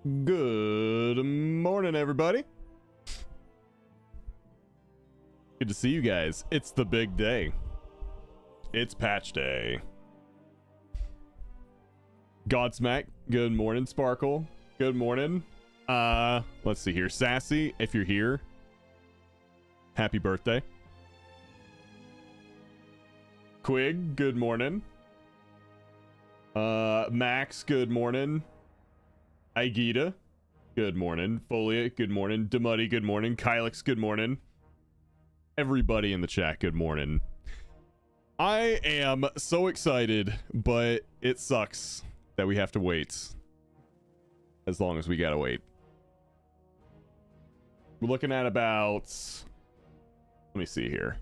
Good morning, everybody. Good to see you guys. It's the big day. It's patch day. Godsmack, good morning. Sparkle, good morning. Let's see here. Sassy, if you're here, happy birthday. Quig, good morning. Max, good morning. Aigita, good morning. Foliate, good morning. Demuddy, good morning. Kylix, good morning. Everybody in the chat, good morning. I am so excited, but it sucks that we have to wait as long as we gotta wait. We're looking at about, let me see here.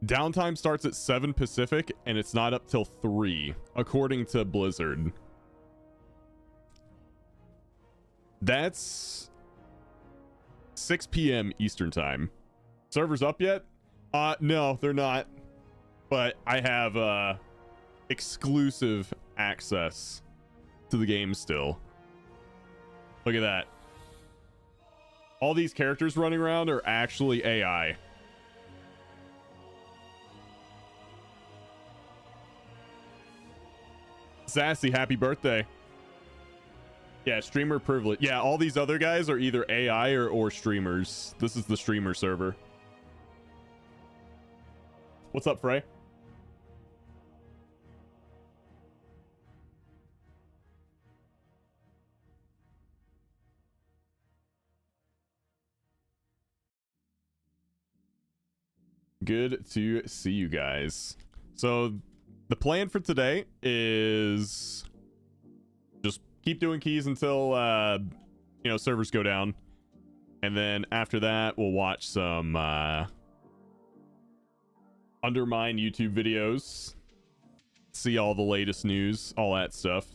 Downtime starts at 7 Pacific and it's not up till 3 according to Blizzard. That's 6 p.m. Eastern time. Servers up yet? No, they're not. But I have exclusive access to the game still. Look at that. All these characters running around are actually AI. Sassy, happy birthday. Yeah, streamer privilege. Yeah, all these other guys are either AI or streamers. This is the streamer server. What's up, Frey? Good to see you guys. So the plan for today is just keep doing keys until servers go down, and then after that we'll watch some Undermine YouTube videos, see all the latest news, all that stuff.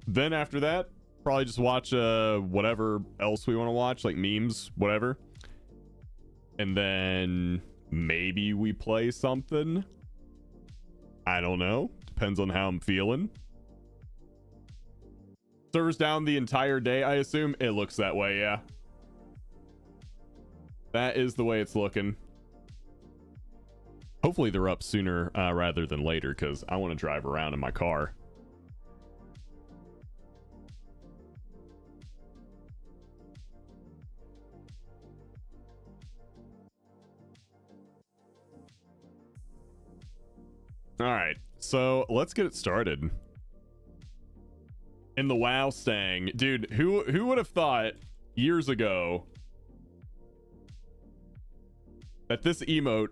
Then after that, probably just watch whatever else we want to watch, like memes, whatever. And then maybe we play something. I don't know. Depends on how I'm feeling. Servers down the entire day, I assume. It looks that way, yeah. That is the way it's looking. Hopefully they're up sooner rather than later, because I want to drive around in my car. All right, so let's get it started. In the WoW stang, dude, who would have thought years ago that this emote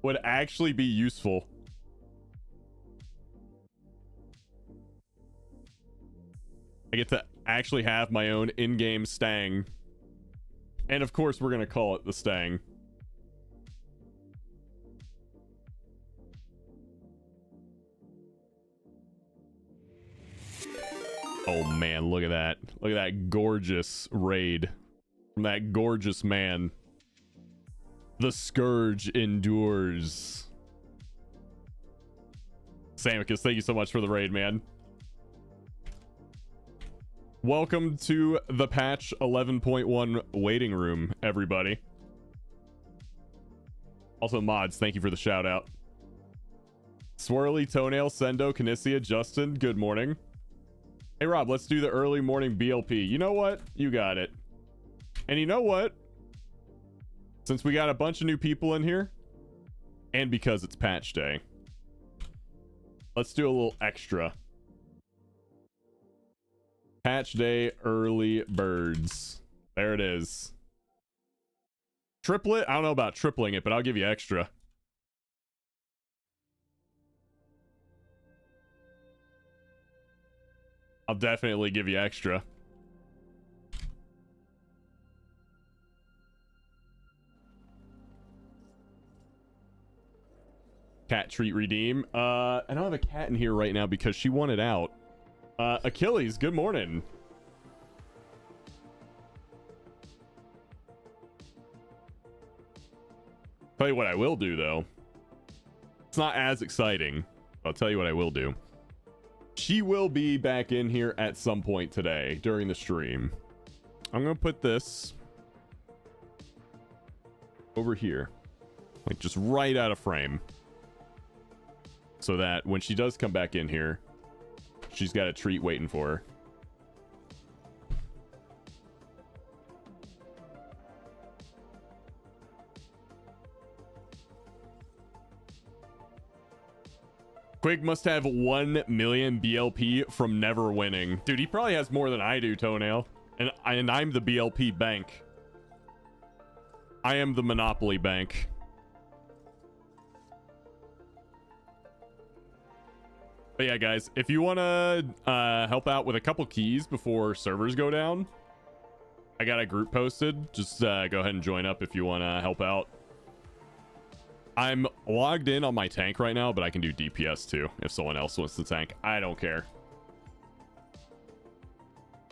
would actually be useful? I get to actually have my own in-game stang, and of course we're gonna call it the stang. Oh man, look at that. Look at that gorgeous raid from that gorgeous man. The Scourge endures. Samicus, thank you so much for the raid, man. Welcome to the patch 11.1 waiting room, everybody. Also, mods, thank you for the shout out. Swirly, Toenail, Sendo, Kinesia, Justin, good morning. Hey Rob, let's do the early morning BLP. You know what? You got it. And you know what? Since we got a bunch of new people in here, and because it's patch day, let's do a little extra. Patch day early birds. There it is. Triplet? I don't know about tripling it, but I'll give you extra. I'll definitely give you extra. Cat treat redeem. I don't have a cat in here right now because she wanted out. Achilles, good morning. Tell you what I will do though. It's not as exciting. I'll tell you what I will do. she will be back in here at some point today during the stream. I'm gonna put this over here, like just right out of frame, so that when she does come back in here, she's got a treat waiting for her. Quig must have 1 million BLP from never winning. Dude, he probably has more than I do, Toenail. And I'm the BLP bank. I am the Monopoly bank. But yeah, guys, if you want to help out with a couple keys before servers go down, I got a group posted. Just go ahead and join up if you want to help out. I'm logged in on my tank right now, but I can do DPS too if someone else wants to tank. I don't care.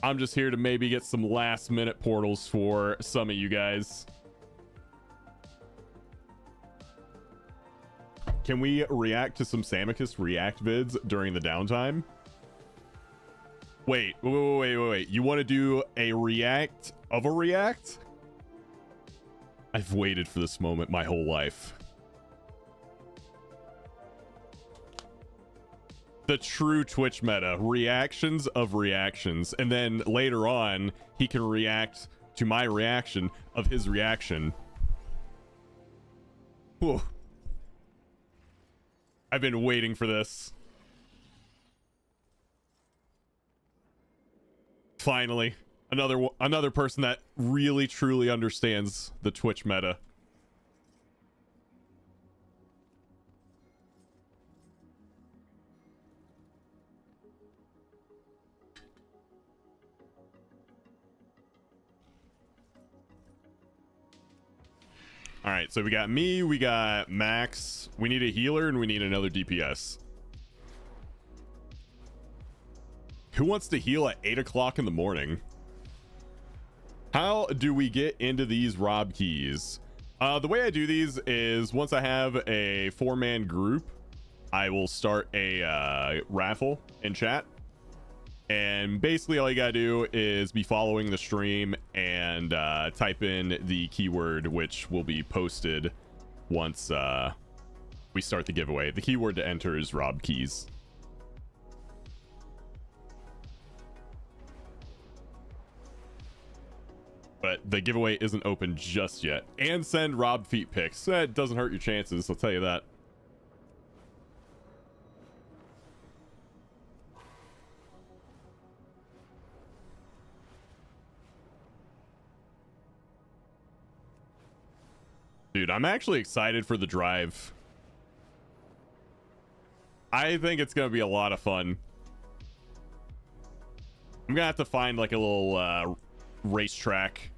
I'm just here to maybe get some last minute portals for some of you guys. Can we react to some Samicus react vids during the downtime? Wait. You want to do a react of a react? I've waited for this moment my whole life. The true Twitch meta, reactions of reactions, and then later on he can react to my reaction of his reaction. Whew. I've been waiting for this. Finally, another person that really truly understands the Twitch meta. All right, so we got me, we got Max, we need a healer, and we need another DPS. Who wants to heal at 8 o'clock in the morning? How do we get into these Rob keys? The way I do these is once I have a 4-man group, I will start a raffle in chat. And basically all you gotta do is be following the stream and type in the keyword, which will be posted once we start the giveaway. The keyword to enter is Rob Keys. But the giveaway isn't open just yet. And send Rob feet pics. That doesn't hurt your chances, I'll tell you that. Dude, I'm actually excited for the drive. I think it's gonna be a lot of fun. I'm gonna have to find like a little racetrack.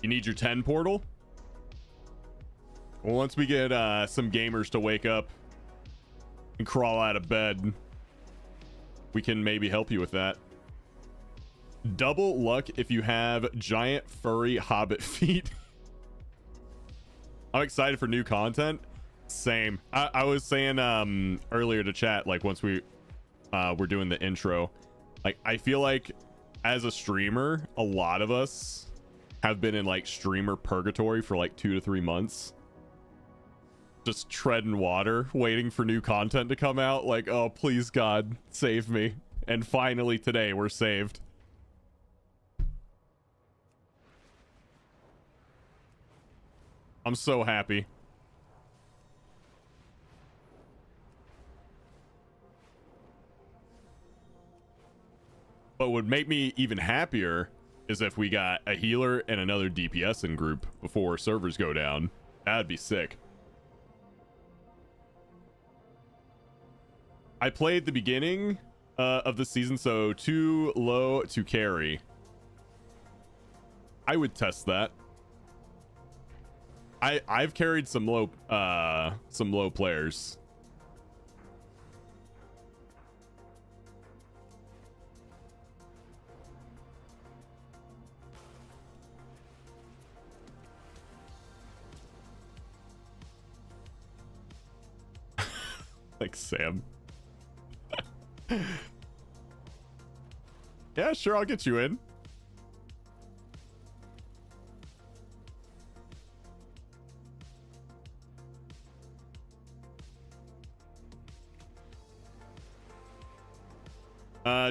You need your 10 portal? Well, once we get some gamers to wake up and crawl out of bed, we can maybe help you with that. Double luck if you have giant furry hobbit feet. I'm excited for new content. Same. I was saying earlier to chat, like once we were doing the intro, like I feel like as a streamer, a lot of us have been in like streamer purgatory for like 2 to 3 months, just treading water, waiting for new content to come out. Like, oh please God, save me. And finally today we're saved. I'm so happy. What would make me even happier is if we got a healer and another DPS in group before servers go down. That'd be sick. I played the beginning of the season, so too low to carry. I would test that. I've carried some low players. Like Sam. Yeah, sure, I'll get you in.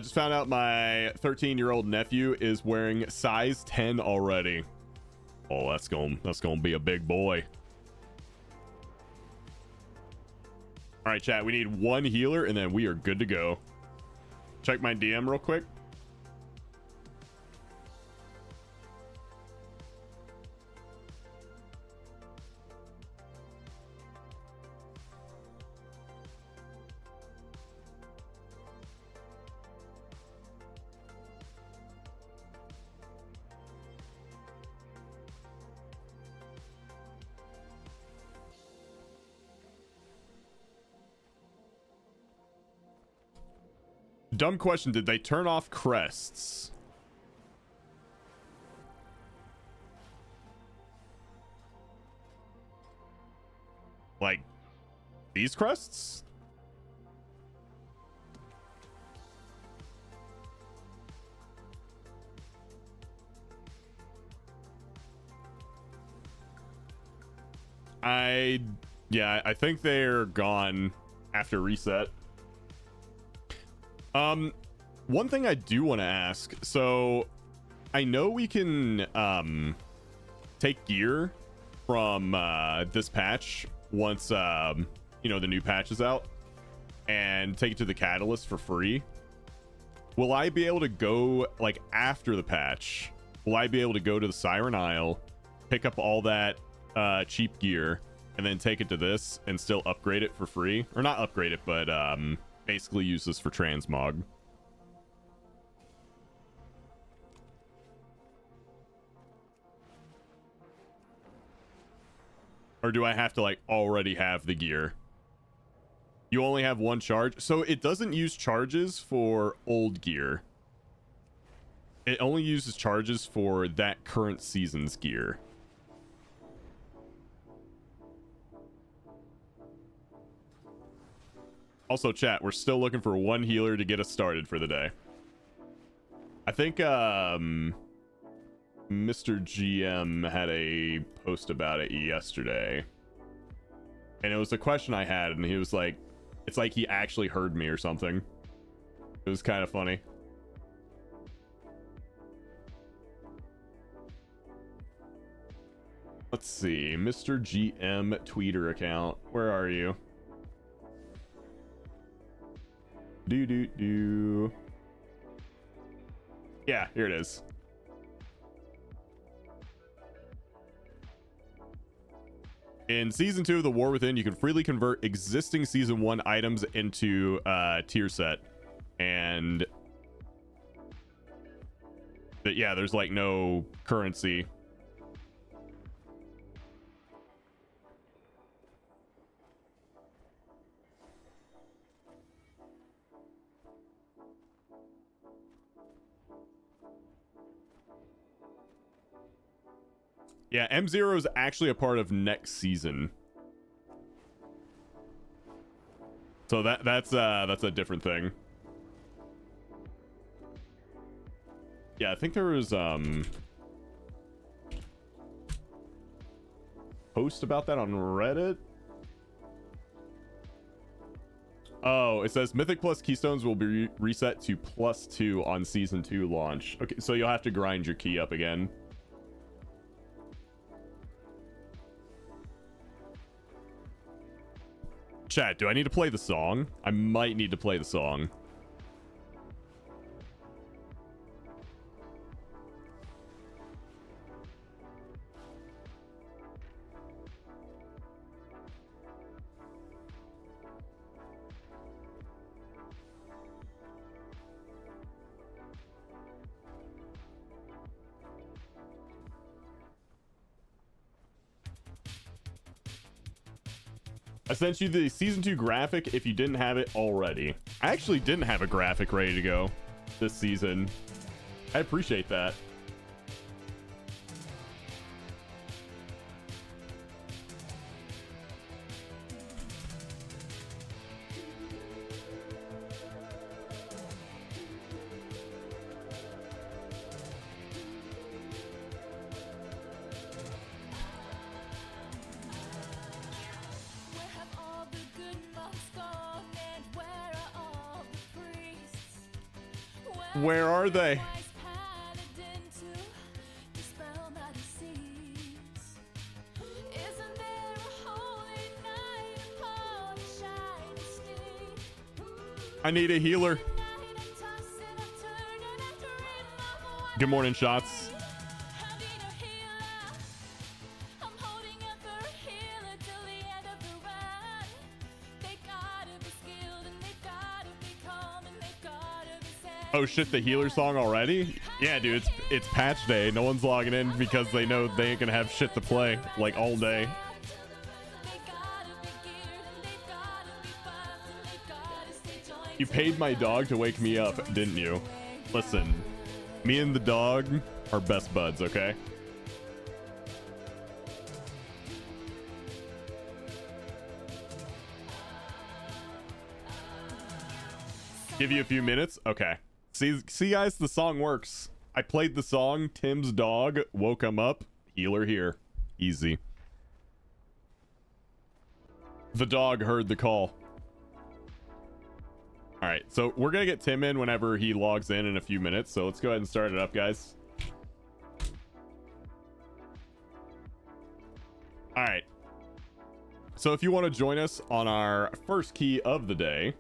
Just found out my 13-year-old nephew is wearing size 10 already. Oh, that's gonna be a big boy. All right, chat, we need one healer and then we are good to go. Check my DM real quick. Dumb question, did they turn off crests? Like these crests? Yeah, I think they're gone after reset. One thing I do want to ask, so I know we can take gear from this patch once you know, the new patch is out, and take it to the catalyst for free. Will I be able to go, like, after the patch, will I be able to go to the Siren Isle, pick up all that cheap gear, and then take it to this and still upgrade it for free? Or not upgrade it, but basically use this for transmog. Or do I have to, like, already have the gear? You only have one charge, so it doesn't use charges for old gear. It only uses charges for that current season's gear. Also, chat, we're still looking for one healer to get us started for the day. I think Mr. GM had a post about it yesterday, and it was a question I had, and he was like, it's like he actually heard me or something. It was kind of funny. Let's see, Mr. GM Twitter account, where are you? Yeah, here it is. In Season 2 of The War Within, you can freely convert existing Season 1 items into tier set. And... but yeah, there's like no currency. Yeah, M0 is actually a part of next season. So that's a different thing. Yeah, I think there was post about that on Reddit. Oh, it says Mythic Plus Keystones will be reset to +2 on Season 2 launch. Okay, so you'll have to grind your key up again. Chat, do I need to play the song? I might need to play the song. I sent you the Season 2 graphic if you didn't have it already. I actually didn't have a graphic ready to go this season. I appreciate that. Where are they? I need a healer. Good morning, shots. Oh shit, the healer song already? Yeah, dude, it's patch day. No one's logging in because they know they ain't gonna have shit to play like all day. You paid my dog to wake me up, didn't you? Listen, me and the dog are best buds, okay? Give you a few minutes? Okay. See guys, the song works. I played the song, Tim's dog woke him up. Healer here. Easy. The dog heard the call. All right, so we're gonna get Tim in whenever he logs in a few minutes. So let's go ahead and start it up, guys. All right. So if you want to join us on our first key of the day,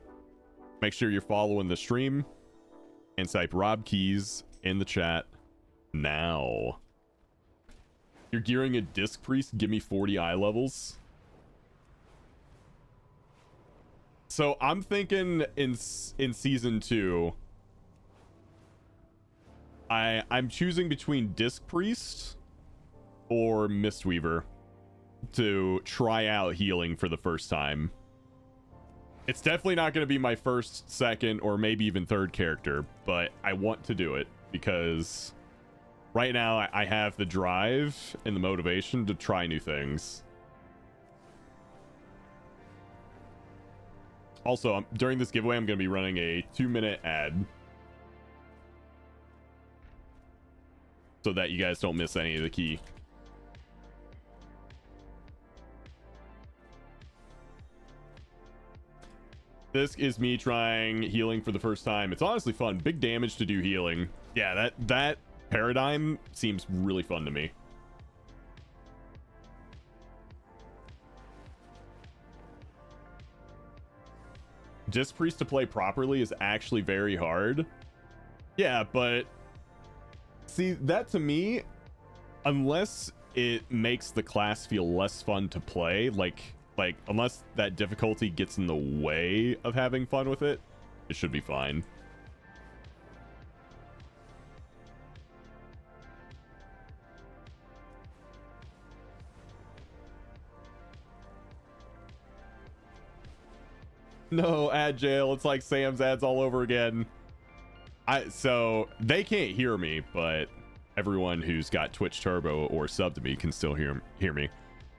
make sure you're following the stream and type Rob Keys in the chat now. You're gearing a disc priest. Give me 40 eye levels. So I'm thinking in season 2, I'm choosing between Disc Priest or Mistweaver to try out healing for the first time. It's definitely not going to be my first, second, or maybe even third character, but I want to do it because right now I have the drive and the motivation to try new things. Also, during this giveaway, I'm going to be running a 2-minute ad so that you guys don't miss any of the key. This is me trying healing for the first time. It's honestly fun. Big damage to do healing. Yeah, that paradigm seems really fun to me. Disc Priest to play properly is actually very hard. Yeah, but see, that to me, unless it makes the class feel less fun to play, like unless that difficulty gets in the way of having fun with it, it should be fine. No, ad jail. It's like Sam's ads all over again. So they can't hear me, but everyone who's got Twitch Turbo or sub to me can still hear me.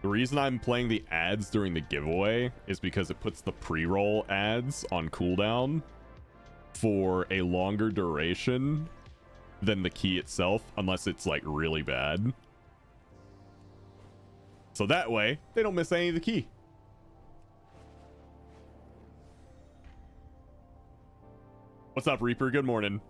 The reason I'm playing the ads during the giveaway is because it puts the pre-roll ads on cooldown for a longer duration than the key itself, unless it's like really bad. So that way, they don't miss any of the key. What's up, Reaper? Good morning.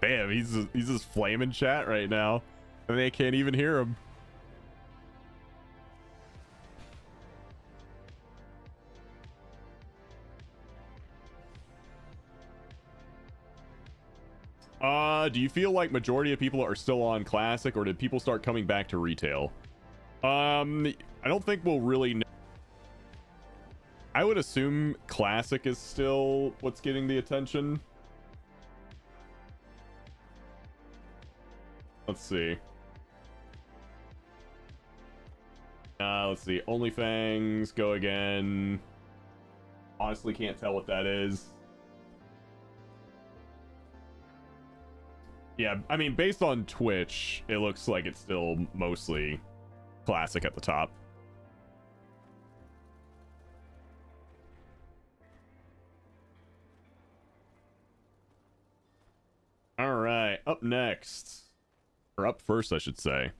Damn, he's just flaming chat right now, and they can't even hear him. Do you feel like majority of people are still on Classic, or did people start coming back to retail? I don't think we'll really know. I would assume Classic is still what's getting the attention. Let's see. Let's see. OnlyFangs, go again. Honestly, can't tell what that is. Yeah, I mean, based on Twitch, it looks like it's still mostly Classic at the top. All right, up next, or up first, I should say.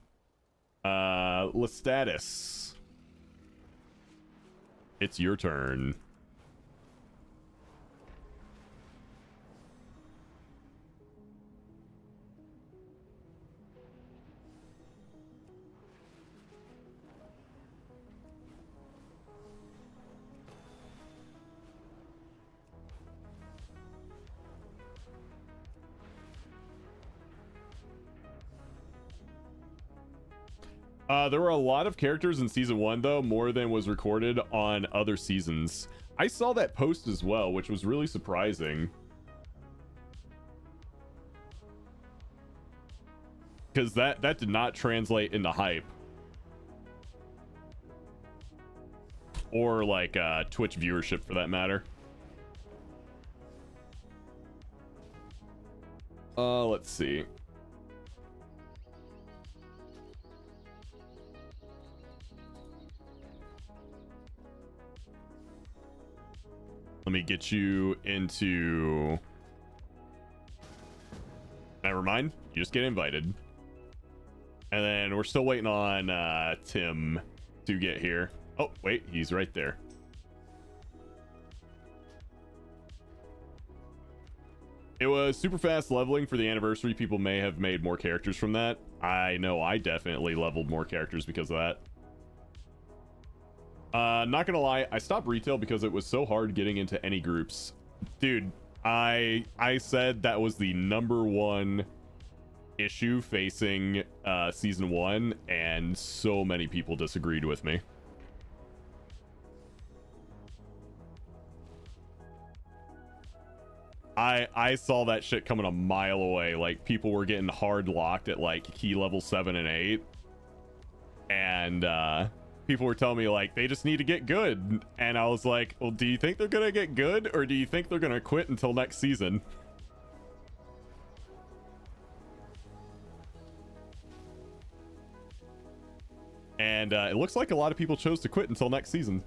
Lestatus. It's your turn. There were a lot of characters in season 1, though, more than was recorded on other seasons. I saw that post as well, which was really surprising. Because that did not translate into hype. Or, like, Twitch viewership, for that matter. Let's see. Let me get you into... Never mind. You just get invited. And then we're still waiting on Tim to get here. Oh, wait. He's right there. It was super fast leveling for the anniversary. People may have made more characters from that. I know I definitely leveled more characters because of that. Not gonna lie, I stopped retail because it was so hard getting into any groups. Dude, I said that was the #1 issue facing season 1, and so many people disagreed with me. I saw that shit coming a mile away. Like, people were getting hard locked at like key level 7 and 8, and people were telling me like they just need to get good, and I was like, well, do you think they're gonna get good, or do you think they're gonna quit until next season? And it looks like a lot of people chose to quit until next season.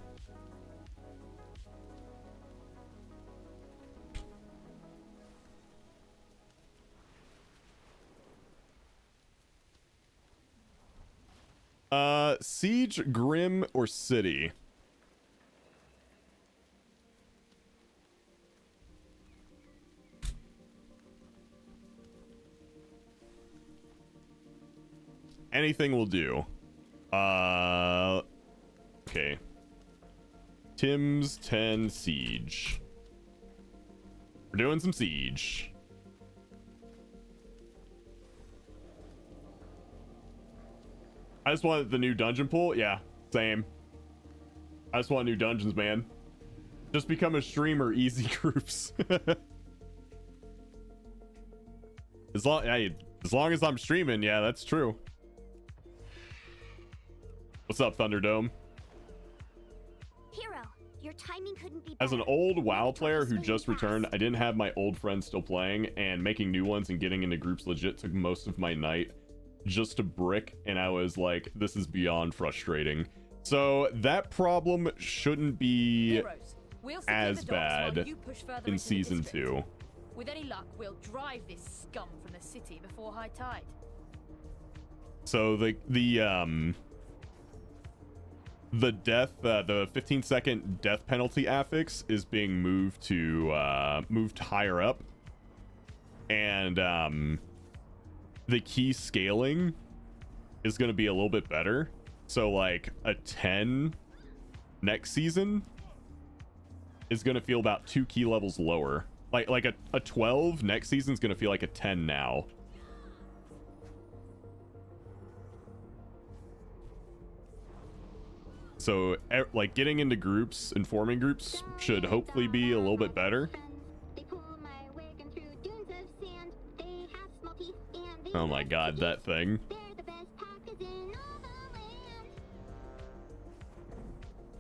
Siege, Grim, or City? Anything will do. Okay. Tim's 10 Siege. We're doing some Siege. I just want the new dungeon pool. Yeah, same. I just want new dungeons, man. Just become a streamer, easy groups. as long as I'm streaming, yeah, that's true. What's up, Thunderdome? Hero, your timing couldn't be As an better. old WoW player who just returned, I didn't have my old friends still playing, and making new ones and getting into groups legit took most of my night just to brick, and I was like, this is beyond frustrating. So that problem shouldn't be as bad in season 2. With any luck, we'll drive this scum from the city before high tide. So the death, the 15-second death penalty affix is being moved to moved higher up, and the key scaling is going to be a little bit better. So like a 10 next season is going to feel about 2 key levels lower. Like a 12 next season is going to feel like a 10 now. So like getting into groups and forming groups should hopefully be a little bit better. Oh my god, that thing.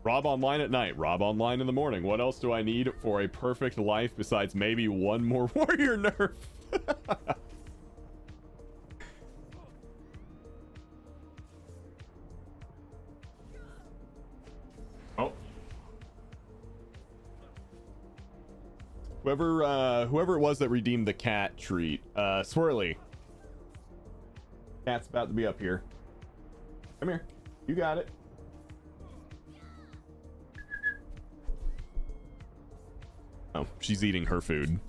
Rob online at night, Rob online in the morning. What else do I need for a perfect life besides maybe one more warrior nerf? Oh. Whoever it was that redeemed the cat treat. Swirly. Cat's about to be up here. Come here. You got it. Oh, she's eating her food.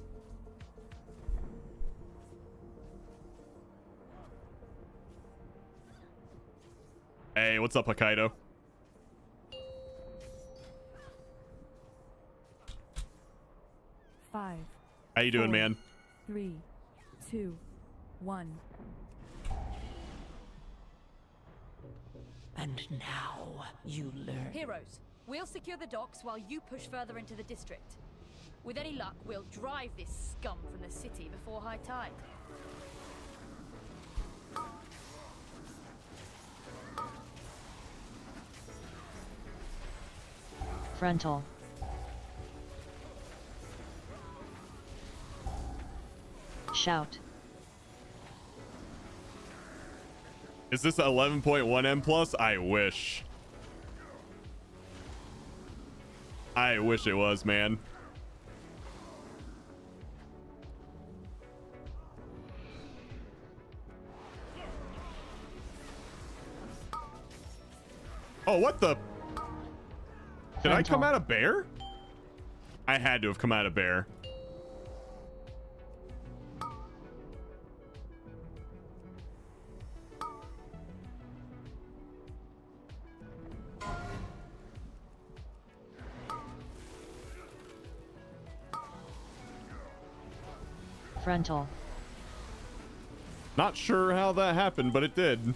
Hey, what's up, Hokkaido? Five. How you doing, four, man? 3, 2, 1. And now you learn. Heroes, we'll secure the docks while you push further into the district. With any luck, we'll drive this scum from the city before high tide. Frontal. Shout. Is this 11.1 M plus? I wish. I wish it was, man. Oh, what the? Did I come out of bear? I had to have come out of bear. Frontal. Not sure how that happened, but it did.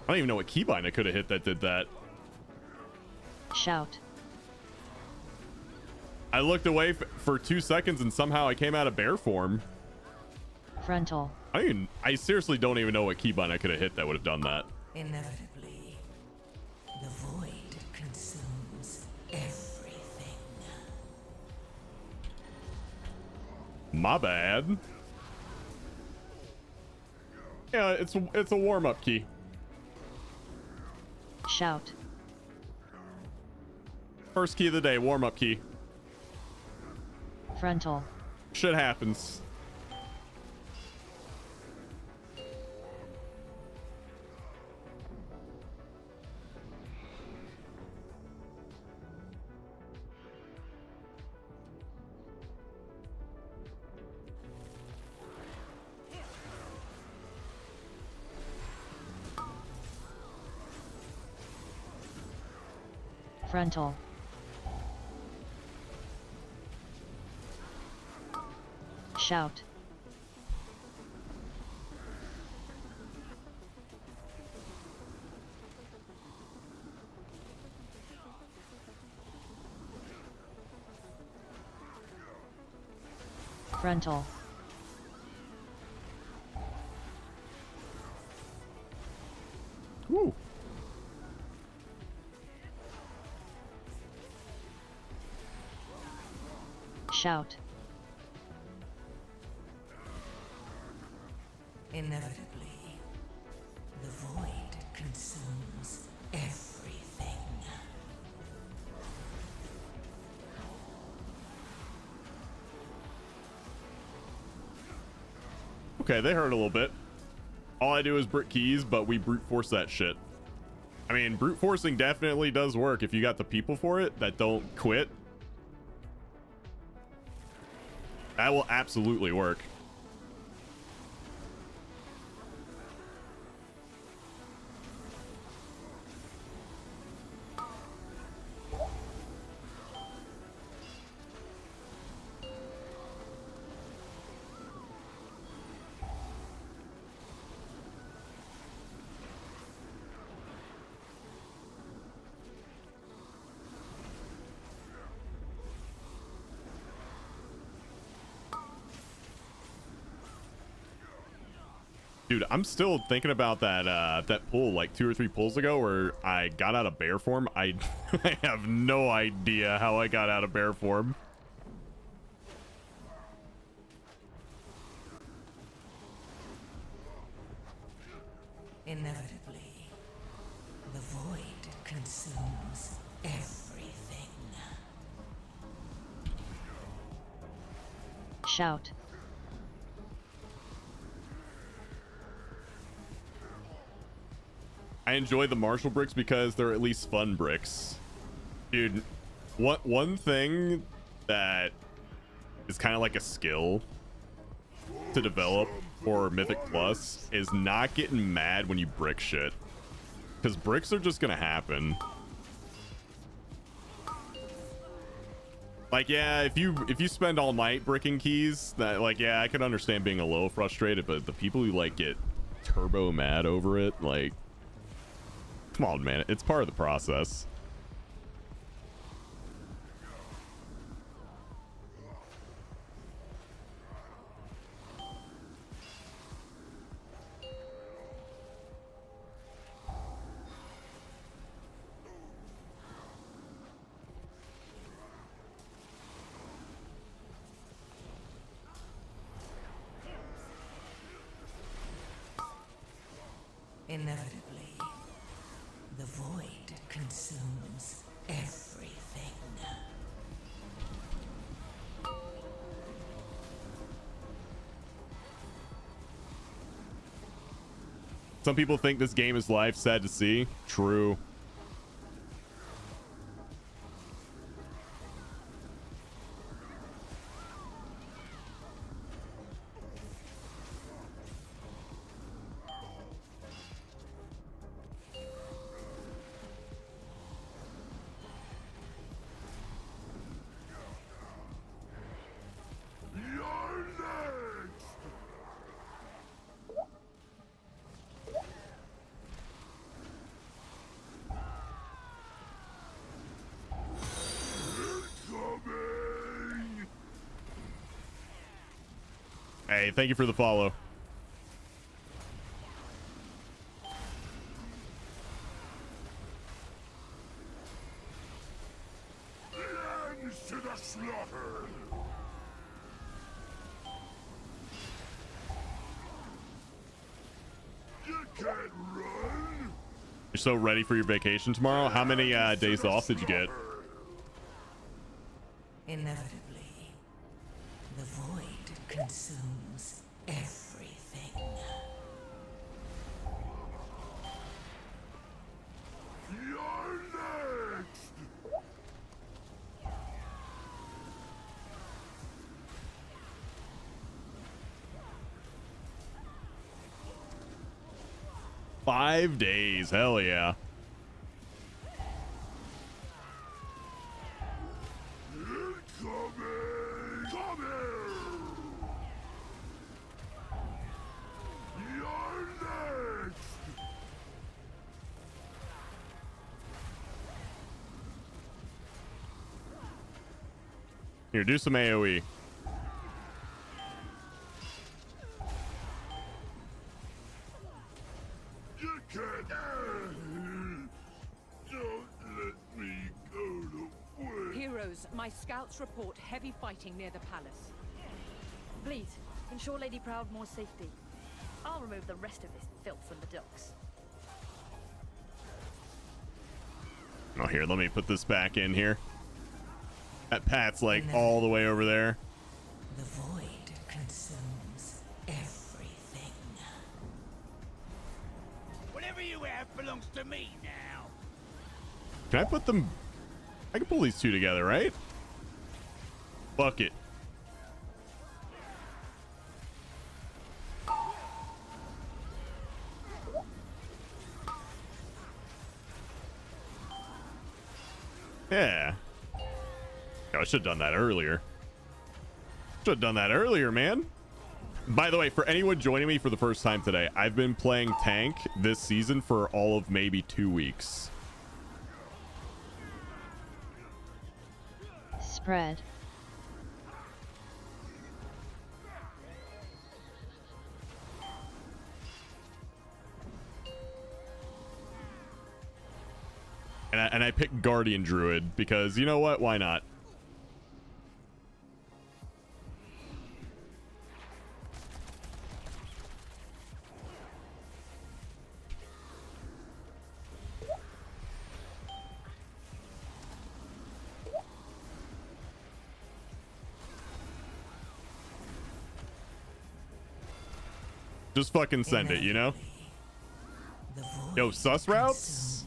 I don't even know what keybind I could have hit that did that. Shout. I looked away for 2 seconds and somehow I came out of bear form. Frontal. I seriously don't even know what keybind I could have hit that would have done that. Inevitably, the void consumes everything. My bad. Yeah, it's a warm-up key. Shout. First key of the day, warm-up key. Frontal. Shit happens. Frontal. Shout. Frontal. Woo. Shout. Inevitably, the void consumes everything. Okay, they hurt a little bit. All I do is brick keys, but we brute force that shit. I mean, brute forcing definitely does work if you got the people for it that don't quit. That will absolutely work. Dude, I'm still thinking about that that pull like 2 or 3 pulls ago where I got out of bear form. I have no idea how I got out of bear form. Inevitably, the void consumes everything. Shout. I enjoy the Marshall bricks because they're at least fun bricks. Dude, one thing that is kind of like a skill to develop for Mythic Plus is not getting mad when you brick shit. Because bricks are just gonna happen. Like, yeah, if you spend all night bricking keys, that, like, yeah, I could understand being a little frustrated, but the people who like get turbo mad over it, like, come on, man, it's part of the process. Inevitably, the void consumes everything. Some people think this game is life. Sad to see. True. Hey, thank you for the follow. Lambs to the slaughter! You can't run! You're so ready for your vacation tomorrow. How many days off did you get? Inevitably, the void consumes everything. You're next! Five days. Hell yeah. Incoming! Come here! You're next! Here, do some AoE. You can't... Don't let me go to waste! Heroes, my scouts report heavy fighting near the palace. Please, ensure Lady Proudmoore's safety. I'll remove the rest of this filth from the docks. Oh, here, let me put this back in here. That Pat's like all the way over there. The void consumes everything. Whatever you have belongs to me now! Can I put them? I can pull these two together, right? Fuck it. Yeah. Oh, I should have done that earlier. Should have done that earlier, man. By the way, for anyone joining me for the first time today, I've been playing tank this season for all of maybe 2 weeks. Spread. And I picked Guardian Druid because, you know what? Why not? Just fucking send it, you know? The void Yo, sus routes?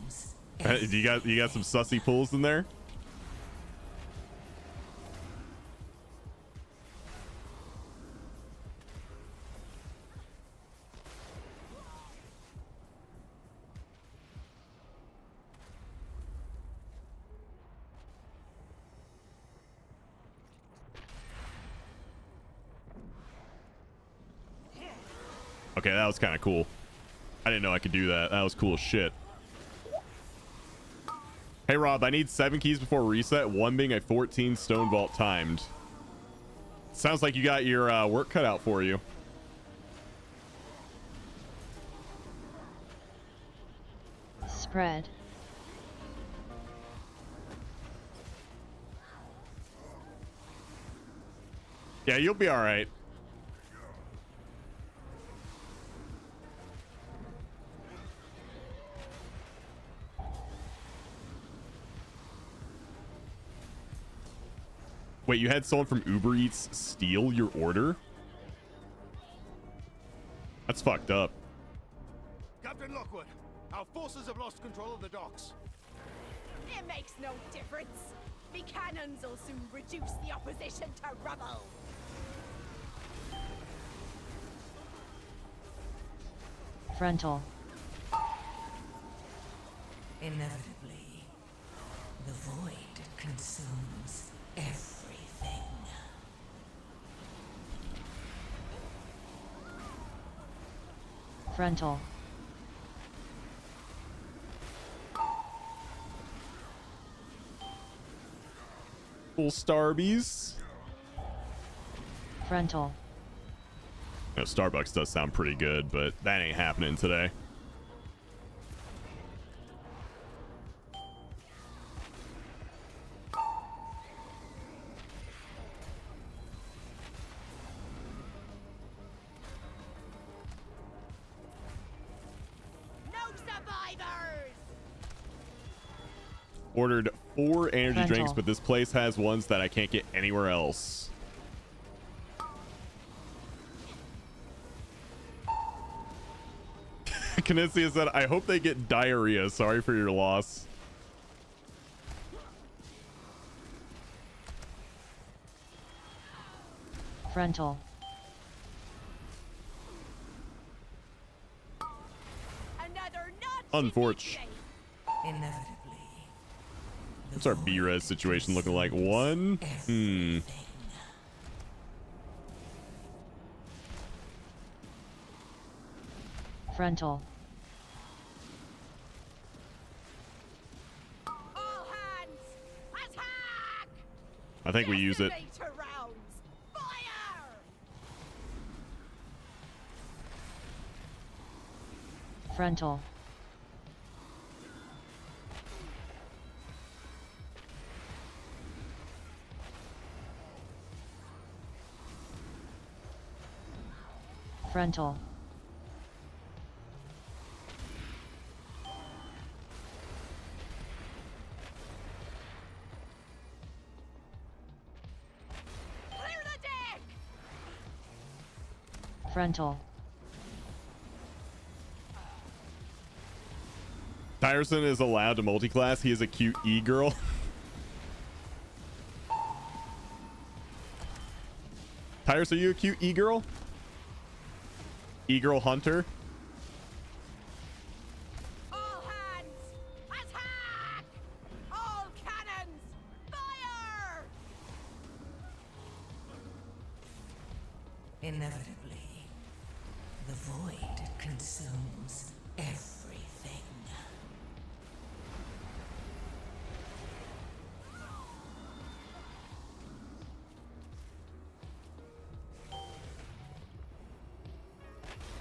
consumes Do you got some sussy pulls in there? Okay, that was kind of cool. I didn't know I could do that. That was cool as shit. Hey, Rob, I need 7 keys before reset, one being a 14 stone vault timed. Sounds like you got your work cut out for you. Spread. Yeah, you'll be all right. Wait, you had someone from Uber Eats steal your order? That's fucked up. Captain Lockwood, our forces have lost control of the docks. It makes no difference. Me cannons will soon reduce the opposition to rubble. Frontal. inevitably. The void consumes everything. Frontal. Full Starbies. Frontal. You know, Starbucks does sound pretty good, but that ain't happening today. No survivors! Ordered 4 energy Frontal. drinks, but this place has ones that I can't get anywhere else. Kinesia said, I hope they get diarrhea. Sorry for your loss. Frontal. Another not Unfortunate. Inevitably. The What's our void B-res situation looking like? 1? everything. Frontal. All hands! Attack! I think we use it. Detonator rounds! Fire! Frontal. Frontal. Clear the deck! Frontal. Tyerson is allowed to multi-class. He is a cute e-girl. Tyrus, are you a cute e-girl? E-girl hunter? All hands! Attack! All cannons! Fire! Inevitably, the void consumes everything.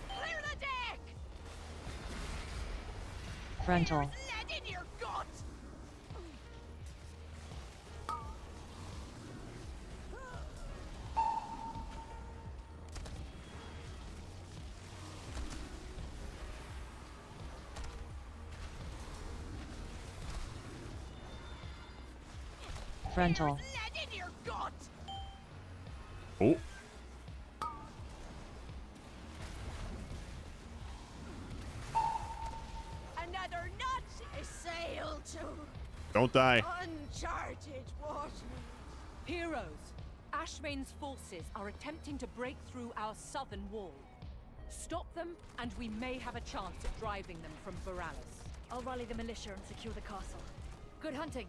Clear the deck! Frontal. There's lead in your gut! Frontal. There's lead in your gut! Oh. into Don't die. uncharted waters. Heroes, Ashmane's forces are attempting to break through our southern wall. Stop them, and we may have a chance at driving them from Boralis. I'll rally the militia and secure the castle. Good hunting.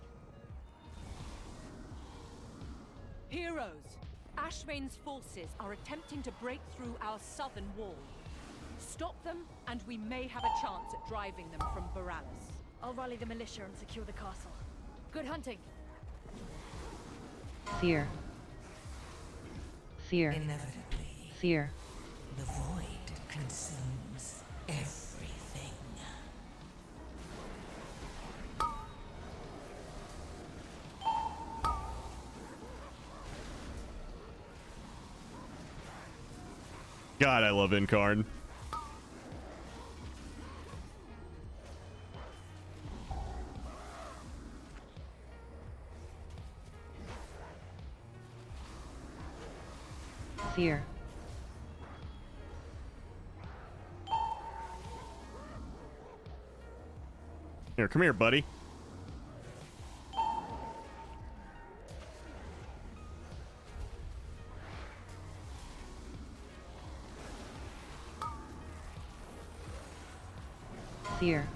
Heroes, Ashmane's forces are attempting to break through our southern wall. Stop them, and we may have a chance at driving them from Boralis. I'll rally the militia and secure the castle. Good hunting. Fear. Fear. Inevitably, Fear. the void consumes everything. God, I love Incarn. Fear. Here, come here, buddy. Fear.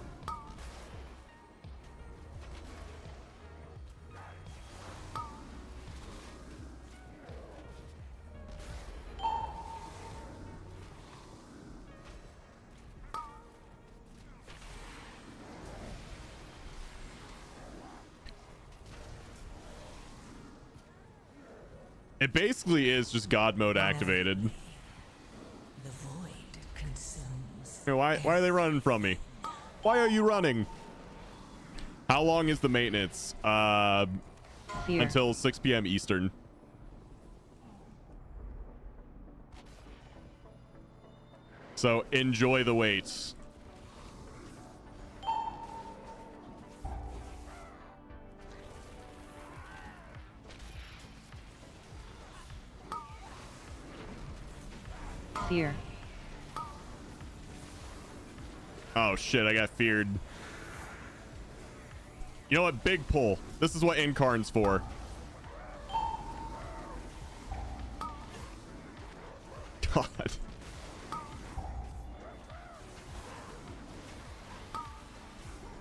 It basically is just God mode activated. The void consumes. Here, why are they running from me? Why are you running? How long is the maintenance? Fear. Until 6 p.m. Eastern. So enjoy the wait. Fear. Oh shit, I got feared. You know what? Big pull. This is what Incarn's for. God.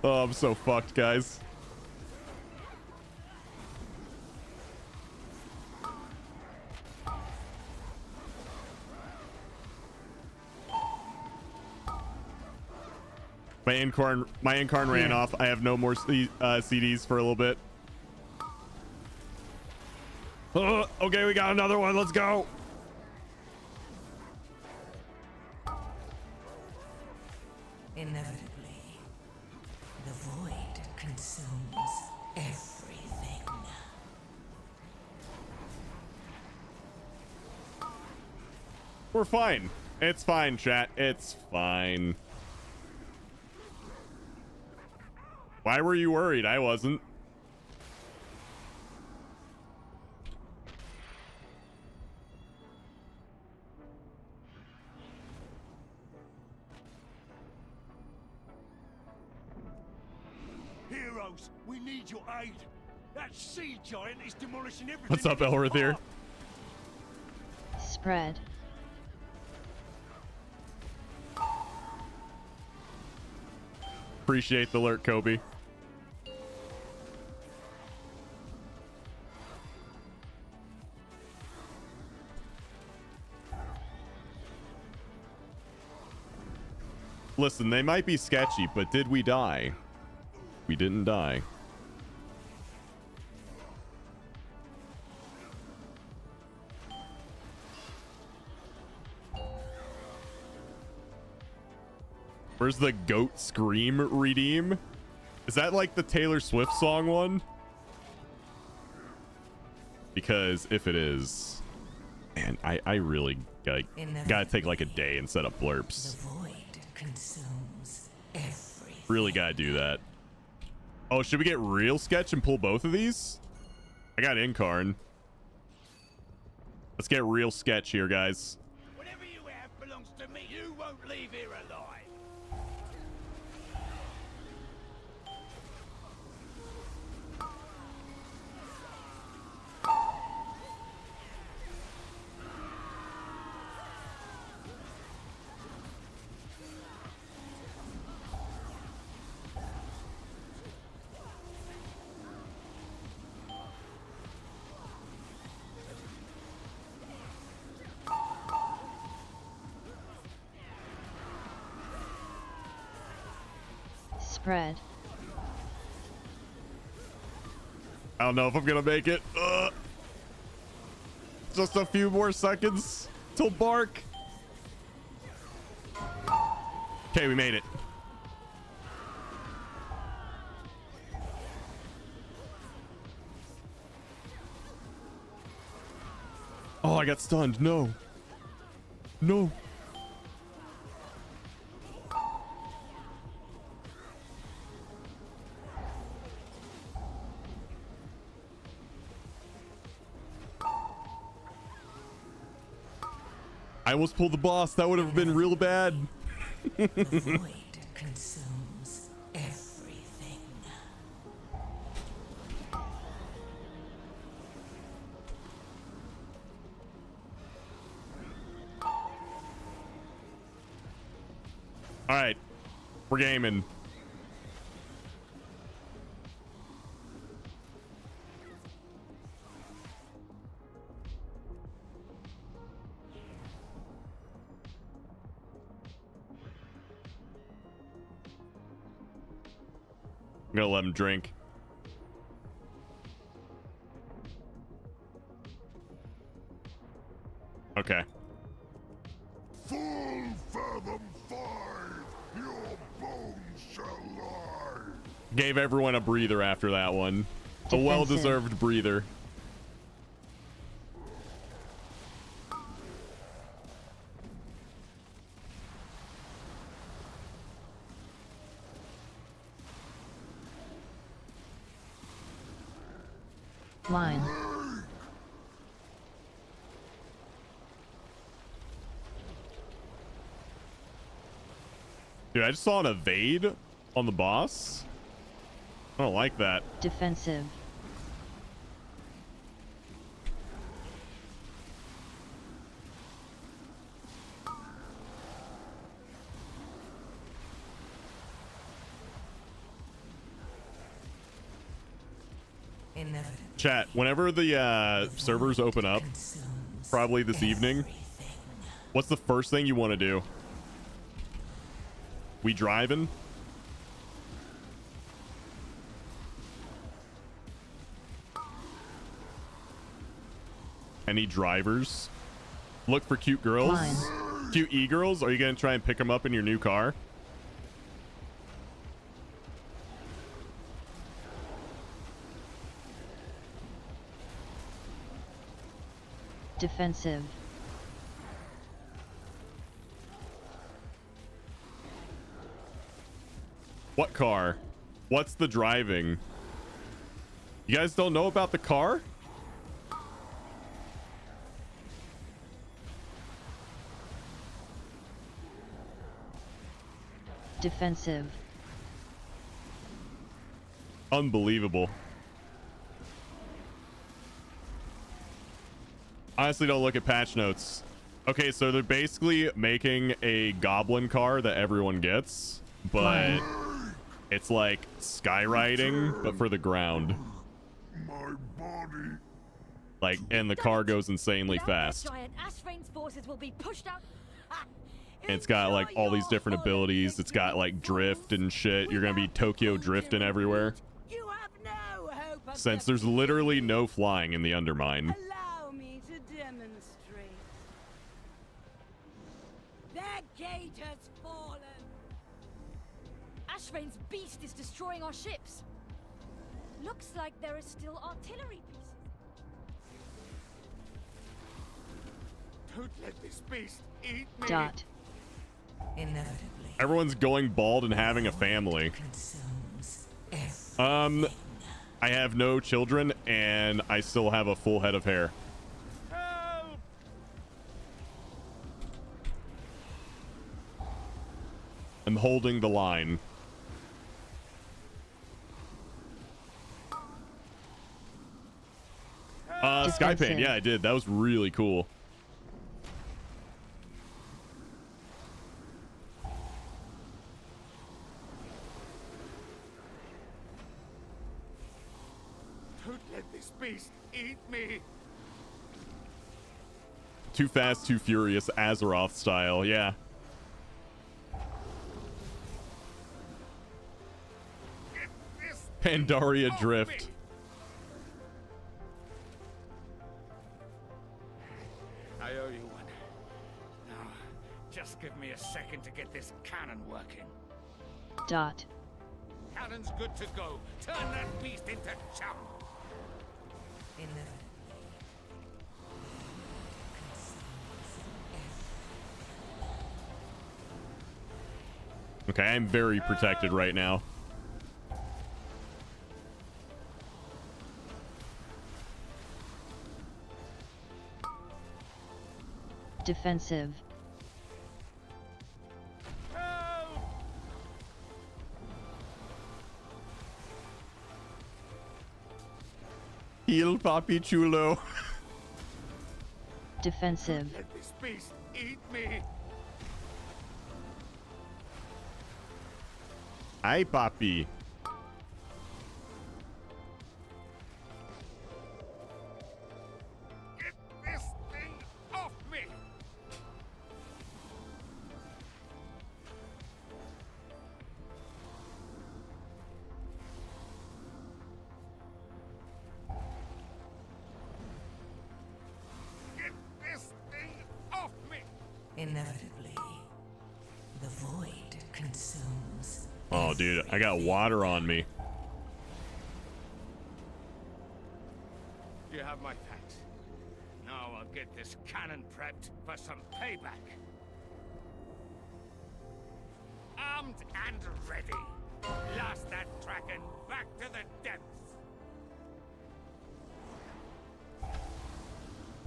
Oh, I'm so fucked, guys. My Incarn ran off. I have no more CDs for a little bit. Okay, we got another one. Let's go. Inevitably, the void consumes everything. We're fine. It's fine, chat. It's fine. Why were you worried? I wasn't. Heroes, we need your aid. That sea giant is demolishing everything. What's up, in its Elrith here? path. Spread. Appreciate the alert, Kobe. Listen, they might be sketchy, but did we die? We didn't die. Where's the goat scream redeem? Is that like the Taylor Swift song one? Because if it is, man, I really gotta take like a day and set up The blurps. void consumes everything. Really gotta do that. Oh, should we get real sketch and pull both of these? I got Incarn. Let's get real sketch here, guys. Whatever you have belongs to me. You won't leave here alive. Spread. I don't know if I'm gonna make it. Just a few more seconds till bark. Okay, we made it. Oh, I got stunned. No. No. I almost pulled the boss. That would have been real bad. The void consumes everything. All right. We're gaming. I'm gonna let him drink. Okay. Full fathom 5, your bones shall lie. Gave everyone a breather after that one. A Defensive. well-deserved breather. Line. Dude, I just saw an evade on the boss. I don't like that. Defensive. Inevitably. Chat, whenever the servers open up, Consumes probably this evening, everything. what's the first thing you want to do? We driving? Any drivers? Look for cute girls. Line. Cute e-girls? Are you gonna try and pick them up in your new car? Defensive. What car? What's the driving? You guys don't know about the car? Defensive. Unbelievable. Honestly, don't look at patch notes. Okay, so they're basically making a goblin car that everyone gets, but it's like skywriting, but for the ground. My body. Like, and the car goes insanely Without that fast. giant, Ashvane's forces will be pushed out. And it's got like all these different abilities. It's got like drift and shit. You're gonna be Tokyo drifting everywhere. You have no hope of Since there's literally no flying in the Undermine. Allow me to demonstrate. Their gate has fallen. Ashvane's beast is destroying our ships. Looks like there are still artillery pieces. Don't let this beast eat me. Dot. Inevitably. Everyone's going bald and having a family. Consumes everything. I have no children and I still have a full head of hair. Help! I'm holding the line. Skypaint, Defensive. yeah, I did. That was really cool. Don't let this beast eat me. Too fast, too furious, Azeroth style, yeah. Pandaria Drift. I owe you one. Now, just give me a second to get this cannon working. Dot. Cannon's good to go. Turn that beast into chum. Inevitably. Okay, I'm very protected right now. Defensive. Heal, Papi Chulo. Defensive. Let this beast eat me. Hi, Papi. Get this thing off me. Get this thing off me. Inevitably. The void consumes. Oh, dude, I got water on me. You have my thanks. Now I'll get this cannon prepped for some payback. Armed and ready. Blast that Kraken back to the depths.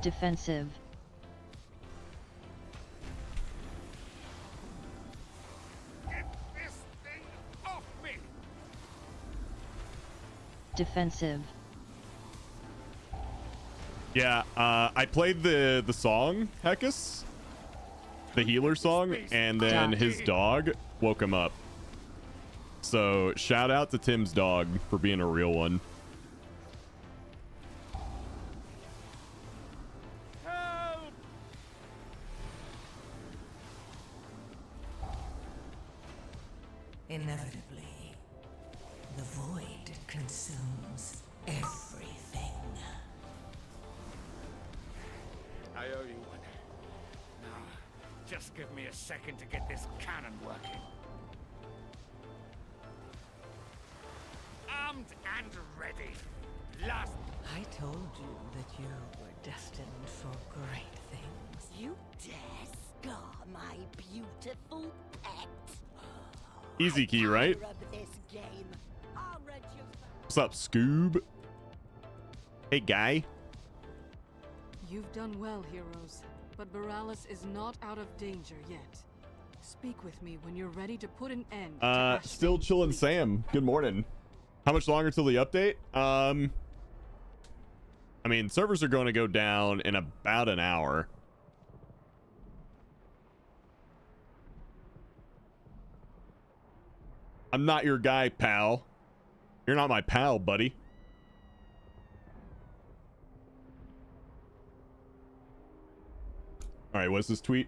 Defensive. Get this thing off me. Defensive. Yeah, I played the song, Heckus. The healer song, and then his dog woke him up. So, shout out to Tim's dog for being a real one. Help! Inevitably. The void consumes everything. I owe you one. Now, just give me a second to get this cannon working. Armed and ready. Last. I told you that you were destined for great things. You dare scar my beautiful pet? Easy key, right? Tire of this game. I'll rent you. What's up, Scoob? Hey, guy. You've done well, heroes, but Borealis is not out of danger yet. Speak with me when you're ready to put an end to Still Ashwin's chillin', fleet. Sam. Good morning. How much longer till the update? I mean, servers are going to go down in about an hour. I'm not your guy, pal. You're not my pal, buddy. All right, what's this tweet?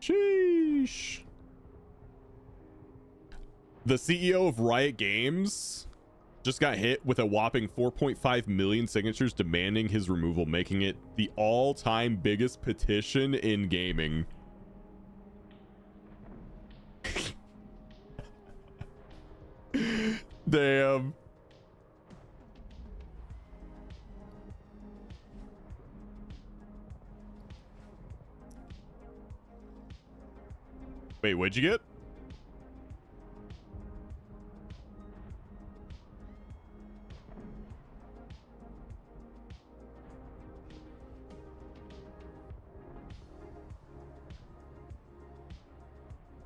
Sheesh. The CEO of Riot Games just got hit with a whopping 4.5 million signatures demanding his removal, making it the all-time biggest petition in gaming. Damn. Wait, what'd you get?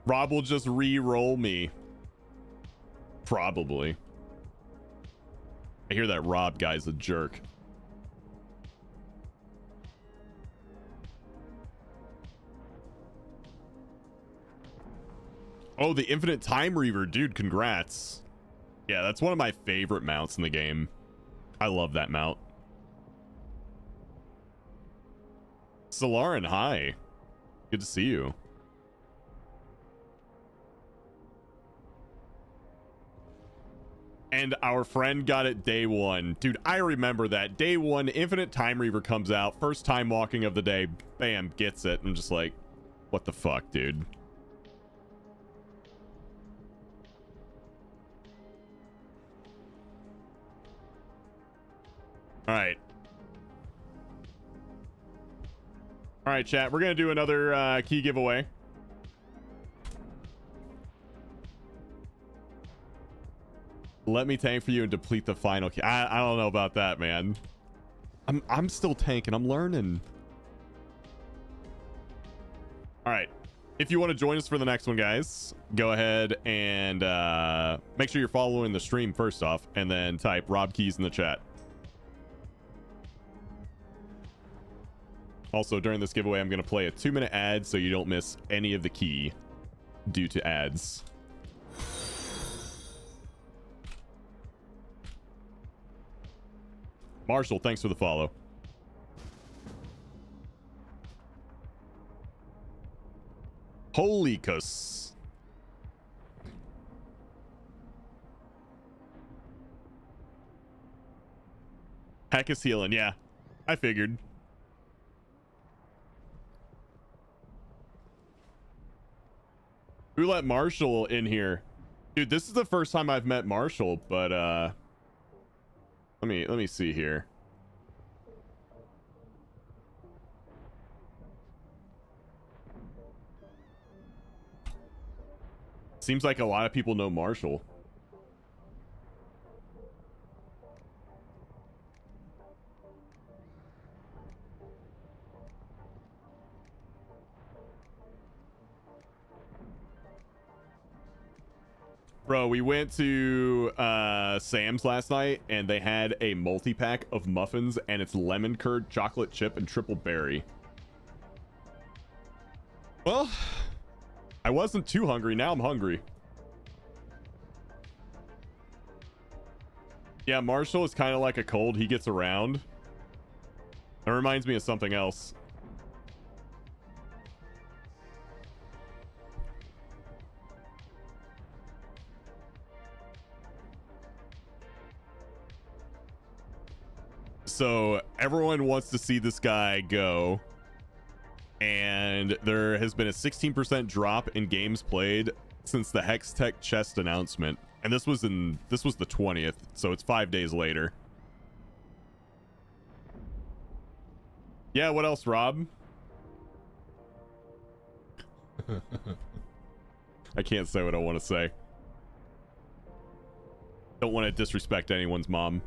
Rob will just re-roll me. Probably. I hear that Rob guy's a jerk. Oh, the Infinite Time Reaver. Dude, congrats. Yeah, that's one of my favorite mounts in the game. I love that mount. Solarin, hi. Good to see you. and our friend got it day one. Dude, I remember that. Day one, Infinite Time Reaver comes out. First time walking of the day. Bam, gets it. I'm just like, what the fuck, dude? All right. All right, chat. We're going to do another key giveaway. Let me tank for you and deplete the final key. I don't know about that, man. I'm still tanking. I'm learning. All right. If you want to join us for the next one, guys, go ahead and make sure you're following the stream first off, and then type Rob Keys in the chat. Also, during this giveaway, I'm going to play a 2-minute ad so you don't miss any of the key due to ads. Marshall, thanks for the follow. Holy cuss. Heck is healing. Yeah, I figured. Who let Marshall in here? Dude, this is the first time I've met Marshall, but let me see here. Seems like a lot of people know Marshall. Bro, we went to Sam's last night and they had a multi-pack of muffins and it's lemon curd, chocolate chip, and triple berry. Well, I wasn't too hungry. Now I'm hungry. Yeah, Marshall is kind of like a cold. He gets around. That reminds me of something else. So everyone wants to see this guy go, and there has been a 16% drop in games played since the Hextech chest announcement, and this was the 20th, so it's 5 days later. Yeah, what else, Rob? I can't say what I want to say. Don't want to disrespect anyone's mom.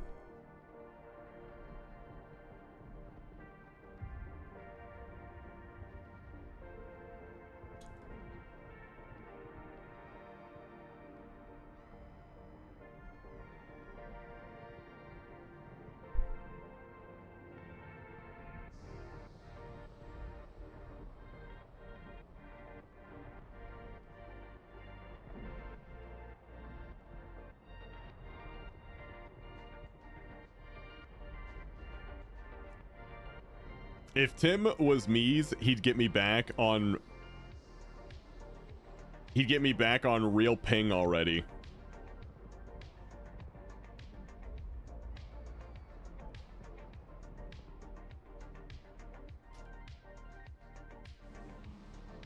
If Tim was Mies, he'd get me back on real ping already.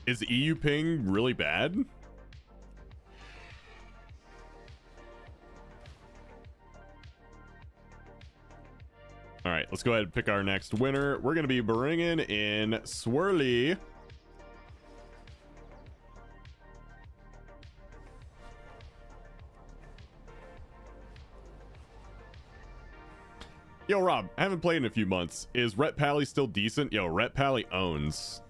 Is EU ping really bad? All right, let's go ahead and pick our next winner. We're going to be bringing in Swirly. Yo, Rob, I haven't played in a few months. Is Rhett Pally still decent? Yo, Rhett Pally owns.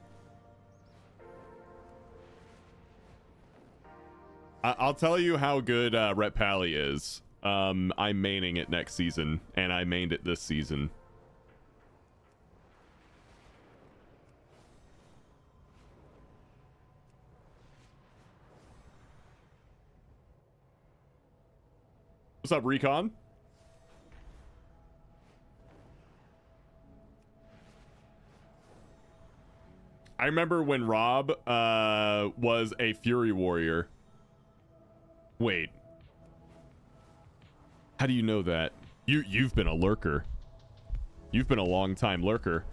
I'll tell you how good Rhett Pally is. I'm maining it next season, and I mained it this season. What's up, Recon? I remember when Rob was a Fury Warrior. Wait. How do you know that? You've been a lurker. You've been a long time lurker.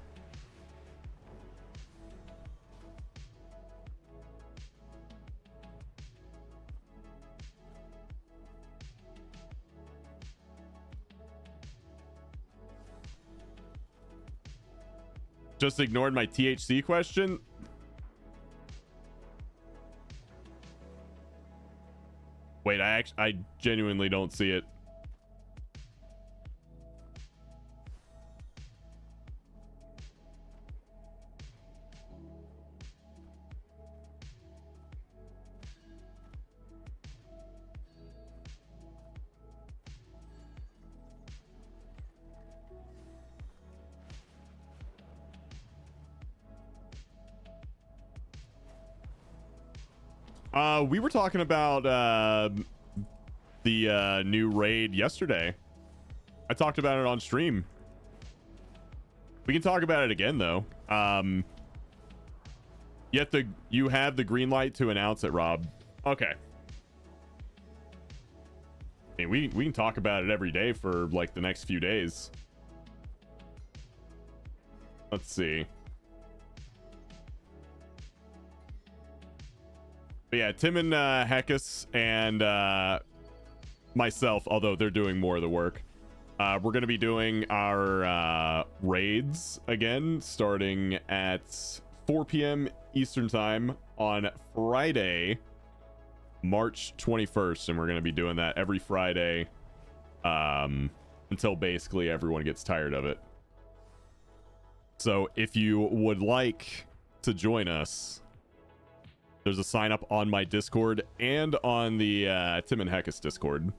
Just ignored my THC question. Wait, I genuinely don't see it. We were talking about the new raid yesterday. I talked about it on stream. We can talk about it again though. You have the green light to announce it, Rob. Okay. I mean, we can talk about it every day for like the next few days. Let's see. But yeah, Tim and Heckus and myself, although they're doing more of the work, we're going to be doing our raids again starting at 4 p.m. Eastern time on Friday, March 21st, and we're going to be doing that every Friday until basically everyone gets tired of it. So if you would like to join us, there's a sign up on my Discord and on the Tim and Heckus Discord.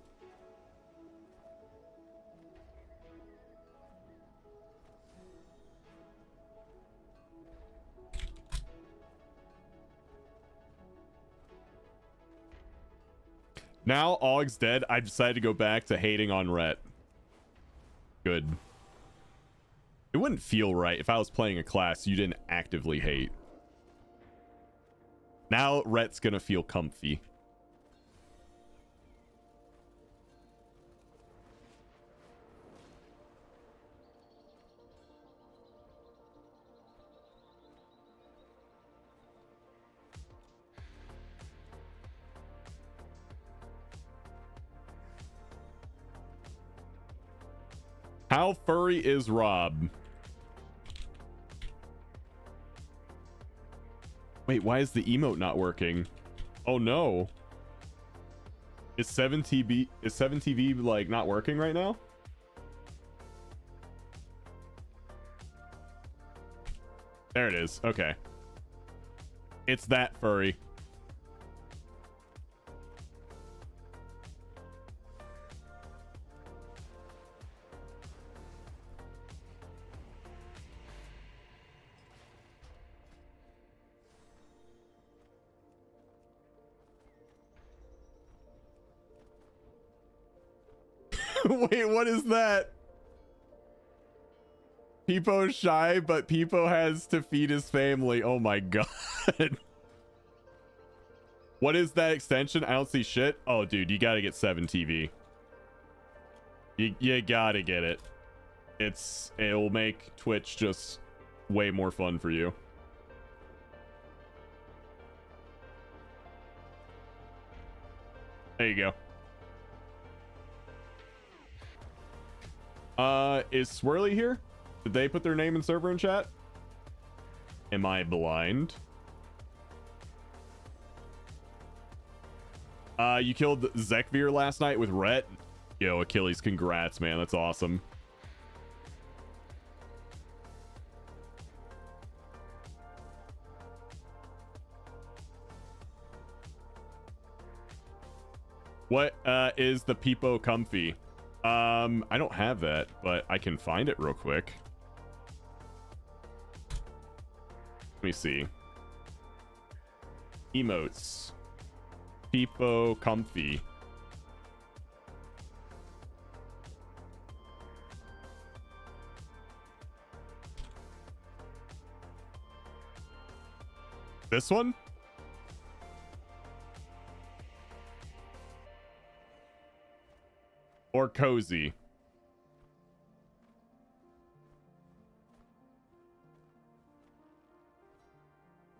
Now Aug's dead. I decided to go back to hating on Rhett. Good. It wouldn't feel right if I was playing a class you didn't actively hate. Now Rhett's gonna feel comfy. How furry is Rob? Wait, why is the emote not working? Oh no. Is 7TV like not working right now? There it is. Okay. It's that furry. Wait, what is that? Peepo's shy, but Peepo has to feed his family. Oh my god. What is that extension? I don't see shit. Oh, dude, you gotta get 7TV. You gotta get it. It'll make Twitch just way more fun for you. There you go. Is Swirly here? Did they put their name and server in chat? Am I blind? You killed Zekvir last night with Rhett. Yo, Achilles, congrats, man. That's awesome. What is the Peepo Comfy? I don't have that, but I can find it real quick. Let me see. Emotes. Peepo Comfy. This one? Or cozy?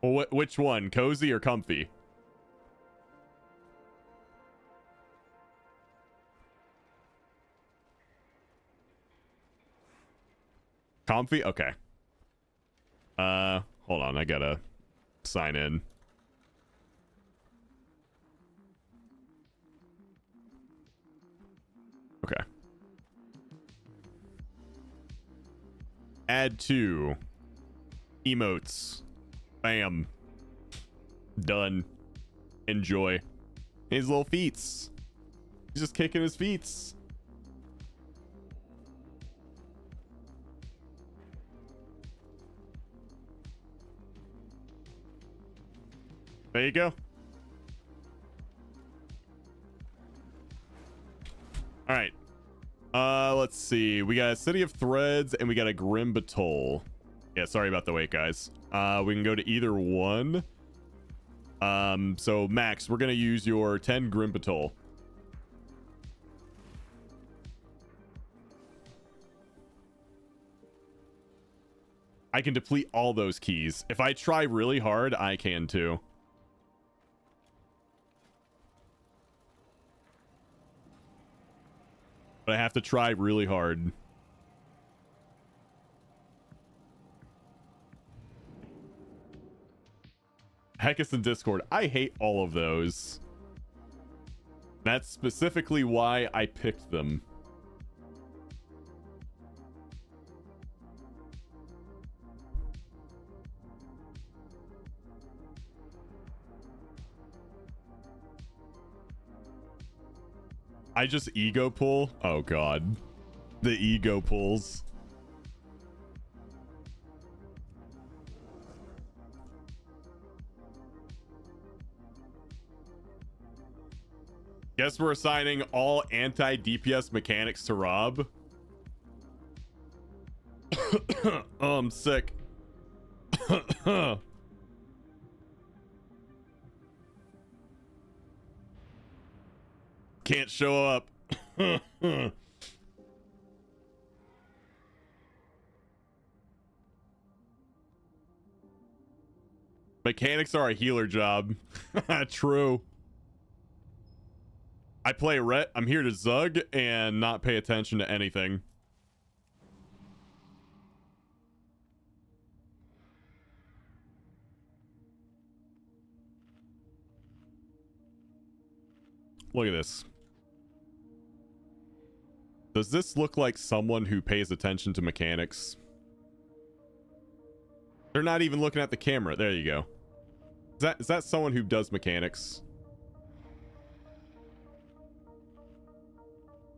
Well, which one? Cozy or comfy? Comfy? Okay. Hold on. I gotta sign in. Okay. Add to emotes. Bam. Done. Enjoy. His little feets. He's just kicking his feets. There you go. All right. Let's see. We got a City of Threads and we got a Grim Batol. Yeah, sorry about the wait, guys. We can go to either one. So Max, we're gonna use your 10 Grim Batol. I can deplete all those keys. If I try really hard, I can too. But I have to try really hard. Heckus and Discord. I hate all of those. That's specifically why I picked them. I just ego pull? Oh god. The ego pulls. Guess we're assigning all anti-DPS mechanics to Rob. Oh, I'm sick. Can't show up. Mechanics are a healer job. True. I play Rhett. I'm here to zug and not pay attention to anything. Look at this. Does this look like someone who pays attention to mechanics? They're not even looking at the camera. There you go. Is that someone who does mechanics?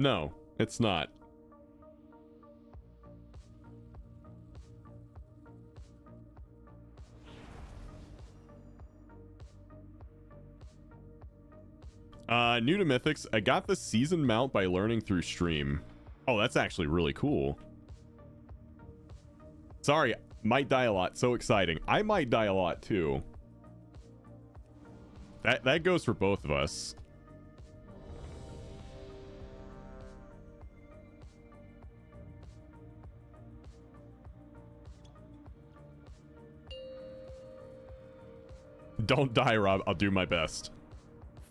No, it's not. New to Mythics. I got the season mount by learning through stream. Oh, that's actually really cool. Sorry, might die a lot. So exciting. I might die a lot too. That goes for both of us. Don't die, Rob. I'll do my best.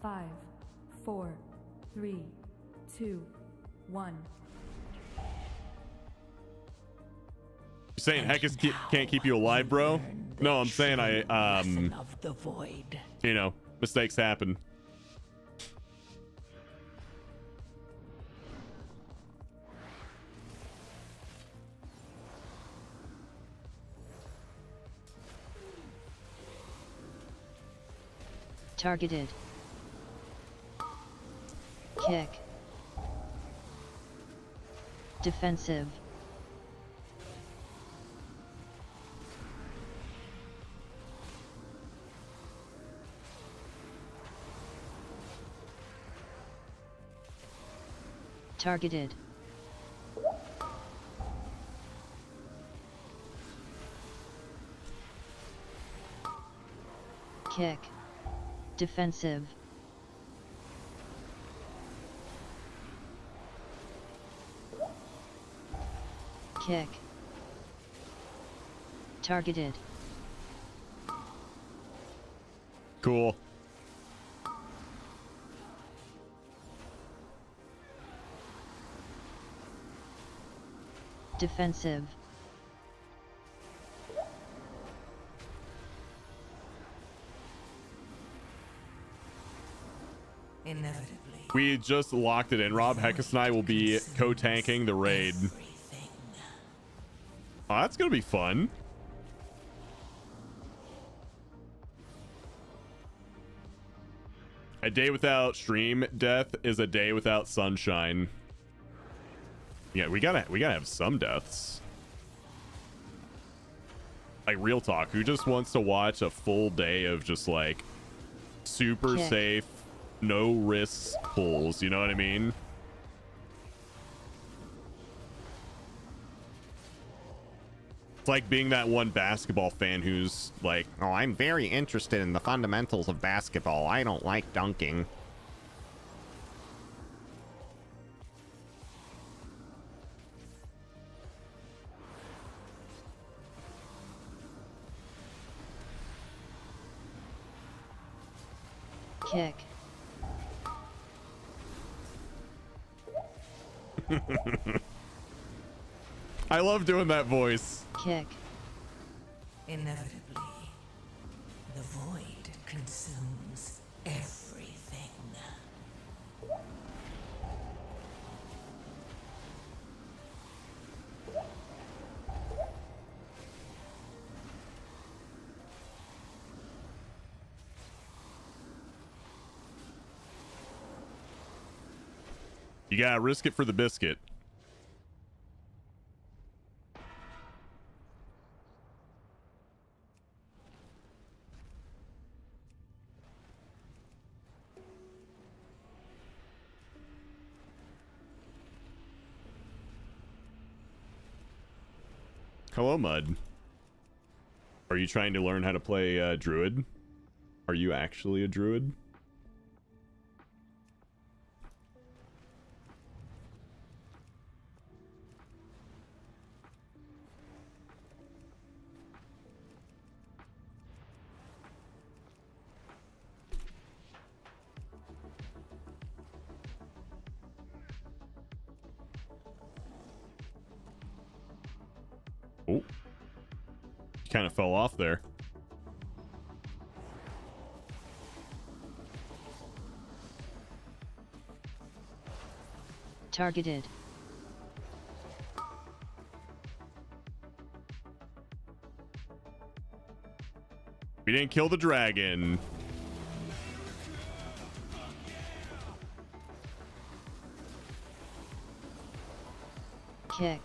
5, 4, 3, 2, 1. You're saying Heckus can't keep you alive, bro? No, I'm saying Of the void. you know, mistakes happen. Targeted. Kick. Defensive. Targeted. Kick. Defensive. Kick. Targeted. Cool. Defensive. Inevitably. We just locked it in. Rob Heckus and I will be co-tanking the raid. Everything. Oh, that's gonna be fun. A day without stream death is a day without sunshine. Yeah, we gotta have some deaths. Like, real talk, who just wants to watch a full day of just like super Kick. safe, no risks pulls, you know what I mean? It's like being that one basketball fan who's like, oh, I'm very interested in the fundamentals of basketball. I don't like dunking. Kick. I love doing that voice. Kick. Inevitably, the void consumes everything. You gotta risk it for the biscuit. Hello, Mud. Are you trying to learn how to play Druid? Are you actually a Druid? Oh, kind of fell off there. Targeted. We didn't kill the dragon. Kick.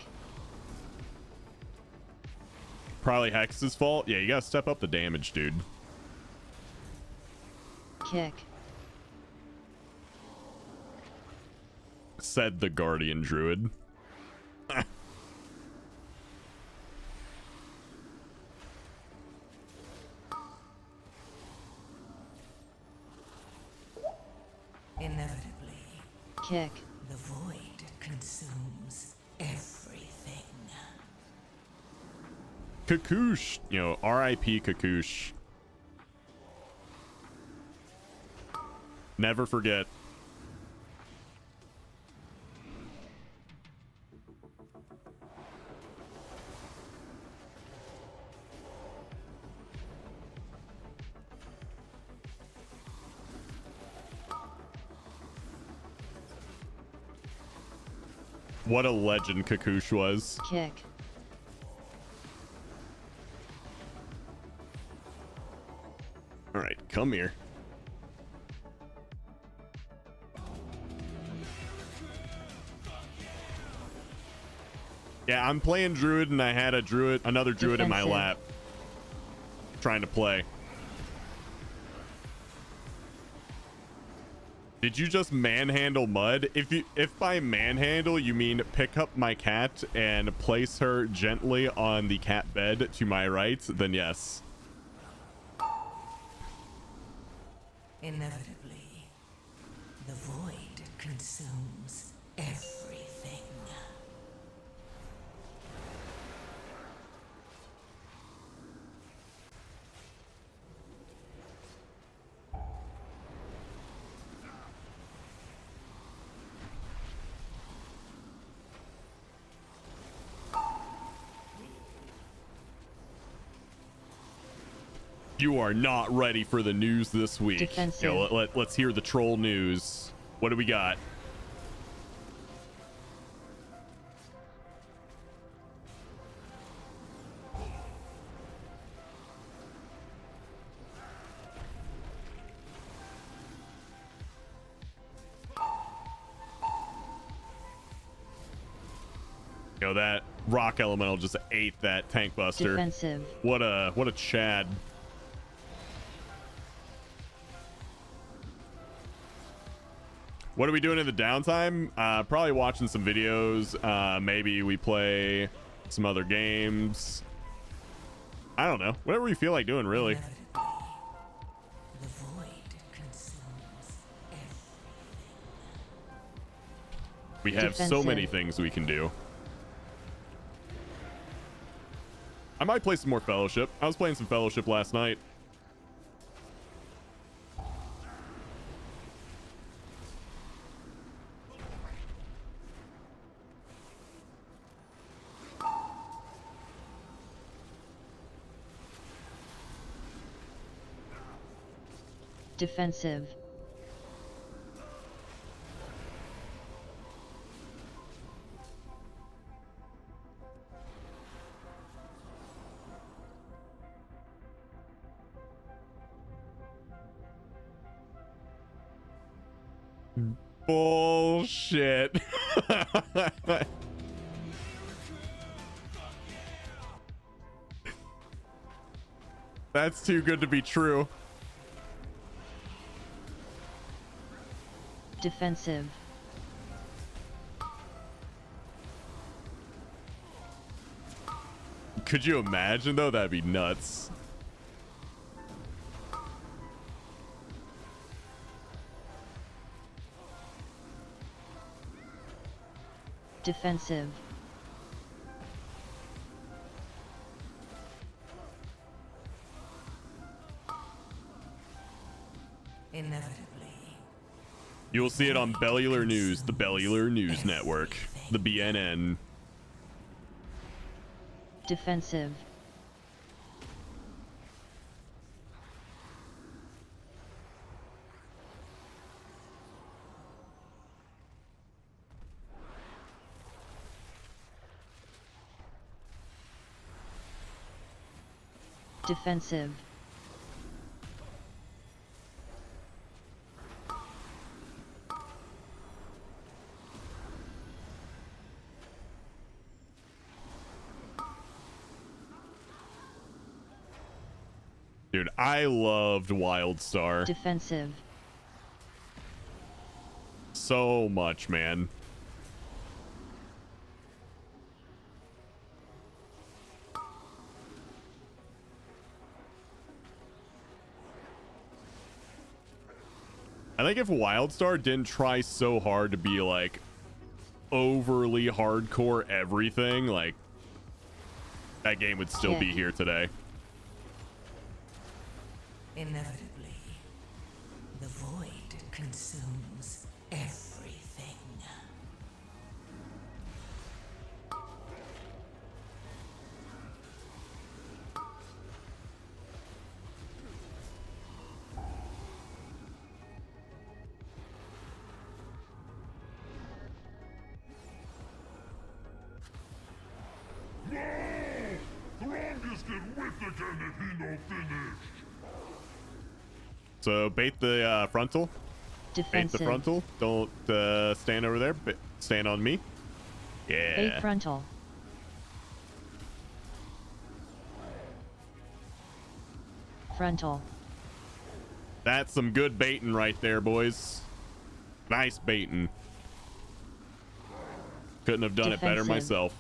Probably Hex's fault. Yeah, you gotta step up the damage, dude. Kick. Said the Guardian Druid. Inevitably, Kick. the void consumes everything. Kakoosh. You know, R.I.P. Kakoosh. Never forget. What a legend Kakoosh was. Kick. All right, come here. Yeah, I'm playing Druid and I had another Druid in my Defensive. lap. Trying to play. Did you just manhandle Mud? If by manhandle you mean pick up my cat and place her gently on the cat bed to my right, then yes. Inevitably, the void consumes everything. You are not ready for the news this week. Defensive. You know, let's hear the troll news. What do we got? You know, that rock elemental just ate that tank buster. Defensive. What a Chad. What are we doing in the downtime? Probably watching some videos. Maybe we play some other games. I don't know. Whatever we feel like doing, really. The void consumes everything. We have so Defensive. many things we can do. I might play some more Fellowship. I was playing some Fellowship last night. Defensive. Bullshit. That's too good to be true. Defensive. Could you imagine though? That'd be nuts. Defensive. Inevitably. You will see it on Bellular News, the Bellular News Network, the BNN. Defensive. Defensive. Dude, I loved Wildstar Defensive. so much, man. I think if Wildstar didn't try so hard to be like overly hardcore everything, like that game would still be here today. Inevitably, the void consumes everything. Strongest get with again if he no finished. So bait the frontal. Bait Defensive. the frontal. Don't stand over there. Stand on me. Yeah. Bait frontal. Frontal. That's some good baiting right there, boys. Nice baiting. Couldn't have done it better Defensive. myself.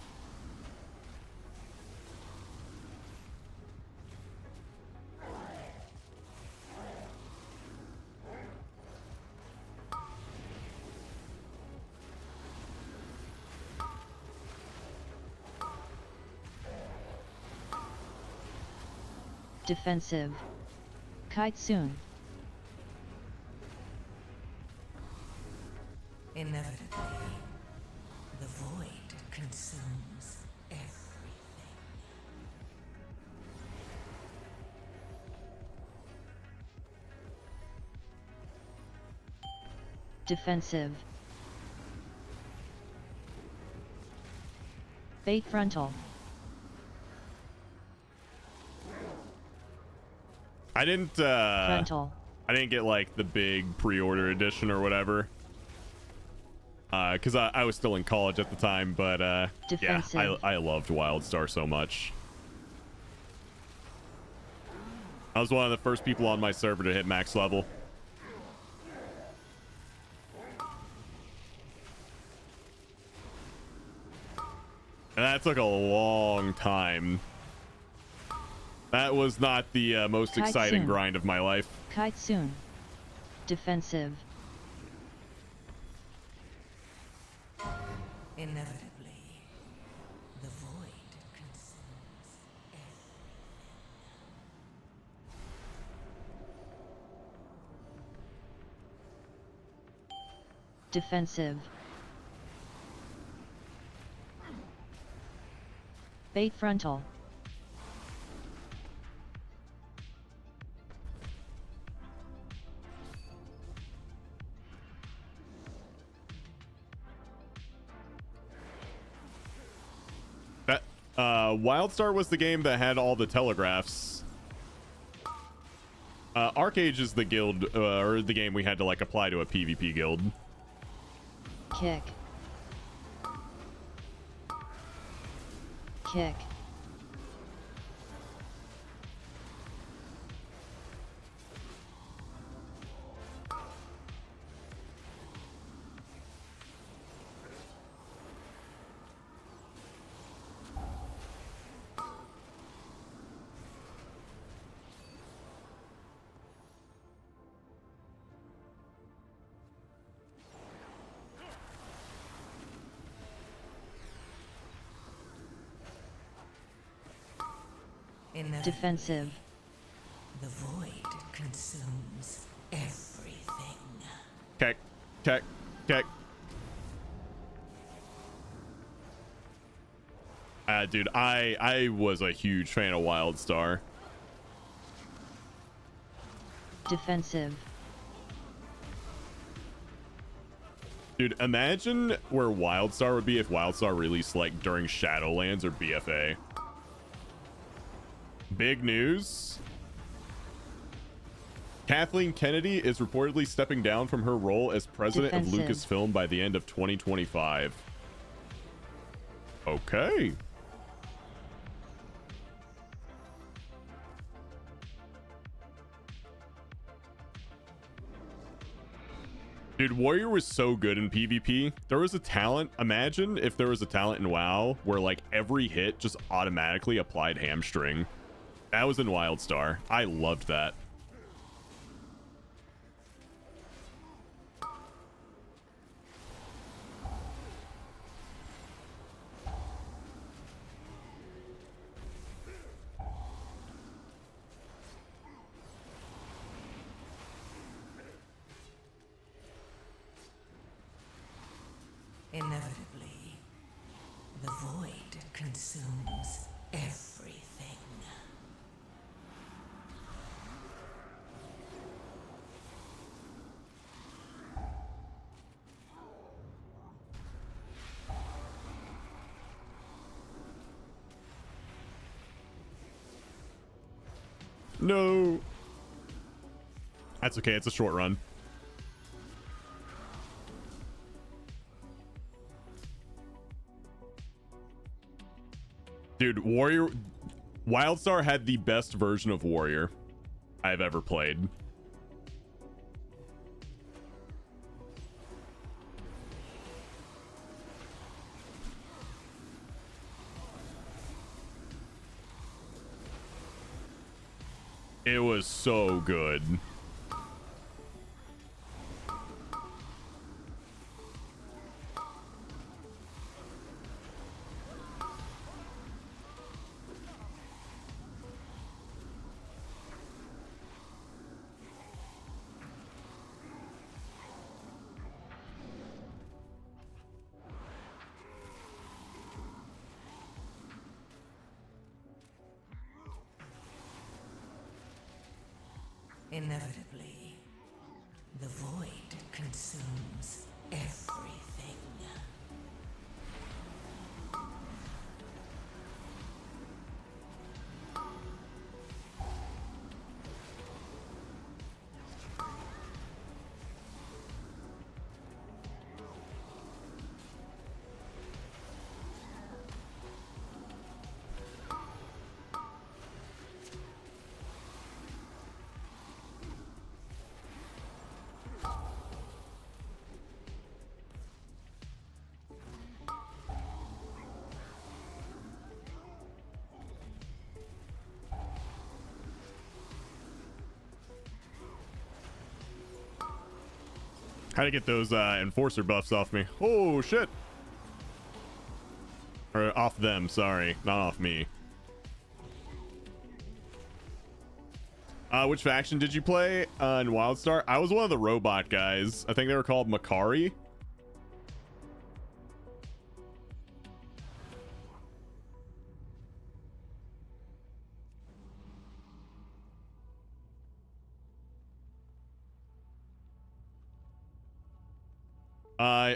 Defensive. Kite soon. Inevitably, the void consumes everything. defensive. Bait frontal. I didn't Frontal. I didn't get like the big pre-order edition or whatever. Because I was still in college at the time, but yeah, Defensive. I loved WildStar so much. I was one of the first people on my server to hit max level. And that took a long time. That was not the most exciting Kaitsun. grind of my life. Kaitsun. Defensive. Inevitably, the void consumes Defensive. Bait frontal. That WildStar was the game that had all the telegraphs. Arcade is the guild or the game we had to like apply to a PvP guild. Kick. Kick. inevitably, Defensive. the void consumes everything. Okay, okay, okay. Dude, I was a huge fan of WildStar. Defensive. Dude, imagine where WildStar would be if WildStar released like during Shadowlands or BFA. Big news. Kathleen Kennedy is reportedly stepping down from her role as president of Defensive. Lucasfilm by the end of 2025. Okay. Dude, Warrior was so good in PvP. There was a talent. Imagine if there was a talent in WoW where like every hit just automatically applied hamstring. That was in WildStar. I loved that. Inevitably, the void consumes everything. No. That's okay. It's a short run. Dude, Warrior... WildStar had the best version of Warrior I've ever played. It was so good. Inevitably, The void consumes everything. How to get those enforcer buffs off me? Oh shit! Or off them, sorry, not off me. Which faction did you play in Wildstar? I was one of the robot guys. I think they were called Makari.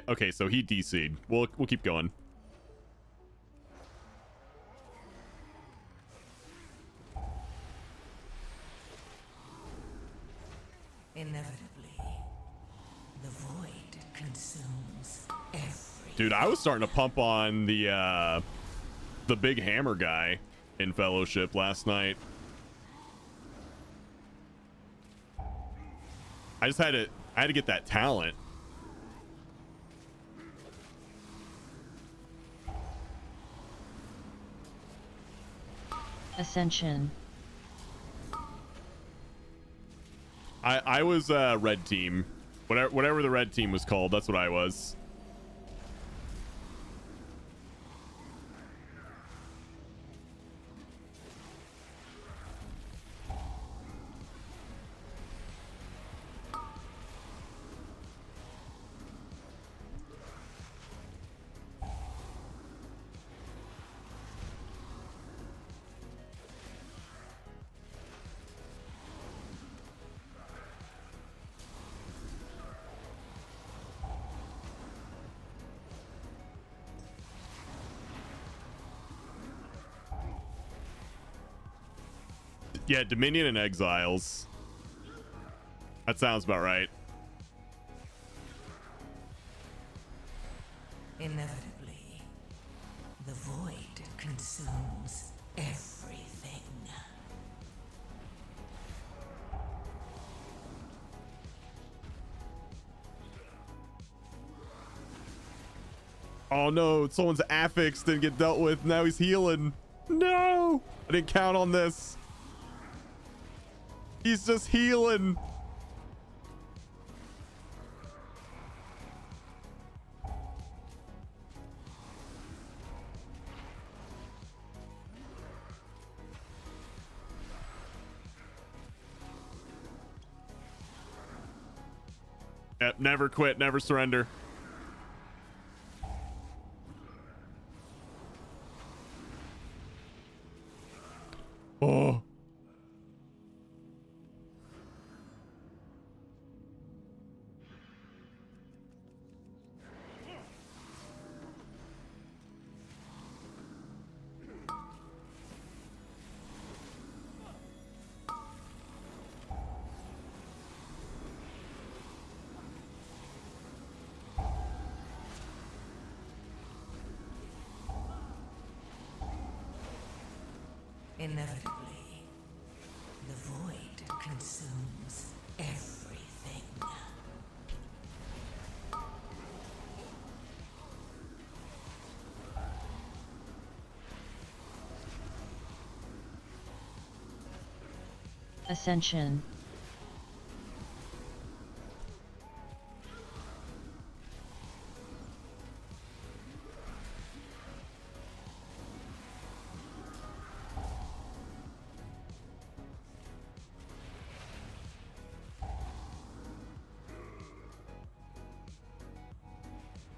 Okay, so he DC'd. We'll keep going. Inevitably, the void consumes everything. Dude, I was starting to pump on the big hammer guy in Fellowship last night. I had to get that talent. Ascension. I was red team. Whatever the red team was called, that's what I was. Yeah, Dominion and Exiles. That sounds about right. Inevitably, the void consumes everything. Oh no, someone's affix didn't get dealt with. Now he's healing. No! I didn't count on this. He's just healing. Yep, never quit, never surrender. Oh. Inevitably, the void consumes everything. Ascension.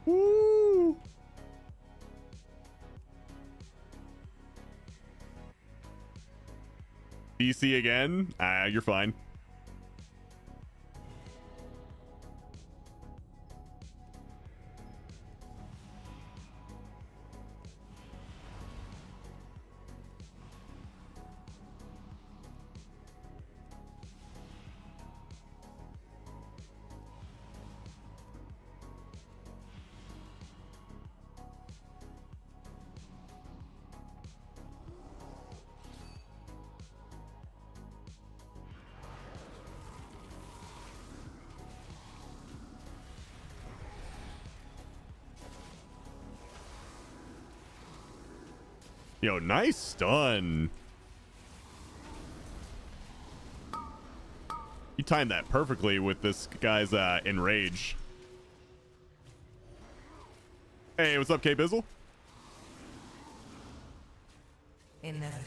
Woo! DC again? You're fine. Yo, nice stun. You timed that perfectly with this guy's enrage. Hey, what's up, K-Bizzle? Inevitably,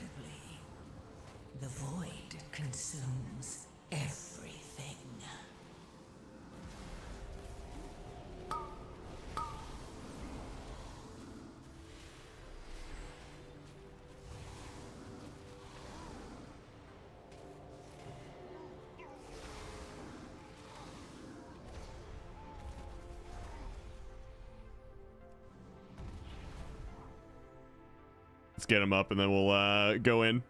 the void consumes everything. Let's get him up and then we'll go in.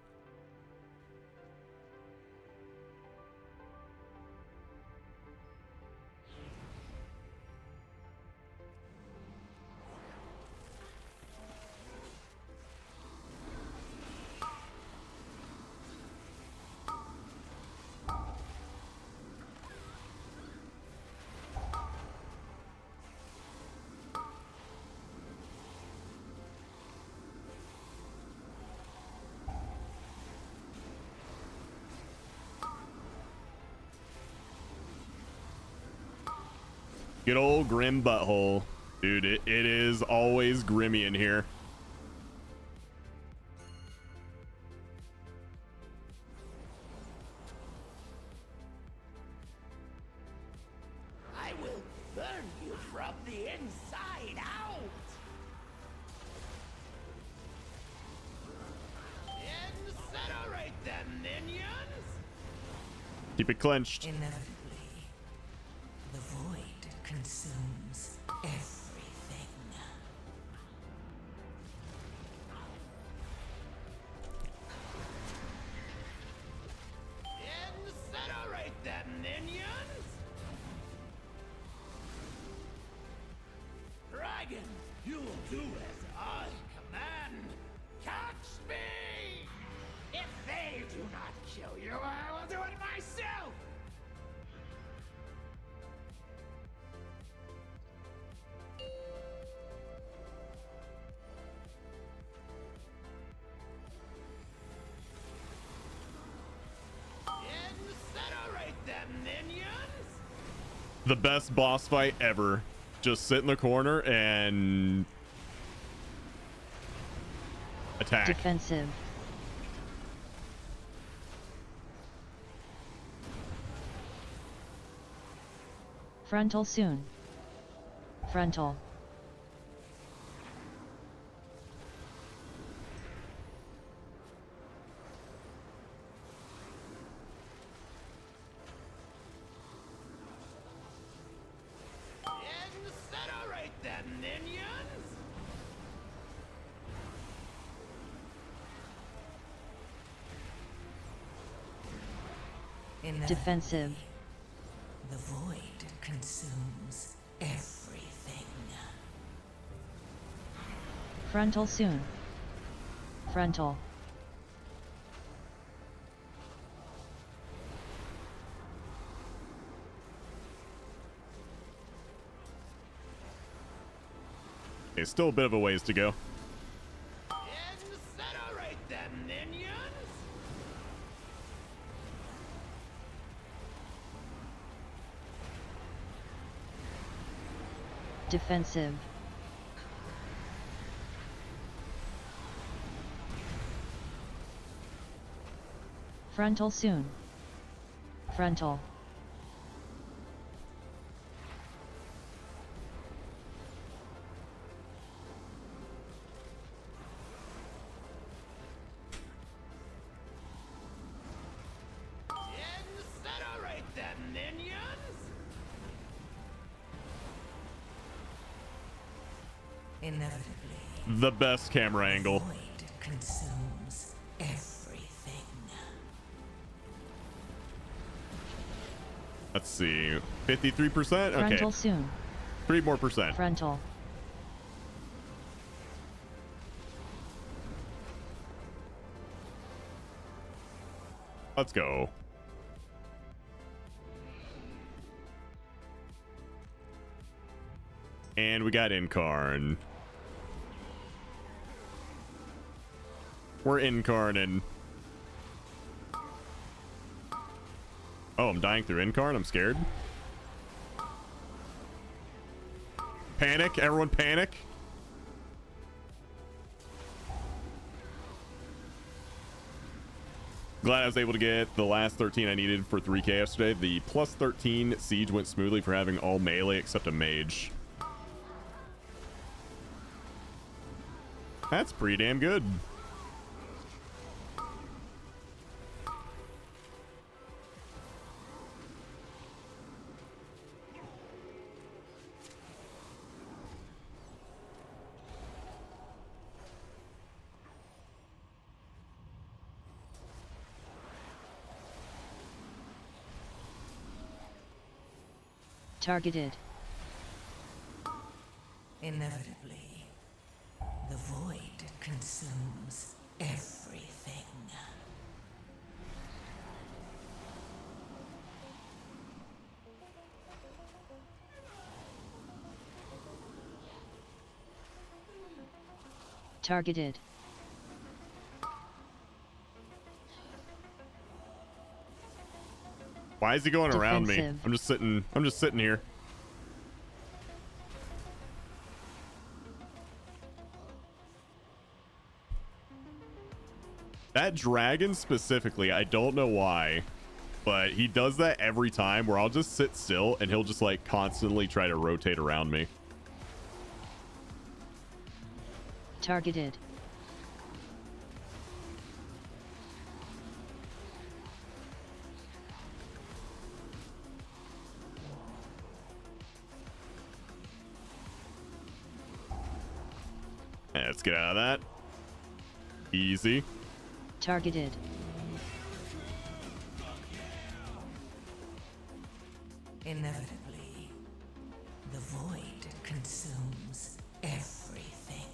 Good old Grim Butthole. Dude, it is always grimmy in here. I will burn you from the inside out. Incinerate them, minions. Keep it clenched. Inevitably, the void consumes everything. Incinerate them, minions. Dragon, you will do as I command. Catch me! If they do not kill you, I will do it myself! Incinerate them, minions! The best boss fight ever. Just sit in the corner and attack. Defensive. Frontal soon. Frontal. Incinerate them, minions! Inevitably, Defensive. the void consumes everything. Frontal soon. Frontal. Okay, still a bit of a ways to go. Incinerate them, minions! Defensive. Frontal soon. Frontal. Incinerate them, minions! Inevitably, The best camera the angle. void consumes everything. Let's see. 53%? Okay. Frontal soon. 3 more percent. Frontal. Let's go. And we got Incarn. We're incarning. Oh, I'm dying through incarn. I'm scared. Panic. Everyone panic. Glad I was able to get the last 13 I needed for 3k yesterday. The plus 13 siege went smoothly for having all melee except a mage. That's pretty damn good. Targeted. Inevitably, the void consumes everything. Targeted. Why is he going around me? Defensive. I'm just sitting here. That dragon specifically, I don't know why, but he does that every time where I'll just sit still and he'll just like constantly try to rotate around me. Targeted. Let's get out of that. Easy. Targeted. Inevitably, the void consumes everything.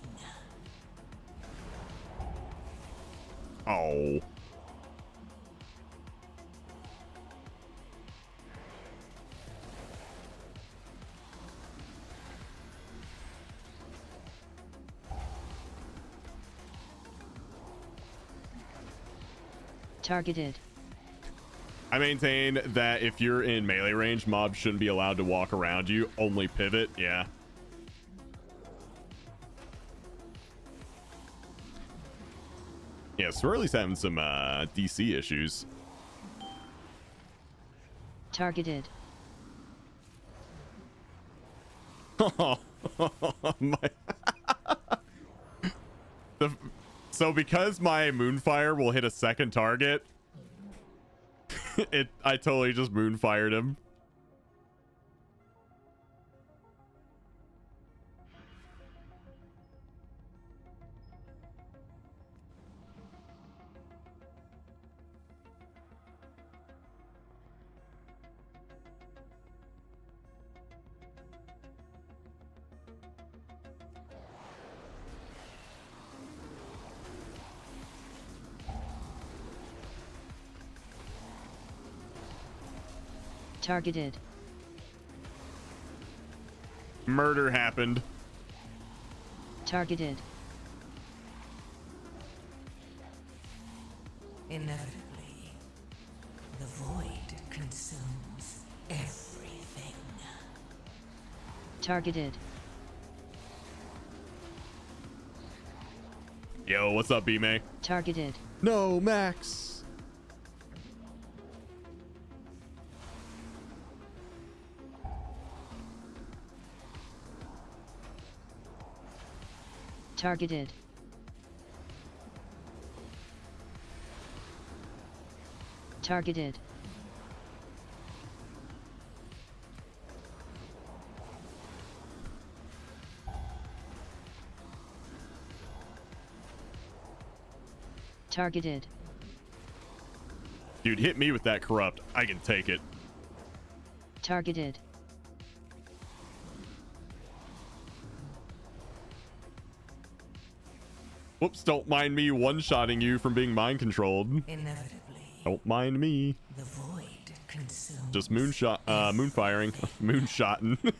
Oh. Targeted. I maintain that if you're in melee range, mobs shouldn't be allowed to walk around you, only pivot. Yeah. Yeah, Swirly's having some DC issues. Targeted. So because my Moonfire will hit a second target, I totally just Moonfired him. Targeted. Murder happened. Targeted. Inevitably, the void consumes everything. Targeted. Yo, what's up, B-May? Targeted. No, Max. Targeted. Targeted. Targeted. Dude, hit me with that corrupt. I can take it. Targeted. Whoops, don't mind me one-shotting you from being mind-controlled. Inevitably, Don't mind me. the void consumes Just moonfiring. Moonshotting.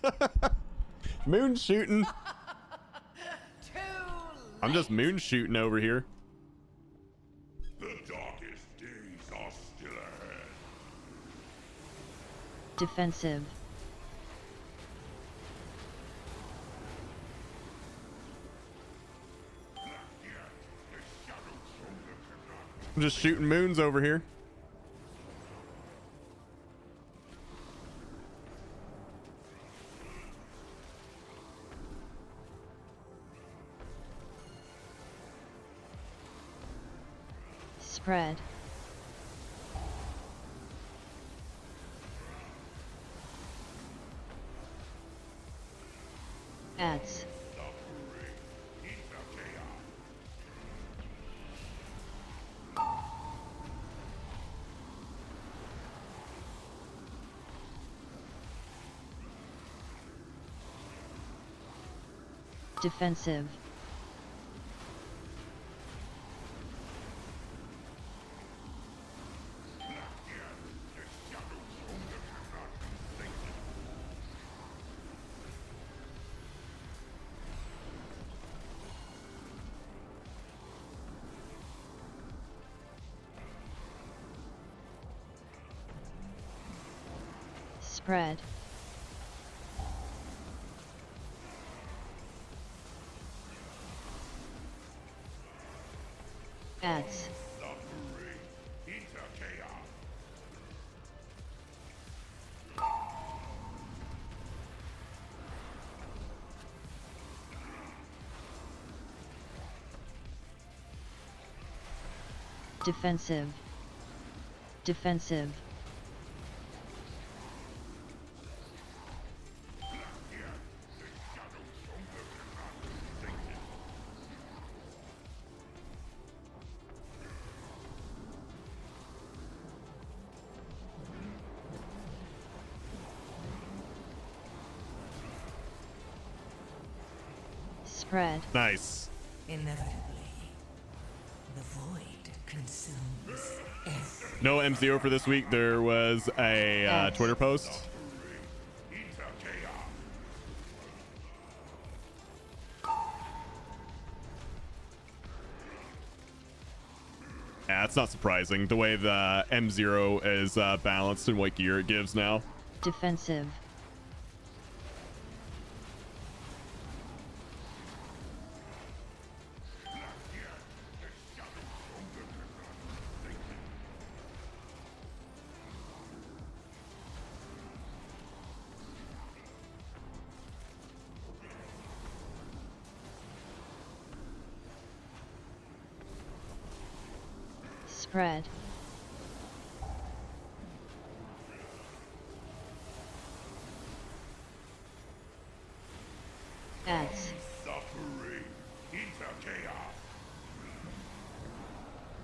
Moon shooting. I'm just moon shooting over here. Defensive. I'm just shooting moons over here. Spread. Ads. Defensive. Spread. Ads. Defensive. Defensive. Spread. Nice. Inevitably, the void consumes everything. No M0 for this week. There was a Twitter post. Yeah, it's not surprising the way the M0 is balanced and what gear it gives now. Defensive. Spread. Ads.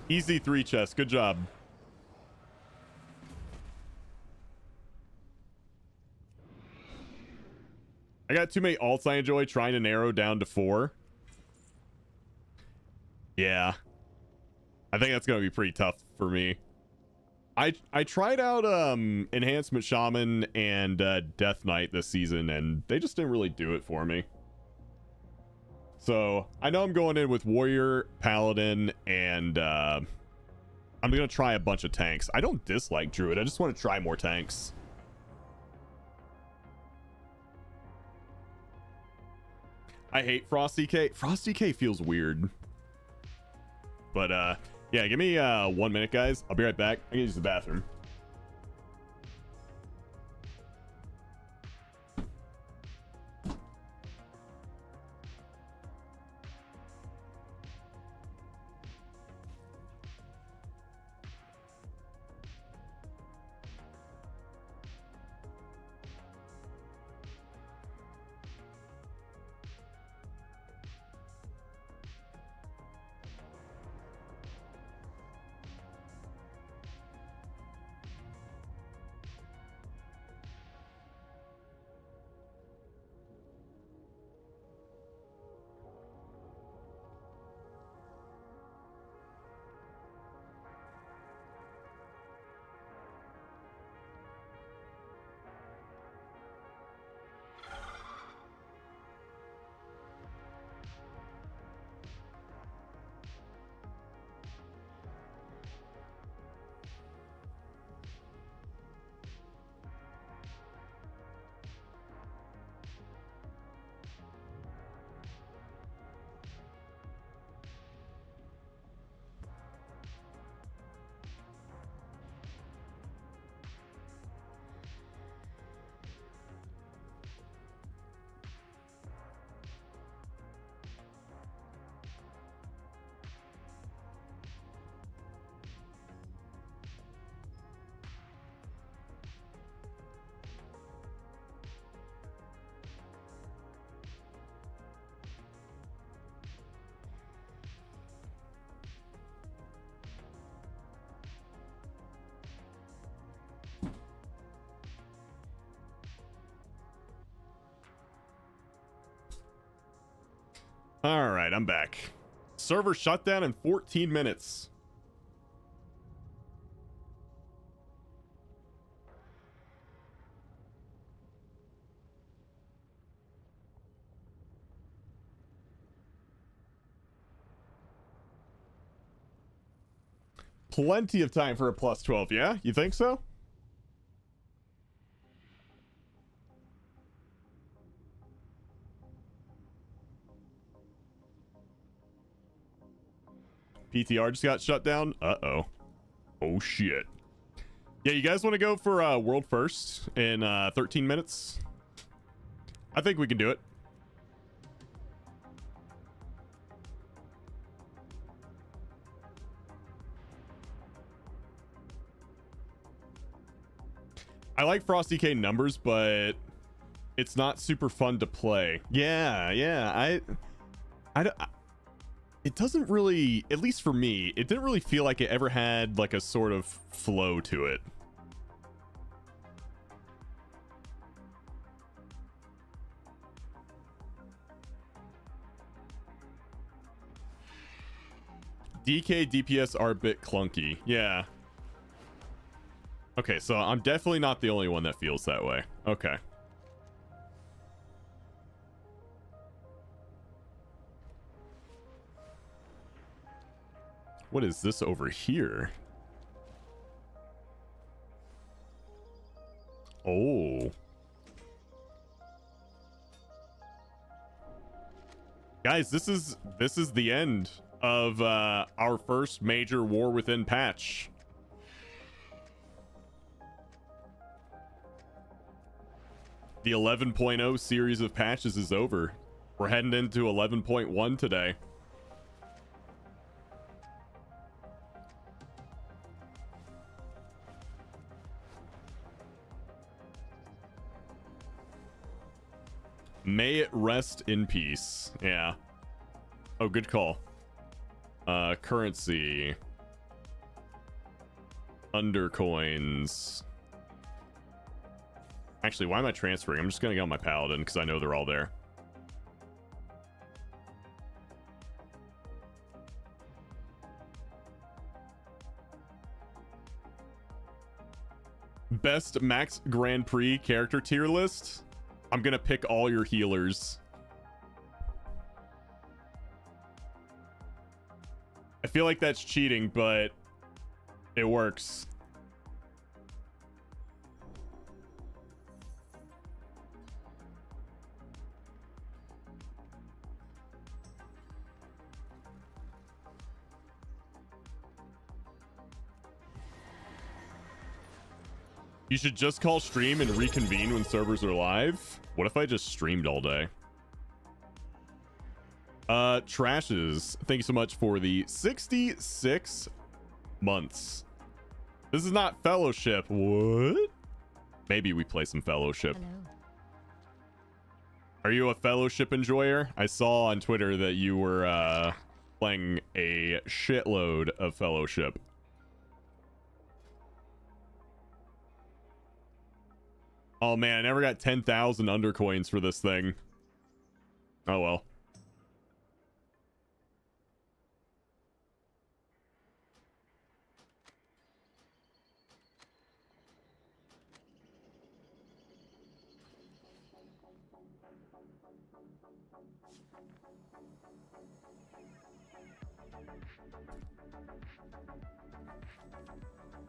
Easy 3 chest. Good job. I got too many alts I enjoy, trying to narrow down to 4. Yeah. I think that's going to be pretty tough for me. I tried out Enhancement Shaman and Death Knight this season, and they just didn't really do it for me. So I know I'm going in with Warrior, Paladin, and I'm going to try a bunch of tanks. I don't dislike Druid. I just want to try more tanks. I hate Frosty K. Frosty K feels weird. But yeah, give me 1 minute, guys. I'll be right back. I can use the bathroom. All right, I'm back. Server shut down in 14 minutes. Plenty of time for a plus 12, yeah? You think so? PTR just got shut down. Uh-oh. Oh, shit. Yeah, you guys want to go for world first in 13 minutes? I think we can do it. I like Frosty K numbers, but it's not super fun to play. Yeah. It doesn't really, at least for me, it didn't really feel like it ever had like a sort of flow to it. DK DPS are a bit clunky. Yeah. Okay, so I'm definitely not the only one that feels that way. Okay. What is this over here? Oh. Guys, this is the end of our first major War Within patch. The 11.0 series of patches is over. We're heading into 11.1 today. May it rest in peace. Yeah. Oh, good call. Currency. Undercoins. Actually, why am I transferring? I'm just gonna go on my paladin because I know they're all there. Best Max Grand Prix character tier list. I'm gonna pick all your healers. I feel like that's cheating, but it works. You should just call stream and reconvene when servers are live. What if I just streamed all day? Trashes, thank you so much for the 66 months. This is not Fellowship. What? Maybe we play some Fellowship. Hello. Are you a Fellowship enjoyer? I saw on Twitter that you were playing a shitload of Fellowship. Oh man, I never got 10,000 undercoins for this thing. Oh well.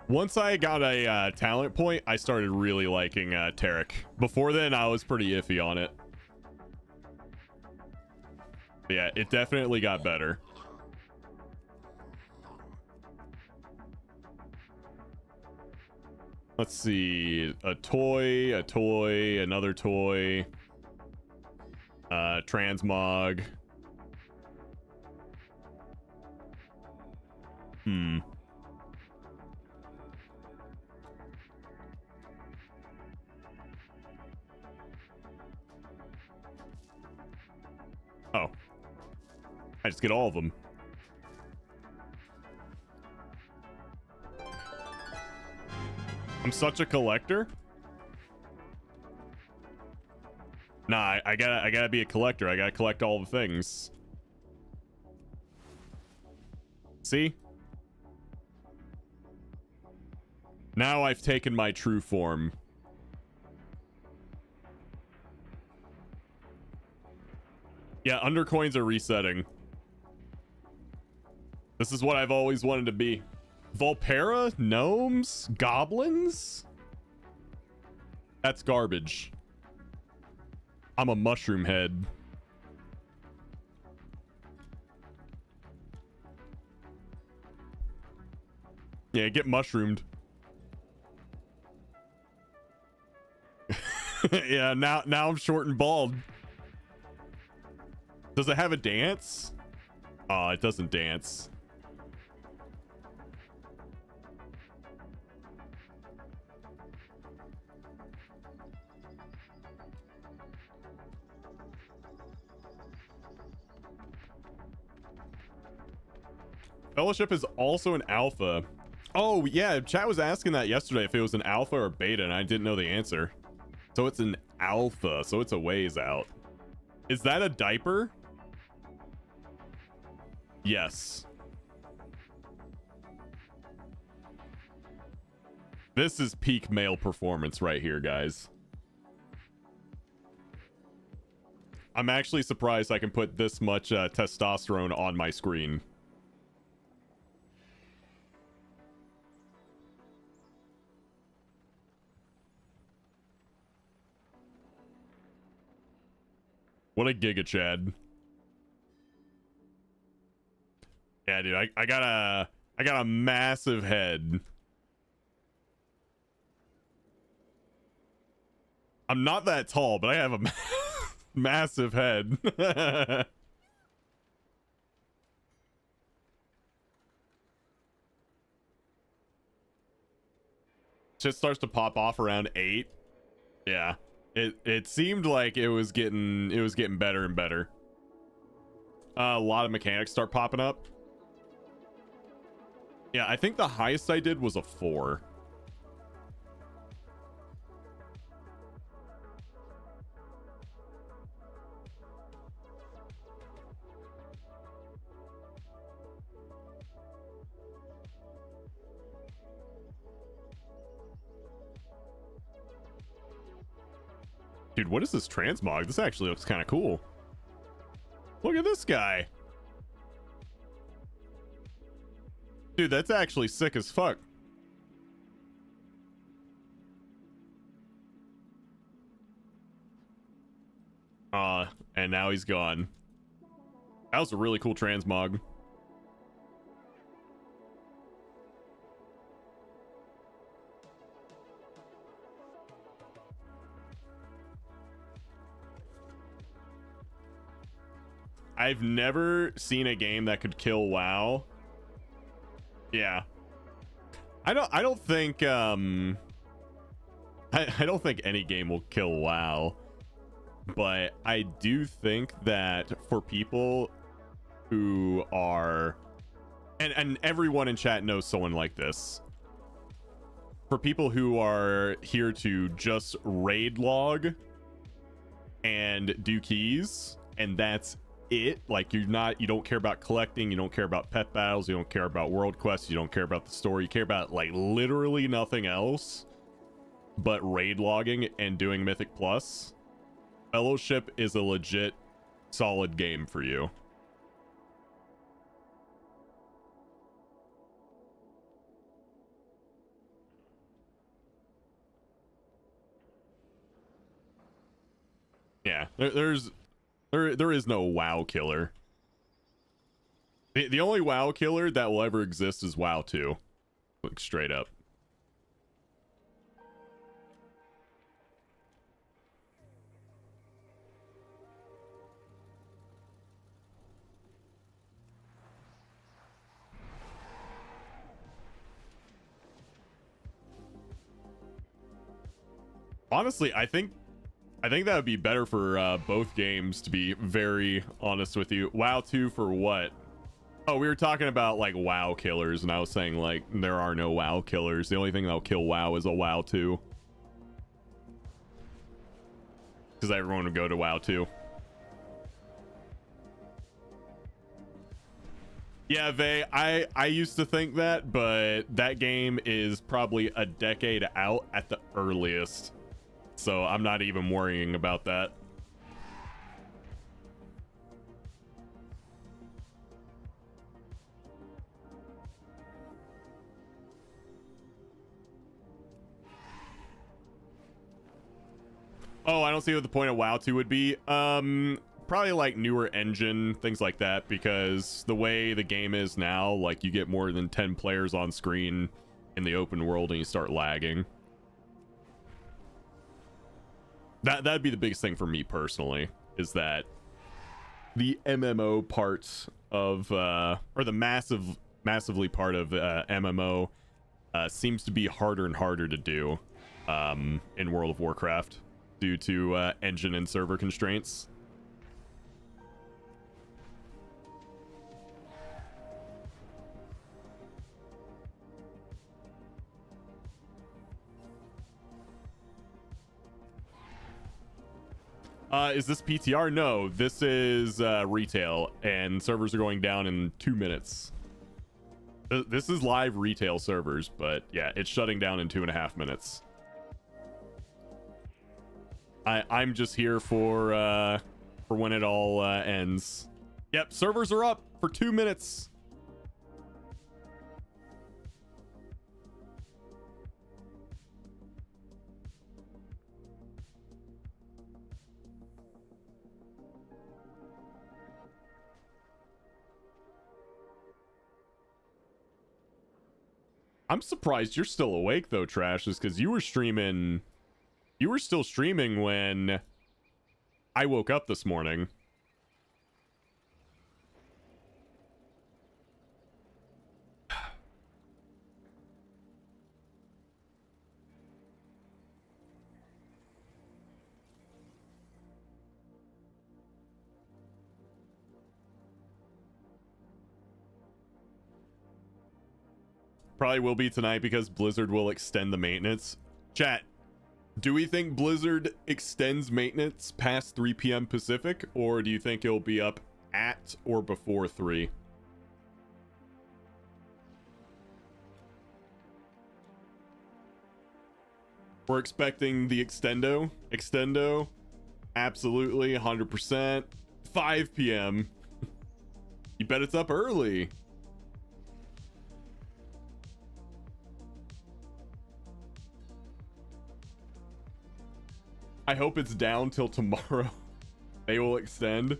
Once I got a talent point, I started really liking Tarek. Before then, I was pretty iffy on it. But yeah, it definitely got better. Let's see. A toy, another toy. Transmog. Oh. I just get all of them. I'm such a collector. Nah, I gotta be a collector. I gotta collect all the things. See? Now I've taken my true form. Yeah, undercoins are resetting. This is what I've always wanted to be. Volpera? Gnomes? Goblins? That's garbage. I'm a mushroom head. Yeah, get mushroomed. Yeah, now I'm short and bald. Does it have a dance? Oh, it doesn't dance. Fellowship is also an alpha. Oh, yeah, chat was asking that yesterday if it was an alpha or beta, and I didn't know the answer. So it's an alpha, so it's a ways out. Is that a diaper? Yes. This is peak male performance right here, guys. I'm actually surprised I can put this much testosterone on my screen. What a giga chad. Yeah, dude, I got a massive head. I'm not that tall, but I have a massive head. Shit starts to pop off around 8. Yeah. It seemed like it was getting better and better. A lot of mechanics start popping up. Yeah, I think the highest I did was a 4. Dude, what is this transmog? This actually looks kind of cool. Look at this guy. Dude, that's actually sick as fuck. And now he's gone. That was a really cool transmog. I've never seen a game that could kill WoW. Yeah. I don't think I don't think any game will kill WoW. But I do think that for people who are and everyone in chat knows someone like this. For people who are here to just raid log and do keys, and that's it, like you don't care about collecting, you don't care about pet battles, you don't care about world quests, you don't care about the story, you care about like literally nothing else but raid logging and doing Mythic Plus, Fellowship is a legit solid game for you. Yeah, there is no WoW killer. The only WoW killer that will ever exist is WoW 2. Like straight up. Honestly, I think that would be better for both games, to be very honest with you. WoW 2 for what? Oh, we were talking about like WoW killers, and I was saying like there are no WoW killers. The only thing that'll kill WoW is a WoW 2. Because everyone would go to WoW 2. Yeah, Vay, I used to think that, but that game is probably a decade out at the earliest. So I'm not even worrying about that. Oh, I don't see what the point of WoW 2 would be. Probably like newer engine, things like that, because the way the game is now, like you get more than 10 players on screen in the open world and you start lagging. That'd be the biggest thing for me personally, is that the MMO parts of or the massively part of MMO seems to be harder and harder to do in World of Warcraft due to engine and server constraints. Is this PTR? No, this is retail, and servers are going down in 2 minutes. This is live retail servers, but yeah, it's shutting down in 2.5 minutes. I'm just here for when it all ends. Yep, servers are up for 2 minutes. I'm surprised you're still awake though, Trash, is because you were streaming. You were still streaming when I woke up this morning. Probably will be tonight because Blizzard will extend the maintenance. Chat, do we think Blizzard extends maintenance past 3 p.m. Pacific, or do you think it'll be up at or before 3? We're expecting the extendo. Extendo, absolutely, 100%. 5 p.m. You bet it's up early. I hope it's down till tomorrow. They will extend.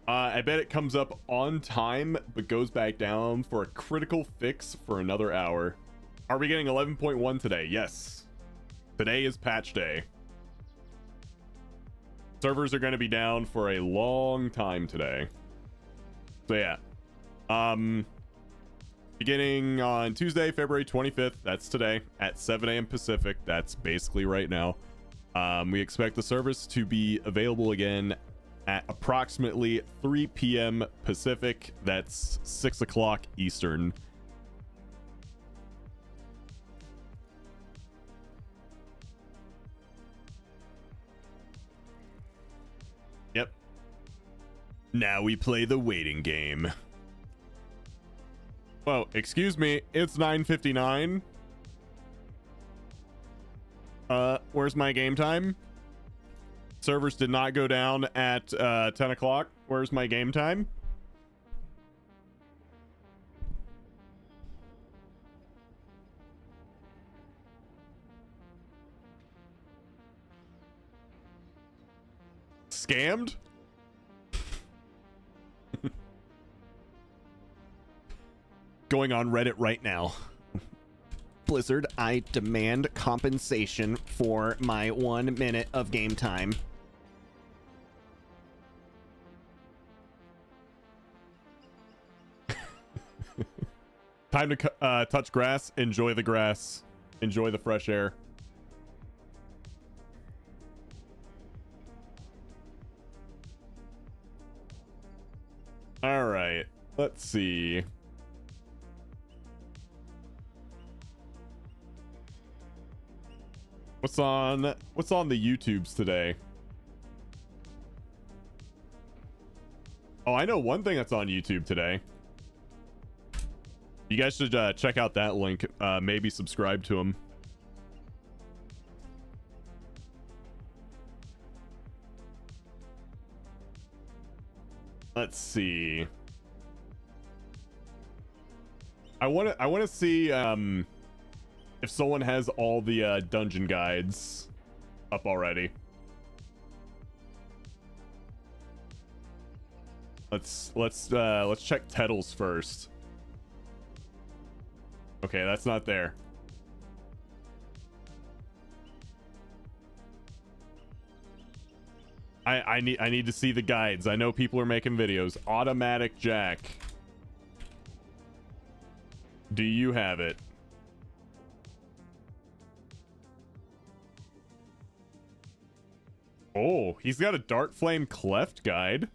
I bet it comes up on time, but goes back down for a critical fix for another hour. Are we getting 11.1 today? Yes. Today is patch day. Servers are going to be down for a long time today. So yeah. Beginning on Tuesday, February 25th, that's today, at 7 a.m. Pacific, that's basically right now. We expect the service to be available again at approximately 3 p.m. Pacific, that's 6 o'clock Eastern. Yep. Now we play the waiting game. Whoa, excuse me, it's 9:59. Where's my game time? Servers did not go down at 10 o'clock. Where's my game time? Scammed? Going on Reddit right now. Blizzard, I demand compensation for my 1 minute of game time. Time to touch grass. Enjoy the grass. Enjoy the fresh air. All right. Let's see. What's on the YouTubes today? Oh, I know one thing that's on YouTube today. You guys should check out that link. Maybe subscribe to him. Let's see. I want to see if someone has all the dungeon guides up already. Let's check Tettles first. Okay, that's not there. I need to see the guides. I know people are making videos. Automatic Jack. Do you have it? Oh, he's got a Dark Flame Cleft guide.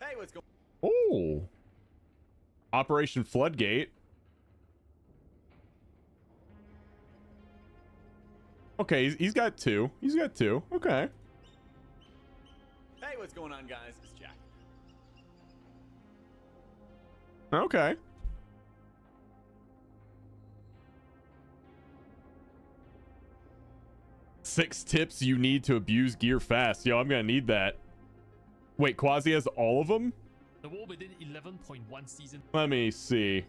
Hey, what's going? Oh. Operation Floodgate. Okay, he's got two. He's got two. Okay. Hey, what's going on, guys? It's Jack. Okay. Six tips you need to abuse gear fast. Yo, I'm gonna need that. Wait, Quasi has all of them? The War Within 11.1 season. Let me see.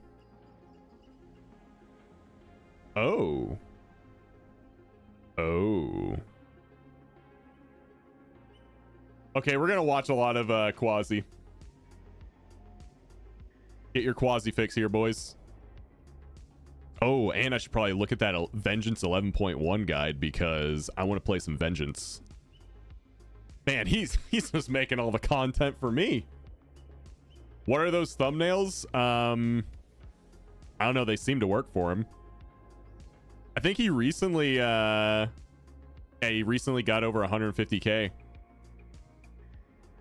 Oh. Oh. Okay, we're gonna watch a lot of Quasi. Get your Quasi fix here, boys. Oh, and I should probably look at that Vengeance 11.1 guide because I want to play some Vengeance. Man, he's just making all the content for me. What are those thumbnails? I don't know. They seem to work for him. I think he recently got over 150k.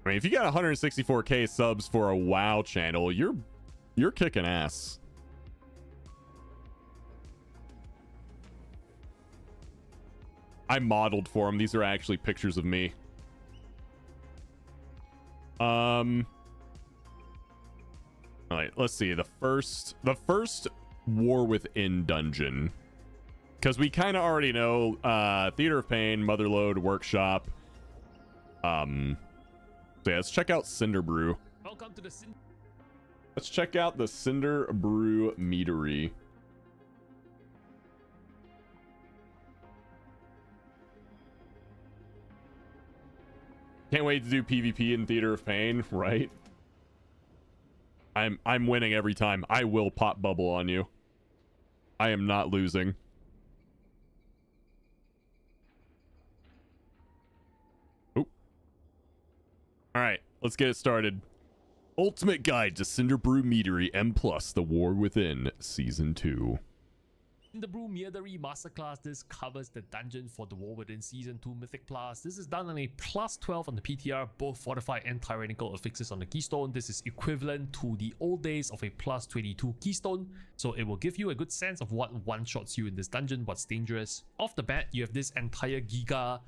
I mean, if you got 164k subs for a WoW channel, you're kicking ass. I modeled for him. These are actually pictures of me. All right, let's see. The first War Within dungeon, because we kind of already know Theater of Pain, Motherlode, Workshop. So yeah, let's check out Cinder Brew. Welcome to the Let's check out the Cinder Brew meadery. Can't wait to do PvP in Theater of Pain, right? I'm winning every time. I will pop bubble on you. I am not losing. Oop. All right, let's get it started. Ultimate Guide to Cinder Brew Meadery M+, The War Within, Season 2. In the Brew Meadery Masterclass, this covers the dungeon for the War Within Season 2 Mythic Plus. This is done on a +12 on the PTR, both Fortify and Tyrannical affixes on the Keystone. This is equivalent to the old days of a +22 Keystone, so it will give you a good sense of what one-shots you in this dungeon, what's dangerous. Off the bat, you have this entire Giga,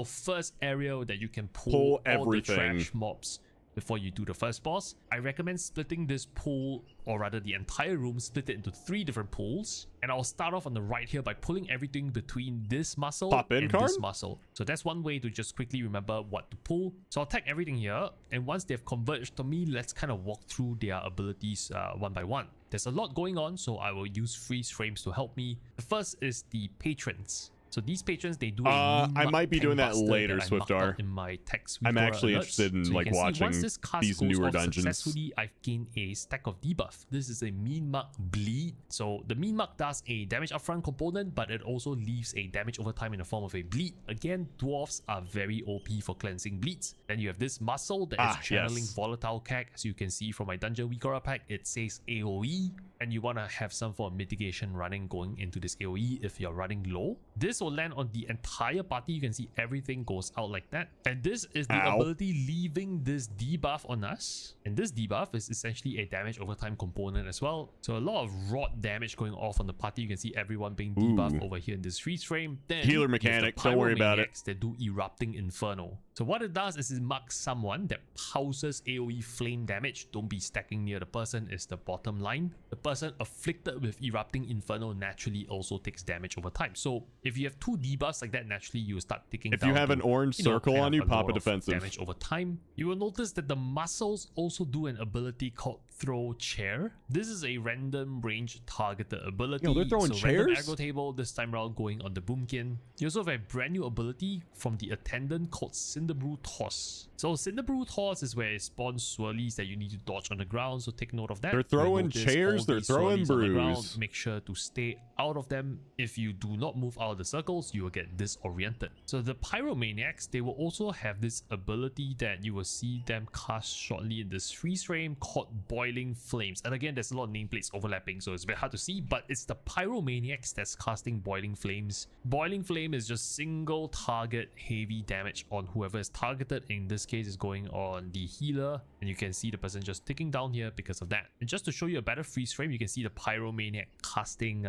first area that you can pull everything. All the trash mobs before you do the first boss. I recommend splitting this pool, or rather the entire room, split it into 3 different pools. And I'll start off on the right here by pulling everything between this muscle and this muscle. So that's one way to just quickly remember what to pull. So I'll tag everything here, and once they've converged to me, let's kind of walk through their abilities one by one. There's a lot going on, so I will use freeze frames to help me. The first is the patrons. So these patrons, they do a I might be doing that later, Swiftar. In my text I'm actually alerts. interested in so watching these newer dungeons. Successfully, I've gained a stack of debuff. This is a mean mark bleed. So the mean mark does a damage upfront component, but it also leaves a damage over time in the form of a bleed. Again, dwarves are very OP for cleansing bleeds. Then you have this muscle that is channeling volatile CAC. As you can see from my Dungeon Weekora pack, it says AoE, and you want to have some form of mitigation running going into this AoE if you're running low. This will land on the entire party. You can see everything goes out like that, and this is the ability leaving this debuff on us, and this debuff is essentially a damage over time component as well. So a lot of rot damage going off on the party. You can see everyone being debuffed over here in this freeze frame. Then healer mechanic, don't worry about it. That do erupting inferno. So what it does is it marks someone that pulses AoE flame damage. Don't be stacking near the person is the bottom line. The person afflicted with erupting inferno naturally also takes damage over time. So if you have 2 debuffs like that, naturally you will start taking If you have an orange circle on you, pop a defensive. Damage over time. You will notice that the muscles also do an ability called Throw Chair. This is a random range targeted ability. Yo, they're throwing so random chairs? aggro table, this time around going on the Boomkin. You also have a brand new ability from the attendant called Cinderbrew Toss. So Cinderbrew Toss is where it spawns swirlies that you need to dodge on the ground, so take note of that. They're throwing You'll notice chairs, all they're these throwing swirlies on the ground. brews. Make sure to stay out of them. If you do not move out of the circles, you will get disoriented. So the Pyromaniacs, they will also have this ability that you will see them cast shortly in this freeze frame called Boiling Flames. And again, there's a lot of nameplates overlapping, so it's a bit hard to see, but it's the Pyromaniacs that's casting Boiling Flames. Boiling Flame is just single target heavy damage on whoever is targeted. In this case, is going on the healer, and you can see the person just ticking down here because of that. And just to show you a better freeze frame, you can see the Pyromaniac casting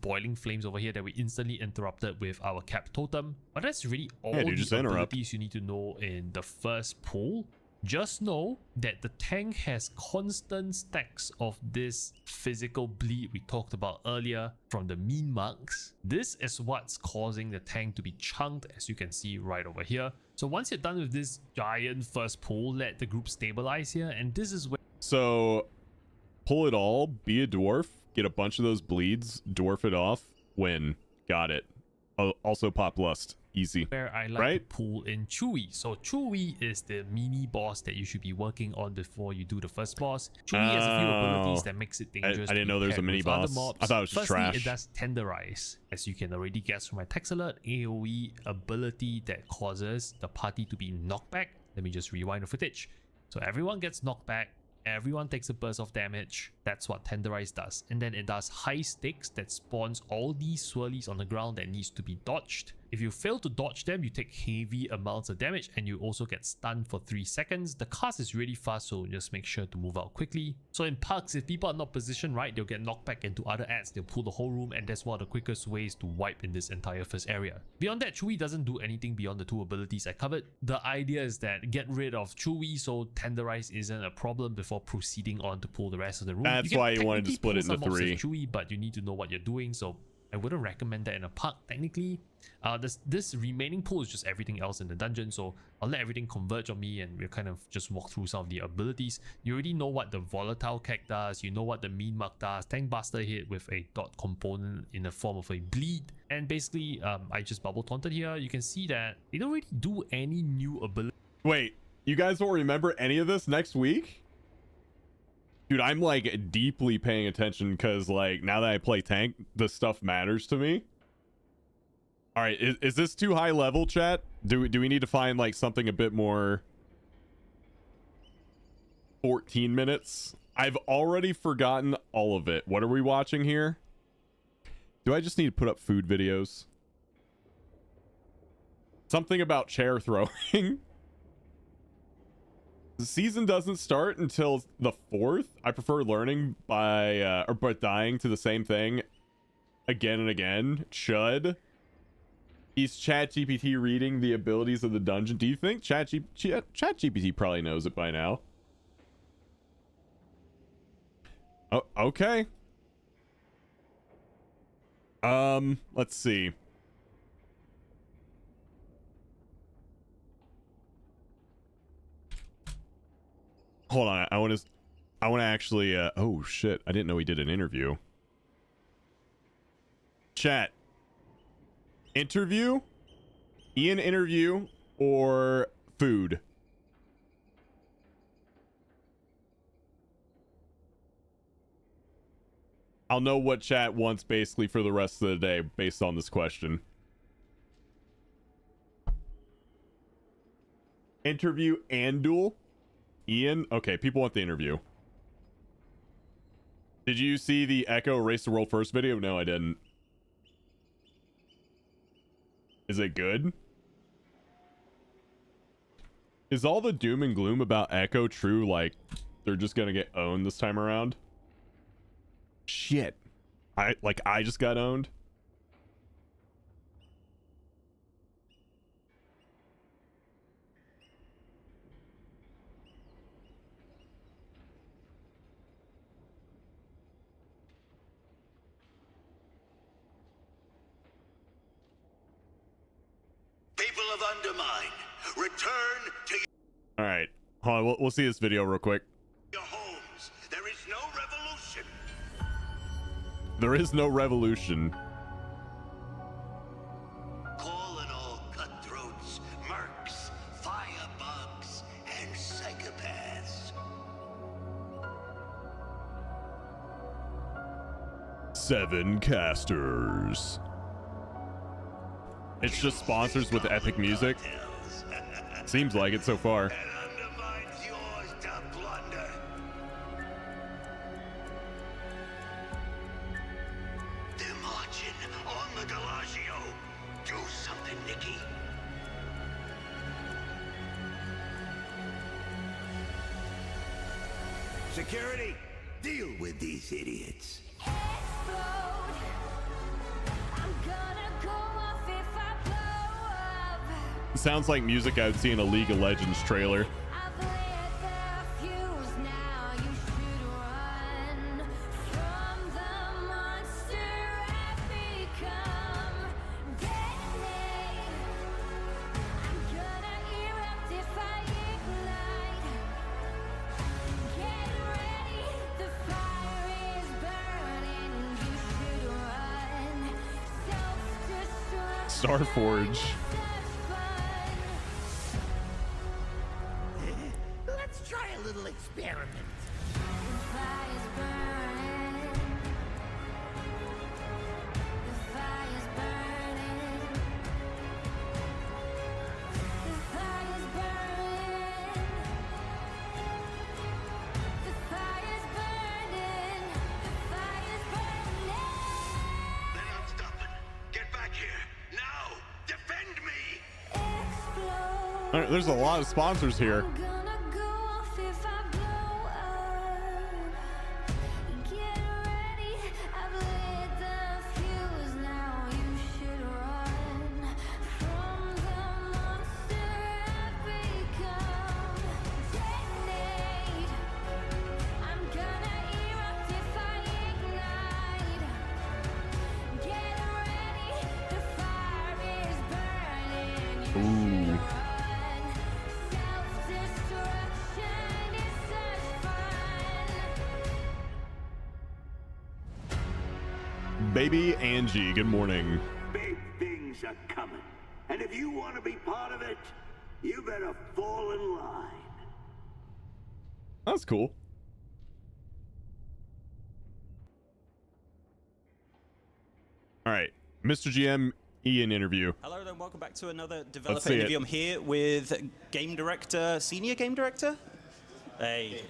Boiling Flames over here that we instantly interrupted with our cap totem. But that's really all the abilities you need to know in the first pull. Just know that the tank has constant stacks of this physical bleed we talked about earlier from the mean marks. This is what's causing the tank to be chunked, as you can see right over here. So once you're done with this giant first pull, let the group stabilize here, and this is where... So pull it all, be a dwarf, get a bunch of those bleeds, dwarf it off, win. Got it. Also pop lust. Easy. Where I like to pull in Chewy. So Chewy is the mini boss that you should be working on before you do the first boss. Chewy has a few abilities that makes it dangerous. I didn't know there was a mini boss. I thought it was just trash. Firstly, it does Tenderize. As you can already guess from my text alert, AoE ability that causes the party to be knocked back. Let me just rewind the footage. So everyone gets knocked back. Everyone takes a burst of damage. That's what Tenderize does. And then it does High Stakes that spawns all these swirlies on the ground that needs to be dodged. If you fail to dodge them, you take heavy amounts of damage and you also get stunned for 3 seconds. The cast is really fast, so just make sure to move out quickly. So in Parks, if people are not positioned right, they'll get knocked back into other ads. They'll pull the whole room, and that's one of the quickest ways to wipe in this entire first area. Beyond that, Chewy doesn't do anything beyond the 2 abilities I covered. The idea is that get rid of Chewy so Tenderize isn't a problem before proceeding on to pull the rest of the room. That's why you wanted to split it into 3. Chewy, but you need to know what you're doing, so I wouldn't recommend that in a park technically. This remaining pool is just everything else in the dungeon, so I'll let everything converge on me and we'll kind of just walk through some of the abilities. You already know what the volatile keg does, you know what the mean mark does. Tank Buster hit with a dot component in the form of a bleed, and basically I just bubble taunted here. You can see that they don't really do any new ability. Wait, you guys don't remember any of this next week? Dude, I'm like deeply paying attention because like now that I play tank, this stuff matters to me. All right, is this too high level, chat? Do we need to find like something a bit more 14 minutes? I've already forgotten all of it. What are we watching here? Do I just need to put up food videos? Something about chair throwing. The season doesn't start until the 4th. I prefer learning by but dying to the same thing again and again. Should. Is ChatGPT reading the abilities of the dungeon? Do you think ChatGPT probably knows it by now? Oh, okay. Let's see. Hold on, I want to actually oh shit, I didn't know he did an interview. Chat. Interview? Ian interview or food? I'll know what chat wants basically for the rest of the day based on this question. Interview and duel? Ian? Okay, people want the interview. Did you see the Echo Race the World First video? No, I didn't. Is it good? Is all the doom and gloom about Echo true? Like, they're just gonna get owned this time around? Shit. I just got owned? of Undermine, return to All right, hold on. We'll see this video real quick. your homes. There is no revolution. There is no revolution. Calling all cutthroats, mercs, firebugs, and psychopaths. 7 casters. It's just sponsors with epic music. Seems like it so far. And Undermine's yours to plunder. They're marching on the Delagio. Do something, Nikki. Security, deal with these idiots. Sounds like music I would see in a League of Legends trailer. Starforge. Let's try a little experiment. They're not stopping. Get back here. Now! Defend me! All right, there's a lot of sponsors here. Ooh. Baby Angie, good morning. Big things are coming. And if you want to be part of it, you better fall in line. That's cool. All right, Mr. GM Ian interview. Hello and welcome back to another Let's developer see interview. it. I'm here with senior game director? Hey,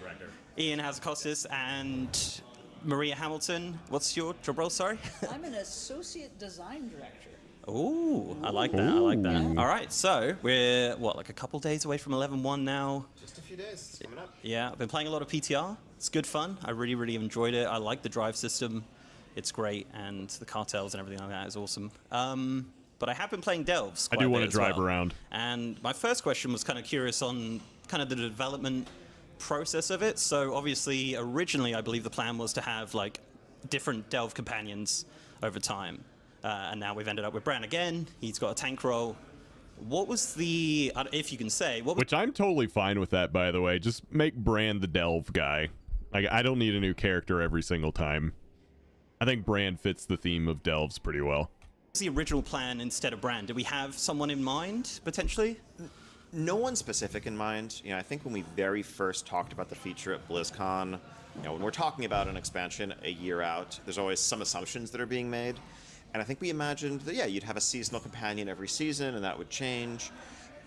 Ian Hazakostas and Maria Hamilton. What's your job role, sorry? I'm an associate design director. Ooh, I like that, I like that. All right, so we're, like a couple days away from 11.1 now? Just a few days, it's coming up. Yeah, I've been playing a lot of PTR. It's good fun. I really, really enjoyed it. I like the drive system. It's great, and the cartels and everything like that is awesome. But I have been playing Delves. I do want to drive around. And my first question was kind of curious on kind of the development process of it. So obviously, originally, I believe the plan was to have like different Delve companions over time. And now we've ended up with Bran again. He's got a tank role. What was the, if you can say, which I'm totally fine with that, by the way. Just make Bran the Delve guy. Like, I don't need a new character every single time. I think Bran fits the theme of Delves pretty well. What's the original plan instead of Bran? Did we have someone in mind, potentially? No one specific in mind. You know, I think when we very first talked about the feature at BlizzCon, you know, when we're talking about an expansion a year out, there's always some assumptions that are being made. And I think we imagined that, yeah, you'd have a seasonal companion every season, and that would change.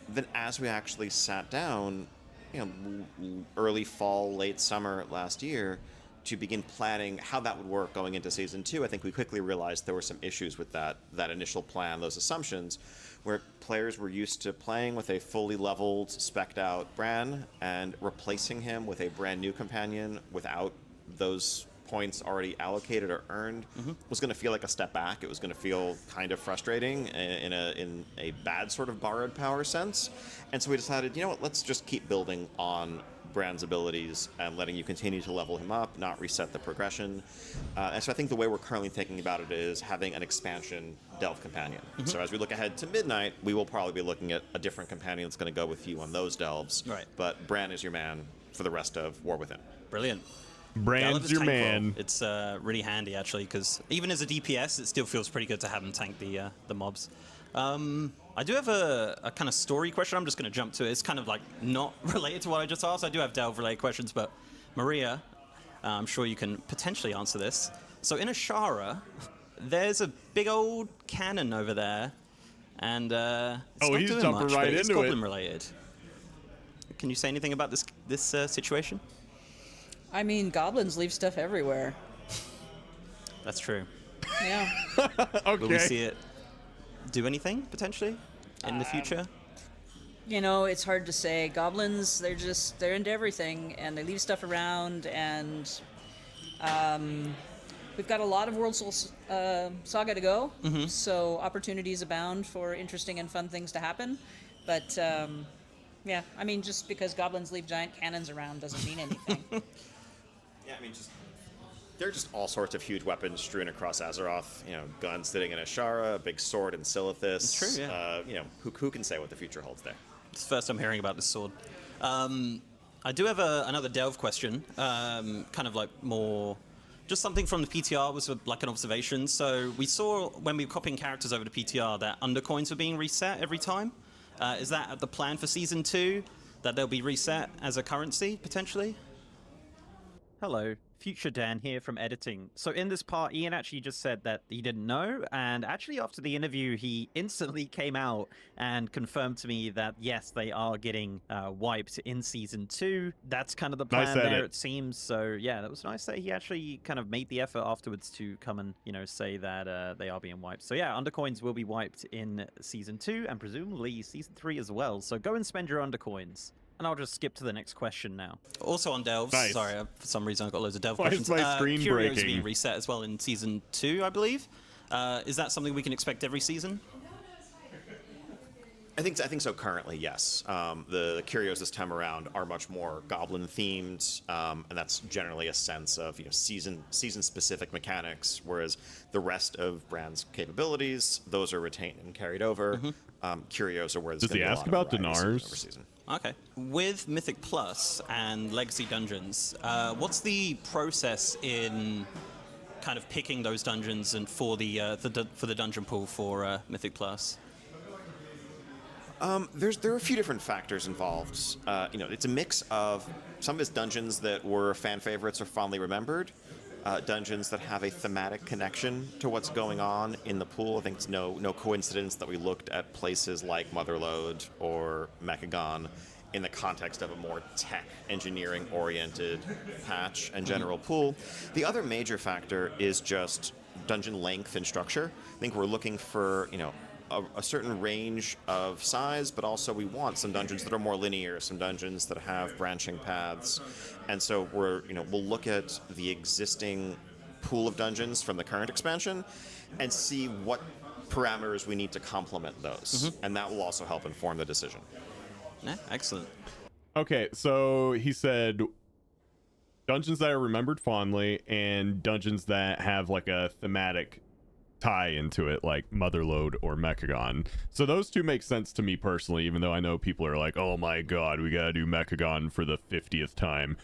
Then as we actually sat down, you know, early fall, late summer last year, to begin planning how that would work going into Season 2, I think we quickly realized there were some issues with that initial plan, those assumptions, where players were used to playing with a fully leveled, spec'd out Bran, and replacing him with a brand new companion without those points already allocated or earned was going to feel like a step back. It was going to feel kind of frustrating in a bad sort of borrowed power sense. And so we decided, you know what, let's just keep building on Bran's abilities and letting you continue to level him up, not reset the progression. And so I think the way we're currently thinking about it is having an expansion delve companion. So as we look ahead to Midnight, we will probably be looking at a different companion that's going to go with you on those delves. Right. But Bran is your man for the rest of War Within. Brilliant. Bran's your man. It's really handy, actually, because even as a DPS, it still feels pretty good to have him tank the mobs. I do have a kind of story question. I'm just going to jump to it. It's kind of like not related to what I just asked. I do have delve-related questions, but Maria, I'm sure you can potentially answer this. So in Ashara, there's a big old cannon over there, and it's not he's doing jumping much, right but it's into it. goblin-related. Can you say anything about this situation? I mean, goblins leave stuff everywhere. That's true. Yeah. Okay. Will we see it do anything, potentially, in the future? You know, it's hard to say. Goblins, they're into everything, and they leave stuff around, and we've got a lot of World Soul Saga to go, so opportunities abound for interesting and fun things to happen. But, yeah, I mean, just because goblins leave giant cannons around doesn't mean anything. Yeah, I mean, there are just all sorts of huge weapons strewn across Azeroth. You know, guns sitting in Ashara, a big sword in Silithus. It's true, yeah. You know, who can say what the future holds there? It's the first I'm hearing about this sword. I do have another delve question, kind of like more, just something from the PTR was like an observation. So we saw when we were copying characters over to PTR that undercoins were being reset every time. Is that the plan for Season 2, that they'll be reset as a currency, potentially? Hello, Future Dan here from editing. So in this part, Ian actually just said that he didn't know, and actually after the interview, he instantly came out and confirmed to me that yes, they are getting wiped in Season 2. That's kind of the plan there, it seems. So yeah, that was nice that he actually kind of made the effort afterwards to come and, you know, say that they are being wiped. So yeah, undercoins will be wiped in Season 2 and presumably Season 3 as well. So go and spend your undercoins. And I'll just skip to the next question now. Also on delves, sorry, for some reason I've got loads of delve Why questions. is my screen Curios breaking? being reset as well in Season 2, I believe. Is that something we can expect every season? I think so currently, yes. The Curios this time around are much more goblin themed, and that's generally a sense of, you know, season specific mechanics, whereas the rest of Bran's capabilities, those are retained and carried over. Curios are where there's Does he ask about Dinars? Season. Okay. With Mythic Plus and Legacy Dungeons, what's the process in kind of picking those dungeons and for the dungeon pool for Mythic Plus? There are a few different factors involved. You know, it's a mix of some of his dungeons that were fan favorites or fondly remembered, dungeons that have a thematic connection to what's going on in the pool. I think it's no coincidence that we looked at places like Motherlode or Mechagon in the context of a more tech engineering oriented patch and general pool. The other major factor is just dungeon length and structure. I think we're looking for, you know, a certain range of size, but also we want some dungeons that are more linear, some dungeons that have branching paths. And so we'll look at the existing pool of dungeons from the current expansion and see what parameters we need to complement those. And that will also help inform the decision. Yeah, excellent. Okay, so he said dungeons that are remembered fondly and dungeons that have like a thematic tie into it, like Motherlode or Mechagon. So those two make sense to me personally, even though I know people are like, oh my god, we gotta do Mechagon for the 50th time.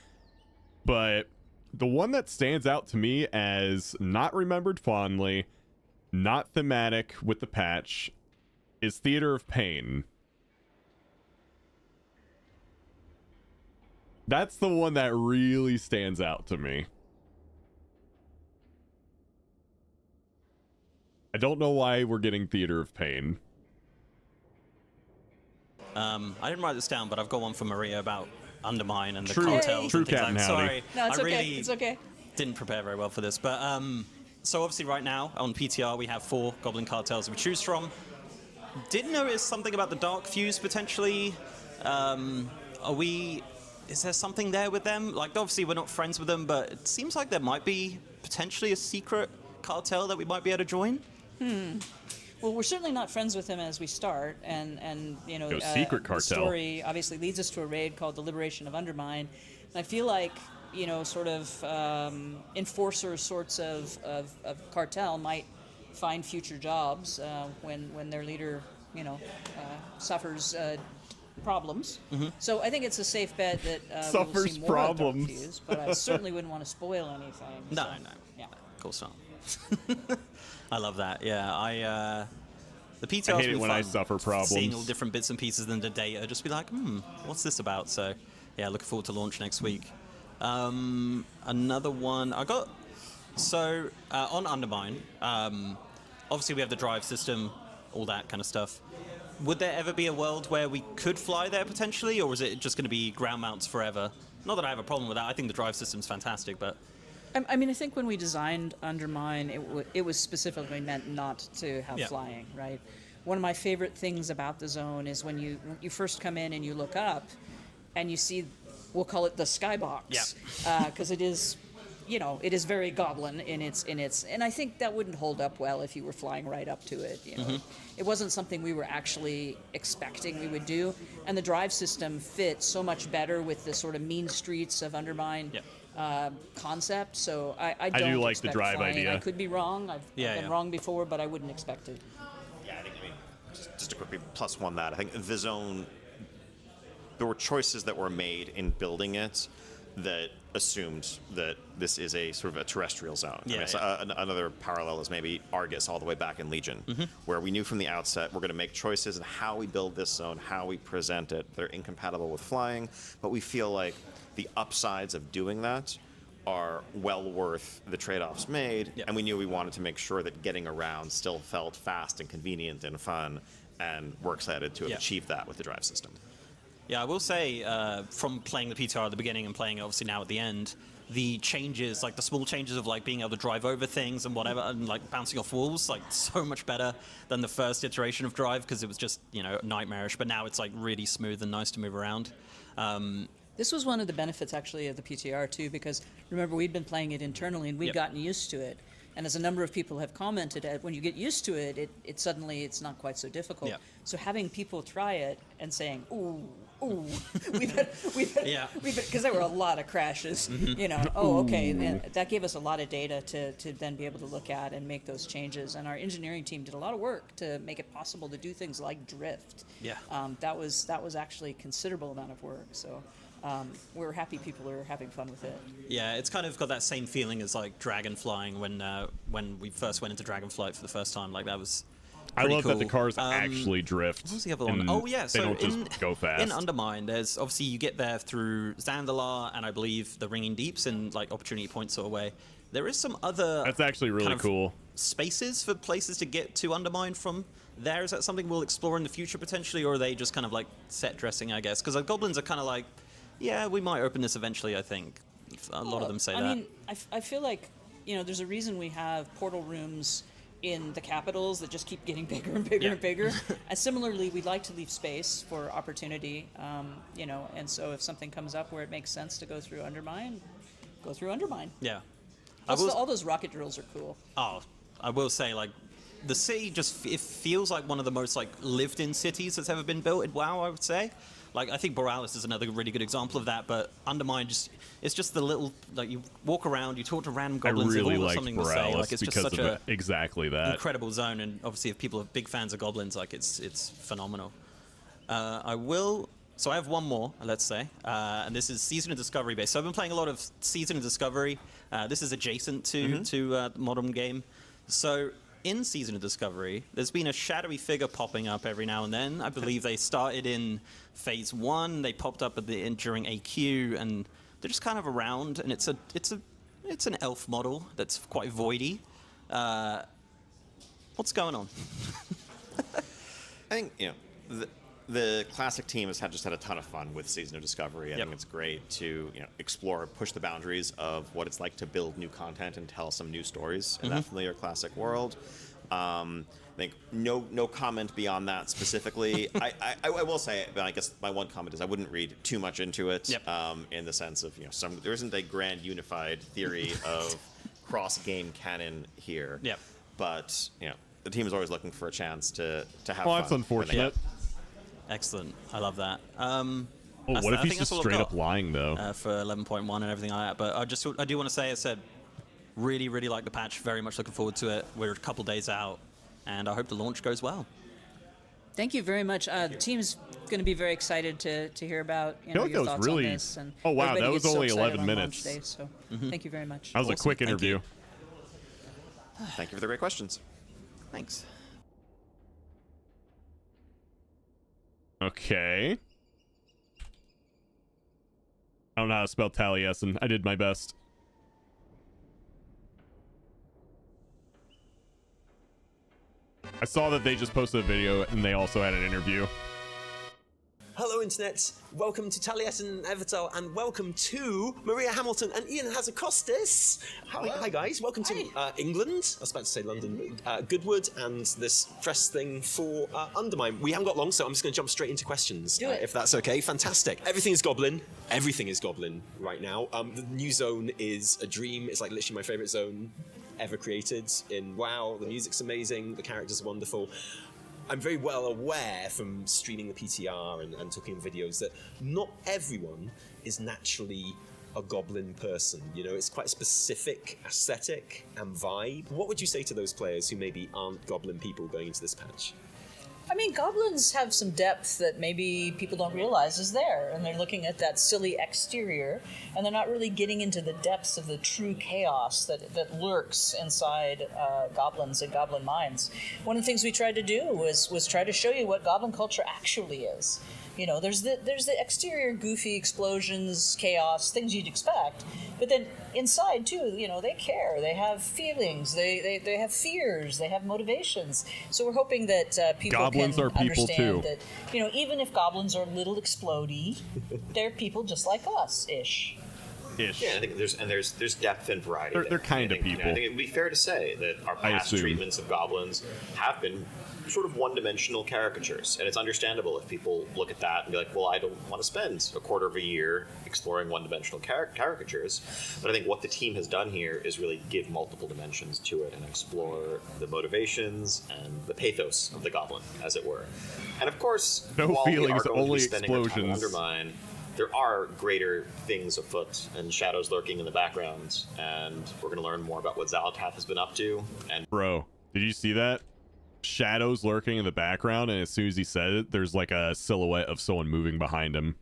But the one that stands out to me as not remembered fondly, not thematic with the patch, is Theater of Pain. That's the one that really stands out to me. I don't know why we're getting Theater of Pain. I didn't write this down, but I've got one for Maria about Undermine and the True cartels and things Captain like that. Howdy. Sorry, No, it's I okay. really It's okay. didn't prepare very well for this. But so obviously right now on PTR we have 4 Goblin cartels we choose from. Did notice something about the Dark Fuse potentially. Is there something there with them? Like, obviously we're not friends with them, but it seems like there might be potentially a secret cartel that we might be able to join. Well, we're certainly not friends with him as we start, and you know, secret the cartel. story obviously leads us to a raid called the Liberation of Undermine. And I feel like, you know, sort of enforcer sorts of cartel might find future jobs when their leader, you know, suffers problems. So I think it's a safe bet that we will Suffers see more problems. of Dark Fuse, but I certainly wouldn't want to spoil anything. No, so, no. Yeah. Of course not. I love that. Yeah, the PTR's I hate it been when I fun. suffer problems. Seeing all different bits and pieces in the data, just be like, what's this about? So, yeah, looking forward to launch next week. Another one I got. So on Undermine, obviously we have the drive system, all that kind of stuff. Would there ever be a world where we could fly there potentially, or is it just going to be ground mounts forever? Not that I have a problem with that. I think the drive system's fantastic, but I mean, I think when we designed Undermine, it was specifically meant not to have flying, right? One of my favorite things about the zone is when you first come in and you look up, and you see, we'll call it the skybox, because it is, you know, it is very Goblin in its, and I think that wouldn't hold up well if you were flying right up to it. You know, it wasn't something we were actually expecting we would do, and the drive system fit so much better with the sort of mean streets of Undermine. Concept, so I don't do like expect the drive flying. idea. I could be wrong. I've been wrong before, but I wouldn't expect it. Yeah, I mean, just to quickly plus one that, I think the zone, there were choices that were made in building it that assumed that this is a sort of a terrestrial zone. Another parallel is maybe Argus all the way back in Legion, where we knew from the outset we're going to make choices in how we build this zone, how we present it. They're incompatible with flying, but we feel like the upsides of doing that are well worth the trade-offs made, and we knew we wanted to make sure that getting around still felt fast and convenient and fun, and we're excited to have achieved that with the drive system. Yeah, I will say, from playing the PTR at the beginning and playing it obviously now at the end, the changes, like the small changes of like being able to drive over things and whatever, and like bouncing off walls, like so much better than the first iteration of Drive, because it was just, you know, nightmarish, but now it's like really smooth and nice to move around. This was one of the benefits, actually, of the PTR, too, because, remember, we'd been playing it internally, and we'd gotten used to it. And as a number of people have commented, when you get used to it, it suddenly, it's not quite so difficult. So having people try it and saying, ooh, we've had, because there were a lot of crashes, you know, okay, then that gave us a lot of data to then be able to look at and make those changes. And our engineering team did a lot of work to make it possible to do things like drift. That was actually a considerable amount of work. So we're happy people are having fun with it. Yeah, it's kind of got that same feeling as like dragon flying when we first went into Dragonflight for the first time. Like that was I love cool. that the cars actually drift. What was the other one? Oh yeah, so they don't just go fast. In Undermine, there's obviously you get there through Zandalar and I believe the Ringing Deeps and like Opportunity Point sort of way. There is some other that's actually really cool spaces for places to get to Undermine from there. Is that something we'll explore in the future potentially, or are they just kind of like set dressing, I guess? Because the goblins are kind of like, yeah, we might open this eventually, I think. A lot of them say that. I mean, I feel like, you know, there's a reason we have portal rooms in the capitals that just keep getting bigger and bigger and bigger. And similarly, we'd like to leave space for opportunity, you know, and so if something comes up where it makes sense to go through Undermine, go through Undermine. Yeah. Plus, all those rocket drills are cool. Oh, I will say, like, the city just, it feels like one of the most, like, lived-in cities that's ever been built in WoW, I would say. Like, I think Borealis is another really good example of that, but Undermine just, it's just the little, like, you walk around, you talk to random goblins, I really they've all got liked something Borealis to say. Like, it's just because such of exactly that incredible zone, and obviously if people are big fans of goblins, like, it's phenomenal. So I have one more, let's say, and this is Season of Discovery based. So I've been playing a lot of Season of Discovery. This is adjacent to the modern game. So in Season of Discovery, there's been a shadowy figure popping up every now and then. I believe they started in Phase 1, they popped up during AQ, and they're just kind of around, and it's an elf model that's quite voidy. What's going on? I think, you know, the classic team has just had a ton of fun with Season of Discovery. I think it's great to, you know, explore, push the boundaries of what it's like to build new content and tell some new stories in that familiar classic world. I think no comment beyond that specifically. I will say, I guess my one comment is I wouldn't read too much into it. In the sense of, you know, there isn't a grand unified theory of cross game canon here. But, you know, the team is always looking for a chance to have fun. Well, that's unfortunate. Excellent. I love that. What if he's just straight up lying, though? For 11.1 and everything like that. But I do want to say, I said, really, really like the patch. Very much looking forward to it. We're a couple days out, and I hope the launch goes well. Thank you very much. The team's going to be very excited to hear about I feel like your that was thoughts really... on this. And oh, wow, everybody that was gets so only excited 11 on minutes. launch day, so thank you very much. That was a quick interview. Thank you for the great questions. Thanks. Okay. I don't know how to spell Taliesin. I did my best. I saw that they just posted a video and they also had an interview. Hello, Internet. Welcome to Taliesin Evertel, and welcome to Maria Hamilton and Ian Hazakostas. Hi, guys. Welcome to England. I was about to say London. Goodwood, and this press thing for Undermine. We haven't got long, so I'm just going to jump straight into questions, if that's okay. Fantastic. Everything is Goblin. Everything is Goblin right now. The new zone is a dream. It's like literally my favorite zone ever created in WoW. The music's amazing. The characters are wonderful. I'm very well aware from streaming the PTR and talking in videos that not everyone is naturally a goblin person. You know, it's quite a specific aesthetic and vibe. What would you say to those players who maybe aren't goblin people going into this patch? I mean, goblins have some depth that maybe people don't realize is there, and they're looking at that silly exterior, and they're not really getting into the depths of the true chaos that lurks inside goblins and goblin minds. One of the things we tried to do was try to show you what goblin culture actually is. You know, there's the exterior goofy explosions, chaos, things you'd expect, but then inside too, you know, they care, they have feelings, they have fears, they have motivations. So we're hoping that people goblins can are people understand too. that, you know, even if goblins are a little explodey, they're people just like us ish. Yeah, I think there's depth and variety. They're kind of people. I think it would be fair to say that our past treatments of goblins have been sort of one-dimensional caricatures, and it's understandable if people look at that and be like, well, I don't want to spend a quarter of a year exploring one-dimensional caricatures. But I think what the team has done here is really give multiple dimensions to it and explore the motivations and the pathos of the goblin, as it were. And of course, no while feelings, we are going only to be spending our time explosions. Undermine, there are greater things afoot and shadows lurking in the background, and we're going to learn more about what Xalatath has been up to. And bro, did you see that? Shadows lurking in the background, and as soon as he said it, there's like a silhouette of someone moving behind him.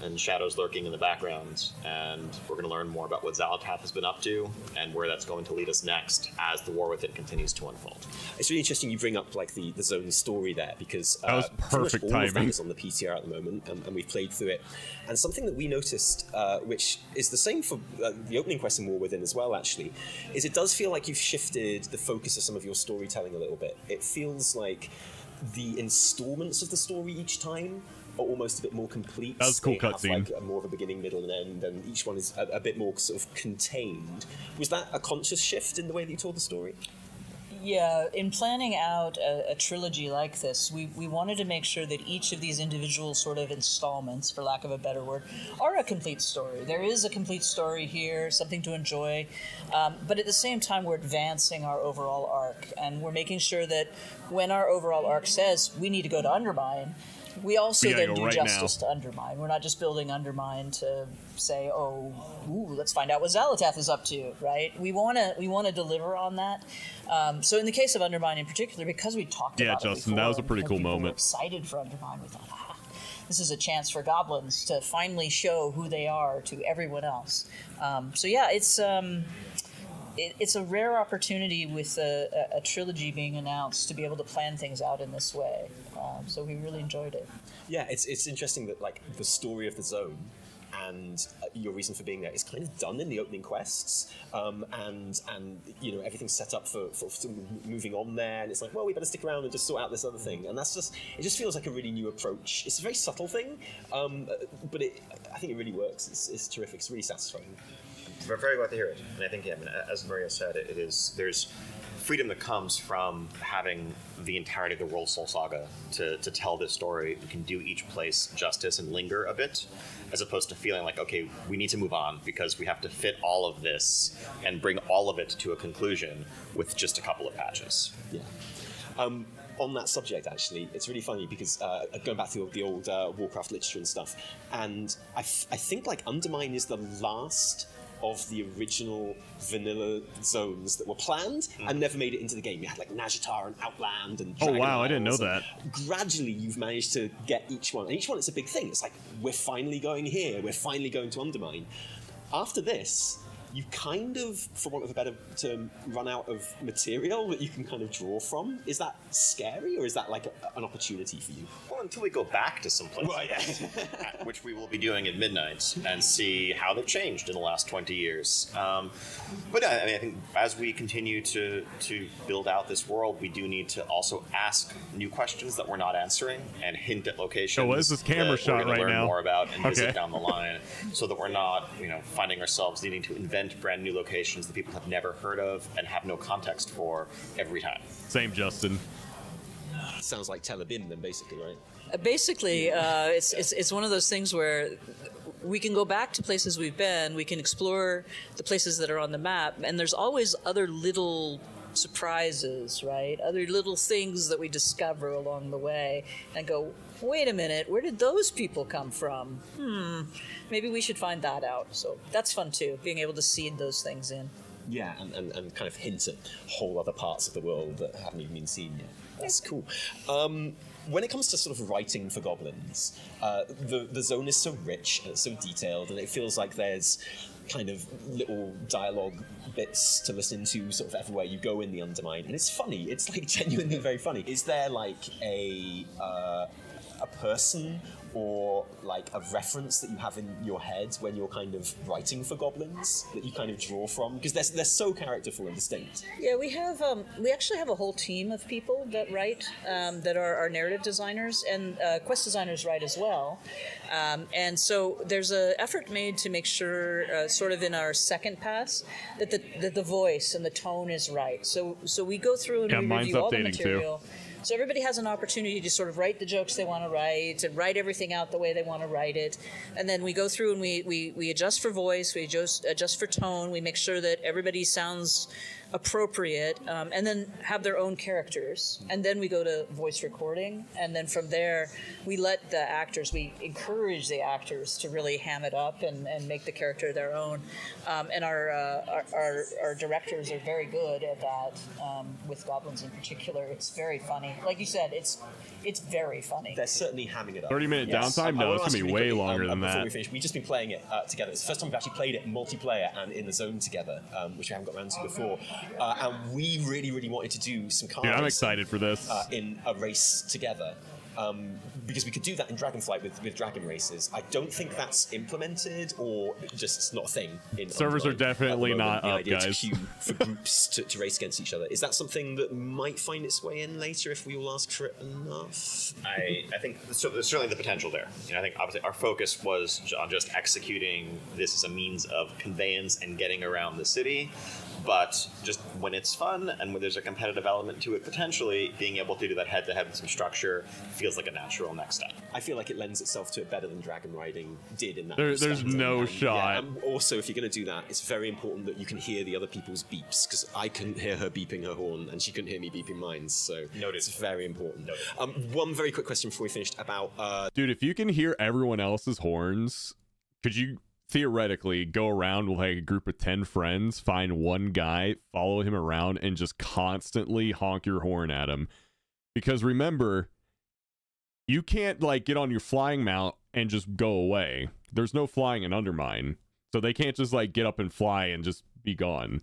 And shadows lurking in the background, and we're going to learn more about what Xalatath has been up to and where that's going to lead us next as the war with it continues to unfold. It's really interesting you bring up like the zone story there, because that was perfect all of that timing. is on the PTR at the moment, and we've played through it. And something that we noticed, which is the same for the opening question war within as well, actually, is it does feel like you've shifted the focus of some of your storytelling a little bit. It feels like the installments of the story each time are almost a bit more complete. That was a cool They have, cutscene. like more of a beginning, middle, and end, and each one is a bit more sort of contained. Was that a conscious shift in the way that you told the story? Yeah, in planning out a trilogy like this, we wanted to make sure that each of these individual sort of installments, for lack of a better word, are a complete story. There is a complete story here, something to enjoy, but at the same time we're advancing our overall arc, and we're making sure that when our overall arc says we need to go to Undermine, we also then do justice to Undermine. We're not just building Undermine to say, let's find out what Xalatath is up to, right? We want to deliver on that. So in the case of Undermine in particular, because we talked about Justin, it before, that was a pretty cool people were moment. excited for Undermine. We thought, this is a chance for goblins to finally show who they are to everyone else. So yeah, it's a rare opportunity with a trilogy being announced to be able to plan things out in this way. So we really enjoyed it. Yeah, it's interesting that like the story of the zone and your reason for being there is kind of done in the opening quests, and you know everything's set up for moving on there, and it's like, well, we better stick around and just sort out this other thing, and it just feels like a really new approach. It's a very subtle thing, but I think it really works. It's terrific. It's really satisfying. We're very glad to hear it, and I think, as Maria said, there's freedom that comes from having the entirety of the World Soul Saga to tell this story. We can do each place justice and linger a bit, as opposed to feeling like, okay, we need to move on because we have to fit all of this and bring all of it to a conclusion with just a couple of patches. Yeah. On that subject, actually, it's really funny because going back through the old Warcraft literature and stuff, and I think like Undermine is the last of the original vanilla zones that were planned and never made it into the game. You had like Nazjatar and Outland and Oh Dragon wow, I didn't know Isles, that. Gradually, you've managed to get each one, and each one is a big thing. It's like, we're finally going here, we're finally going to Undermine. After this, you kind of, for want of a better term, run out of material that you can kind of draw from. Is that scary, or is that like an opportunity for you? Well, until we go back to some places, Well, yeah. which we will be doing at midnight, and see how they've changed in the last 20 years. But I mean, I think as we continue to build out this world, we do need to also ask new questions that we're not answering, and hint at locations. So what is this camera that shot we're gonna right learn now? more about and visit Okay. down the line, so that we're not, finding ourselves needing to invent brand new locations that people have never heard of and have no context for every time. Same, Justin. Sounds like Telebim then, basically, right? Basically, it's one of those things where we can go back to places we've been, we can explore the places that are on the map, and there's always other little surprises, right? Other little things that we discover along the way and go, wait a minute, where did those people come from? Maybe we should find that out. So that's fun too, being able to seed those things in. Yeah, and kind of hint at whole other parts of the world that haven't even been seen yet. That's cool. When it comes to sort of writing for goblins, the zone is so rich and so detailed, and it feels like there's kind of little dialogue bits to listen to sort of everywhere you go in the Undermine, and it's funny. It's like genuinely very funny. Is there like a person or like a reference that you have in your head when you're kind of writing for goblins that you kind of draw from? Because they're so characterful and distinct. Yeah, we actually have a whole team of people that write, that are our narrative designers, and quest designers write as well. And so there's an effort made to make sure, sort of in our second pass, that the voice and the tone is right. So we go through and we review all the material. Too. So everybody has an opportunity to sort of write the jokes they want to write and write everything out the way they want to write it. And then we go through and we adjust for voice, we adjust for tone, we make sure that everybody sounds appropriate, and then have their own characters. And then we go to voice recording, and then from there we we encourage the actors to really ham it up and make the character their own. And our directors are very good at that, with goblins in particular. It's very funny. Like you said, it's very funny. They're certainly hamming it up. 30-minute downtime? No, it's going to be way longer than before that. we finish, we've just been playing it together. It's the first time we've actually played it multiplayer and in the zone together, which we haven't got around to before. And we really, really wanted to do some cars. Dude, I'm excited for this. In a race together. Because we could do that in Dragonflight with dragon races. I don't think that's implemented, or just it's not a thing. Servers are definitely not up, guys. To queue for groups to race against each other. Is that something that might find its way in later if we all ask for it enough? I think there's certainly the potential there. I think obviously our focus was on just executing this as a means of conveyance and getting around the city. But just when it's fun and when there's a competitive element to it, potentially being able to do that head-to-head with some structure feels like a natural next step. I feel like it lends itself to it better than dragon riding did in that. There's no shot. Yeah, also, if you're going to do that, it's very important that you can hear the other people's beeps, because I couldn't hear her beeping her horn and she couldn't hear me beeping mine. So it's very important. One very quick question before we finished about... Dude, if you can hear everyone else's horns, could you theoretically go around with like a group of 10 friends, find one guy, follow him around, and just constantly honk your horn at him? Because remember, you can't like get on your flying mount and just go away. There's no flying in Undermine, so they can't just like get up and fly and just be gone.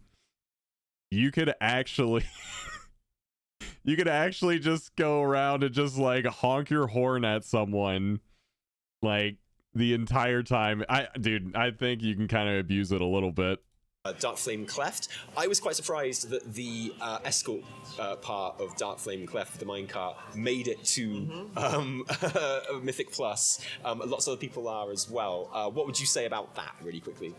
You could actually just go around and just like honk your horn at someone like the entire time. I think you can kind of abuse it a little bit. Dark Flame Cleft. I was quite surprised that the escort part of Dark Flame Cleft, the minecart, made it to Mythic Plus. Lots of other people are as well. What would you say about that, really quickly?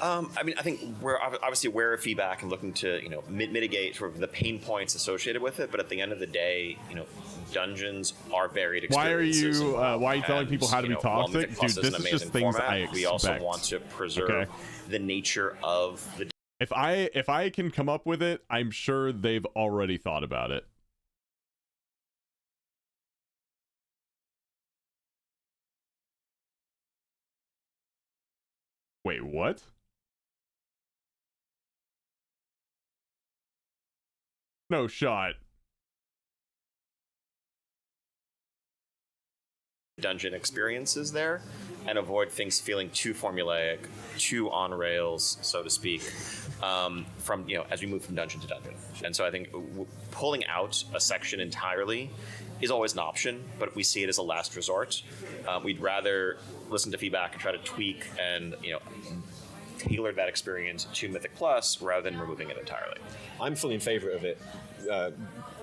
I mean, I think we're obviously aware of feedback and looking to, mitigate sort of the pain points associated with it. But at the end of the day, dungeons are varied experiences. Why are you telling people how to be toxic? Dude, this is just things I expect. We also want to preserve the nature of the... If I can come up with it, I'm sure they've already thought about it. Wait, what? No shot. Dungeon experiences there and avoid things feeling too formulaic, too on rails, so to speak, from as we move from dungeon to dungeon. And so I think pulling out a section entirely is always an option, but we see it as a last resort. We'd rather listen to feedback and try to tweak and tailor that experience to Mythic Plus rather than removing it entirely. I'm fully in favour of it.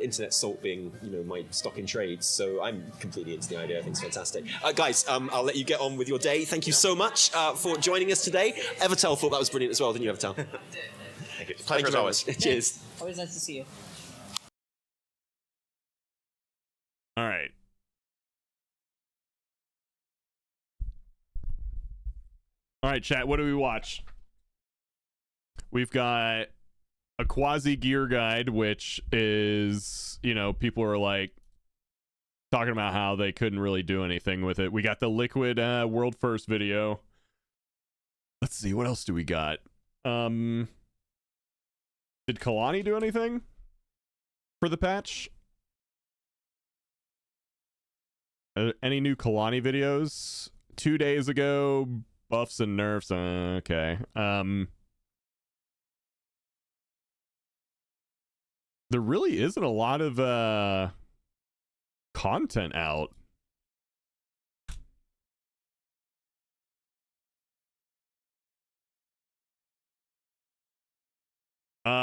Internet salt being, my stock in trade, so I'm completely into the idea. I think it's fantastic. Guys, I'll let you get on with your day. Thank you so much for joining us today. Evertel thought that was brilliant as well, didn't you, Evertel? Thank you. Pleasure as always. Cheers. Always nice to see you. All right. All right, chat. What do we watch? We've got a quasi gear guide, which is, people are like talking about how they couldn't really do anything with it. We got the Liquid world first video. Let's see, what else do we got? Did Kalani do anything for the patch? Any new Kalani videos? 2 days ago, buffs and nerfs. Okay. There really isn't a lot of content out.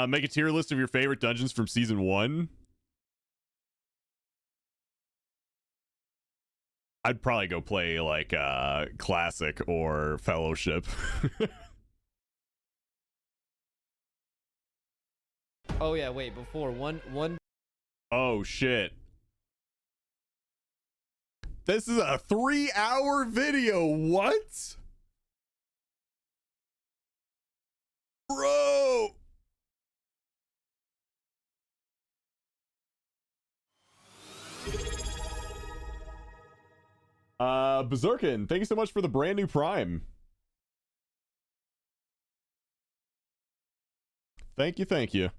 Make a tier list of your favorite dungeons from season 1. I'd probably go play like Classic or Fellowship. Oh yeah, wait, before one Oh shit. This is a 3-hour video. What? Bro. Berserkin, thank you so much for the brand new Prime. Thank you, thank you.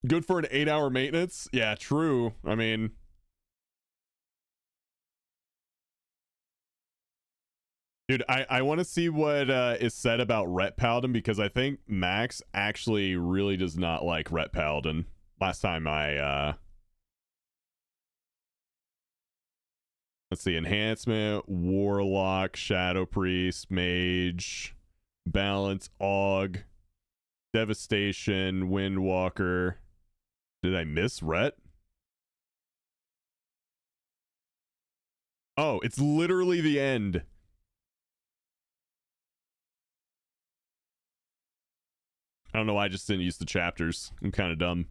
Good for an 8-hour maintenance? Yeah, true. I mean, dude, I want to see what is said about Ret Paladin, because I think Max actually really does not like Ret Paladin. Last time I let's see, enhancement, Warlock, Shadow Priest, Mage, Balance, Aug, Devastation, Windwalker. Did I miss Ret? Oh, it's literally the end. I don't know why I just didn't use the chapters. I'm kind of dumb.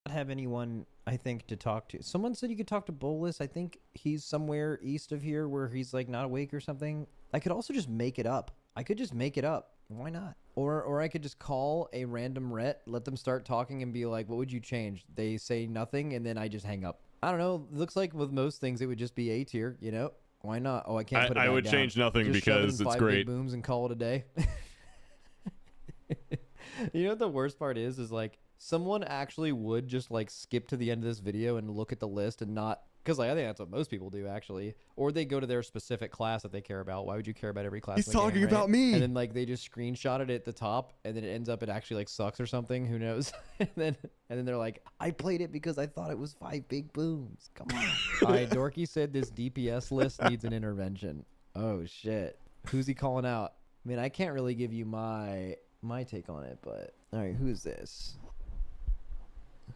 Not have anyone, I think, to talk to. Someone said you could talk to Bolus. I think he's somewhere east of here where he's like not awake or something. I could also just make it up. I could just make it up. Why not? Or I could just call a random Ret, let them start talking and be like, what would you change? They say nothing and then I just hang up. I don't know. Looks like with most things it would just be A tier, Why not? Oh, I can't put it I would down. change nothing Just shove it because in it's 5 great. big booms and call it a day. You know what the worst part is like someone actually would just like skip to the end of this video and look at the list and not, because like I think that's what most people do actually, or they go to their specific class that they care about. Why would you care about every class? He's in the game, talking right? about me. And then like they just screenshot it at the top, and then it ends up it actually like sucks or something. Who knows? and then they're like, I played it because I thought it was 5 big booms. Come on. All right, Dorky said this DPS list needs an intervention. Oh shit. Who's he calling out? I mean, I can't really give you my take on it, but all right, who's this?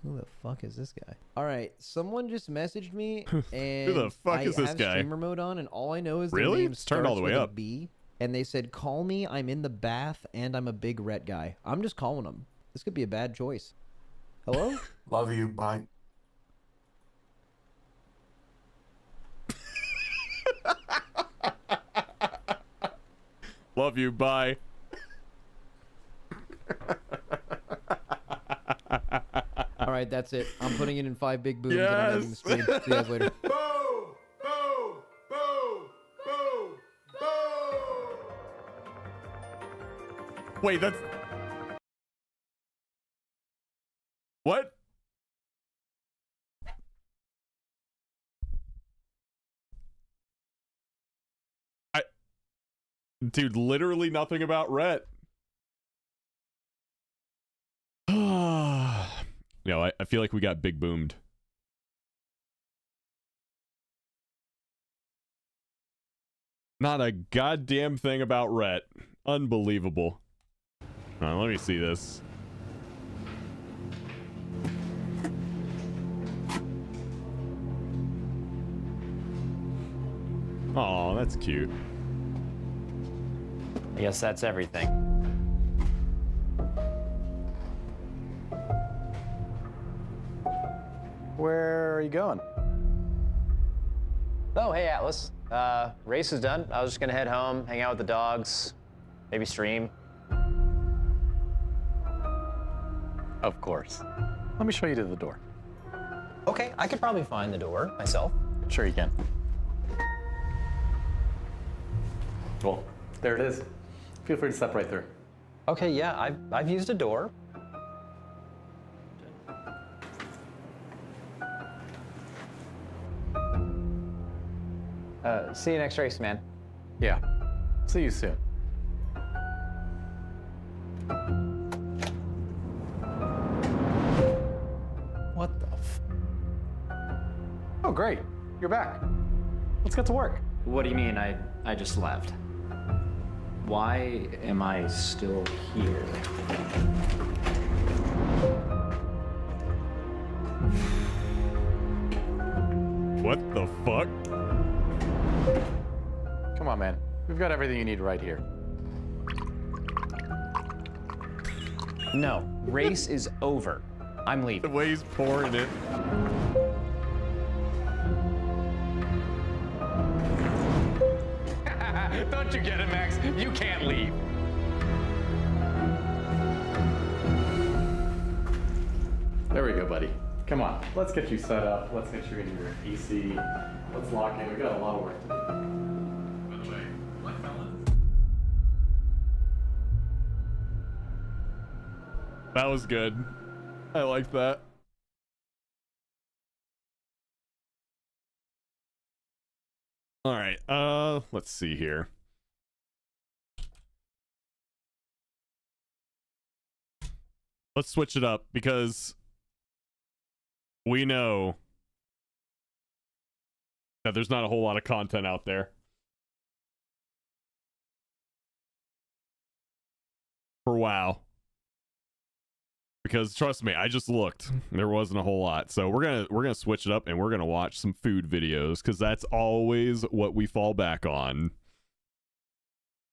Who the fuck is this guy? All right, someone just messaged me, and Who the fuck is this I have guy? streamer mode on, and all I know is Really? the name It's turned all starts the way with a up. B, and they said, "Call me. I'm in the bath, and I'm a big Ret guy." I'm just calling him. This could be a bad choice. Hello? Love you. Bye. Love you. Bye. All right, that's it. I'm putting it in 5 big booms, and I'm ending the stream. See you guys later. Wait, that's... What? Dude, literally nothing about Rhett. I feel like we got big boomed. Not a goddamn thing about Rhett. Unbelievable. Let me see this. Oh, that's cute. I guess that's everything. Where are you going? Oh, hey, Atlas. Race is done. I was just gonna head home, hang out with the dogs, maybe stream. Of course. Let me show you to the door. Okay, I could probably find the door myself. Sure you can. Well, there it is. Feel free to step right through. Okay, yeah, I've used a door. See you next race, man. Yeah. See you soon. What the Oh, great. You're back. Let's get to work. What do you mean I just left? Why am I still here? What the fuck? Come on, man. We've got everything you need right here. No, race is over. I'm leaving. The way he's pouring it. Don't you get it, Max? You can't leave. There we go, buddy. Come on, let's get you set up. Let's get you in your PC. Let's lock in. We got a lot of work to do. By the way, what fellas? That was good. I like that. All right, let's see here. Let's switch it up because we know that there's not a whole lot of content out there. For WoW. Because trust me, I just looked. There wasn't a whole lot. So we're gonna switch it up and we're gonna watch some food videos because that's always what we fall back on.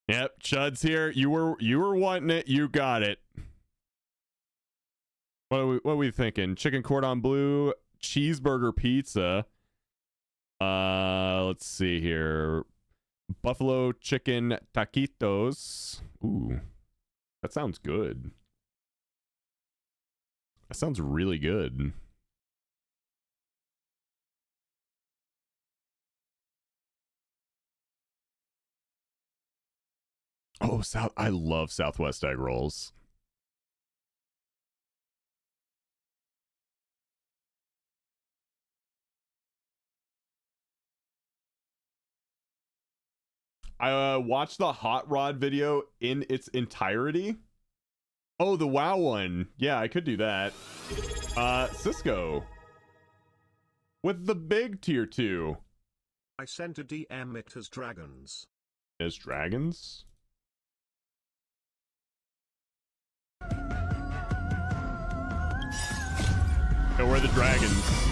Yep, Chud's here. You were wanting it, you got it. What are we thinking? Chicken cordon bleu, cheeseburger pizza. Let's see here. Buffalo chicken taquitos. Ooh. That sounds good. That sounds really good. Oh, I love Southwest egg rolls. I watched the Hot Rod video in its entirety. Oh, the WoW one. Yeah, I could do that. Cisco. With the big tier 2. I sent a DM, it has dragons. As dragons? Go where the dragons.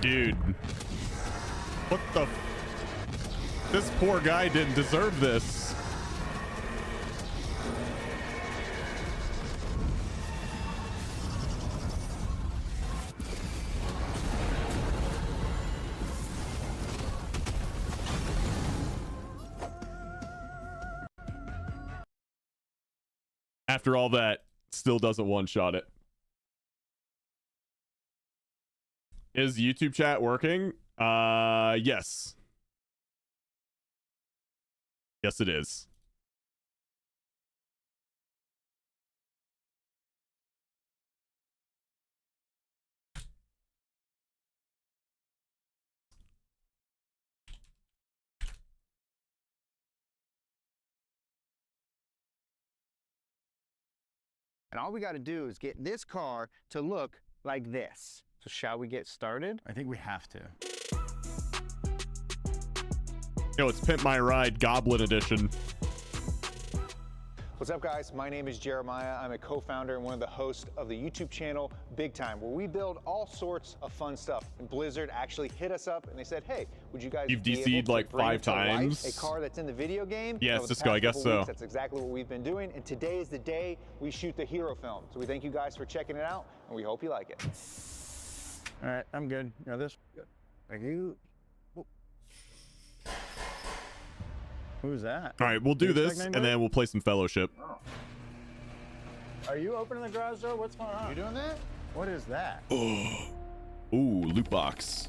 Dude. What the... This poor guy didn't deserve this. After all that, still doesn't one-shot it. Is YouTube chat working? Yes. Yes, it is. And all we got to do is get this car to look like this. So shall we get started? I think we have to. Yo, it's Pimp My Ride Goblin Edition. What's up, guys? My name is Jeremiah. I'm a co-founder and one of the hosts of the YouTube channel Big Time, where we build all sorts of fun stuff. And Blizzard actually hit us up and they said, "Hey, would you guys You've be DC'd able to like bring 5 to life times. a car that's in the video game?" Yeah, Over the Cisco, I past guess couple so. weeks, that's exactly what we've been doing. And today is the day we shoot the hero film. So we thank you guys for checking it out, and we hope you like it. All right, I'm good. You know this? Good. Thank you. Who's that? All right, we'll do this, and then we'll play some Fellowship. Are you opening the garage door? What's going on? You doing that? What is that? Oh. Ooh, loot box.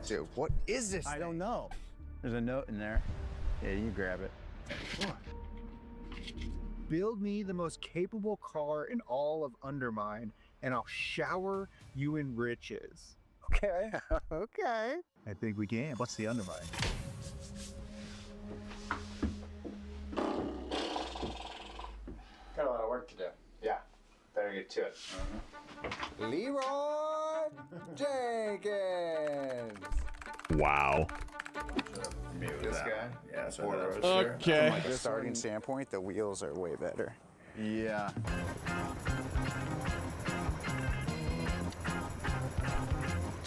Dude, what is this? I don't know. There's a note in there. Yeah, you grab it. Build me the most capable car in all of Undermine, and I'll shower you in riches. Okay. Okay. I think we can. What's the Undermine? Got a lot of work to do. Yeah. Better get to it. Leroy Jenkins. Wow. This guy? Yeah, that's what I Okay. From like a starting standpoint, the wheels are way better. Yeah.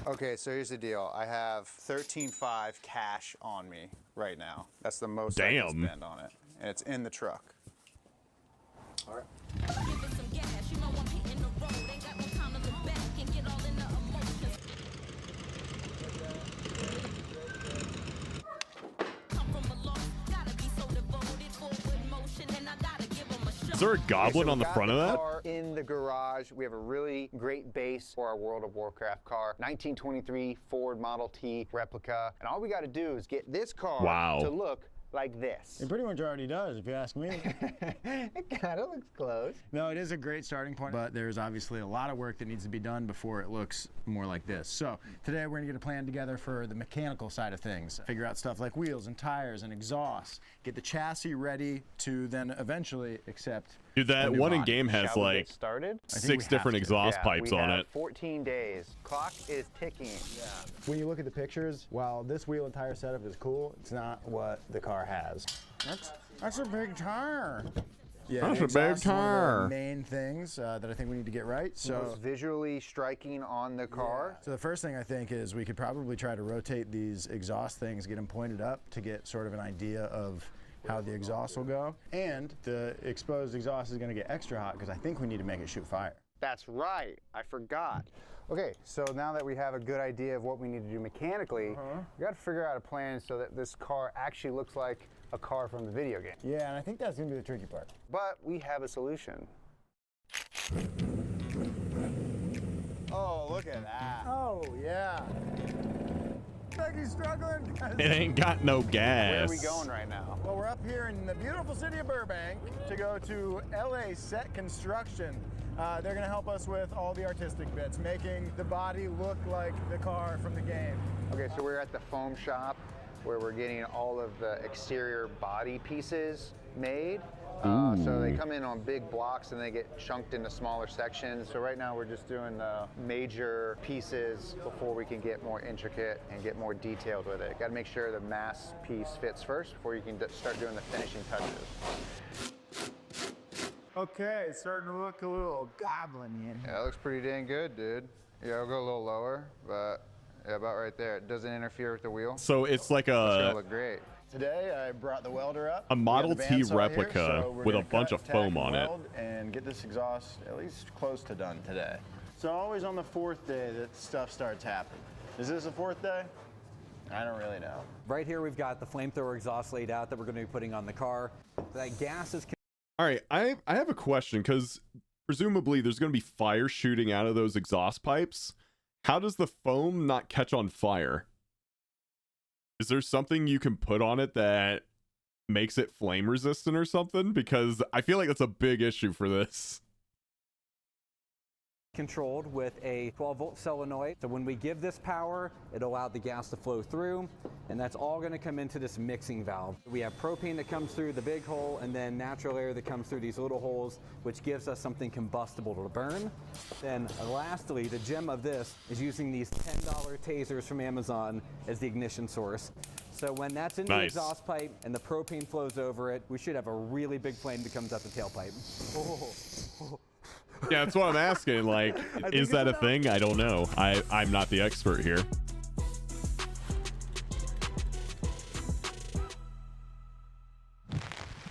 Okay, so here's the deal. I have $13,500 cash on me right now. That's the most I can spend on it. And it's in the truck. All right. Is there a goblin on the front of that? Car in the garage. We have a really great base for our World of Warcraft car. 1923 Ford Model T replica. And all we got to do is get this car to look like this. It pretty much already does, if you ask me. It kind of looks close. No, it is a great starting point, but there's obviously a lot of work that needs to be done before it looks more like this. So today we're gonna get a plan together for the mechanical side of things. Figure out stuff like wheels and tires and exhaust. Get the chassis ready to then eventually accept. Dude, that one in game has like started? 6 different exhaust pipes on it. 14 days. Clock is ticking. Yeah. When you look at the pictures, while this wheel and tire setup is cool, it's not what the car has. That's a big tire. Yeah, that's a big tire. Main things that I think we need to get right. So most visually striking on the car. So the first thing I think is we could probably try to rotate these exhaust things, get them pointed up to get sort of an idea of how the exhaust will go. And the exposed exhaust is going to get extra hot because I think we need to make it shoot fire. That's right. I forgot. Okay, so now that we have a good idea of what we need to do mechanically, we got to figure out a plan so that this car actually looks like a car from the video game. Yeah, and I think that's going to be the tricky part. But we have a solution. Oh, look at that. Oh, yeah. Becky's struggling. It ain't got no gas. Where are we going right now? Well, we're up here in the beautiful city of Burbank to go to LA Set Construction. They're going to help us with all the artistic bits, making the body look like the car from the game. Okay, so we're at the foam shop where we're getting all of the exterior body pieces made. So they come in on big blocks and they get chunked into smaller sections. So right now we're just doing the major pieces before we can get more intricate and get more detailed with it. Got to make sure the mass piece fits first before you can start doing the finishing touches. Okay, it's starting to look a little goblin in. Yeah, that looks pretty dang good, dude. Yeah, I'll go a little lower, but yeah, about right there. It doesn't interfere with the wheel. So it's like It's gonna look great. Today I brought the welder up. A Model T replica with a bunch of foam on it. And get this exhaust at least close to done today. So always on the 4th day that stuff starts happening. Is this the 4th day? I don't really know. Right here we've got the flamethrower exhaust laid out that we're going to be putting on the car. That gas is All right, I have a question, because presumably there's going to be fire shooting out of those exhaust pipes. How does the foam not catch on fire? Is there something you can put on it that makes it flame resistant or something? Because I feel like that's a big issue for this. Controlled with a 12-volt solenoid. So when we give this power, it'll allow the gas to flow through, and that's all going to come into this mixing valve. We have propane that comes through the big hole, and then natural air that comes through these little holes, which gives us something combustible to burn. Then lastly, the gem of this is using these $10 tasers from Amazon as the ignition source. So when that's in the exhaust pipe and the propane flows over it, we should have a really big flame that comes out the tailpipe. Yeah, that's what I'm asking. Like, is that a thing? I don't know. I'm not the expert here.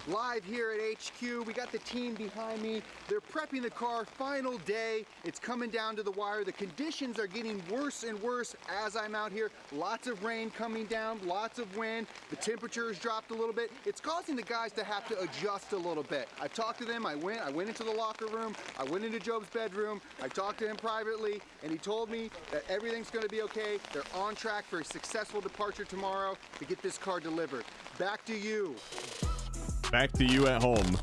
Live here at HQ, we got the team behind me. They're prepping the car, final day. It's coming down to the wire. The conditions are getting worse and worse as I'm out here. Lots of rain coming down, lots of wind. The temperature has dropped a little bit. It's causing the guys to have to adjust a little bit. I've talked to them. I went into the locker room. I went into Job's bedroom. I talked to him privately, and he told me that everything's going to be okay. They're on track for a successful departure tomorrow to get this car delivered. Back to you. Back to you at home.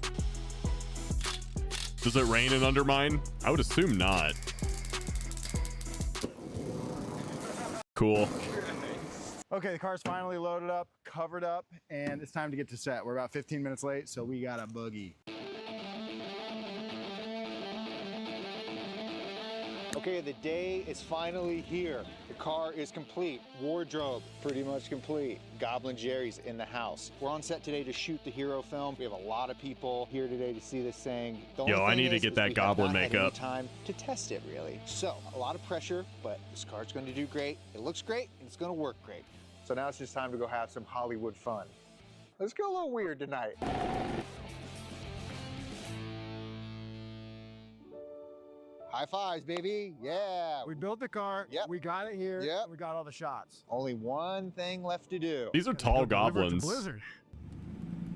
Does it rain in Undermine? I would assume not. Cool. Okay, the car's finally loaded up, covered up, and it's time to get to set. We're about 15 minutes late, so we got a boogie. Okay, the day is finally here. The car is complete. Wardrobe, pretty much complete. Goblin Jerry's in the house. We're on set today to shoot the hero film. We have a lot of people here today to see this thing. Yo, I need to get that goblin makeup. Time to test it, really. So, a lot of pressure, but this car's going to do great. It looks great, and it's going to work great. So now it's just time to go have some Hollywood fun. Let's go a little weird tonight. High fives, baby. Yeah. We built the car. Yep. We got it here. Yep. We got all the shots. Only one thing left to do. These are tall goblins. Blizzard.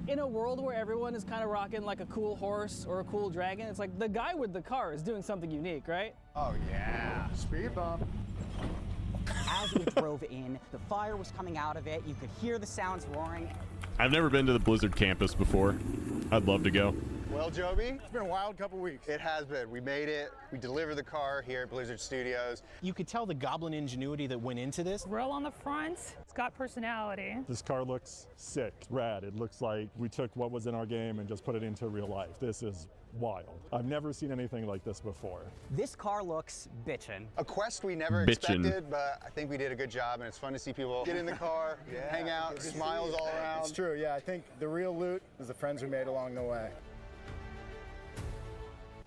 In a world where everyone is kind of rocking like a cool horse or a cool dragon, it's like the guy with the car is doing something unique, right? Oh, yeah. Speed bump. As we drove in, the fire was coming out of it. You could hear the sounds roaring. I've never been to the Blizzard campus before. I'd love to go. Well, Joby, it's been a wild couple weeks. It has been. We made it. We delivered the car here at Blizzard Studios. You could tell the goblin ingenuity that went into this. Grill on the front. It's got personality. This car looks sick, rad. It looks like we took what was in our game and just put it into real life. This is wild. I've never seen anything like this before. This car looks bitchin'. A quest we never expected, but I think we did a good job, and it's fun to see people get in the car, hang out, smiles all around. It's true, yeah. I think the real loot is the friends we made along the way.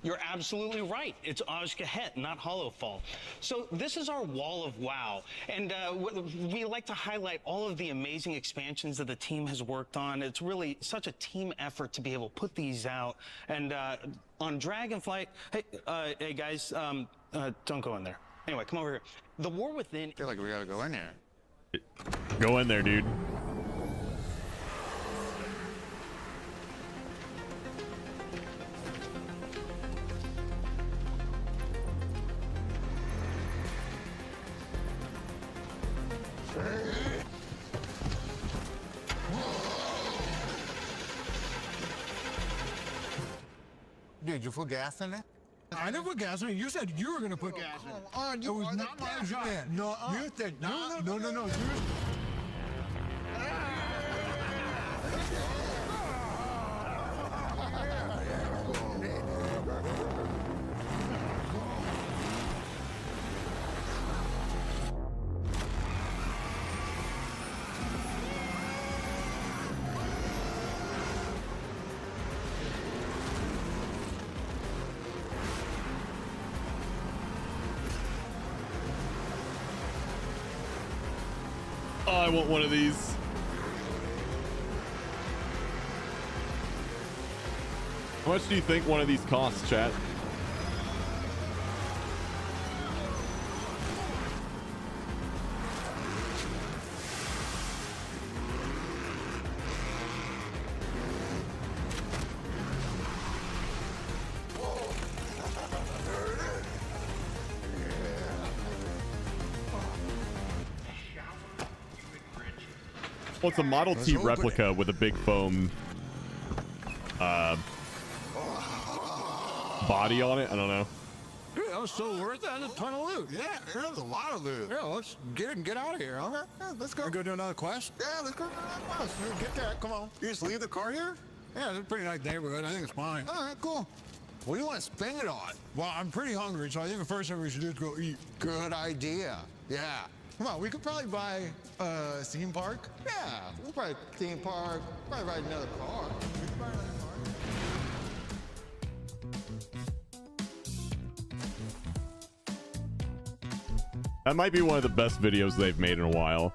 You're absolutely right. It's Ajkahet, not Hollowfall. So this is our wall of WoW, and we like to highlight all of the amazing expansions that the team has worked on. It's really such a team effort to be able to put these out. And on Dragonflight, hey guys, don't go in there. Anyway, come over here. The War Within. I feel like we gotta go in there. Go in there, dude. Did you put gas in it? I never put gas in it. You said you were going to put gas in it. Come on, you it was not my job. No, you said no. Oh, I want one of these. How much do you think one of these costs, chat? Well, it's a Model T replica with a big foam body on it. I don't know. Yeah, that was so worth it. That's a ton of loot. Yeah, there's a lot of loot. Yeah, let's get out of here. Okay, yeah, let's go. Go do another quest? Yeah, let's go do another quest. Get that. Come on. You just leave the car here? Yeah, it's a pretty nice neighborhood. I think it's fine. All right, cool. What do you want to spend it on? Well, I'm pretty hungry, so I think the first thing we should do is go eat. Good idea. Yeah. Come on, we could probably buy a theme park. Yeah, we'll buy a theme park. Probably buy another car. We could buy another car. That might be one of the best videos they've made in a while.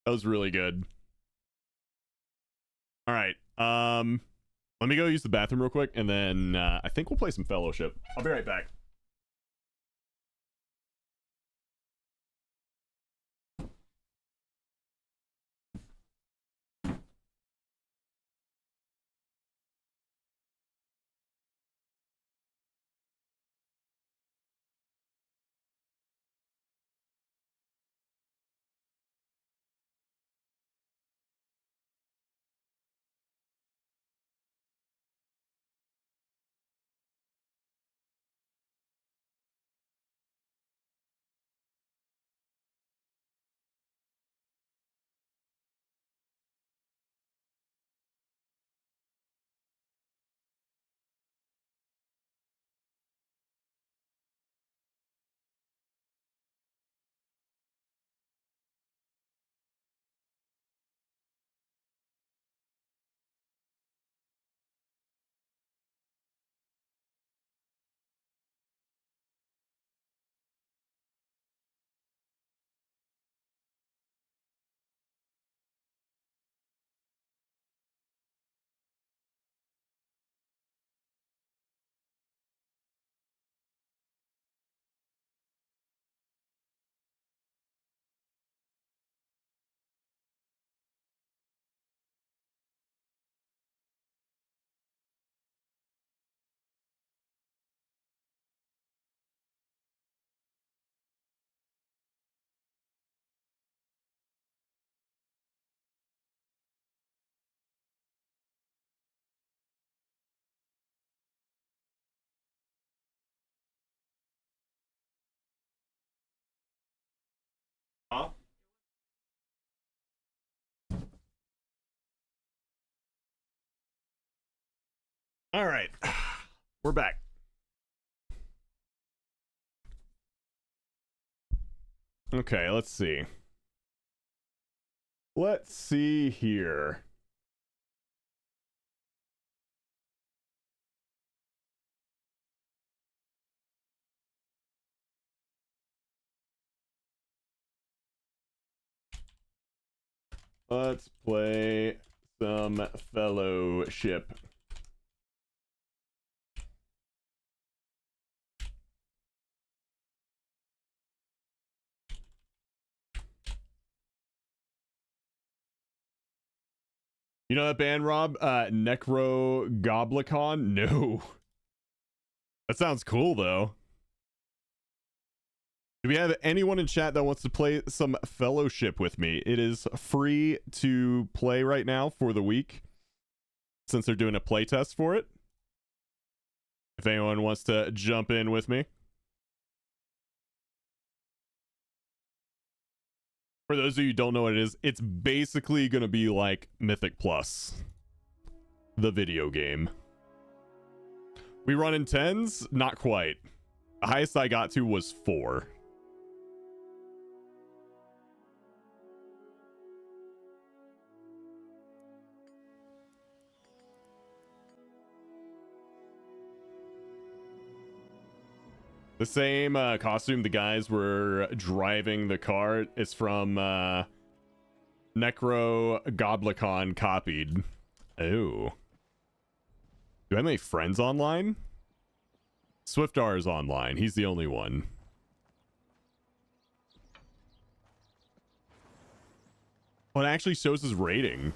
That was really good. All right. Let me go use the bathroom real quick, and then I think we'll play some Fellowship. I'll be right back. Huh? All right. We're back. Okay, let's see. Let's see here. Let's play some Fellowship. You know that band, Rob? Necro Goblicon? No. That sounds cool, though. Do we have anyone in chat that wants to play some Fellowship with me? It is free to play right now for the week, since they're doing a playtest for it. If anyone wants to jump in with me. For those of you who don't know what it is, it's basically going to be like Mythic Plus, the video game. We run in 10s? Not quite. The highest I got to was 4. The same costume the guys were driving the car is from Necro Goblicon copied. Oh. Do I have any friends online? Swiftar is online. He's the only one. Oh, it actually shows his rating.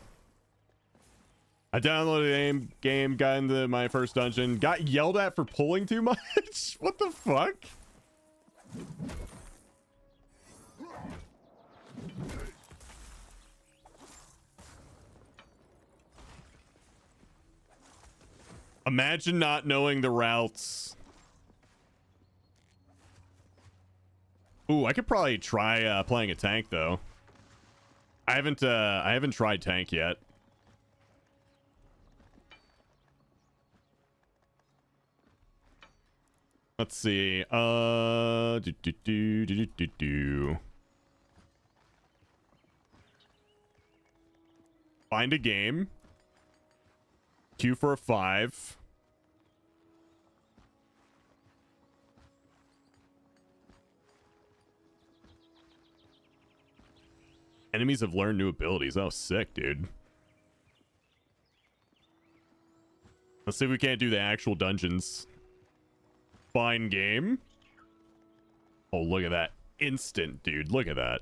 I downloaded the game, got into my first dungeon, got yelled at for pulling too much. What the fuck? Imagine not knowing the routes. Ooh, I could probably try playing a tank though. I haven't tried tank yet. Let's see. Find a game. Queue for a 5. Enemies have learned new abilities. Oh, sick, dude. Let's see if we can't do the actual dungeons. Fine game. Oh, look at that. Instant, dude. Look at that.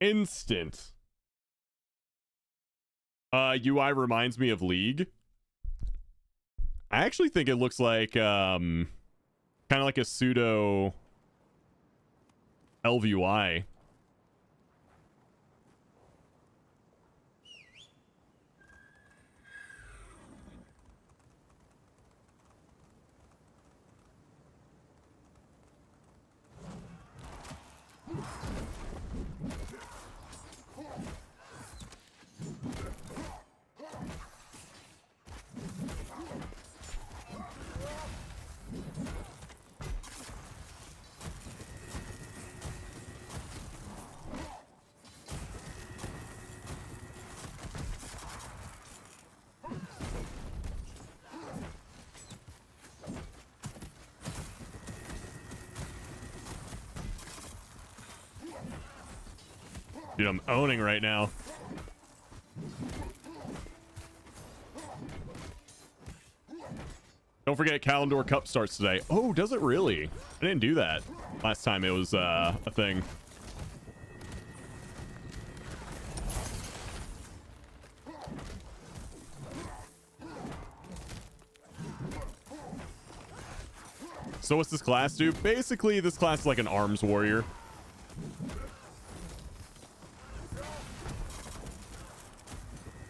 Instant. UI reminds me of League. I actually think it looks like kind of like a pseudo LVUI. Dude, I'm owning right now. Don't forget Kalimdor Cup starts today. Oh, does it really? I didn't do that last time it was a thing. So what's this class do? Basically, this class is like an arms warrior.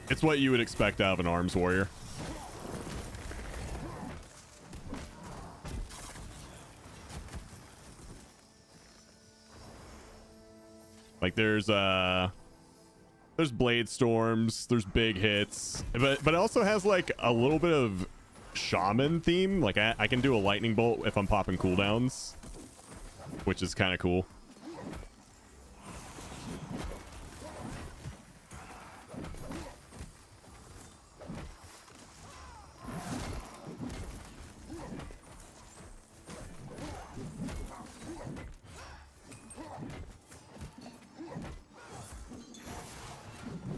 It's what you would expect out of an arms warrior. Like there's blade storms, there's big hits, but it also has like a little bit of shaman theme. Like I can do a lightning bolt if I'm popping cooldowns, which is kind of cool.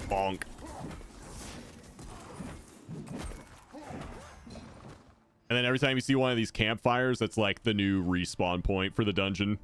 Bonk. And then every time you see one of these campfires, that's like the new respawn point for the dungeon.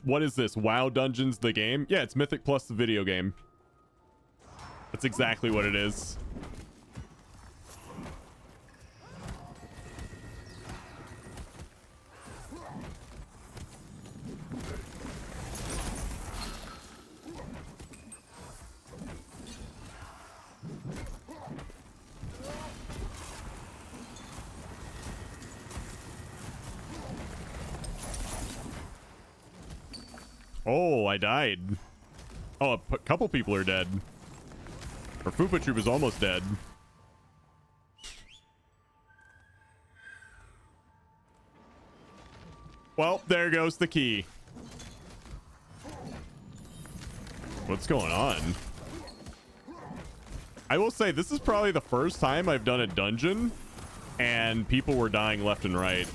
What is this? WoW Dungeons, the game? Yeah, it's Mythic Plus the video game. That's exactly what it is. Oh, I died. Oh, a couple people are dead. Our Fupa Troop is almost dead. Well, there goes the key. What's going on? I will say this is probably the first time I've done a dungeon and people were dying left and right.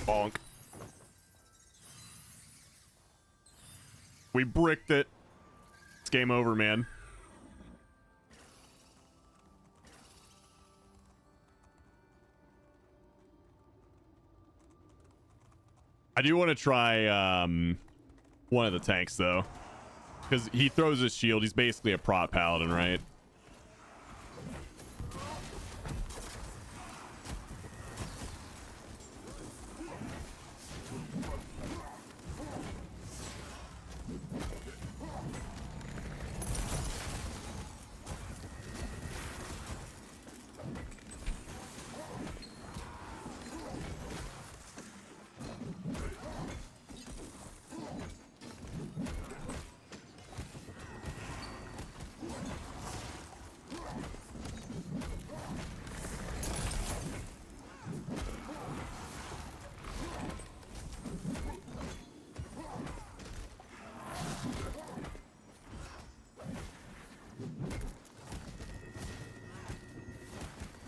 Bonk. We bricked it. It's game over, man. I do want to try one of the tanks though, because he throws his shield. He's basically a prop paladin, right?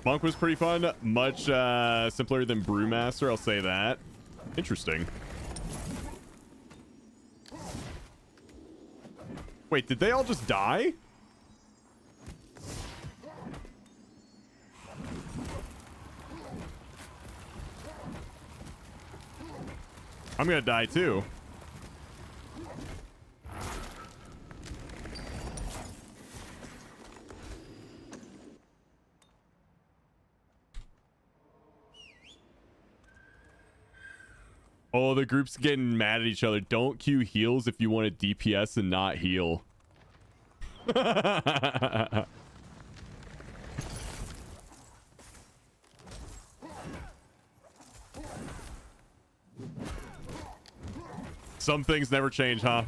Monk was pretty fun. Much simpler than Brewmaster, I'll say that. Interesting. Wait, did they all just die? I'm gonna die too. Oh, the group's getting mad at each other. Don't queue heals if you want to DPS and not heal. Some things never change, huh?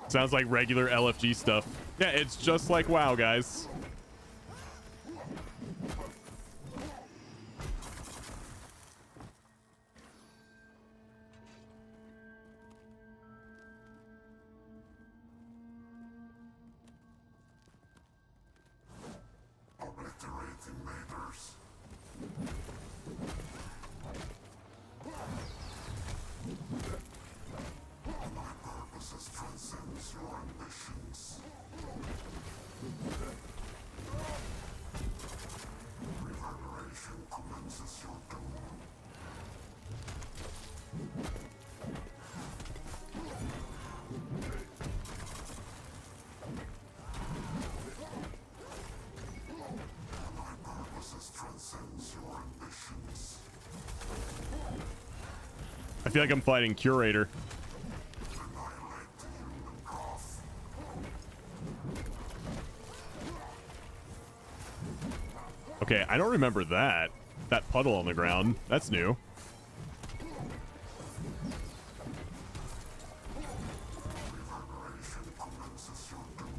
Sounds like regular LFG stuff. Yeah, it's just like WoW, guys. Obliterating neighbors. My purposes transcends your ambitions. Reverberation commences your doom. My purposes transcends your ambitions. I feel like I'm fighting Curator. Okay, I don't remember that. That puddle on the ground. That's new. Reverberation commences your doom.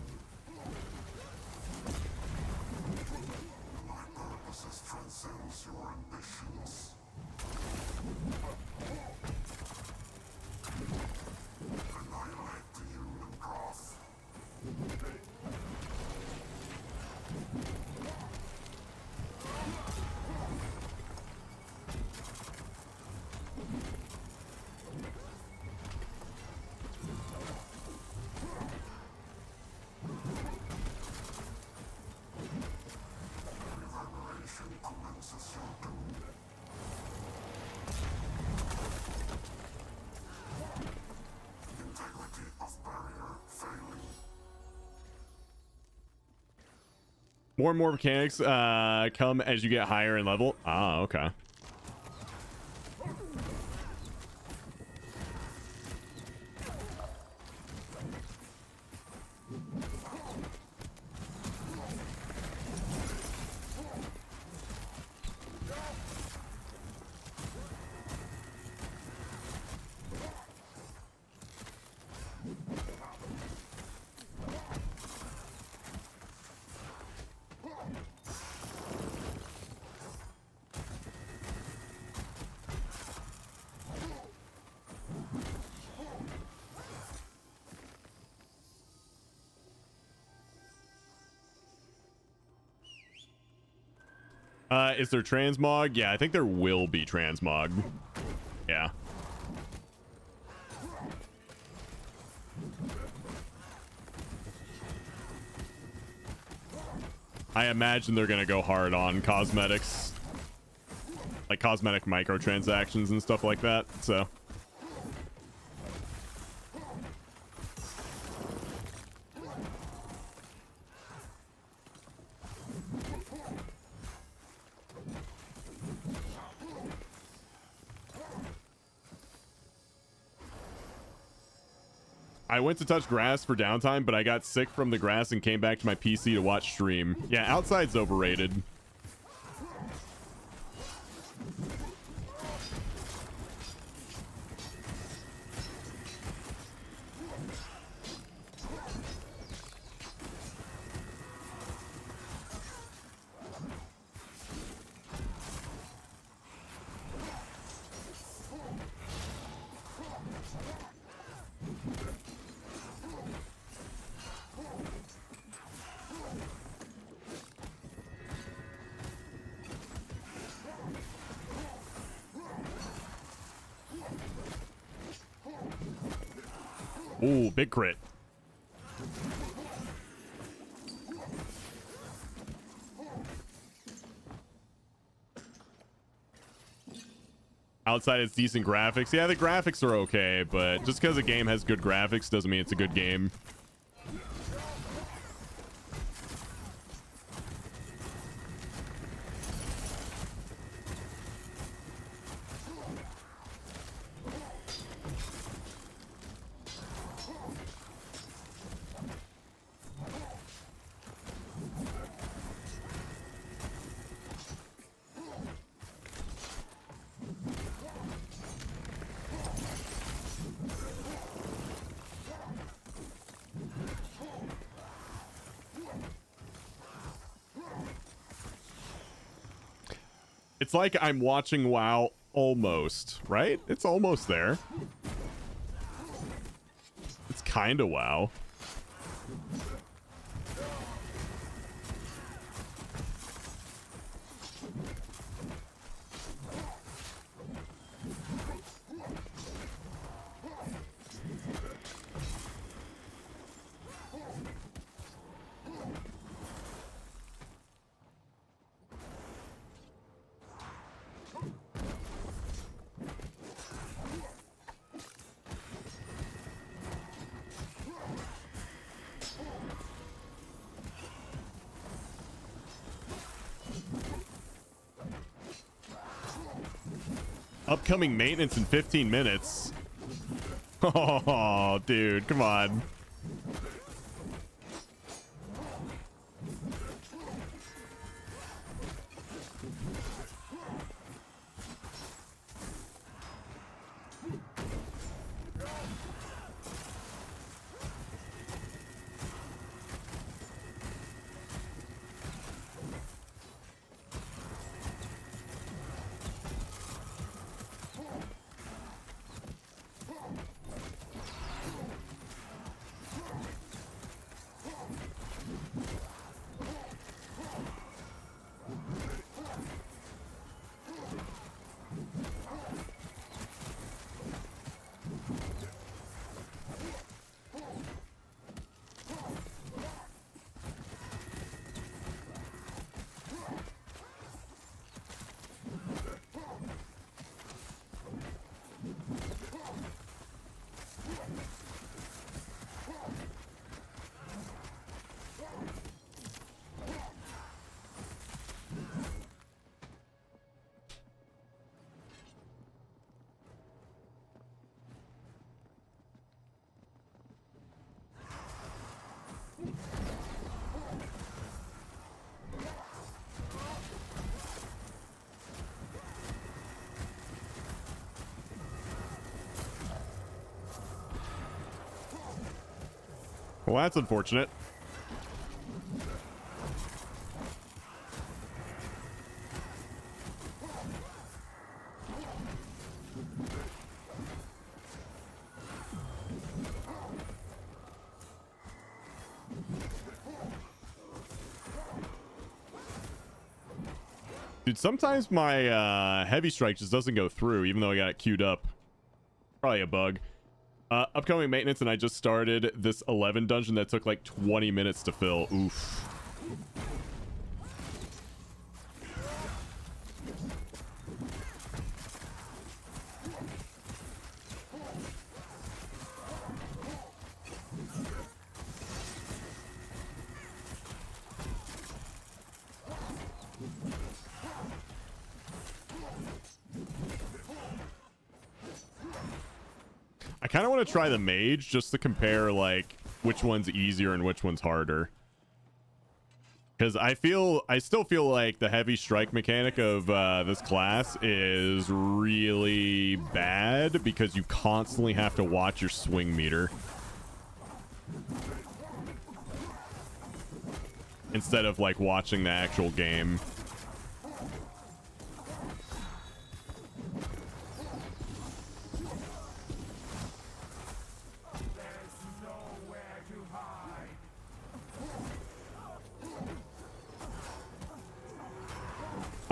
My purposes transcends your ambitions. Annihilate the More and more mechanics come as you get higher in level. Ah, okay. Is there transmog? Yeah, I think there will be transmog. Yeah. I imagine they're gonna go hard on cosmetics, like cosmetic microtransactions and stuff like that. So. I went to touch grass for downtime, but I got sick from the grass and came back to my PC to watch stream. Yeah, outside's overrated. Ooh, big crit. Outside, it's decent graphics. Yeah, the graphics are okay, but just because a game has good graphics doesn't mean it's a good game. It's like I'm watching WoW almost, right? It's almost there. It's kind of WoW. Upcoming maintenance in 15 minutes. Oh, dude, come on. Well, that's unfortunate. Dude, sometimes my heavy strike just doesn't go through, even though I got it queued up. Probably a bug. Upcoming maintenance, and I just started this 11 dungeon that took like 20 minutes to fill. Oof. I kind of want to try the mage just to compare like which one's easier and which one's harder. Because I still feel like the heavy strike mechanic of this class is really bad because you constantly have to watch your swing meter. Instead of like watching the actual game.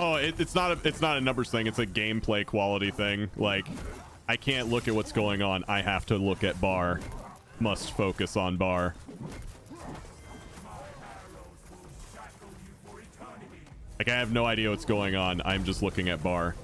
Oh, it's not a numbers thing. It's a gameplay quality thing. Like, I can't look at what's going on. I have to look at bar. Must focus on bar. Like, I have no idea what's going on. I'm just looking at bar.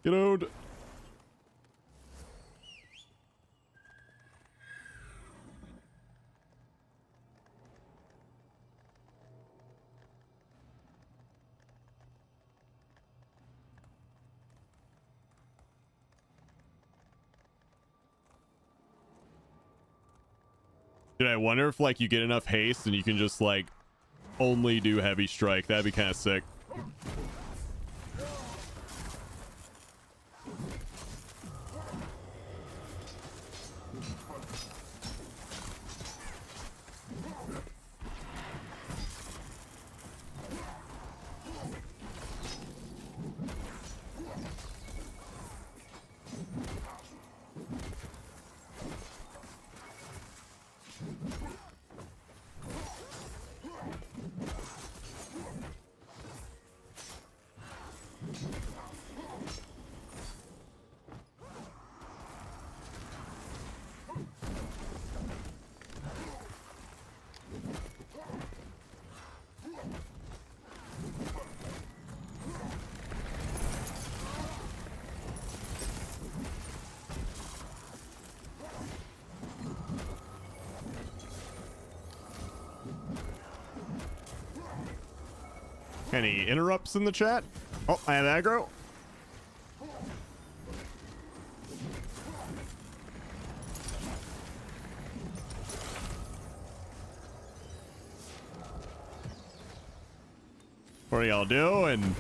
Get out. Dude, I wonder if like you get enough haste and you can just like only do heavy strike. That'd be kind of sick. Any interrupts in the chat? Oh, I have aggro. What are y'all doing?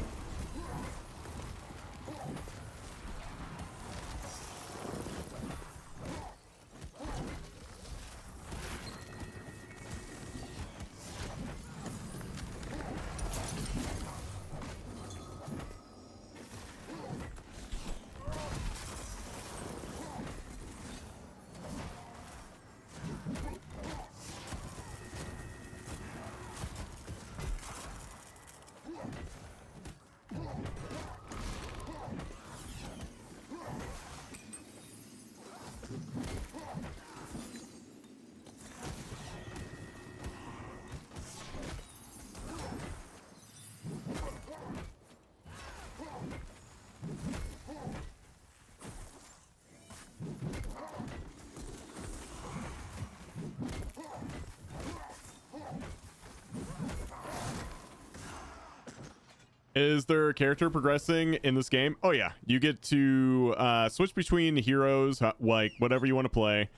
Is there character progressing in this game? Oh yeah, you get to switch between heroes, like whatever you want to play,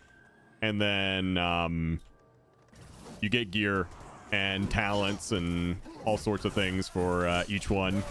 and then you get gear and talents and all sorts of things for each one.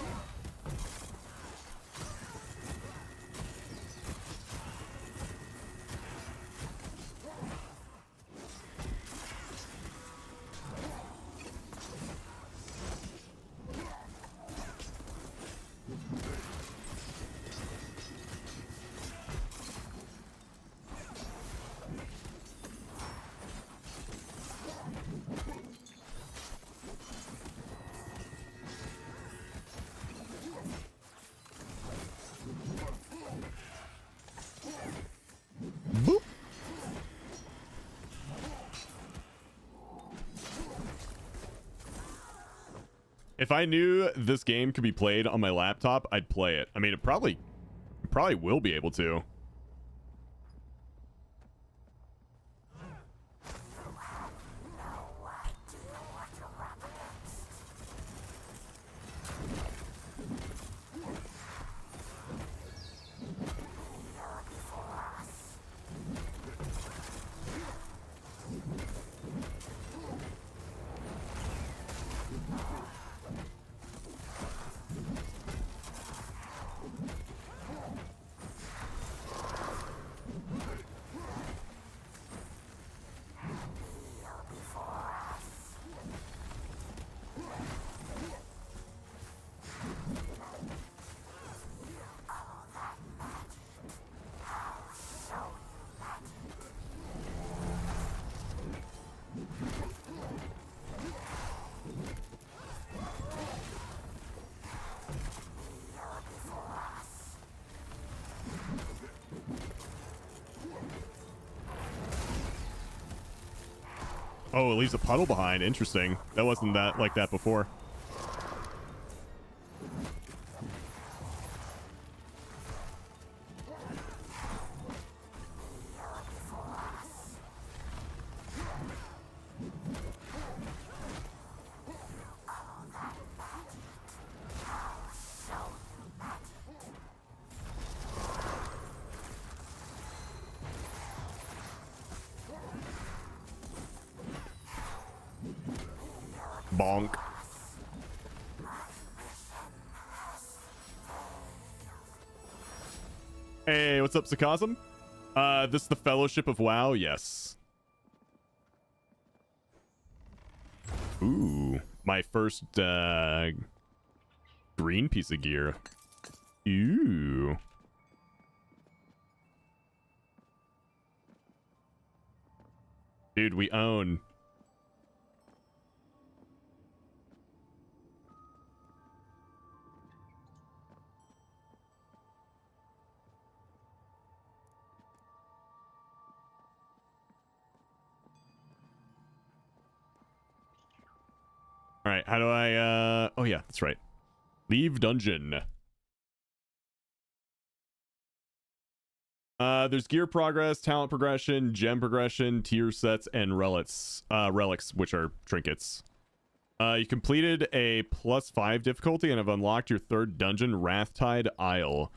Boop. If I knew this game could be played on my laptop, I'd play it. I mean, it probably will be able to. Oh, it leaves a puddle behind. Interesting. That wasn't that like that before. Bonk. Hey, what's up, Sarcasm? This is the Fellowship of WoW? Yes. Ooh, my first green piece of gear. Ooh. Dude, we own. All right, how do I, oh yeah, that's right. Leave dungeon. There's gear progress, talent progression, gem progression, tier sets, and relics, which are trinkets. You completed a +5 difficulty and have unlocked your third dungeon, Wrathtide Isle.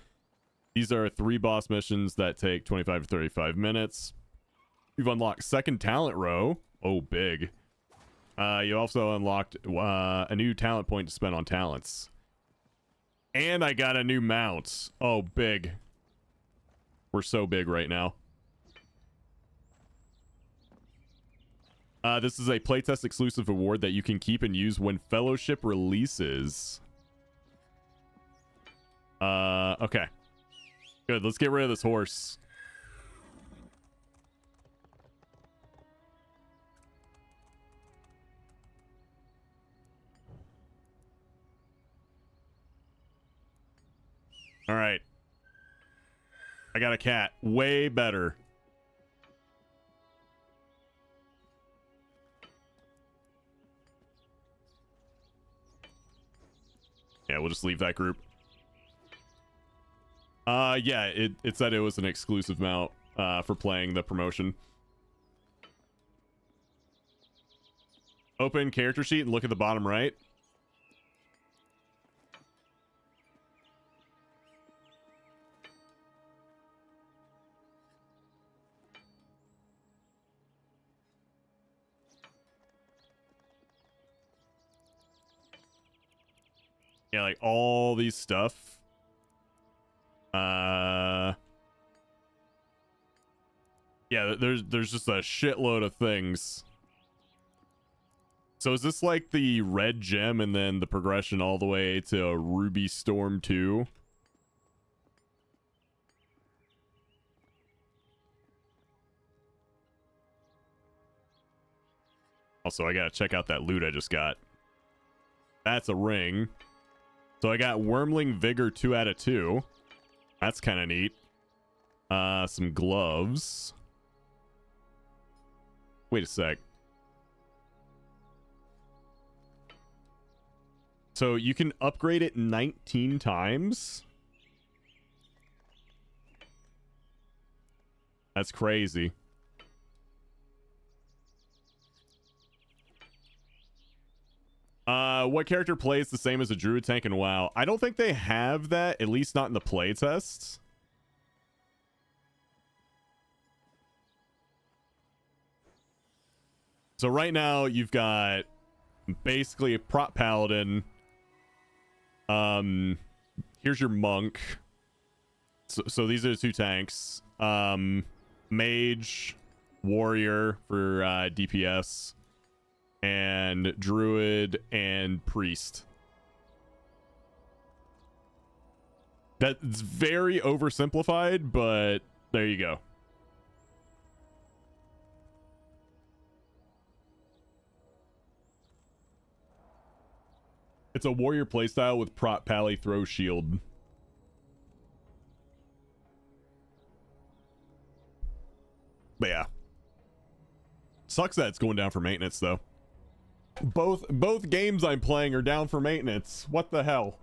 These are 3 boss missions that take 25 to 35 minutes. You've unlocked second talent row. Oh, big. You also unlocked a new talent point to spend on talents. And I got a new mount. Oh, big. We're so big right now. This is a playtest exclusive award that you can keep and use when Fellowship releases. Okay. Good, let's get rid of this horse. All right. I got a cat. Way better. Yeah, we'll just leave that group. Yeah, it said it was an exclusive mount for playing the promotion. Open character sheet and look at the bottom right. Yeah, like all these stuff. Yeah, there's just a shitload of things. So is this like the red gem and then the progression all the way to Ruby Storm 2? Also, I gotta check out that loot I just got. That's a ring. So I got Wormling Vigor 2 out of 2. That's kind of neat. Some gloves. Wait a sec. So you can upgrade it 19 times? That's crazy. What character plays the same as a druid tank in WoW? I don't think they have that, at least not in the playtests. So right now you've got basically a prop paladin. Here's your monk. So these are the two tanks. Mage, warrior for DPS, and druid and priest. That's very oversimplified, but there you go. It's a warrior playstyle with prop pally throw shield. But yeah. Sucks that it's going down for maintenance though. Both games I'm playing are down for maintenance. What the hell?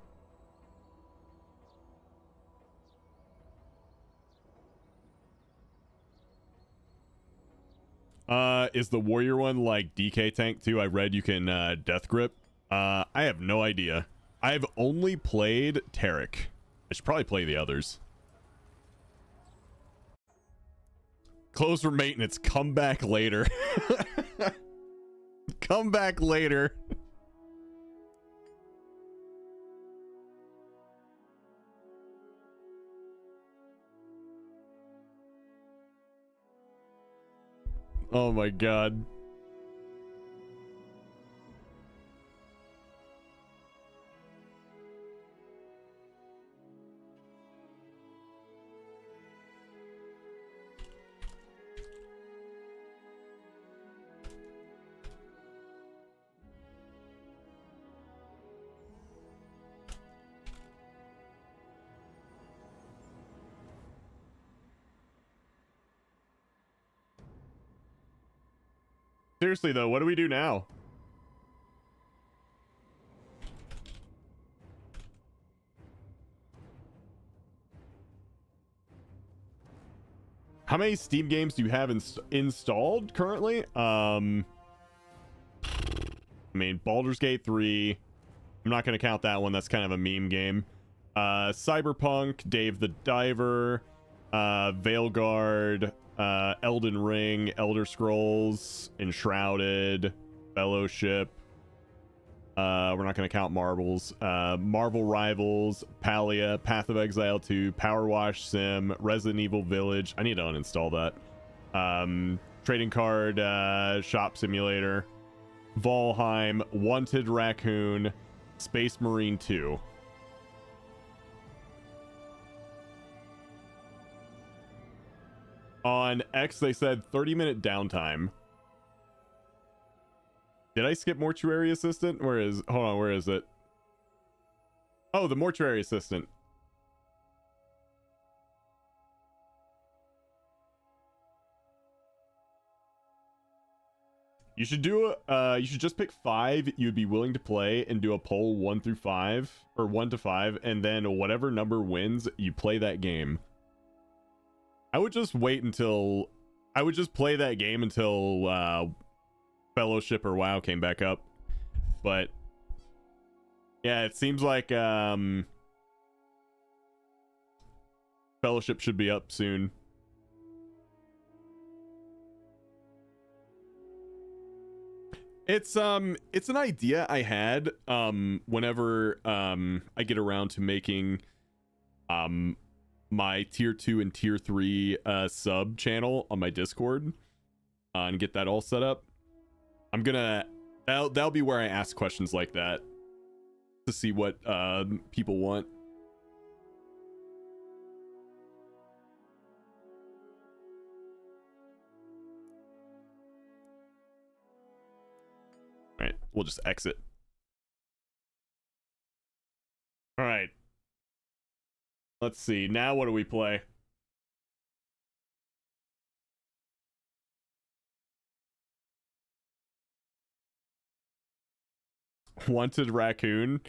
Is the warrior one like DK tank too? I read you can death grip. I have no idea. I've only played Tarek. I should probably play the others. Close for maintenance. Come back later. Come back later. Oh my god. Seriously though, what do we do now? How many Steam games do you have installed currently? I mean, Baldur's Gate 3. I'm not going to count that one. That's kind of a meme game. Cyberpunk, Dave the Diver, Veilguard, Elden Ring, Elder Scrolls, Enshrouded, Fellowship. We're not going to count Marbles. Marvel Rivals, Palia, Path of Exile 2, Power Wash Sim, Resident Evil Village. I need to uninstall that. Trading Card Shop Simulator, Valheim, Wanted Raccoon, Space Marine 2. On X, they said 30-minute downtime. Did I skip Mortuary Assistant? Where is... Hold on, where is it? Oh, the Mortuary Assistant. You should do a... you should just pick 5 you'd be willing to play and do a poll 1 through 5, or 1 to 5, and then whatever number wins, you play that game. I would just wait until... I would just play that game until Fellowship or WoW came back up. But yeah, it seems like Fellowship should be up soon. It's an idea I had whenever I get around to making my tier 2 and tier 3 sub channel on my Discord and get that all set up. I'm gonna that'll be where I ask questions like that to see what people want. All right, we'll just exit. All right. Let's see. Now what do we play? Wanted Raccoon.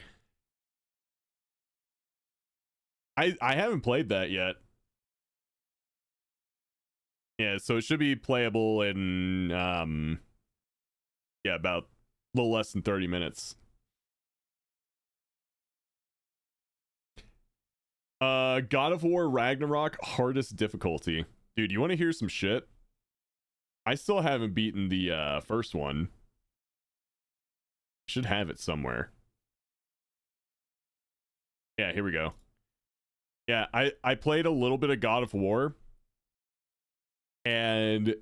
I haven't played that yet. Yeah, so it should be playable in yeah, about a little less than 30 minutes. God of War Ragnarok hardest difficulty. Dude, you want to hear some shit? I still haven't beaten the first one. Should have it somewhere. Yeah, here we go. Yeah, I played a little bit of God of War. And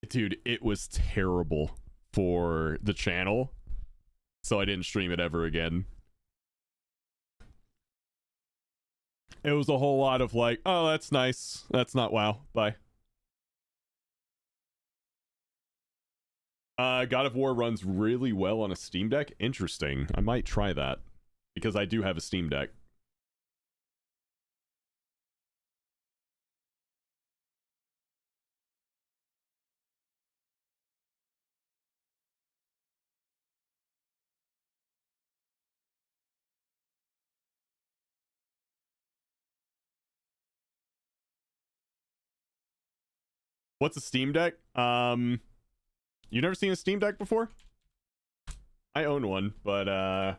dude, it was terrible for the channel. So I didn't stream it ever again. It was a whole lot of like, oh, that's nice. That's not WoW. Bye. God of War runs really well on a Steam Deck. Interesting. I might try that because I do have a Steam Deck. What's a Steam Deck? You never seen a Steam Deck before? I own one, but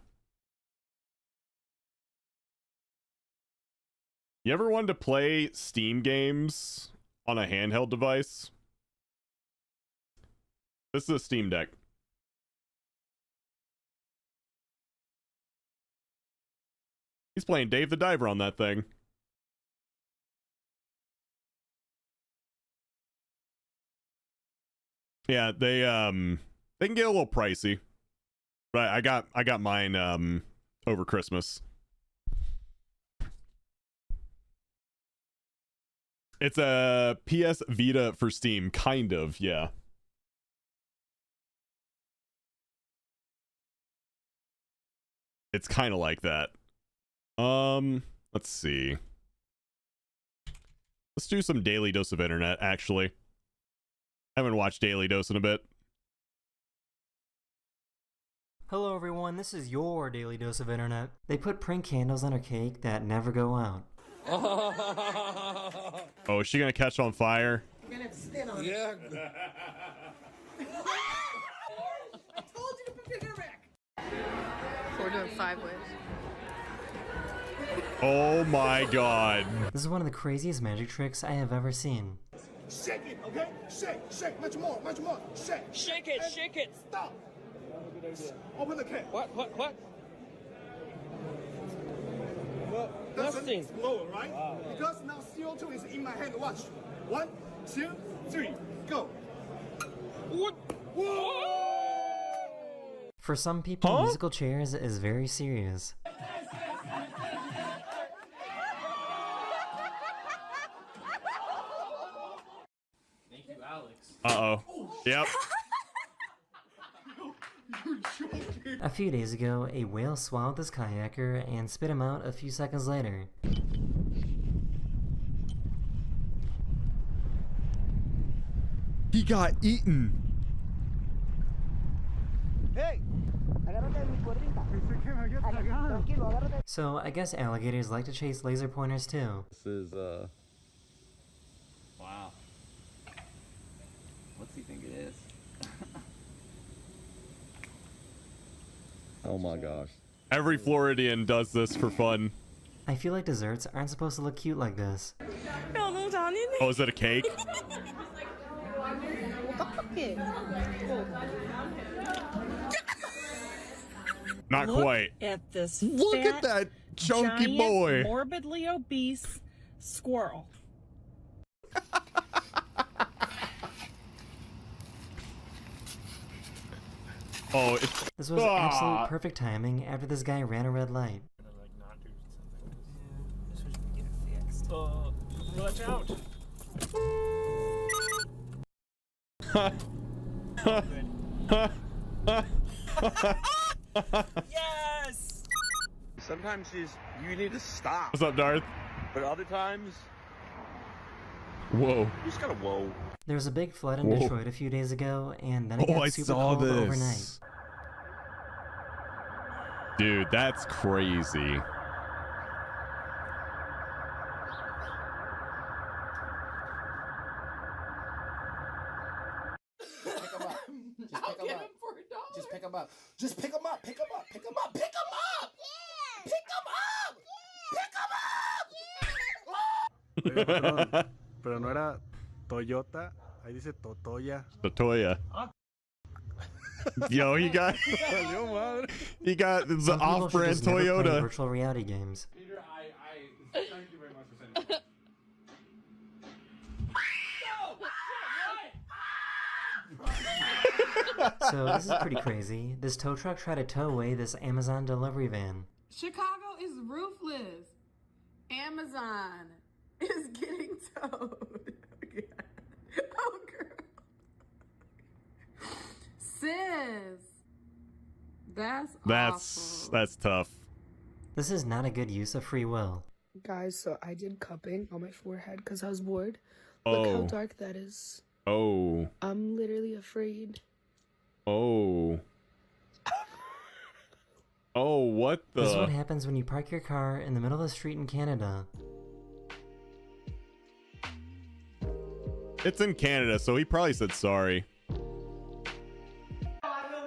you ever wanted to play Steam games on a handheld device? This is a Steam Deck. He's playing Dave the Diver on that thing. Yeah, they can get a little pricey. But I got mine over Christmas. It's a PS Vita for Steam, kind of, yeah. It's kind of like that. Let's see. Let's do some Daily Dose of Internet, actually. I haven't watched Daily Dose in a bit. Hello everyone, this is your Daily Dose of Internet. They put prank candles on her cake that never go out. Oh, is she gonna catch on fire? You're gonna spin on Yeah. I told you to put your hair back. So we're doing 5 ways. Oh my god. This is one of the craziest magic tricks I have ever seen. Shake it, okay? Shake, much more, shake. Shake it. Stop. Open the can. What? Well, that's lower, right? Wow. Because now CO2 is in my hand. Watch. 1, 2, 3, go. What? Whoa! For some people, musical chairs is very serious. Uh-oh. Yep. A few days ago, a whale swallowed this kayaker and spit him out a few seconds later. He got eaten. Hey! So, I guess alligators like to chase laser pointers too. This is, wow. What's he think it is? Oh my gosh. Every Floridian does this for fun. I feel like desserts aren't supposed to look cute like this. Oh, is that a cake? Not Look quite. at this. Look at fat, that chunky giant, boy. morbidly obese squirrel. Oh, This was absolute perfect timing after this guy ran a red light. Watch out. Yes! Sometimes you need to stop. What's up, Darth? But other times, Whoa. you just gotta whoa. There was a big flood in Whoa. Detroit a few days ago, and then it got I super saw cold overnight. this. Dude, that's crazy. Just pick him up. Just pick him up. Pick him up. Pick him up. Pick him up. Pick him up. Pick him up. Oiga, patrón, pero no era Toyota, ahí dice Totoya. Totoya. Yo, he got the Some people should off-brand just never play Toyota. virtual reality games. Peter, thank you very much for saying that. So this is pretty crazy. This tow truck tried to tow away this Amazon delivery van. Chicago is ruthless. Amazon is getting towed. Oh, girl. Sis. That's tough. This is not a good use of free will. Guys, so I did cupping on my forehead because I was bored. Look how dark that is. Oh. I'm literally afraid. Oh. Oh, what the? This is what happens when you park your car in the middle of the street in Canada. It's in Canada, so he probably said sorry.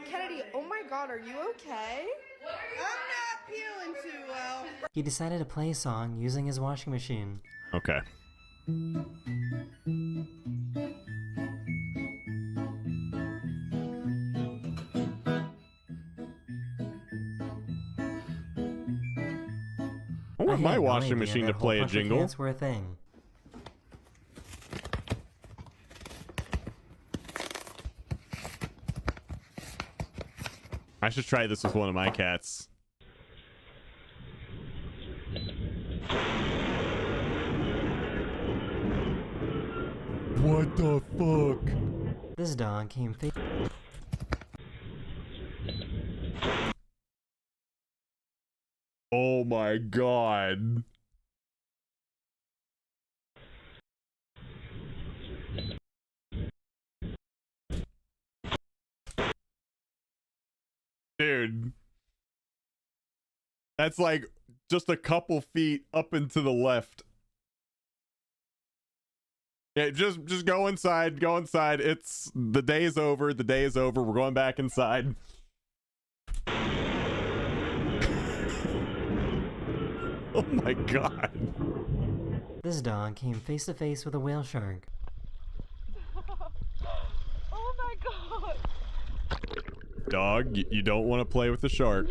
Kennedy, oh my god, are you okay? I'm not feeling too well. He decided to play a song using his washing machine. Okay. I want my washing machine to play a jingle. That's were a thing. I should try this with one of my cats. What the fuck? This dog came face. Oh my god. Dude. That's like just a couple feet up and to the left. Yeah, just go inside, go inside. It's the day's over, the day is over. We're going back inside. Oh my god. This dog came face to face with a whale shark. Oh my god. Dog, you don't want to play with the shark.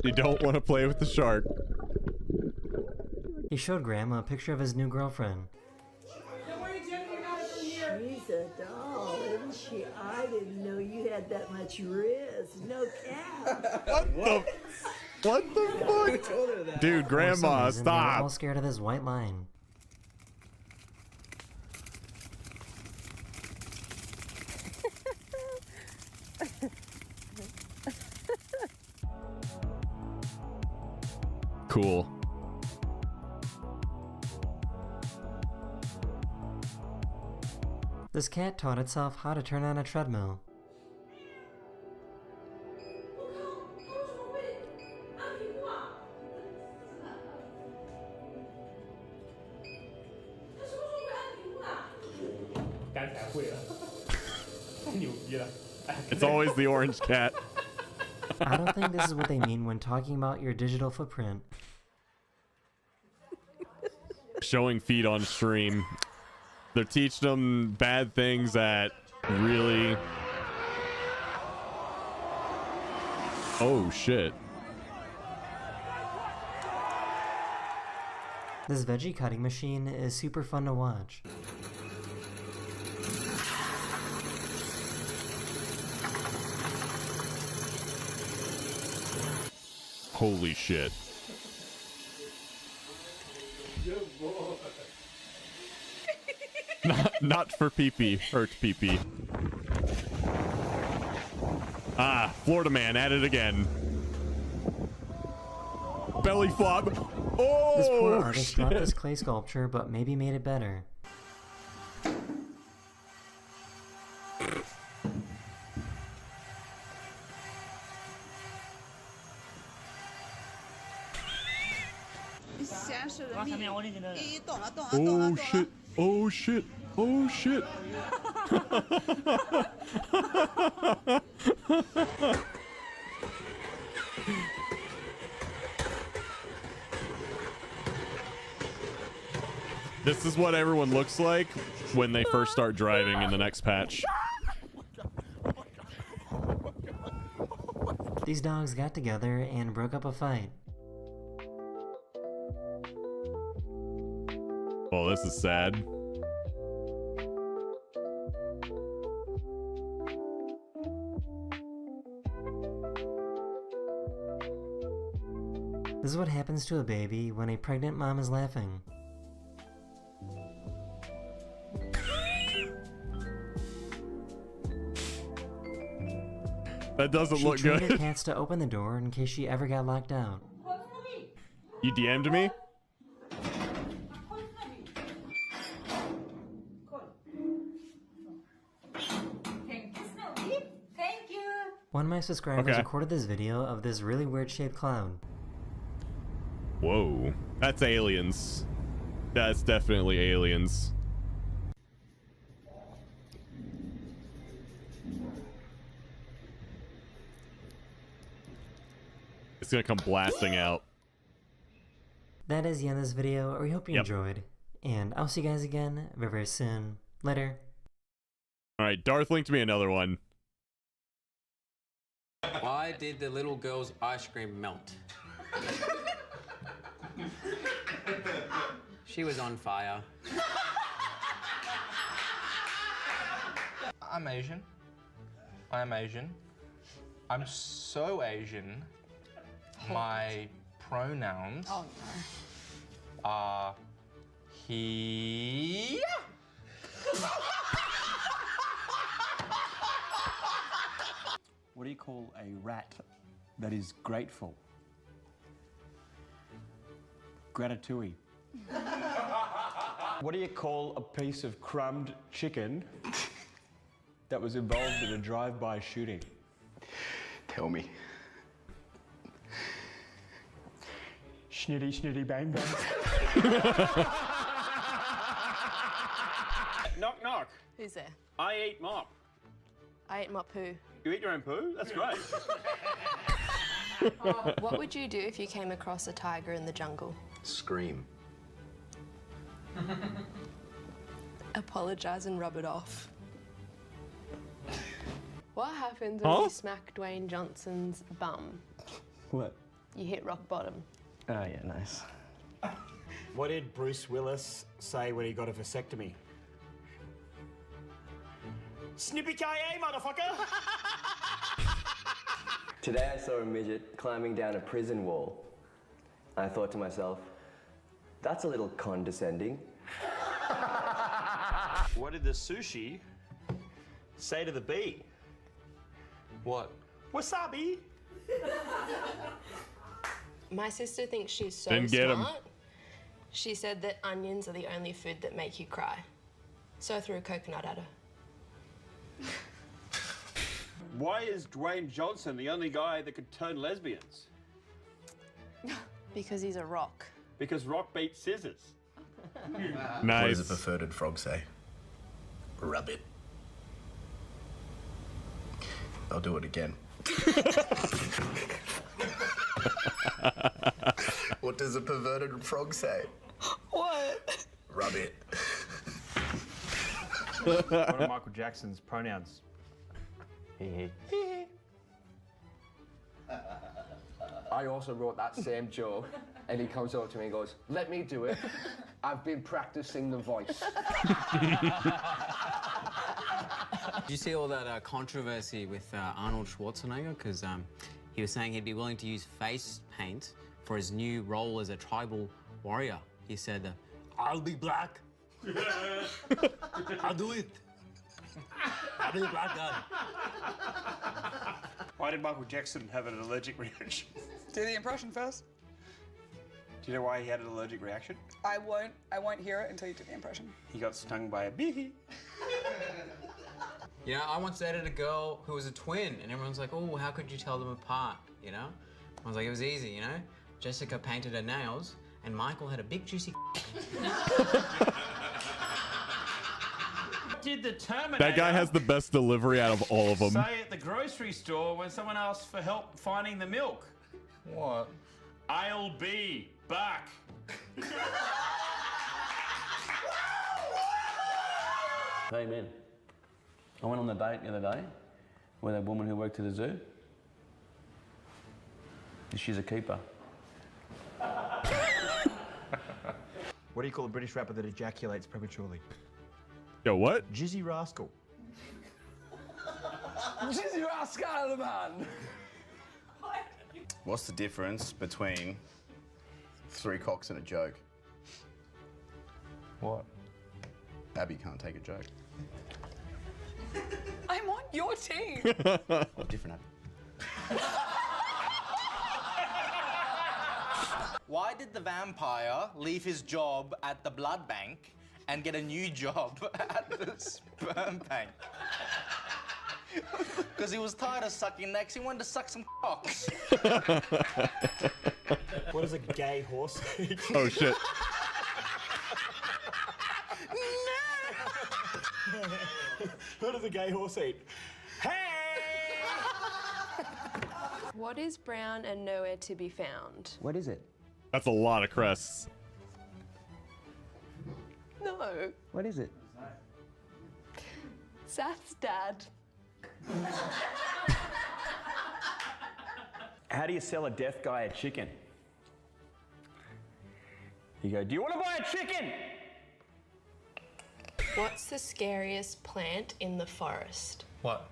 You don't want to play with the shark. He showed Grandma a picture of his new girlfriend. She's a doll, isn't she? I didn't know you had that much wrist. No cap. What the fuck? Dude, Grandma, They're stop. all scared of this white line. Cool. This cat taught itself how to turn on a treadmill. It's always the orange cat. I don't think this is what they mean when talking about your digital footprint. Showing feet on stream. They're teaching them bad things that really... Oh shit. This veggie cutting machine is super fun to watch. Holy shit. Not for pee-pee. Hurt pee-pee. Ah, Florida man at it again. Belly flop. Oh, this poor artist shit. dropped this clay sculpture, but maybe made it better. Oh shit. Oh shit. Oh shit. This is what everyone looks like when they first start driving in the next patch. These dogs got together and broke up a fight. Oh, this is sad. This is what happens to a baby when a pregnant mom is laughing. That doesn't look She trained good. her cats to open the door in case she ever got locked out. You DM'd me? One of my subscribers recorded this video of this really weird shaped clown. Whoa. That's aliens. That's definitely aliens. It's gonna come blasting out. That is the end of this video. We hope you enjoyed. And I'll see you guys again very, very soon. Later. Alright, Darth linked me another one. Why did the little girl's ice cream melt? She was on fire. I'm Asian. I'm Asian. I'm so Asian. My pronouns are he. What do you call a rat that is grateful? Gratatouille. What do you call a piece of crumbed chicken that was involved in a drive-by shooting? Tell me. Schnitty, schnitty, bang, bang. Knock, knock. Who's there? I eat mop. I ate my poo. You eat your own poo? That's great. What would you do if you came across a tiger in the jungle? Scream. Apologise and rub it off. What happens when you smack Dwayne Johnson's bum? What? You hit rock bottom. Oh, yeah, nice. What did Bruce Willis say when he got a vasectomy? Snippy-K-A, motherfucker! Today I saw a midget climbing down a prison wall. I thought to myself, that's a little condescending. What did the sushi say to the bee? What? Wasabi! My sister thinks she's so Didn't get 'em. smart. She said that onions are the only food that make you cry. So I threw a coconut at her. Why is Dwayne Johnson the only guy that could turn lesbians? Because he's a rock. Because rock beats scissors. Nice. What does a perverted frog say? Rub it. I'll do it again. What does a perverted frog say? What? Rub it. What are Michael Jackson's pronouns? He. I also wrote that same joke. And he comes over to me and goes, let me do it. I've been practicing the voice. Did you see all that controversy with Arnold Schwarzenegger? Because he was saying he'd be willing to use face paint for his new role as a tribal warrior. He said, I'll be black. I'll do it. I'll be a black guy. Why did Michael Jackson have an allergic reaction? Do the impression first. Do you know why he had an allergic reaction? I won't hear it until you do the impression. He got stung by a bee. You know, I once dated a girl who was a twin, and everyone's like, oh, how could you tell them apart, you know? I was like, it was easy, you know? Jessica painted her nails, and Michael had a big juicy Did the Terminator That guy has the best delivery out of all of them. say at the grocery store when someone asked for help finding the milk? What? I'll be back. Amen. I went on a date the other day with a woman who worked at a zoo. And she's a keeper. What do you call a British rapper that ejaculates prematurely? Yo, what? Jizzy Rascal. Jizzy Rascal, man! What's the difference between 3 cocks and a joke? What? Abby can't take a joke. I'm on your team. Different Abby. Why did the vampire leave his job at the blood bank and get a new job at the sperm bank? Because he was tired of sucking necks, he wanted to suck some cocks. What is a gay horse? Oh, shit. What does a gay horse eat? What is brown and nowhere to be found? What is it? That's a lot of crests. No. What is it? Seth's dad. How do you sell a deaf guy a chicken? You go, do you want to buy a chicken? What's the scariest plant in the forest? What?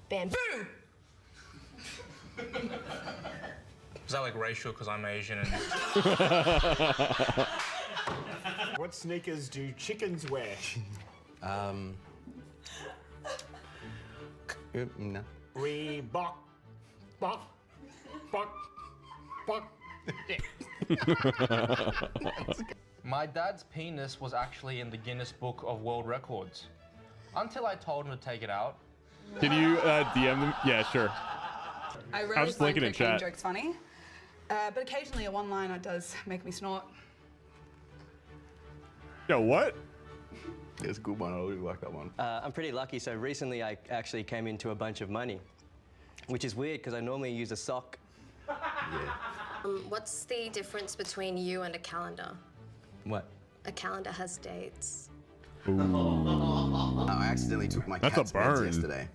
Bamboo! Is that like racial because I'm Asian and... What sneakers do chickens wear? No. Reebok. Bok. Bok. Bok. My dad's penis was actually in the Guinness Book of World Records. Until I told him to take it out. Can you DM them? Yeah, sure. I I'll really just find link it in cocaine chat. jokes funny. But occasionally a one-liner does make me snort. Yo, what? It's a good one. I really like that one. I'm pretty lucky, so recently I actually came into a bunch of money. Which is weird, because I normally use a sock. What's the difference between you and a calendar? What? A calendar has dates. Oh, I accidentally took my That's a cat's meds burn. yesterday.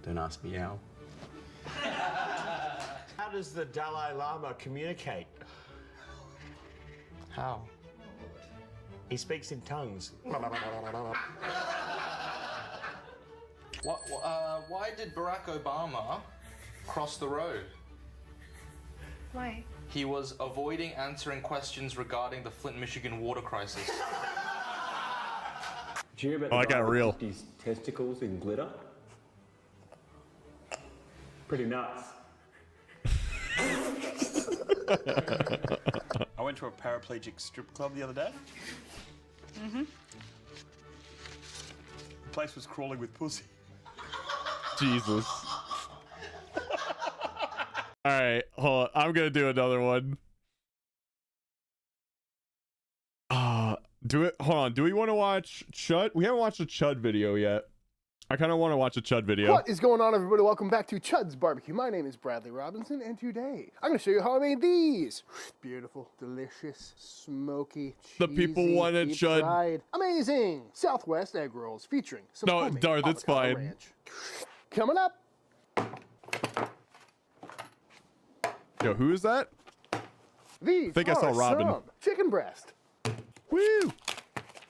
Don't ask me how. How does the Dalai Lama communicate? How? He speaks in tongues. Why did Barack Obama cross the road? Why? He was avoiding answering questions regarding the Flint, Michigan water crisis. Did you hear about Oh, the I guy got who real. dipped his testicles in glitter? Pretty nuts. I went to a paraplegic strip club the other day. Mm-hmm. The place was crawling with pussy. Jesus. All right, hold on. I'm gonna do another one. Do it. Hold on. Do we want to watch Chud? We haven't watched a Chud video yet. I kind of want to watch a Chud video. What is going on, everybody? Welcome back to Chud's Barbecue. My name is Bradley Robinson, and today I'm going to show you how I made these. Beautiful, delicious, smoky, cheesy, The people wanted Chud. deep-fried, amazing Southwest egg rolls featuring some No, homemade Darth, it's avocado fine. ranch. Coming up. Yo, who is that? These I think I saw are Robin. some chicken breast. Woo!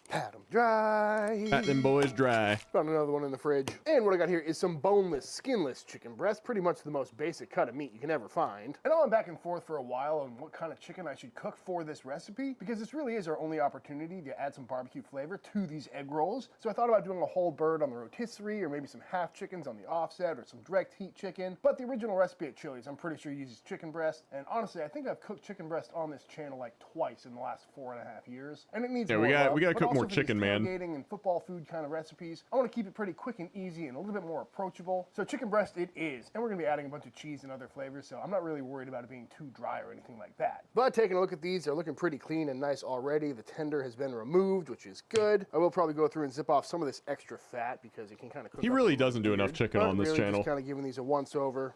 Pat them dry. Pat them boys dry. Found another one in the fridge. And what I got here is some boneless, skinless chicken breast. Pretty much the most basic cut of meat you can ever find. I know I'm back and forth for a while on what kind of chicken I should cook for this recipe, because this really is our only opportunity to add some barbecue flavor to these egg rolls. So I thought about doing a whole bird on the rotisserie, or maybe some half chickens on the offset, or some direct heat chicken. But the original recipe at Chili's, I'm pretty sure uses chicken breast. And honestly, I think I've cooked chicken breast on this channel like twice in the last 4.5 years. And it needs more love, we gotta but cook also more for chicken, these man. tailgating and football food kind of recipes, I want to keep it pretty quick and easy and a little bit more approachable. So chicken breast it is, and we're going to be adding a bunch of cheese and other flavors, so I'm not really worried about it being too dry or anything like that. But taking a look at these, they're looking pretty clean and nice already. The tender has been removed, which is good. I will probably go through and zip off some of this extra fat because it can kind of cook. He really doesn't do enough chicken on this channel. Just kind of giving these a once over,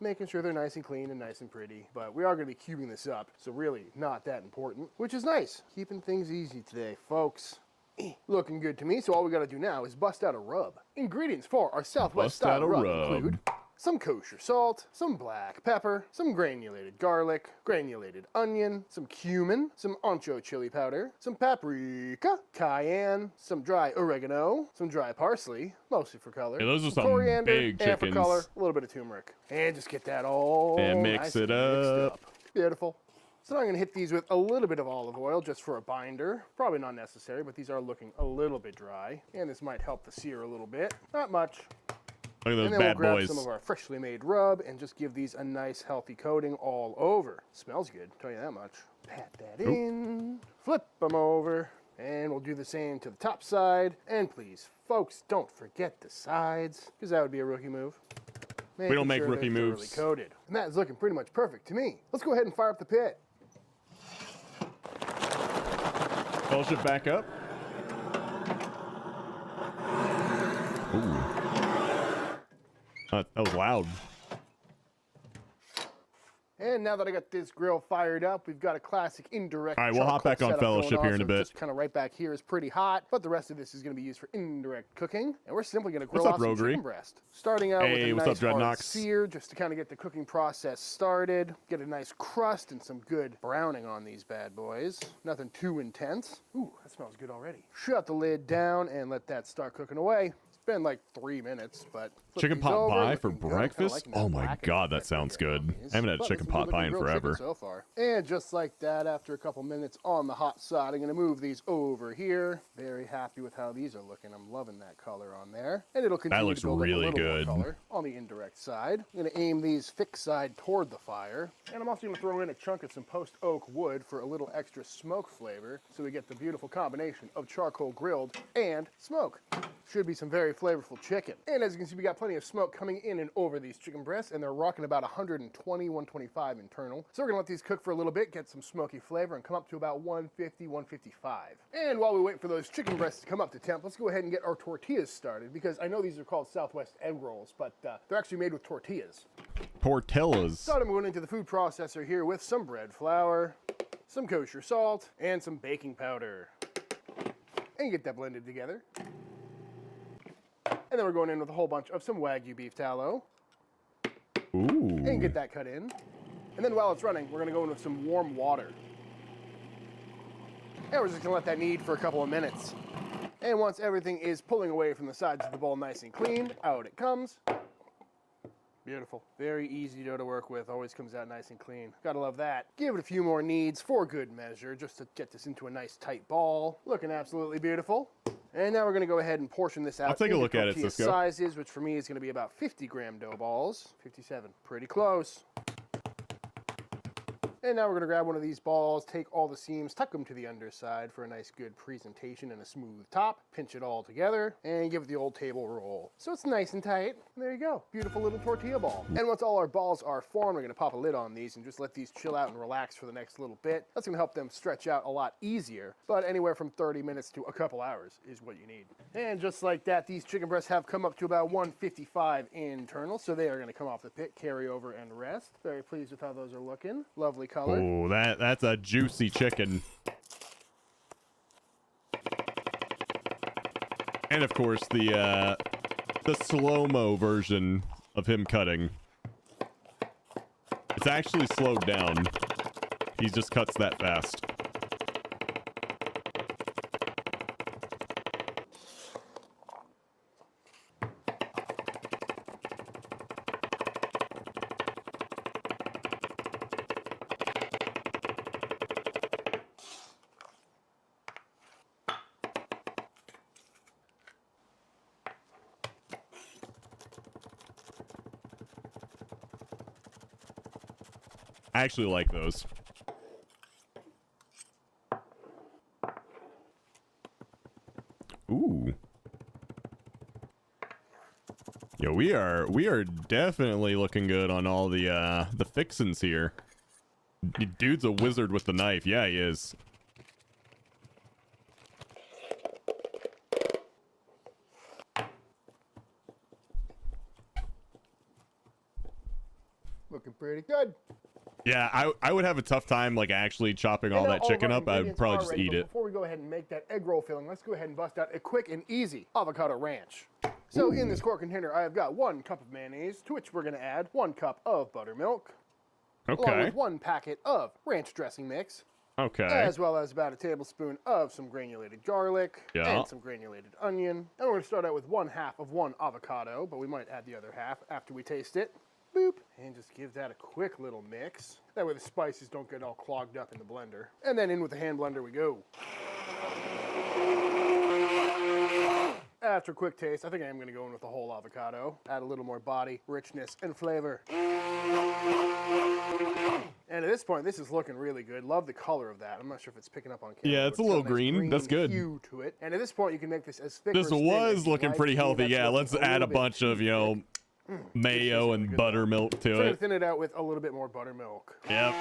making sure they're nice and clean and nice and pretty. But we are going to be cubing this up, so really not that important, which is nice. Keeping things easy today, folks. Looking good to me, so all we got to do now is bust out a rub. Ingredients for our Southwest style rub include some kosher salt, some black pepper, some granulated garlic, granulated onion, some cumin, some ancho chili powder, some paprika, cayenne, some dry oregano, some dry parsley, mostly for color. Yeah, those are some coriander, big and for chickens. color, a little bit of turmeric. And just get that all And mix nice it and mixed up. Beautiful. So now I'm going to hit these with a little bit of olive oil just for a binder. Probably not necessary, but these are looking a little bit dry. And this might help the sear a little bit. Not much. Look at those And then bad we'll grab boys. some of our freshly made rub and just give these a nice healthy coating all over. Smells good, tell you that much. Pat that in, flip them over, and we'll do the same to the top side. And please, folks, don't forget the sides, because that would be a rookie move. We don't make Making sure rookie they're moves. thoroughly coated. And that is looking pretty much perfect to me. Let's go ahead and fire up the pit. Fellowship back up. Ooh. That was loud. And now that I got this grill fired up, we've got a classic indirect. All right, we'll hop back on setup Fellowship going on, here in a so bit. Just kind of right back here is pretty hot, but the rest of this is going to be used for indirect cooking. And we're simply going to grill What's up, off some Rogery? chicken breast. Starting out with Hey, a what's nice up, hard Dreadnoks? sear, just to kind of get the cooking process started. Get a nice crust and some good browning on these bad boys. Nothing too intense. Ooh, that smells good already. Shut the lid down and let that start cooking away. It's been like 3 minutes, but flip Chicken these pot over, pie for looking good. Kinda breakfast? liking that Oh my black and god, that red sounds here good. on I these. haven't had But chicken this is pot good pie in looking grilled chicken forever. so far. And just like that, after a couple minutes on the hot side, I'm going to move these over here. Very happy with how these are looking. I'm loving that color on there. And it'll continue looks to build really up a little good. more color on the indirect side. I'm going to aim these fixed side toward the fire. And I'm also going to throw in a chunk of some post oak wood for a little extra smoke flavor, so we get the beautiful combination of charcoal grilled and smoke. Should be some very flavorful chicken. And as you can see, we got plenty of smoke coming in and over these chicken breasts, and they're rocking about 120, 125 internal. So we're gonna let these cook for a little bit, get some smoky flavor, and come up to about 150, 155. And while we wait for those chicken breasts to come up to temp, let's go ahead and get our tortillas started, because I know these are called Southwest egg rolls, but they're actually made with tortillas. Tortillas. So I'm going into the food processor here with some bread flour, some kosher salt, and some baking powder. And get that blended together. And then we're going in with a whole bunch of some Wagyu beef tallow. Ooh. And get that cut in. And then while it's running, we're going to go in with some warm water. And we're just going to let that knead for a couple of minutes. And once everything is pulling away from the sides of the bowl nice and clean, out it comes. Beautiful. Very easy dough to work with. Always comes out nice and clean. Gotta love that. Give it a few more kneads for good measure, just to get this into a nice tight ball. Looking absolutely beautiful. And now we're gonna go ahead and portion this out. I'll take a into look at it, tortilla Cisco. sizes, which for me is gonna be about 50-gram dough balls. 57. Pretty close. And now we're gonna grab one of these balls, take all the seams, tuck them to the underside for a nice good presentation and a smooth top, pinch it all together, and give it the old table roll. So it's nice and tight. And there you go, beautiful little tortilla ball. And once all our balls are formed, we're gonna pop a lid on these and just let these chill out and relax for the next little bit. That's gonna help them stretch out a lot easier, but anywhere from 30 minutes to a couple hours is what you need. And just like that, these chicken breasts have come up to about 155 internal, so they are gonna come off the pit, carry over, and rest. Very pleased with how those are looking. Lovely color. Oh, that's a juicy chicken. And of course the slow-mo version of him cutting. It's actually slowed down. He just cuts that fast. I actually like those. Ooh. Yo, we are definitely looking good on all the fixins here. Dude's a wizard with the knife. Yeah, he is. Looking pretty good. Yeah, I would have a tough time like actually chopping all that chicken up. I would probably just eat it. Before we go ahead and make that egg roll filling, let's go ahead and bust out a quick and easy avocado ranch. So in this quart container, I have got 1 cup of mayonnaise, to which we're going to add 1 cup of buttermilk, along with 1 packet of ranch dressing mix, as well as about a tablespoon of some granulated garlic and some granulated onion. And we're going to start out with 1/2 of 1 avocado, but we might add the other half after we taste it. Boop. And just give that a quick little mix. That way the spices don't get all clogged up in the blender. And then in with the hand blender we go. After a quick taste, I think I am going to go in with the whole avocado. Add a little more body, richness, and flavor. And at this point, this is looking really good. Love the color of that. I'm not sure if it's picking up on camera. Yeah, it's a little green. That's good. Hue to it. And at this point, you can make this as thick This was looking pretty healthy. Yeah, let's add a bunch of, you know, mayo and buttermilk to So I'm going to it. thin it out with a little bit more buttermilk. Yep.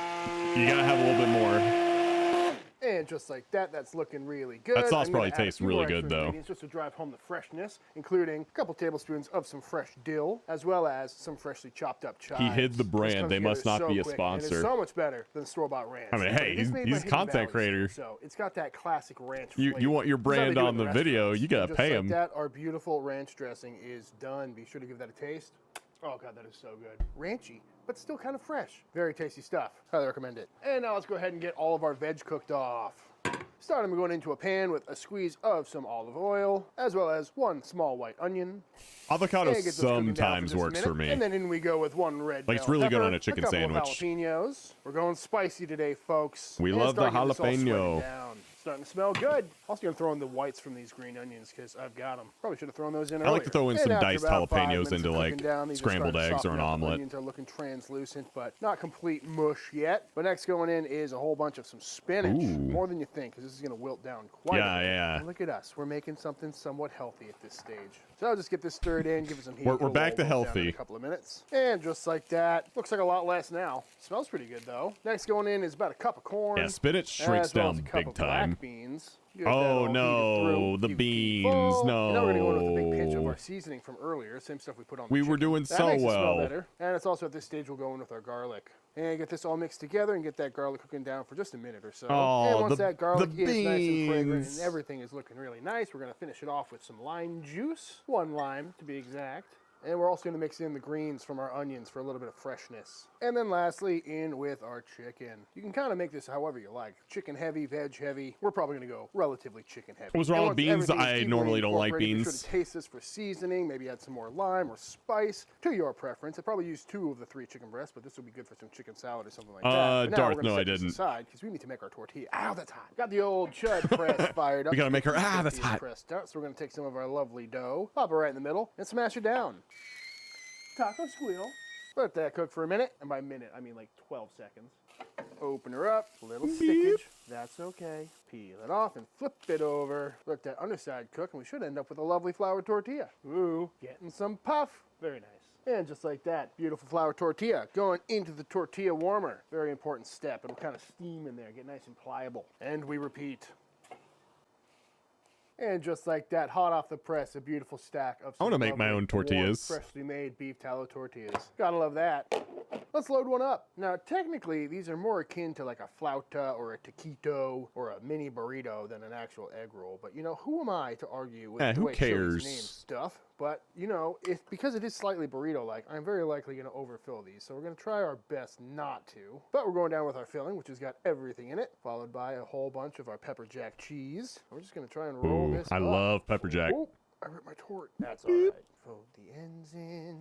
You gotta have a little bit more. And just like that, that's looking really good. That sauce I'm probably gonna add a tastes few really more good, extra though. ingredients just to drive home the freshness, including a couple tablespoons of some fresh dill, as well as some freshly chopped up chives. He hid the This brand. comes They must together not be a so quick, and sponsor. it's so much better than store-bought ranch. I mean, hey, It's made by he's a Hidden content Valley, creator. so it's got that classic ranch You flavor. want your It's how they brand do it on in the video, you gotta Just pay like him. that, our beautiful ranch dressing is done. Be sure to give that a taste. Oh god, that is so good. Ranchy, but still kind of fresh. Very tasty stuff. Highly recommend it. And now let's go ahead and get all of our veg cooked off. Starting by going into a pan with a squeeze of some olive oil, as well as 1 small white onion. Avocado And get those cooking down sometimes just a works minute. for me. And then in we go with 1 red Like, it's bell really good pepper, on a chicken couple sandwich. Of jalapenos. We're going spicy today, folks. We And love the start getting this all sweated jalapeno. down. Starting to smell good. Also going to throw in the whites from these green onions because I've got them. Probably should have thrown those in I like earlier. to throw in And some after diced about 5 jalapenos minutes into of like cooking down, these are scrambled starting to eggs or an soften up. omelet. Onions are looking translucent, but not complete mush yet. But next going in is a whole bunch of some spinach. Ooh. More than you think, because this is going to wilt down quite a bit. Yeah. And look at us. We're making something somewhat healthy at this stage. So I'll just get this stirred in, give it some heat. We're It'll back to all wilt down healthy. in a couple of minutes. And just like that. Looks like a lot less now. Smells pretty good, though. Next going in is about a cup of corn. Yeah, spinach shrinks as well as down a cup big of black time. beans. Get that Oh all heated no, through. the beans, Full. no. And now we're going to go in with a big pinch of our seasoning from earlier. Same stuff we put on the We were chicken. doing That so makes it smell well. better. And it's also at this stage we'll go in with our garlic. And get this all mixed together and get that garlic cooking down for just a minute or so. Oh, and once the- that garlic the is nice and fragrant beans. and everything is looking really nice, we're going to finish it off with some lime juice. 1 lime to be exact. And we're also going to mix in the greens from our onions for a little bit of freshness. And then lastly, in with our chicken. You can kind of make this however you like. Chicken heavy, veg heavy. We're probably going to go relatively chicken heavy. What's wrong And with once beans? everything is I evenly normally don't like incorporated, be beans. sure to taste this for seasoning. Maybe add some more lime or spice to your preference. I probably used 2 of the 3 chicken breasts, but this would be good for some chicken salad or something like that. But now Darth, we're gonna no, I set this didn't. aside because we need to make our tortilla. Ow, that's hot. Got the old chud press fired up. We gotta make her- Get the that's tortilla hot. pressed out. So we're going to take some of our lovely dough, pop it right in the middle, and smash it down. Taco squeal. Let that cook for a minute, and by minute I mean like 12 seconds. Open her up, a little stickage. That's okay. Peel it off and flip it over. Let that underside cook, and we should end up with a lovely flour tortilla. Ooh, getting some puff. Very nice. And just like that, beautiful flour tortilla going into the tortilla warmer. Very important step. It'll kind of steam in there, get nice and pliable. And we repeat. And just like that, hot off the press, a beautiful stack of I wanna make my lovely, own tortillas. warm, freshly made beef tallow tortillas. Gotta love that. Let's load one up. Now, technically, these are more akin to like a flauta or a taquito or a mini burrito than an actual egg roll. But, you know, who am I to argue with the who way Chili's cares? name stuff? But, you know, because it is slightly burrito-like, I'm very likely going to overfill these. So we're going to try our best not to. But we're going down with our filling, which has got everything in it, followed by a whole bunch of our pepper jack cheese. We're just going to try and roll this I up. love pepper jack. Ooh, I ripped my tort. That's all right. Fold the ends in,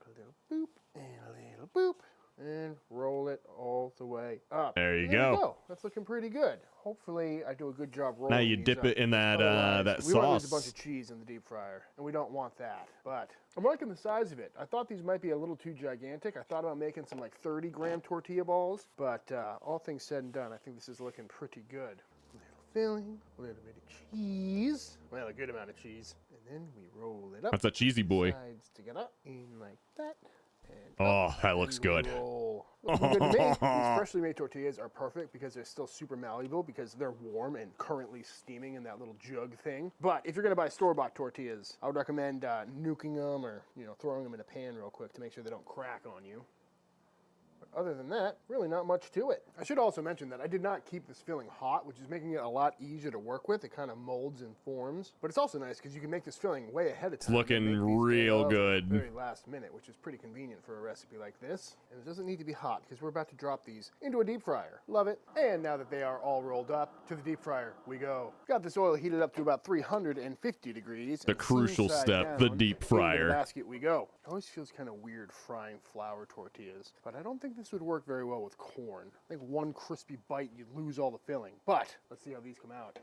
give it a little boop, and a little boop, and roll it all the way up. There you We go. That's looking pretty good. Hopefully, I do a good job rolling Now you these dip up. it in that that We want to lose a sauce. bunch of cheese in the deep fryer, and we don't want that. But I'm liking the size of it. I thought these might be a little too gigantic. I thought about making some like 30-gram tortilla balls, but all things said and done, I think this is looking pretty good. A little filling, a little bit of cheese, well, a good amount of cheese, and then we roll it up. That's a cheesy boy. Sides together, in like that. Oh, that looks good. Looking good to me. These freshly made tortillas are perfect because they're still super malleable because they're warm and currently steaming in that little jug thing. But if you're going to buy store-bought tortillas, I would recommend nuking them or, you know, throwing them in a pan real quick to make sure they don't crack on you. But other than that, really not much to it. I should also mention that I did not keep this filling hot, which is making it a lot easier to work with. It kind of molds and forms. But it's also nice because you can make this filling way ahead of time. It's looking real good. Very last minute, which is pretty convenient for a recipe like this. And it doesn't need to be hot because we're about to drop these into a deep fryer. Love it. And now that they are all rolled up, to the deep fryer we go. Got this oil heated up to about 350 degrees. The and crucial side step, the down, deep into the fryer. basket we go. It always feels kind of weird frying flour tortillas, but I don't think this would work very well with corn. I think one crispy bite, you'd lose all the filling. But let's see how these come out.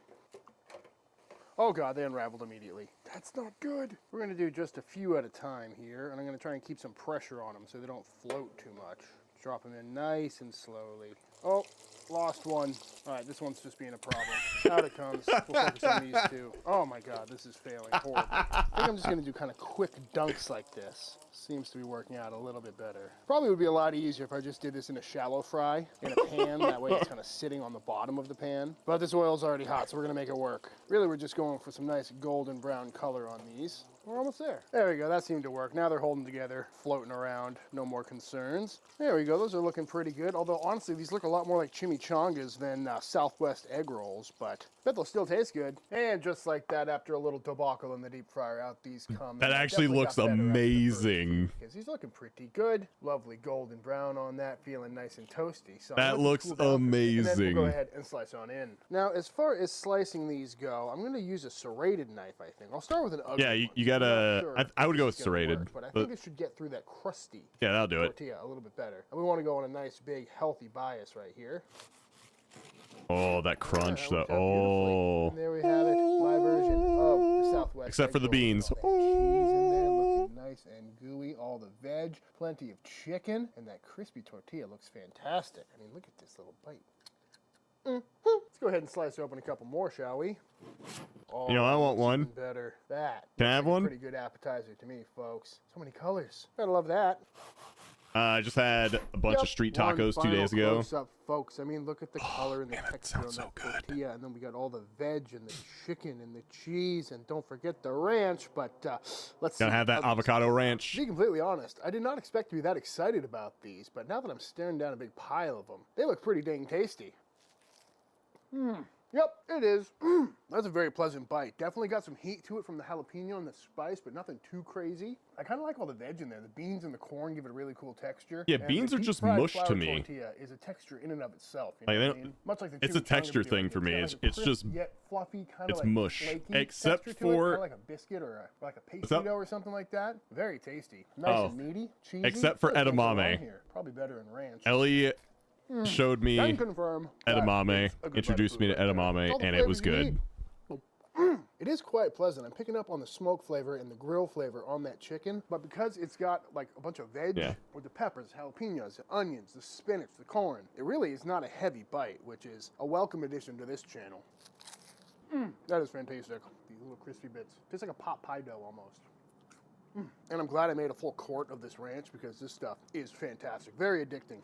Oh God, they unraveled immediately. That's not good. We're gonna do just a few at a time here, and I'm gonna try and keep some pressure on them so they don't float too much. Drop them in nice and slowly. Oh, lost one. All right, this one's just being a problem. Out it comes. We'll focus on these two. Oh my God, this is failing horribly. I think I'm just gonna do kind of quick dunks like this. Seems to be working out a little bit better. Probably would be a lot easier if I just did this in a shallow fry in a pan. That way it's kind of sitting on the bottom of the pan. But this oil's already hot, so we're gonna make it work. Really, we're just going for some nice golden brown color on these. We're almost there. There we go, that seemed to work. Now they're holding together, floating around, no more concerns. There we go, those are looking pretty good. Although honestly, these look a lot more like chimichangas than Southwest egg rolls, but I bet they'll still taste good. And just like that, after a little debacle in the deep fryer, out these come. That actually looks amazing. Because he's looking pretty good. Lovely golden brown on that, feeling nice and toasty. So That looks amazing. And then we'll go ahead and slice on in. Now, as far as slicing these go, I'm going to use a serrated knife, I think. I'll start with an ugly Yeah, one. you gotta. Sure I would go with it's gonna serrated. work, but I think it should get through that crusty Yeah, that'll do it. tortilla a little bit better. And we want to go on a nice, big, healthy bias right here. Oh, that crunch, Yeah, though. that worked out beautifully. And there we have it, my version of the Southwest. Except for the beans. Cheese in there, looking nice and gooey. All the veg, plenty of chicken, and that crispy tortilla looks fantastic. I mean, look at this little bite. Let's go ahead and slice open a couple more, shall we? Oh, You know, I want one. even better. That. Can I have looks like one? a pretty good appetizer to me, folks. So many colors. Gotta love that. I just had a bunch of street One tacos 2 final days ago. close-up, folks. I mean, look at the color and the texture on that tortilla, and then we got all the veg and the chicken and the cheese, and don't forget the ranch. But let's Gotta see have that how these avocado go. ranch. To be completely honest, I did not expect to be that excited about these, but now that I'm staring down a big pile of them, they look pretty dang tasty. Yep, it is. That's a very pleasant bite. Definitely got some heat to it from the jalapeno and the spice, but nothing too crazy. I kind of like all the veg in there. The beans and the corn give it a really cool texture. Yeah, And beans the are just deep-fried mush to flour me. Tortilla is a texture in and of itself. You Like, know they what I don't- mean? Much like the it's a chimichanga texture would be thing like. for me. got It's like a just crisp yet fluffy, kind of it's like mush. flaky Except texture to it, for- kinda like a biscuit or like a What's up? pastito or something like that. Very tasty. Nice Oh. and meaty, cheesy. Except for Really can't go wrong edamame. here. Probably better in ranch. Ellie showed me Can confirm that edamame, is a good introduced me to bite of food right there. edamame, All the and it was flavors you good. need. It is quite pleasant. I'm picking up on the smoke flavor and the grill flavor on that chicken, but because it's got like a bunch of veg Yeah. with the peppers, jalapenos, the onions, the spinach, the corn, it really is not a heavy bite, which is a welcome addition to this channel. That is fantastic. These little crispy bits. Tastes like a pot pie dough almost. And I'm glad I made a full quart of this ranch because this stuff is fantastic. Very addicting.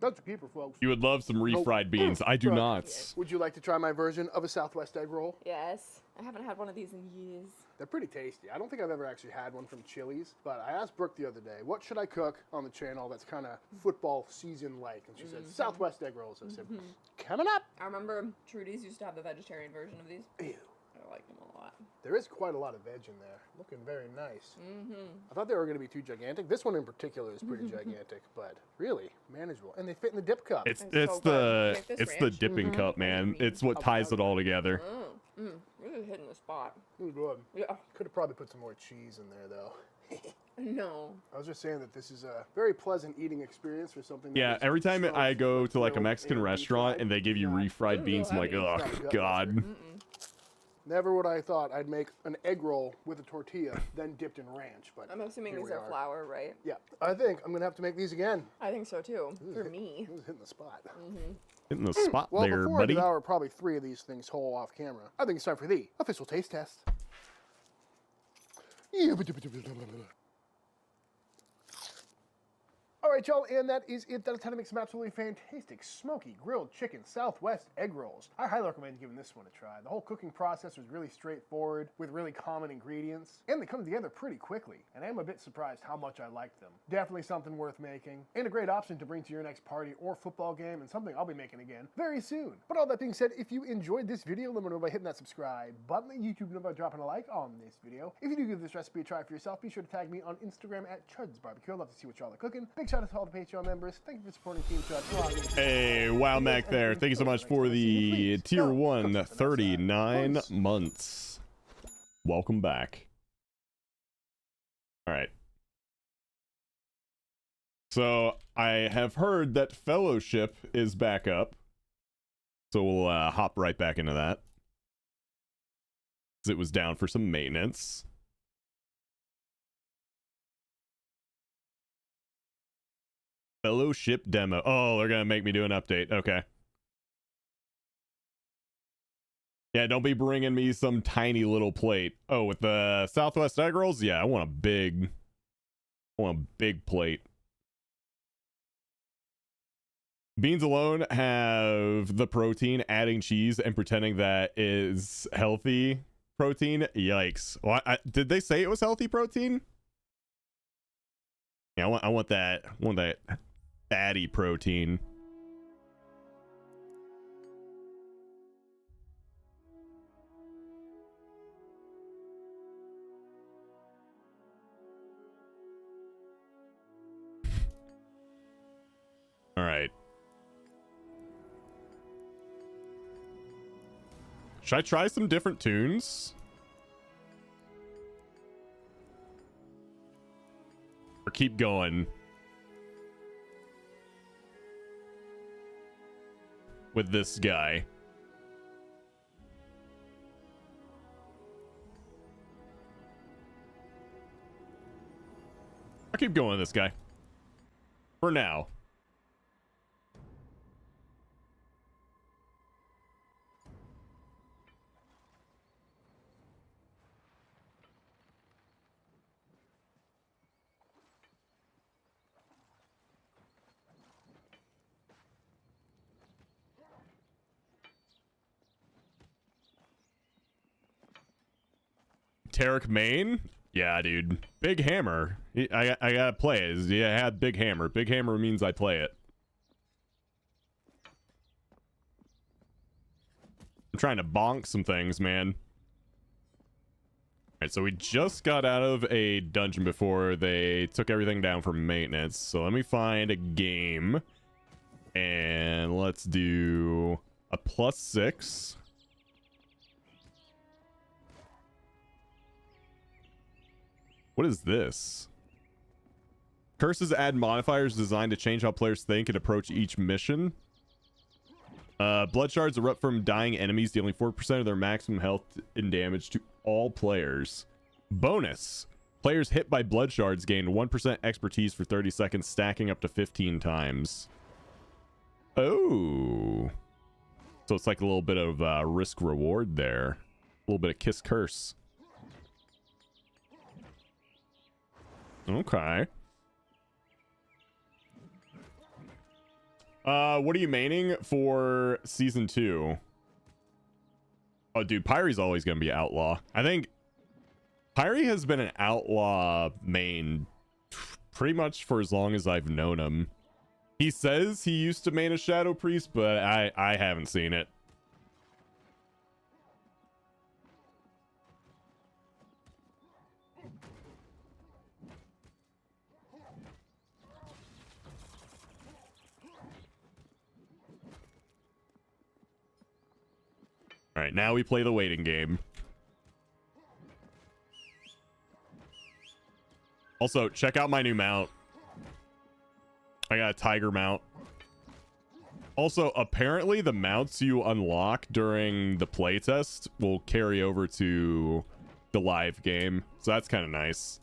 That's a keeper, folks. You would love some refried beans. I do not. Would you like to try my version of a Southwest egg roll? Yes. I haven't had one of these in years. They're pretty tasty. I don't think I've ever actually had one from Chili's, but I asked Brooke the other day, what should I cook on the channel that's kind of football season-like? And she said, Southwest egg rolls. I said, coming up. I remember Trudy's used to have the vegetarian version of these. Ew. I like them a lot. There is quite a lot of veg in there. Looking very nice. I thought they were going to be too gigantic. This one in particular is pretty gigantic, but really manageable. And they fit in the dip cup. It's the dipping cup, man. It's what ties it all together. Really hitting the spot. It was good. Yeah. Could have probably put some more cheese in there, though. No. I was just saying that this is a very pleasant eating experience for something. That Yeah, is every time so I go to like a Mexican and restaurant and they give you refried beans, I'm like, oh god. Never would I thought I'd make an egg roll with a tortilla, then dipped in ranch. But I'm assuming here these we are flour, right? Yeah, I think I'm gonna have to make these again. I think so too. For me. It was hitting the spot. Hitting the spot Well, there, before buddy. I devour probably 3 of these things whole off camera, I think it's time for the official taste test. All right, y'all, and that is it. That's how to make some absolutely fantastic smoky grilled chicken Southwest egg rolls. I highly recommend giving this one a try. The whole cooking process was really straightforward with really common ingredients, and they come together pretty quickly, and I am a bit surprised how much I liked them. Definitely something worth making, and a great option to bring to your next party or football game, and something I'll be making again very soon. But all that being said, if you enjoyed this video, let me know by hitting that subscribe button, the YouTube know by dropping a like on this video. If you do give this recipe a try for yourself, be sure to tag me on Instagram at Chud's Barbecue. I'd love to see what y'all are cooking. Big shout out to all the Patreon members. Thank you for supporting Team Chud. Hey, wow, Mac there. Thank you so much for the tier 1 39 months. Welcome back. All right. So I have heard that Fellowship is back up. So we'll hop right back into that. It was down for some maintenance. Fellowship demo. Oh, they're gonna make me do an update. Okay. Yeah, don't be bringing me some tiny little plate. Oh, with the Southwest egg rolls? Yeah, I want a big plate. Beans alone have the protein. Adding cheese and pretending that is healthy protein. Yikes. Well, did they say it was healthy protein? Yeah, I want that fatty protein. All right. Should I try some different tunes? Or keep going with this guy? I'll keep going with this guy for now. Tarek Main? Yeah, dude. Big Hammer. I gotta play it. Yeah, I had Big Hammer. Big Hammer means I play it. I'm trying to bonk some things, man. Alright, so we just got out of a dungeon before they took everything down for maintenance. So let me find a game. And let's do a +6. What is this? Curses add modifiers designed to change how players think and approach each mission. Blood shards erupt from dying enemies, dealing 4% of their maximum health and damage to all players. Bonus. Players hit by blood shards gain 1% expertise for 30 seconds, stacking up to 15 times. Oh. So it's like a little bit of risk reward there. A little bit of kiss curse. Okay. What are you maining for season 2? Oh, dude, Pyrie's always gonna be outlaw. I think Pyrie has been an outlaw main pretty much for as long as I've known him. He says he used to main a Shadow Priest, but I haven't seen it. All right, now we play the waiting game. Also, check out my new mount. I got a tiger mount. Also, apparently the mounts you unlock during the playtest will carry over to the live game. So that's kind of nice.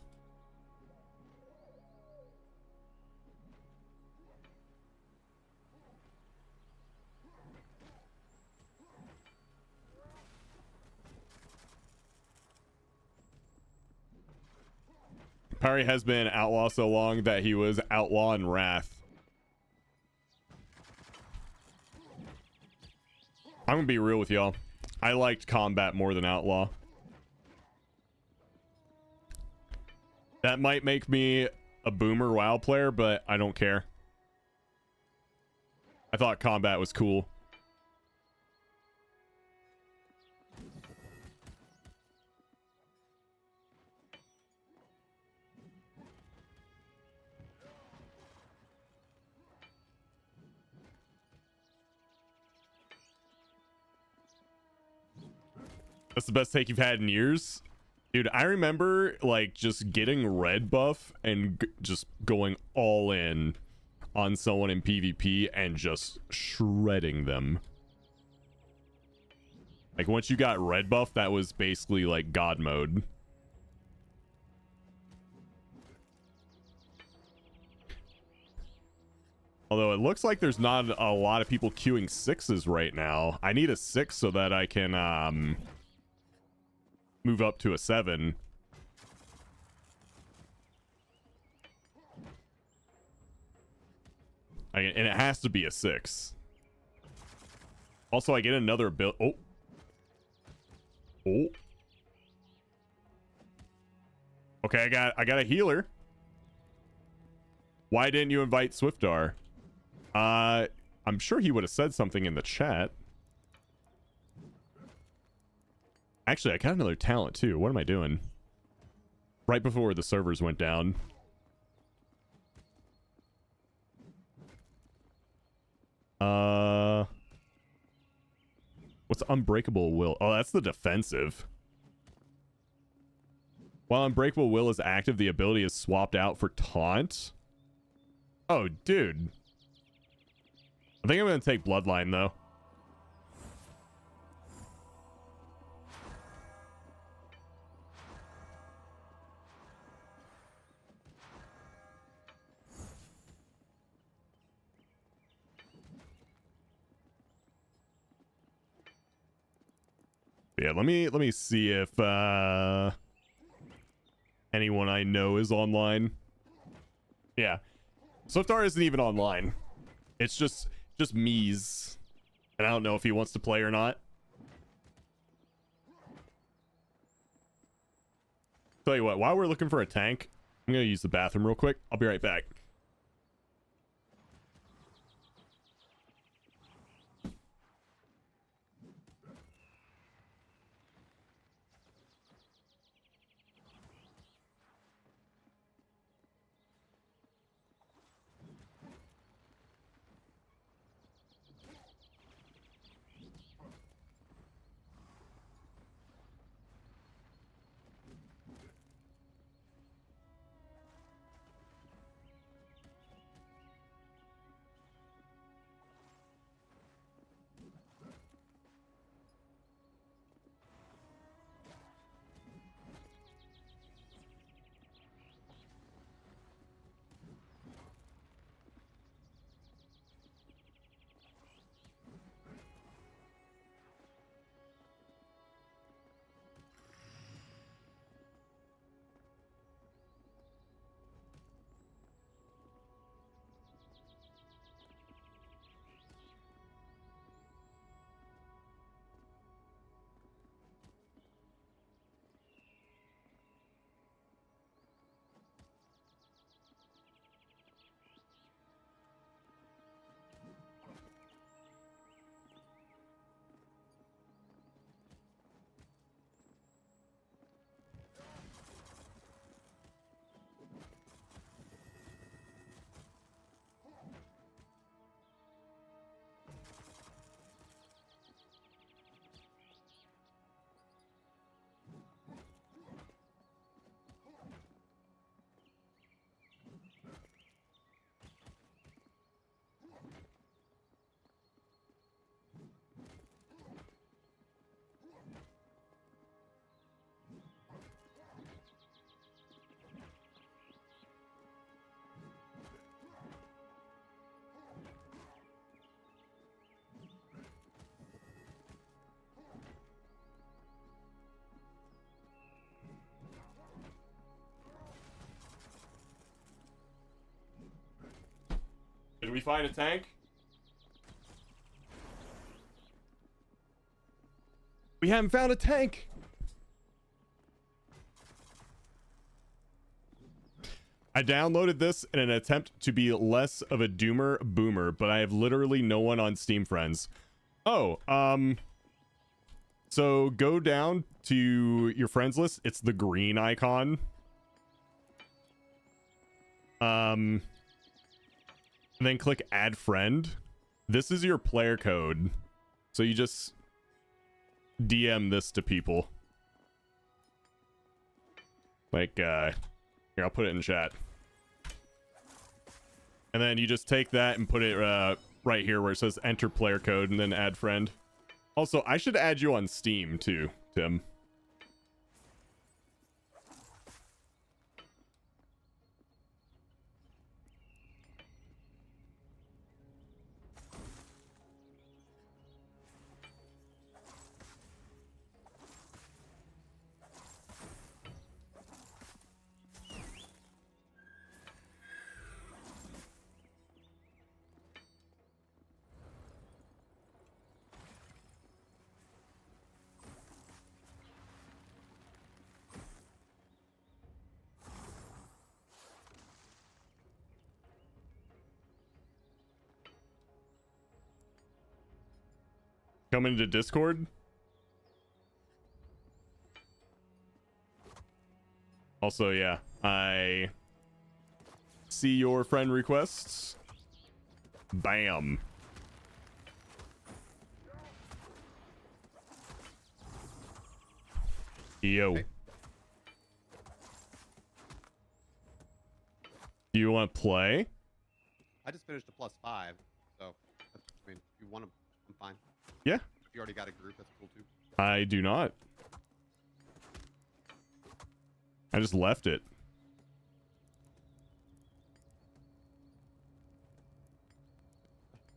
Pyrie has been outlaw so long that he was outlaw in Wrath. I'm gonna be real with y'all. I liked combat more than outlaw. That might make me a boomer WoW player, but I don't care. I thought combat was cool. That's the best take you've had in years? Dude, I remember like just getting red buff and just going all in on someone in PvP and just shredding them. Like once you got red buff, that was basically like God mode. Although it looks like there's not a lot of people queuing 6s right now. I need a 6 so that I can move up to a 7. And it has to be a 6. Also, I get another build. Oh. Okay, I got a healer. Why didn't you invite Swiftar? I'm sure he would have said something in the chat. Actually, I got another talent too. What am I doing? Right before the servers went down. What's Unbreakable Will? Oh, that's the defensive. While Unbreakable Will is active, the ability is swapped out for Taunt. Oh, dude. I think I'm going to take Bloodline, though. Yeah, let me see if anyone I know is online. Yeah. Swiftar isn't even online. It's just Mies. And I don't know if he wants to play or not. Tell you what, while we're looking for a tank, I'm gonna use the bathroom real quick. I'll be right back. we find a tank? We haven't found a tank. I downloaded this in an attempt to be less of a doomer boomer, but I have literally no one on Steam friends. Oh, so go down to your friends list. It's the green icon. And then click add friend. This is your player code. So you just DM this to people. Like, here, I'll put it in chat. And then you just take that and put it right here where it says enter player code and then add friend. Also, I should add you on Steam too, Tim. Come into Discord. Also, yeah, I see your friend requests. Bam. Yo. Hey. Do you want to play? I just finished a +5, so I mean, if you want to, I'm fine. Yeah. If you already got a group, that's cool too. I do not. I just left it.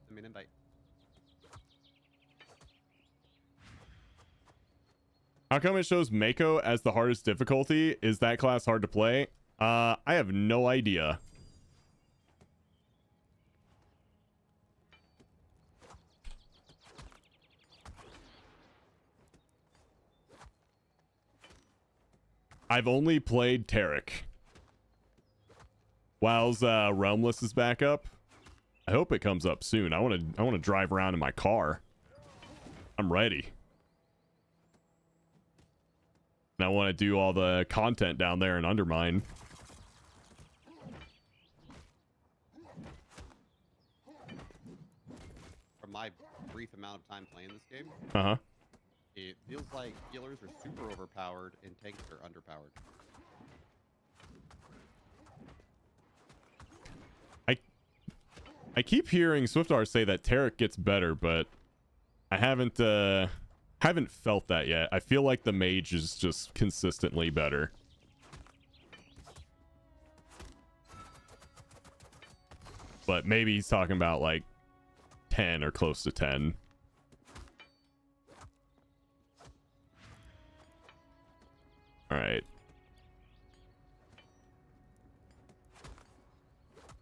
Send me an invite. How come it shows Mako as the hardest difficulty? Is that class hard to play? I have no idea. I've only played Tarek. WoW's Realmless is back up. I hope it comes up soon. I want to drive around in my car. I'm ready. And I want to do all the content down there in Undermine. From my brief amount of time playing this game, Uh-huh. it feels like healers are super overpowered and tanks are underpowered. I keep hearing Swiftar say that Tarek gets better, but I haven't felt that yet. I feel like the mage is just consistently better. But maybe he's talking about like 10 or close to 10. All right.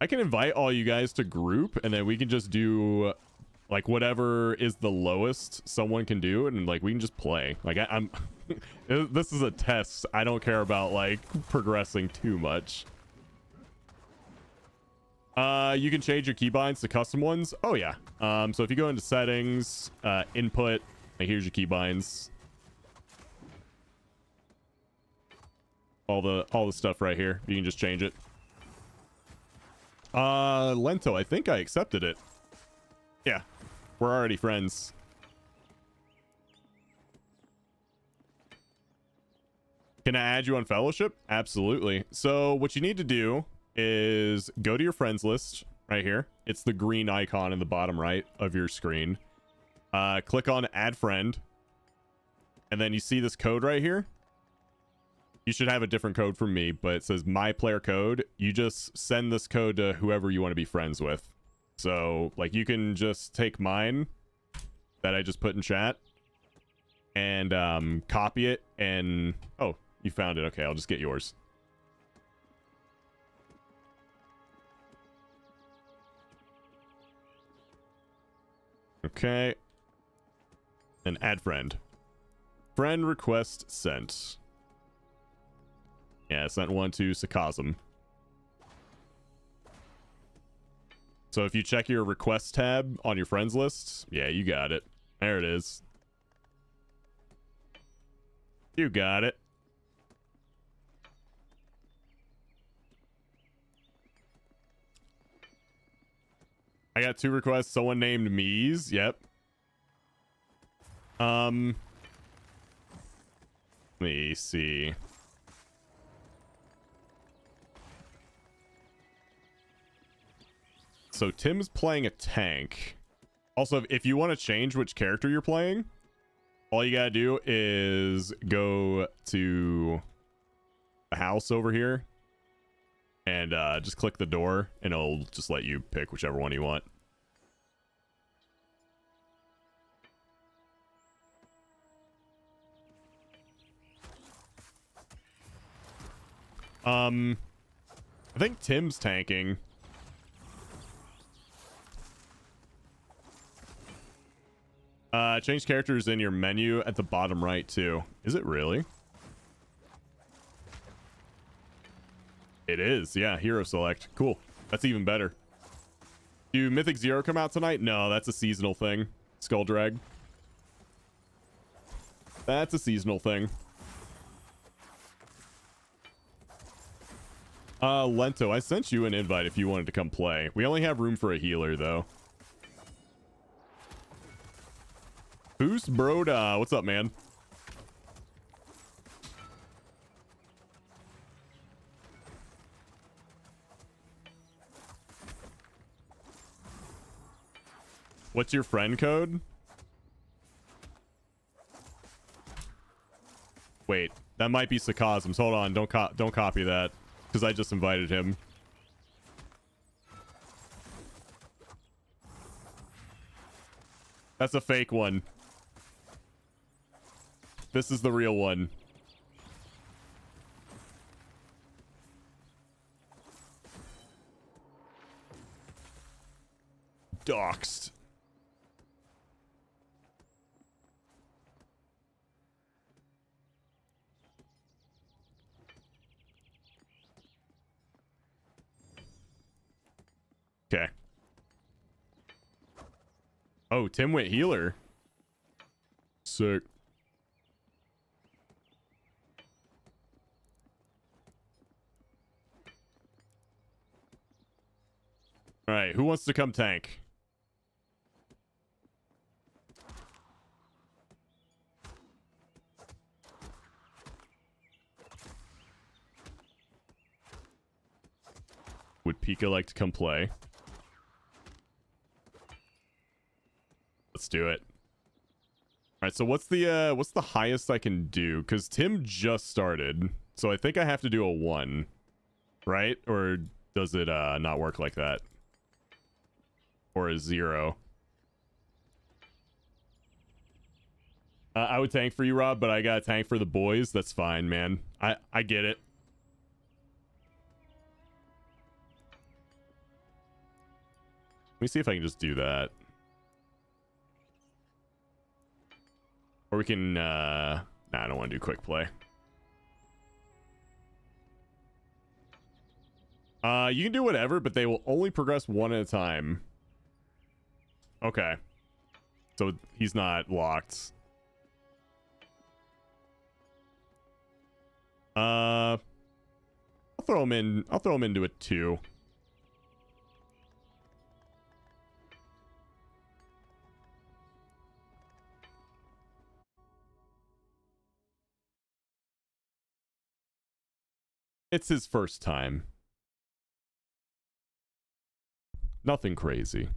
I can invite all you guys to group and then we can just do like whatever is the lowest someone can do and like we can just play. Like I'm this is a test. I don't care about like progressing too much. You can change your keybinds to custom ones. Oh yeah. So if you go into settings, input, and here's your keybinds. All the stuff right here. You can just change it. Lento, I think I accepted it. Yeah. We're already friends. Can I add you on Fellowship? Absolutely. So what you need to do is go to your friends list right here. It's the green icon in the bottom right of your screen. Click on add friend. And then you see this code right here. You should have a different code from me, but it says my player code. You just send this code to whoever you want to be friends with. So like you can just take mine that I just put in chat and copy it and oh, you found it. Okay, I'll just get yours. Okay. And add friend. Friend request sent. Yeah, sent one to Sarcasm. So if you check your request tab on your friends list, yeah, you got it. There it is. You got it. I got 2 requests. Someone named Mies. Yep. Let me see. So Tim's playing a tank. Also, if you want to change which character you're playing, all you gotta do is go to the house over here and just click the door, and it'll just let you pick whichever one you want. I think Tim's tanking. Change characters in your menu at the bottom right too. Is it really? It is, yeah. Hero select. Cool. That's even better. Do Mythic Zero come out tonight? No, that's a seasonal thing. Skull Drag. That's a seasonal thing. Lento, I sent you an invite if you wanted to come play. We only have room for a healer though. Boost Broda, what's up, man? What's your friend code? Wait, that might be Sarcasm's. Hold on, don't copy that, because I just invited him. That's a fake one. This is the real one. Doxed. Okay. Oh, Tim went healer. Sick. All right, who wants to come tank? Would Pika like to come play? Let's do it. All right, so what's the highest I can do? Because Tim just started, so I think I have to do a 1, right? Or does it not work like that? Or a 0? I would tank for you, Rob, but I got to tank for the boys. That's fine, man. I get it. Let me see if I can just do that. Or we can, nah, I don't want to do quick play. You can do whatever, but they will only progress 1 at a time. Okay. So he's not locked. I'll throw him into a 2. It's his first time. Nothing crazy.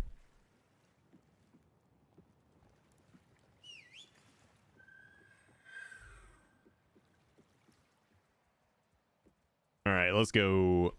All right, let's go.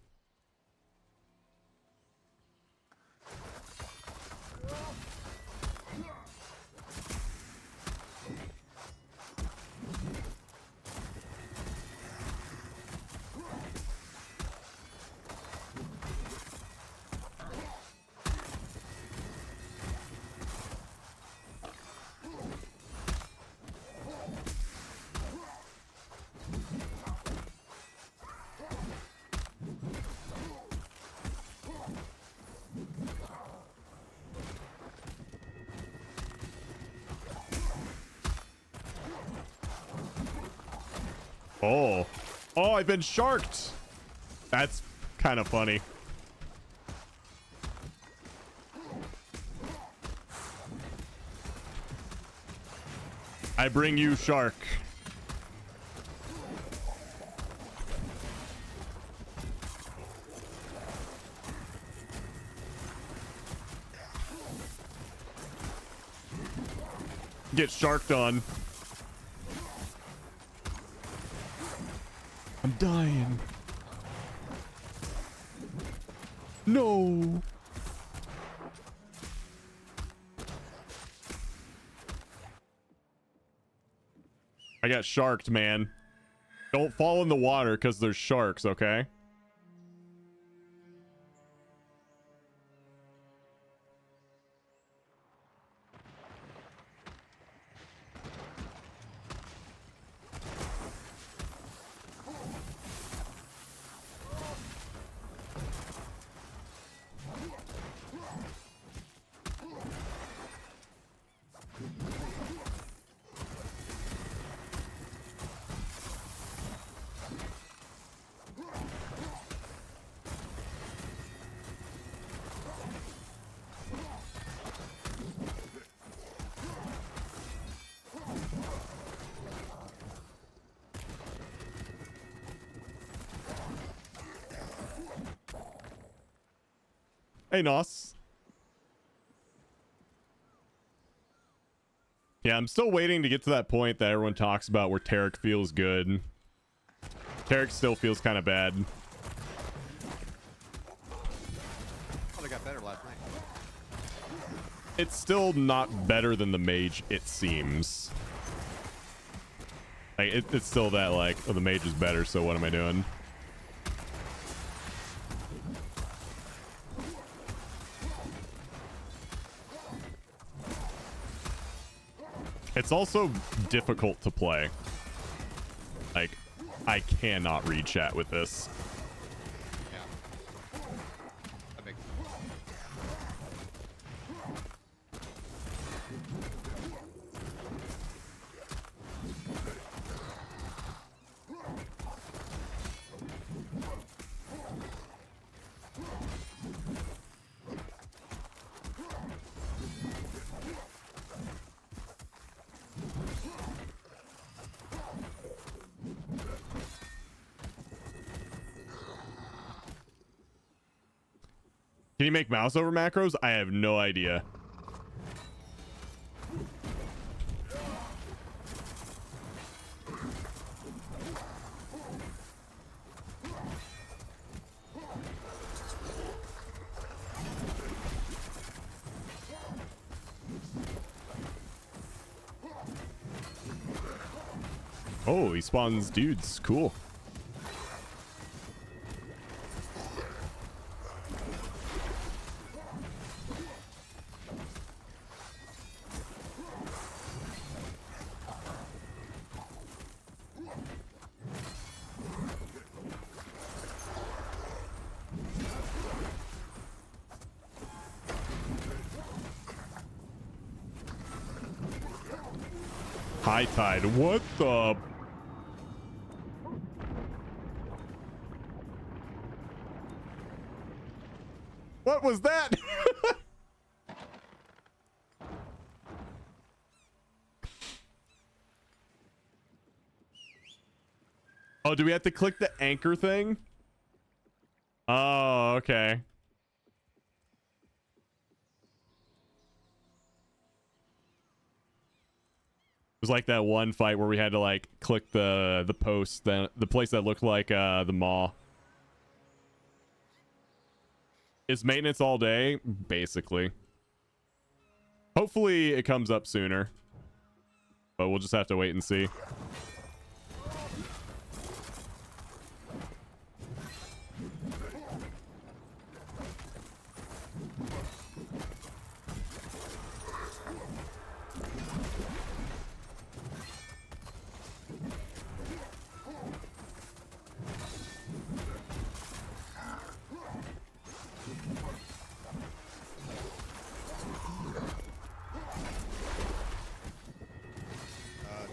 Oh. Oh, I've been sharked. That's kind of funny. I bring you shark. Get sharked on. I'm dying. No. I got sharked, man. Don't fall in the water because there's sharks, okay? Hey, Nos. Yeah, I'm still waiting to get to that point that everyone talks about where Tarek feels good. Tarek still feels kind of bad. Thought it got better last night. It's still not better than the mage, it seems. Like, it's still that, like, oh, the mage is better, so what am I doing? It's also difficult to play. Like, I cannot read chat with this. Yeah. That makes Can you make mouse over macros? I have no idea. Oh, he spawns dudes. Cool. High tide. What the? What was that? Oh, do we have to click the anchor thing? Oh, okay. It was like that one fight where we had to like click the post, the place that looked like the maw. Is maintenance all day? Basically. Hopefully it comes up sooner. But we'll just have to wait and see.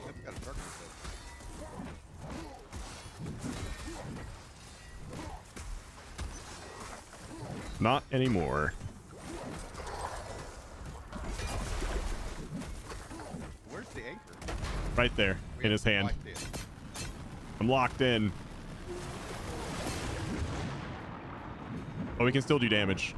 Tim's got a dark message. Not anymore. Where's the anchor? Right there in his hand. I'm locked in. Oh, we can still do damage.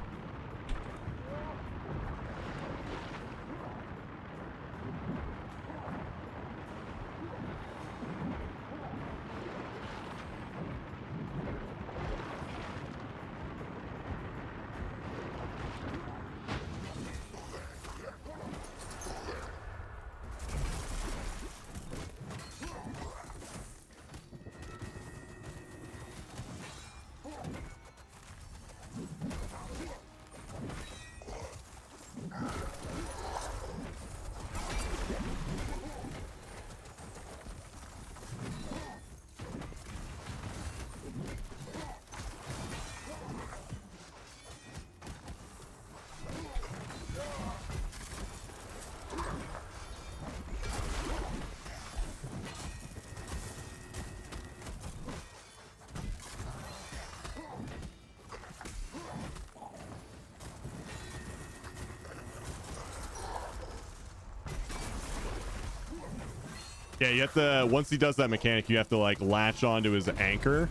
Yeah, you have to, once he does that mechanic, you have to like latch onto his anchor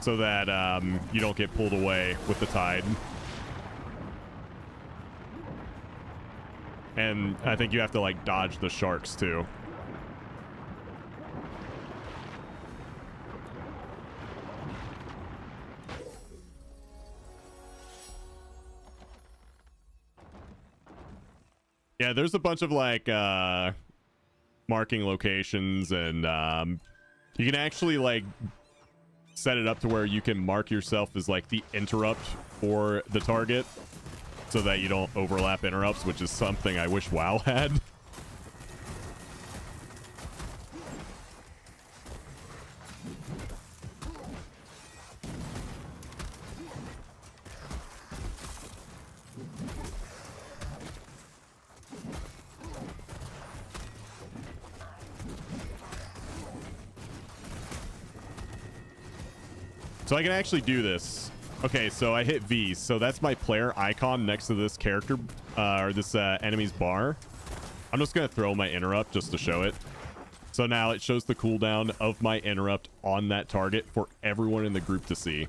so that you don't get pulled away with the tide. And I think you have to like dodge the sharks too. Yeah, there's a bunch of like marking locations, and you can actually like set it up to where you can mark yourself as like the interrupt for the target so that you don't overlap interrupts, which is something I wish WoW had. So I can actually do this. Okay, so I hit V. So that's my player icon next to this character, or this enemy's bar. I'm just going to throw my interrupt just to show it. So now it shows the cooldown of my interrupt on that target for everyone in the group to see.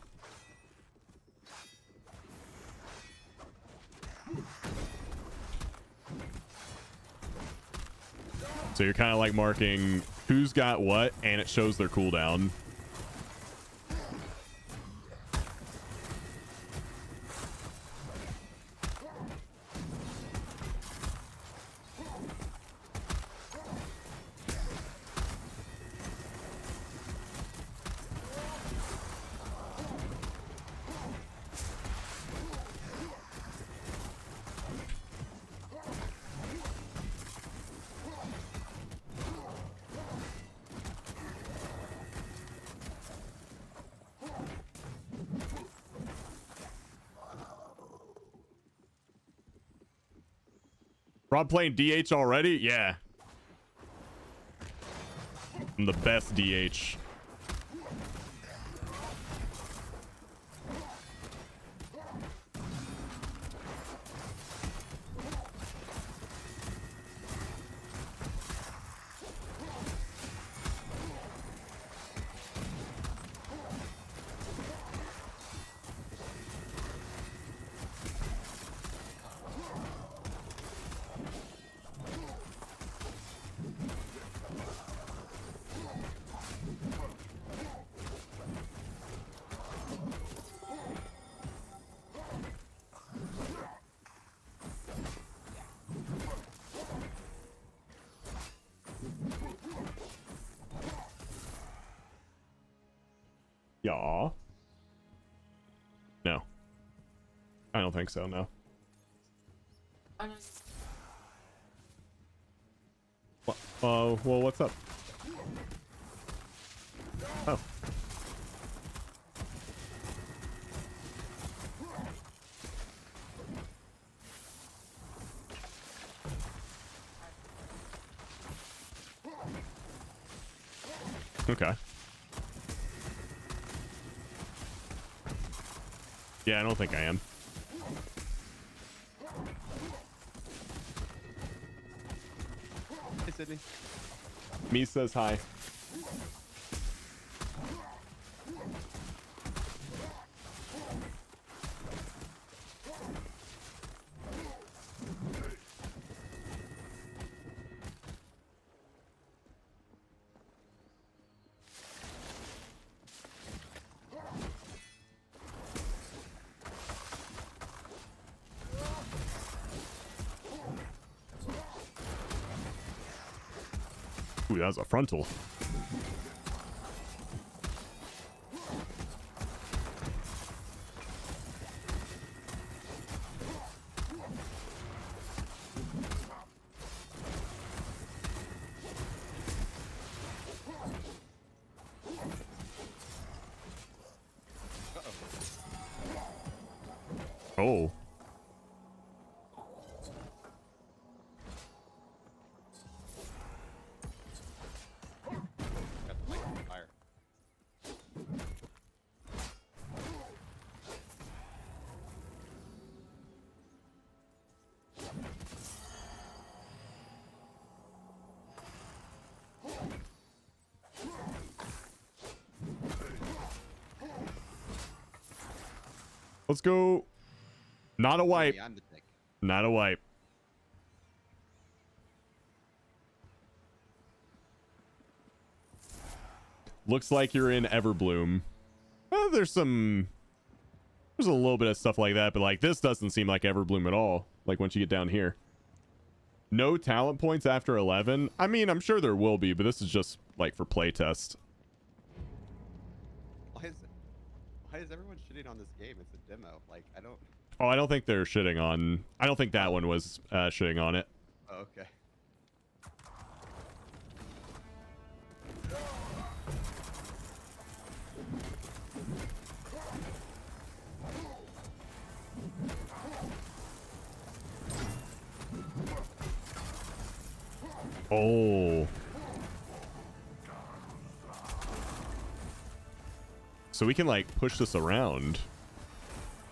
So you're kind of like marking who's got what, and it shows their cooldown. Rob playing DH already? Yeah. I'm the best DH. Yeah. No. I don't think so, no. Well, what's up? Oh. Okay. Yeah, I don't think I am. Hey, Sydney. Me says hi. Ooh, that was a frontal. Oh. Got the mic on fire. Let's go. Not a wipe. I'm the dick. Not a wipe. Looks like you're in Everbloom. There's a little bit of stuff like that, but like this doesn't seem like Everbloom at all. Like once you get down here. No talent points after 11. I mean, I'm sure there will be, but this is just like for playtest. Why is everyone shitting on this game? It's a demo. Like, I don't... Oh, I don't think they're shitting on... I don't think that one was shitting on it. Oh, okay. Oh. So we can like push this around.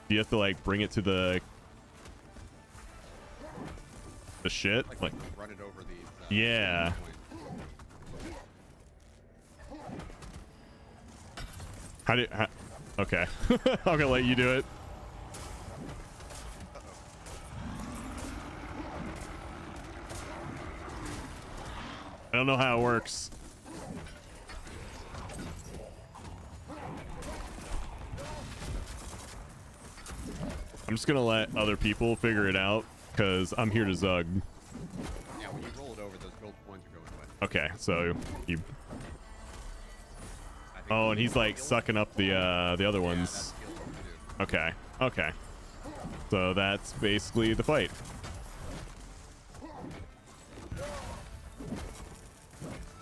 You have to like bring it to the shit. Like run it over these. Yeah. Okay. I'm gonna let you do it. I don't know how it works. I'm just gonna let other people figure it out because I'm here to zug. Yeah, when you roll it over, those gold coins are going away. Okay, so you. Oh, and he's like sucking up the other ones. Okay, okay. So that's basically the fight.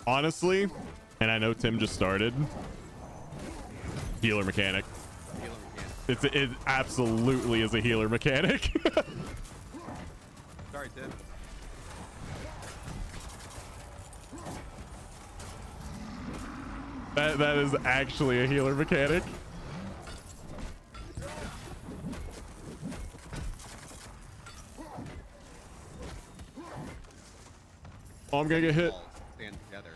Honestly, and I know Tim just started. Healer mechanic. It absolutely is a healer mechanic. Sorry, Tim. That is actually a healer mechanic. Oh, I'm gonna get hit. Stand together.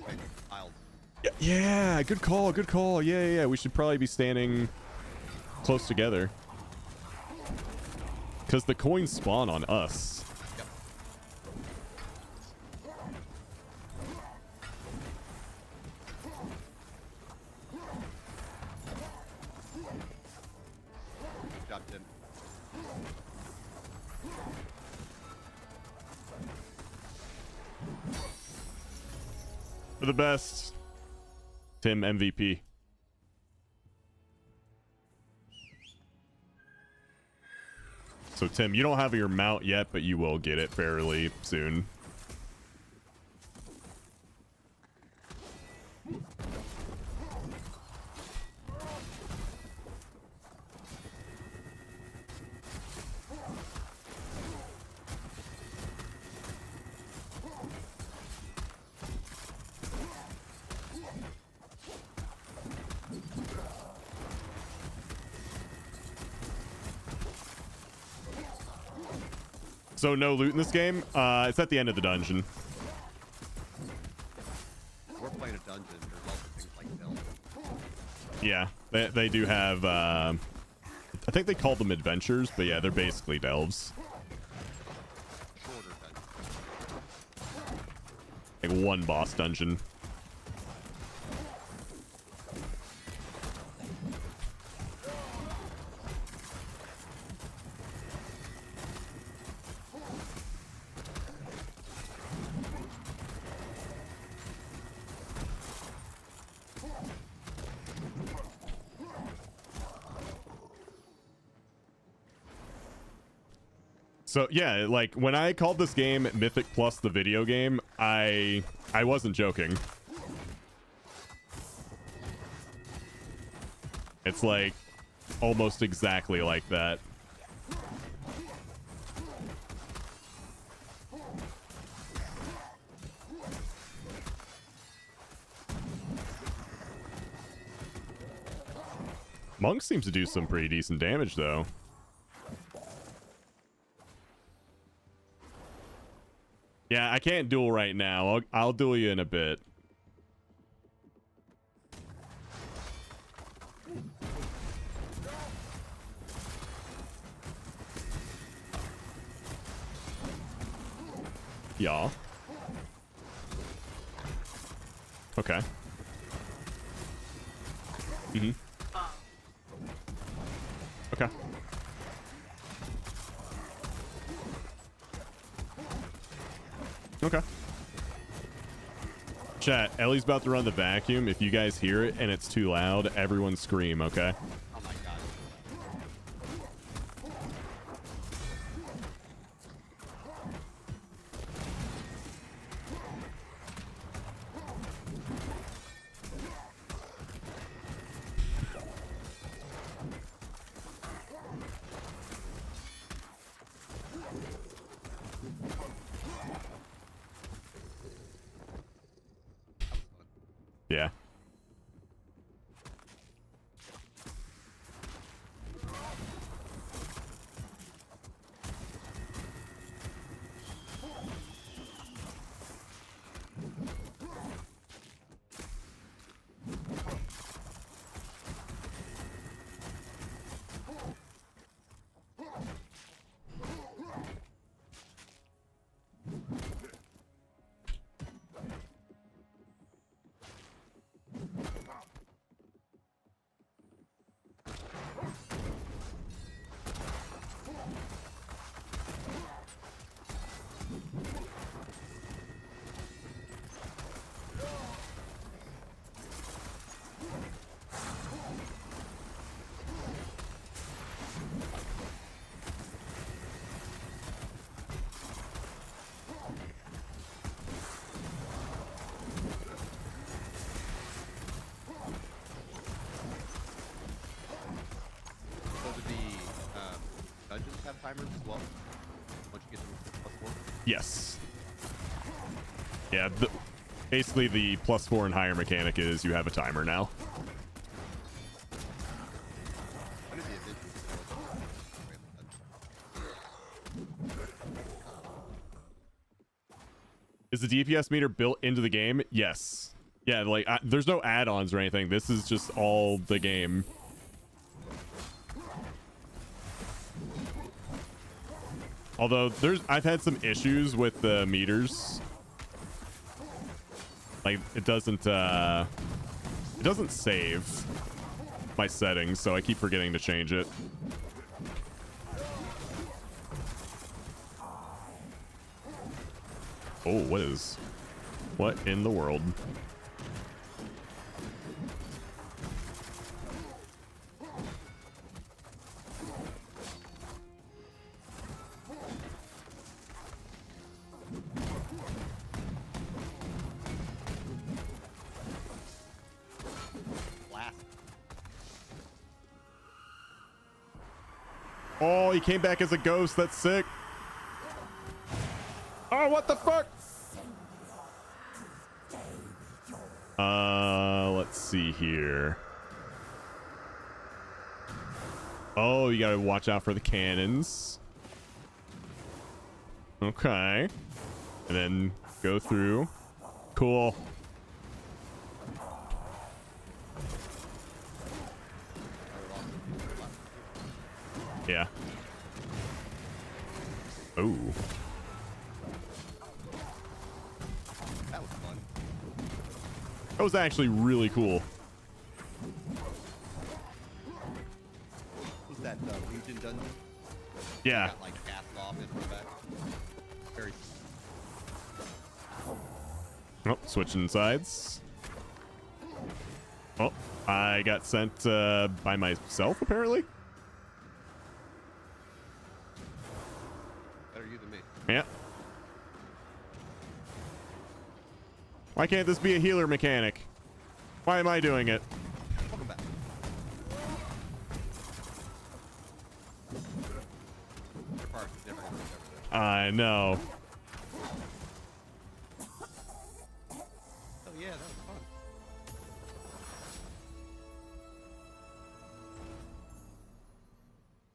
Like, piles. Yeah, good call, good call. Yeah. We should probably be standing close together. Because the coins spawn on us. Yep. Good job, Tim. For the best. Tim MVP. So Tim, you don't have your mount yet, but you will get it fairly soon. So no loot in this game? It's at the end of the dungeon. We're playing a dungeon. There's also things like delve. Yeah, they do have, I think they call them adventures, but yeah, they're basically delves. Shorter dungeons. Like one boss dungeon. So yeah, like when I called this game Mythic Plus the video game, I wasn't joking. It's like almost exactly like that. Monk seems to do some pretty decent damage though. Yeah, I can't duel right now. I'll duel you in a bit. Yeah. Okay. Mm-hmm. Okay. Okay. Chat, Ellie's about to run the vacuum. If you guys hear it and it's too loud, everyone scream, okay? Oh my god. Yeah. So do the dungeons have timers as well? Once you get to +4? Yes. Yeah, basically the +4 and higher mechanic is you have a timer now. When is the adventure? Is the DPS meter built into the game? Yes. Yeah, like there's no add-ons or anything. This is just all the game. Although I've had some issues with the meters. Like it doesn't save my settings, so I keep forgetting to change it. Oh, what in the world? Oh, he came back as a ghost. That's sick. Oh, what the fuck? Let's see here. Oh, you gotta watch out for the cannons. Okay. And then go through. Cool. Yeah. Oh. That was fun. That was actually really cool. Was that Legion dungeon? Yeah. Got like cast off into the back. Very. Oh, switching sides. Oh, I got sent by myself, apparently. Better you than me. Yeah. Why can't this be a healer mechanic? Why am I doing it? Welcome back. Your part is never gonna recover. I know. Oh yeah, that was fun.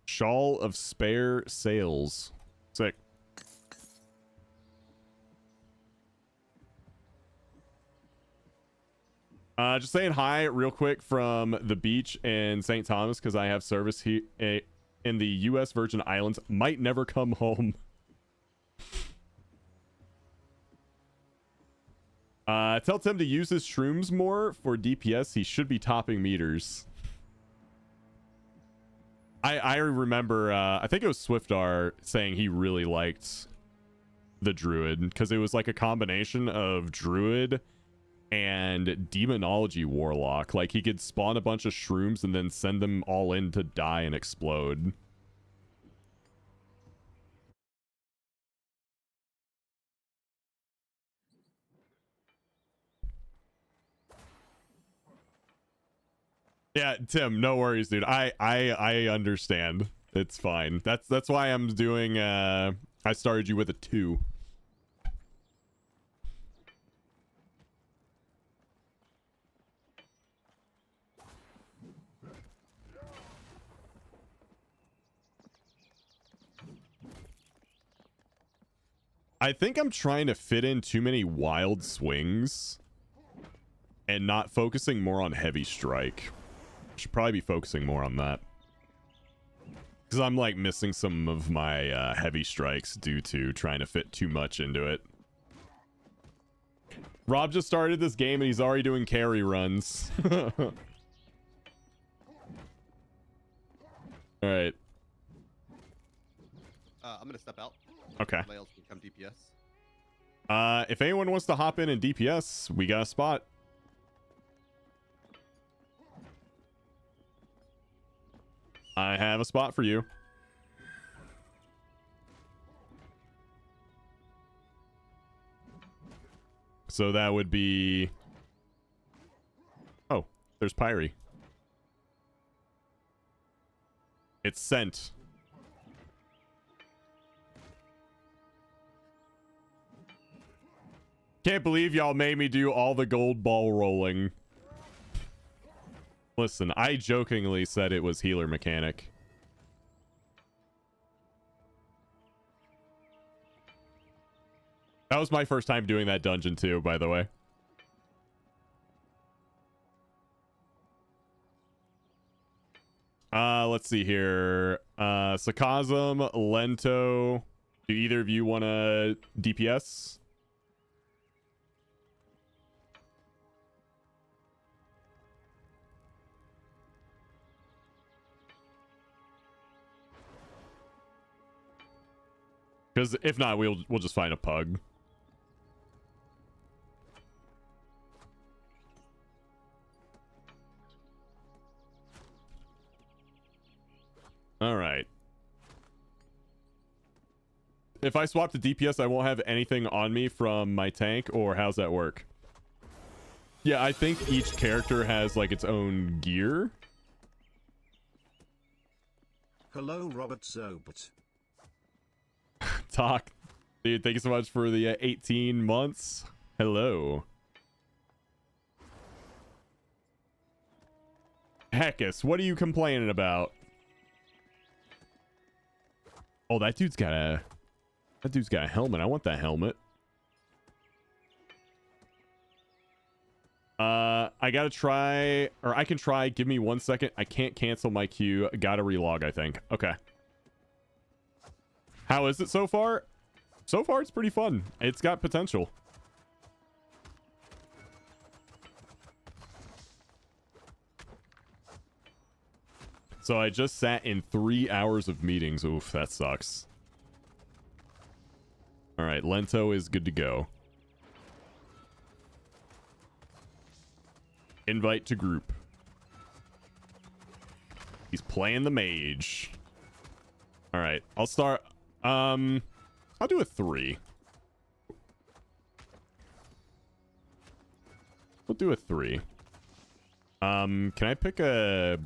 Shawl of spare sails. Sick. Just saying hi real quick from the beach in St. Thomas because I have service here in the U.S. Virgin Islands. Might never come home. Tell Tim to use his shrooms more for DPS. He should be topping meters. I remember, I think it was Swiftar saying he really liked the Druid because it was like a combination of Druid and Demonology Warlock. Like he could spawn a bunch of shrooms and then send them all in to die and explode. Yeah, Tim, no worries, dude. I understand. It's fine. That's why I'm doing I started you with a 2. I think I'm trying to fit in too many wild swings and not focusing more on heavy strike. Should probably be focusing more on that. Because I'm like missing some of my heavy strikes due to trying to fit too much into it. Rob just started this game and he's already doing carry runs. Alright. I'm gonna step out. Okay. Somebody else can come DPS. If anyone wants to hop in and DPS, we got a spot. I have a spot for you. So that would be... Oh, there's Pyrie. It's sent. Can't believe y'all made me do all the gold ball rolling. Listen, I jokingly said it was healer mechanic. That was my first time doing that dungeon too, by the way. Let's see here. Sarcasm, Lento. Do either of you want to DPS? Because if not, we'll just find a pug. All right. If I swap to DPS, I won't have anything on me from my tank, or how's that work? Yeah, I think each character has like its own gear. Hello, Robert Zobert. Talk. Dude, thank you so much for the 18 months. Hello. Heckus, what are you complaining about? Oh, that dude's got a... That dude's got a helmet. I want that helmet. I gotta try, or I can try. Give me 1 second. I can't cancel my queue. Gotta relog, I think. Okay. How is it so far? So far, it's pretty fun. It's got potential. So I just sat in 3 hours of meetings. Oof, that sucks. All right, Lento is good to go. Invite to group. He's playing the mage. All right, I'll start. I'll do a 3. We'll do a 3. Can I pick a...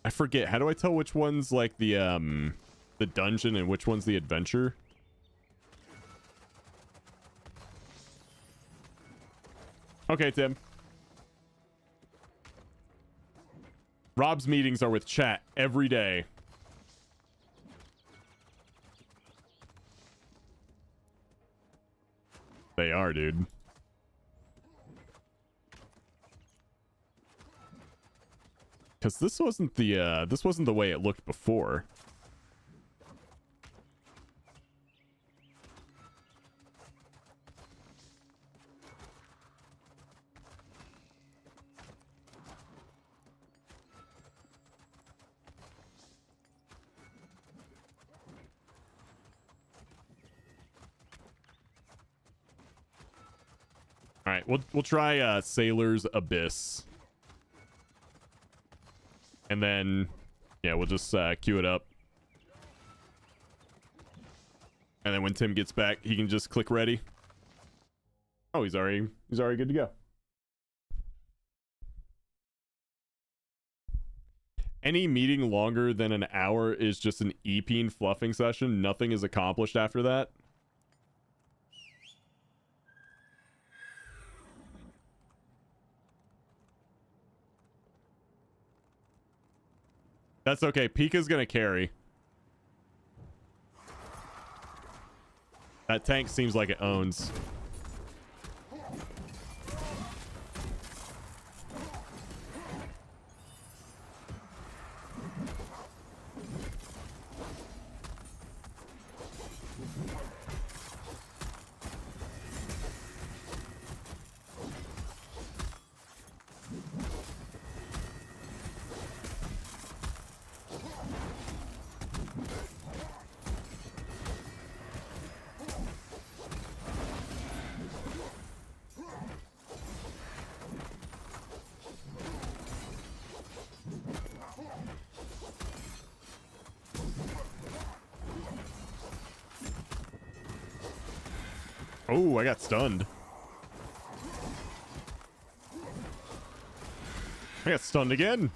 I forget. How do I tell which one's like the dungeon and which one's the adventure? Okay, Tim. Rob's meetings are with chat every day. They are, dude. Because this wasn't the way it looked before. All right, we'll try Sailor's Abyss. And then, yeah, we'll just queue it up. And then when Tim gets back, he can just click ready. Oh, he's already good to go. Any meeting longer than an hour is just an EP fluffing session. Nothing is accomplished after that. That's okay. Pika's gonna carry. That tank seems like it owns. Oh, I got stunned. I got stunned again.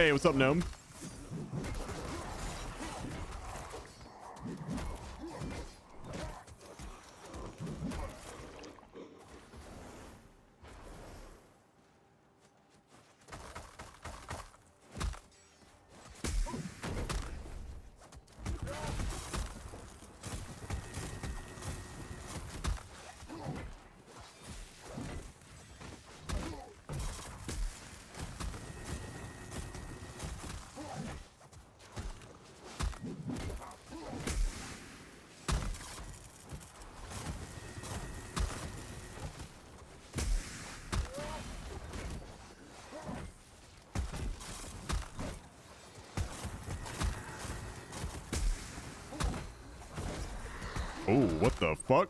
Hey, what's up, Gnome? Oh, what the fuck?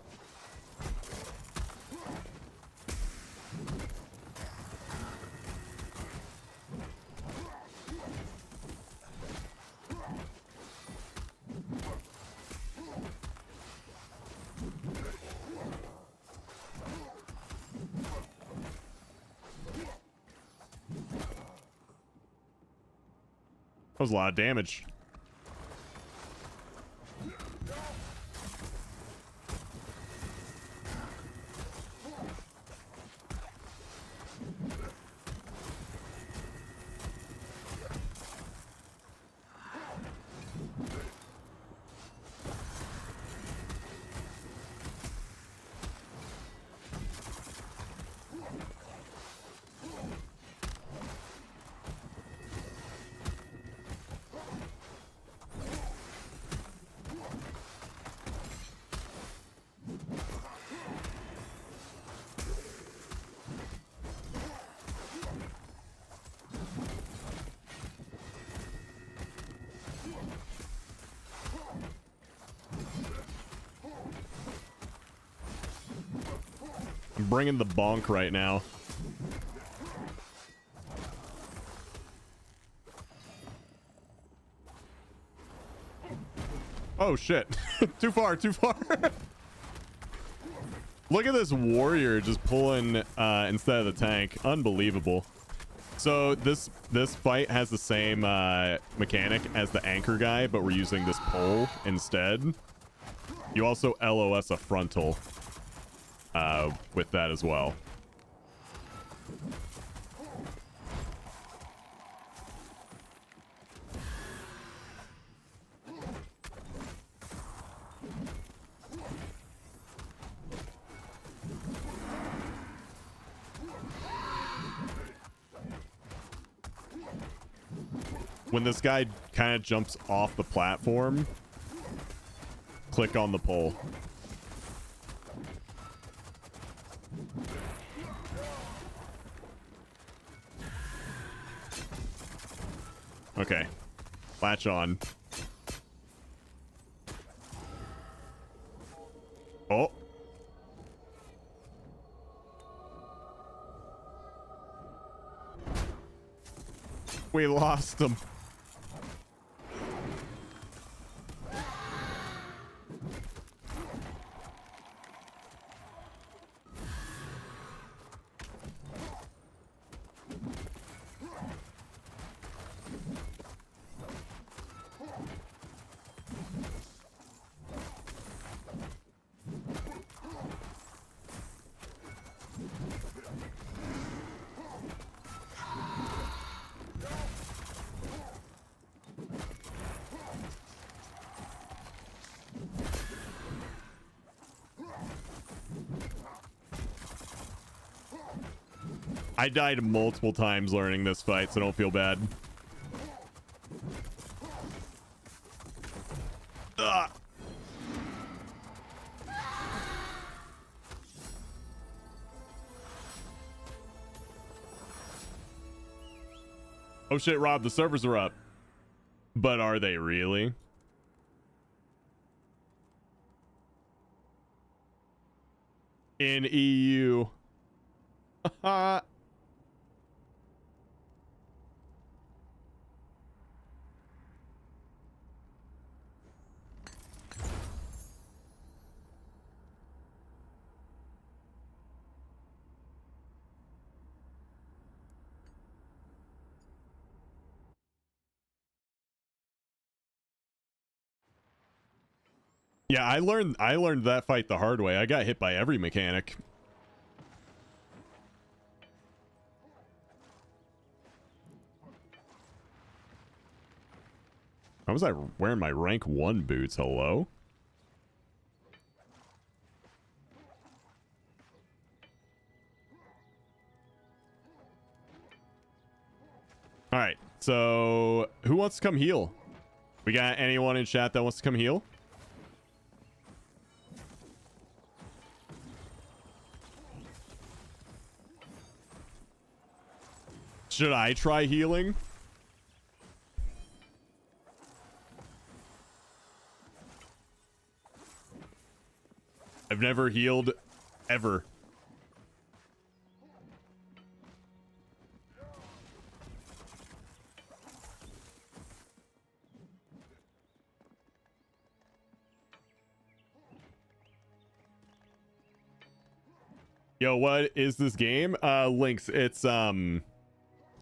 That was a lot of damage. I'm bringing the bonk right now. Oh shit. Too far, too far. Look at this warrior just pulling instead of the tank. Unbelievable. So this fight has the same mechanic as the anchor guy, but we're using this pole instead. You also LOS a frontal with that as well. When this guy kind of jumps off the platform, click on the pole. Okay. Latch on. Oh. We lost him. I died multiple times learning this fight, so don't feel bad. Ugh. Oh shit, Rob, the servers are up. But are they really? In EU. Yeah, I learned that fight the hard way. I got hit by every mechanic. How was I wearing my rank 1 boots? Hello? All right, so who wants to come heal? We got anyone in chat that wants to come heal? Should I try healing? I've never healed ever. Yo, what is this game? Links.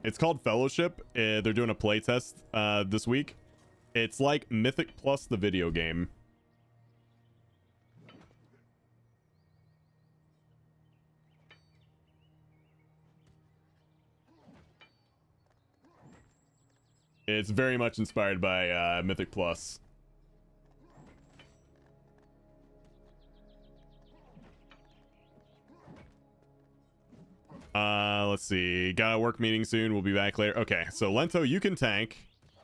It's called Fellowship. They're doing a playtest this week. It's like Mythic Plus the video game. It's very much inspired by Mythic Plus. Let's see. Got a work meeting soon. We'll be back later. Okay, so Lento, you can tank.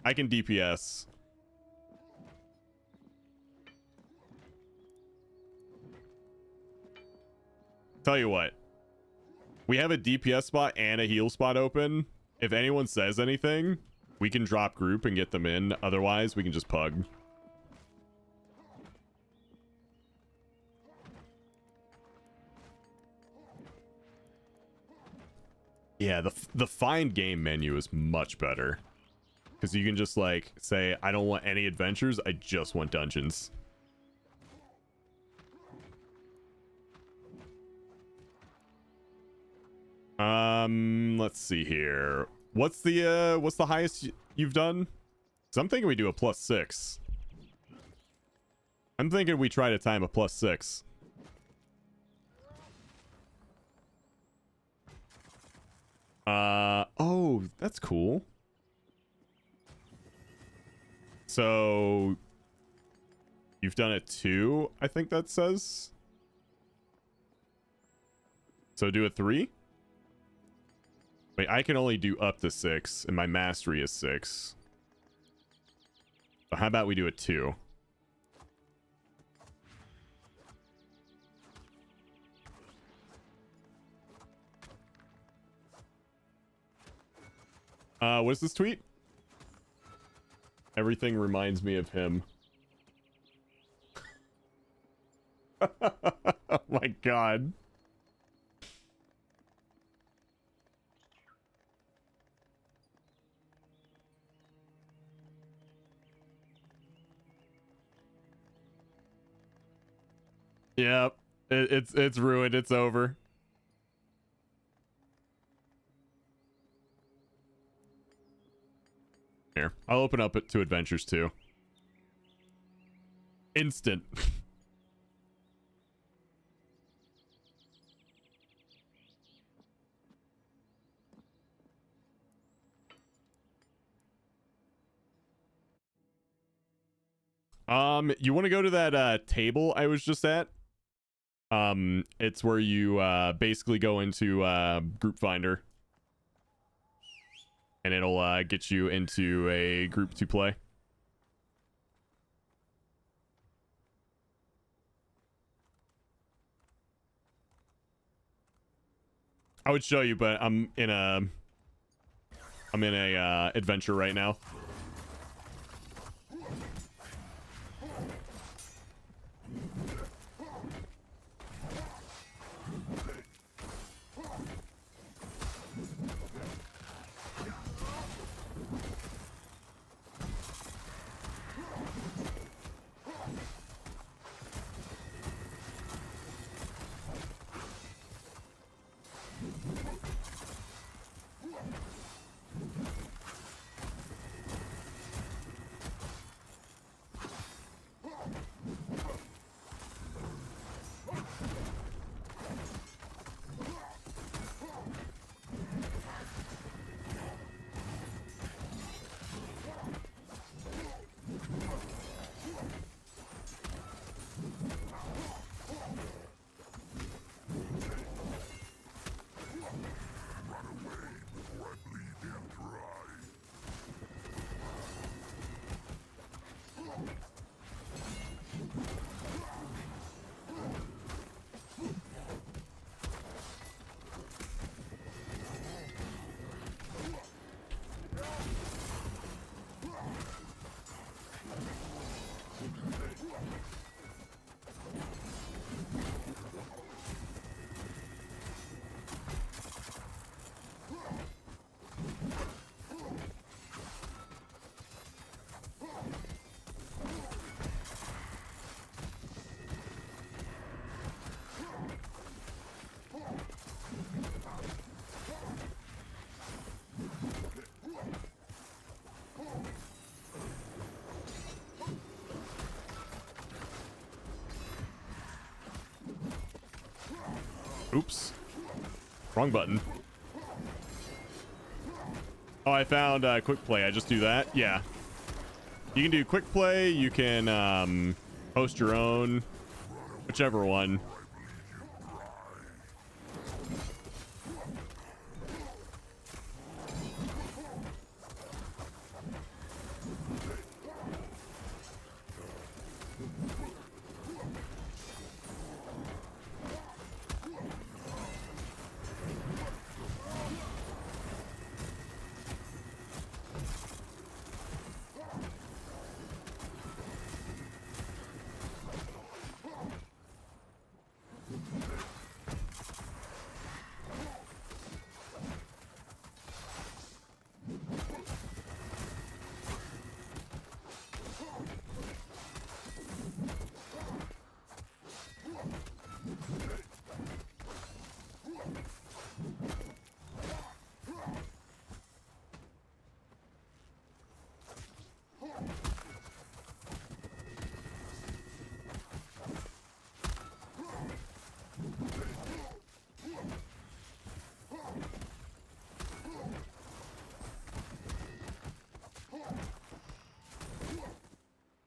I can DPS. Tell you what. We have a DPS spot and a heal spot open. If anyone says anything, we can drop group and get them in. Otherwise, we can just pug. Yeah, the find game menu is much better. Because you can just like say, I don't want any adventures, I just want dungeons. Let's see here. What's the highest you've done? So I'm thinking we do a +6. I'm thinking we try to time a +6. Oh, that's cool. So you've done it 2, I think that says. So do a 3. Wait, I can only do up to 6, and my mastery is 6. So how about we do a 2? What is this tweet? Everything reminds me of him. Oh my god. Yep, it's ruined. It's over. Here, I'll open up it to adventures too. Instant. You want to go to that table I was just at? It's where you basically go into group finder, and it'll get you into a group to play. I would show you, but I'm in a adventure right now. Oops. Wrong button. Oh, I found quick play. I just do that. Yeah. You can do quick play. You can host your own. Whichever one.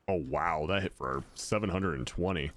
Oh, wow. That hit for 720.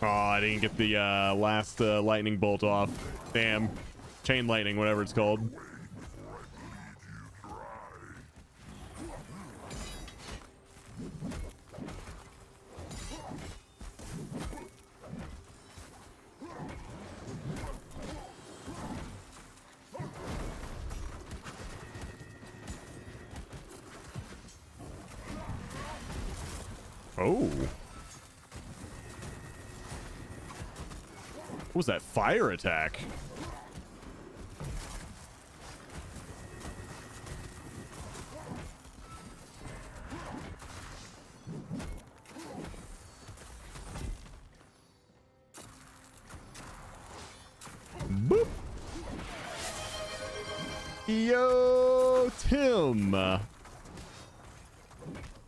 Oh, I didn't get the last lightning bolt off. Damn. Chain lightning, whatever it's called. Oh. What was that fire attack? Boop. Yo, Tim.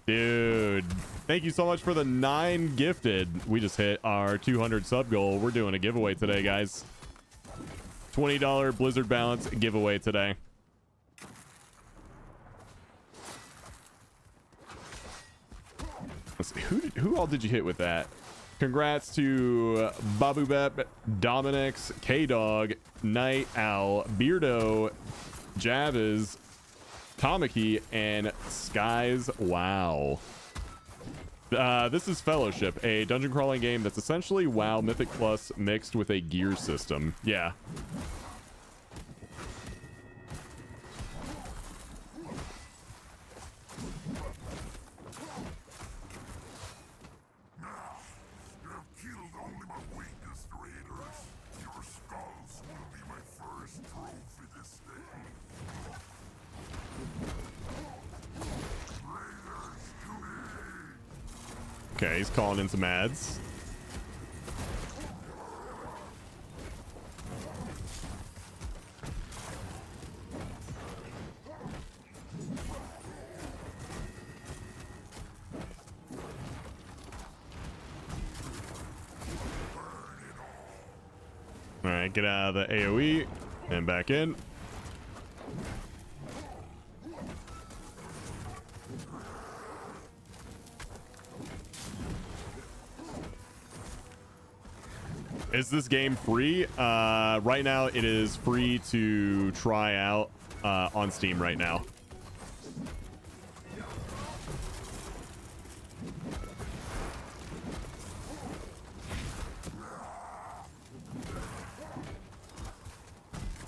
Dude, thank you so much for the 9 gifted. We just hit our 200 sub goal. We're doing a giveaway today, guys. $20 Blizzard balance giveaway today. Let's see, who all did you hit with that? Congrats to Babubep, Dominix, K-Dog, Night Owl, Beardo, Javiz, Tamaki, and Skies. Wow. This is Fellowship, a dungeon crawling game that's essentially WoW Mythic Plus mixed with a gear system. Yeah. Okay, he's calling in some ads. All right, get out of the AoE and back in. Is this game free? Right now it is free to try out on Steam right now.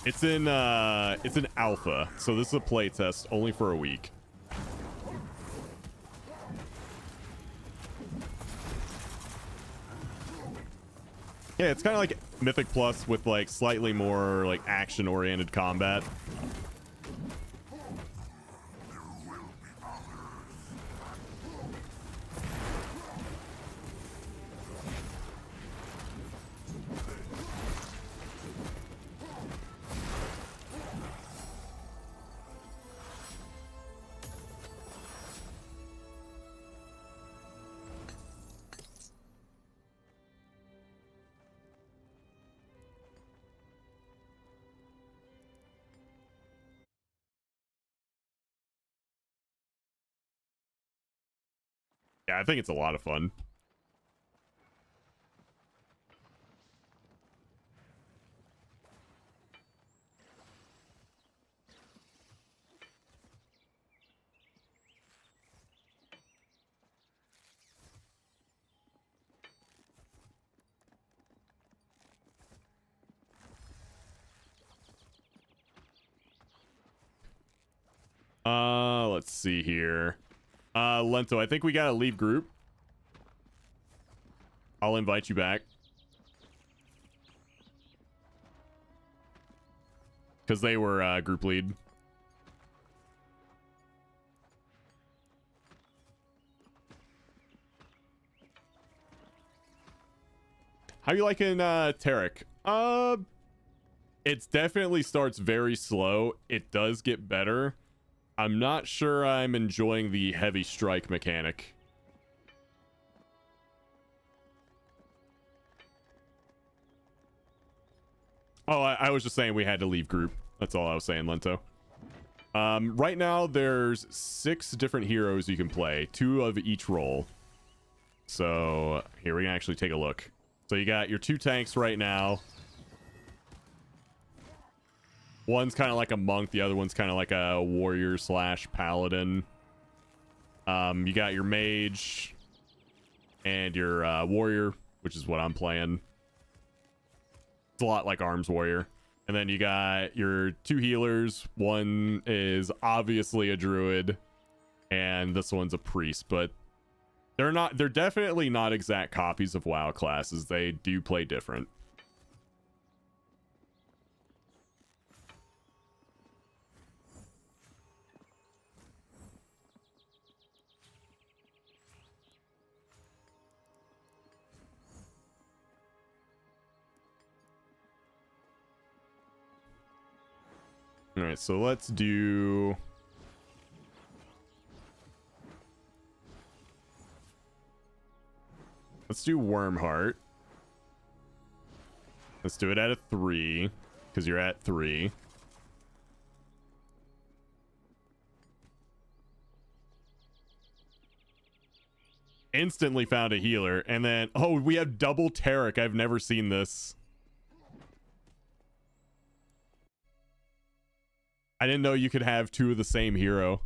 It's in alpha, so this is a play test only for a week. Yeah, it's kind of like Mythic Plus with like slightly more like action-oriented combat. Yeah, I think it's a lot of fun. Let's see here. Lento, I think we gotta leave group. I'll invite you back. Because they were group lead. How you liking Tarek? It definitely starts very slow. It does get better. I'm not sure I'm enjoying the heavy strike mechanic. Oh, I was just saying we had to leave group. That's all I was saying, Lento. Right now, there's 6 different heroes you can play. 2 of each role. So, here, we can actually take a look. So, you got your 2 tanks right now. One's kind of like a monk. The other one's kind of like a warrior / paladin. You got your mage and your warrior, which is what I'm playing. It's a lot like Arms Warrior. And then you got your 2 healers. One is obviously a druid, and this one's a priest. But they're definitely not exact copies of WoW classes. They do play different. All right, so let's do... Let's do Wormheart. Let's do it at a 3, because you're at 3. Instantly found a healer, and then... Oh, we have double Tarek. I've never seen this. I didn't know you could have 2 of the same hero.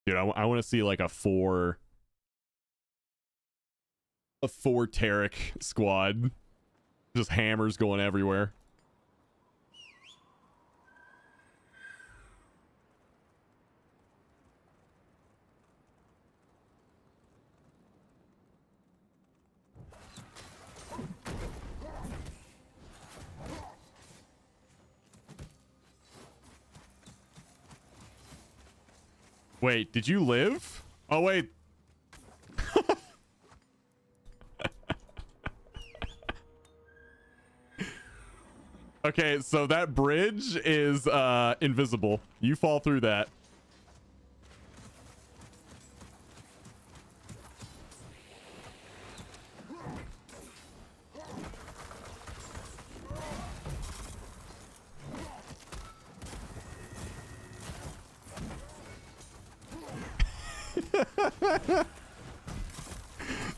Dude, I want to see like a 4 Tarek squad. Just hammers going everywhere. Wait, did you live? Oh, wait. Okay, so that bridge is invisible. You fall through that.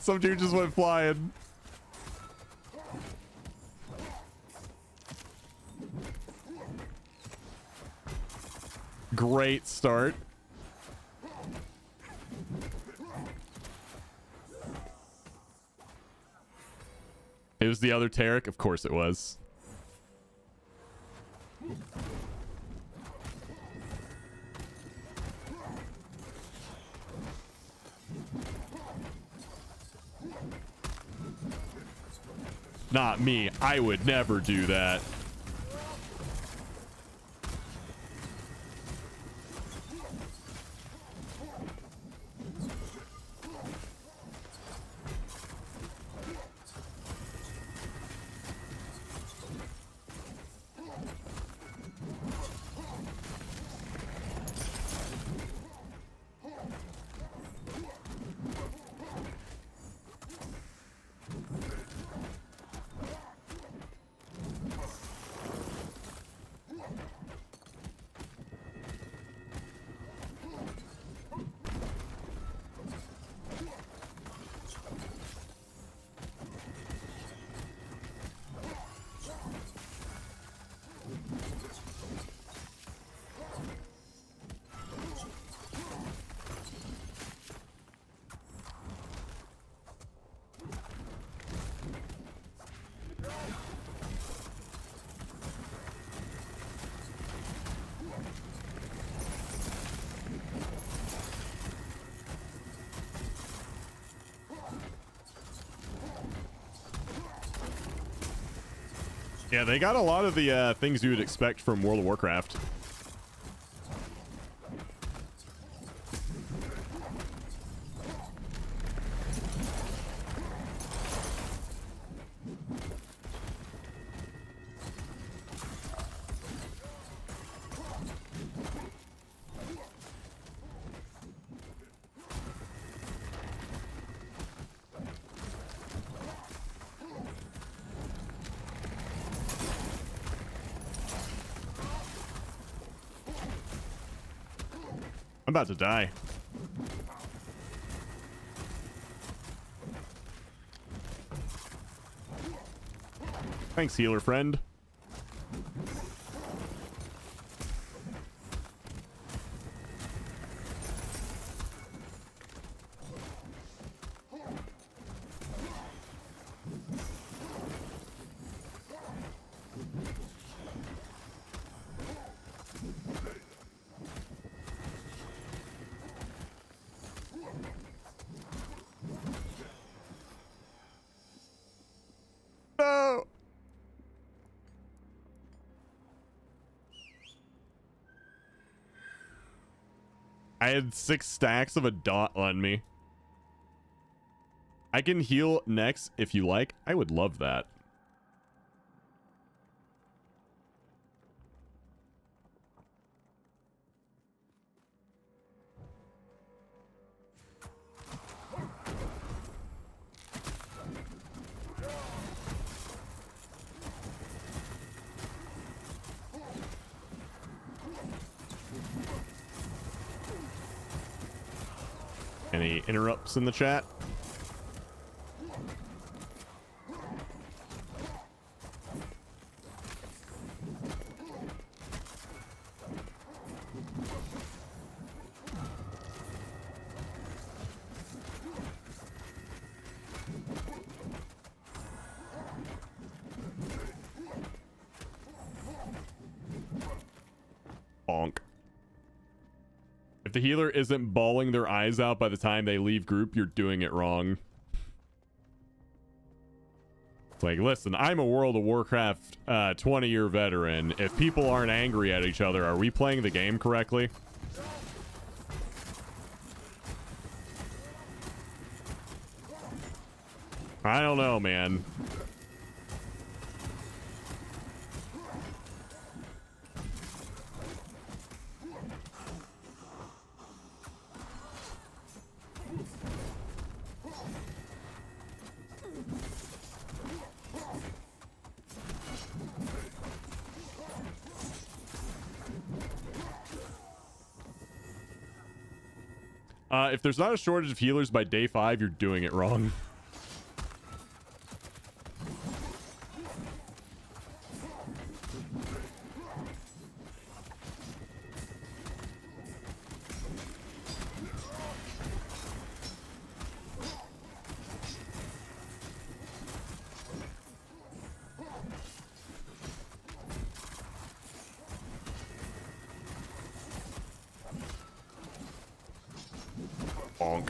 Some dude just went flying. Great start. It was the other Tarek? Of course it was. Not me. I would never do that. Yeah, they got a lot of the things you would expect from World of Warcraft. I'm about to die. Thanks, healer friend. No. I had 6 stacks of a dot on me. I can heal next if you like. I would love that. Any interrupts in the chat? Bonk. If the healer isn't bawling their eyes out by the time they leave group, you're doing it wrong. It's like, listen, I'm a World of Warcraft 20-year veteran. If people aren't angry at each other, are we playing the game correctly? I don't know, man. If there's not a shortage of healers by day 5, you're doing it wrong. Bonk.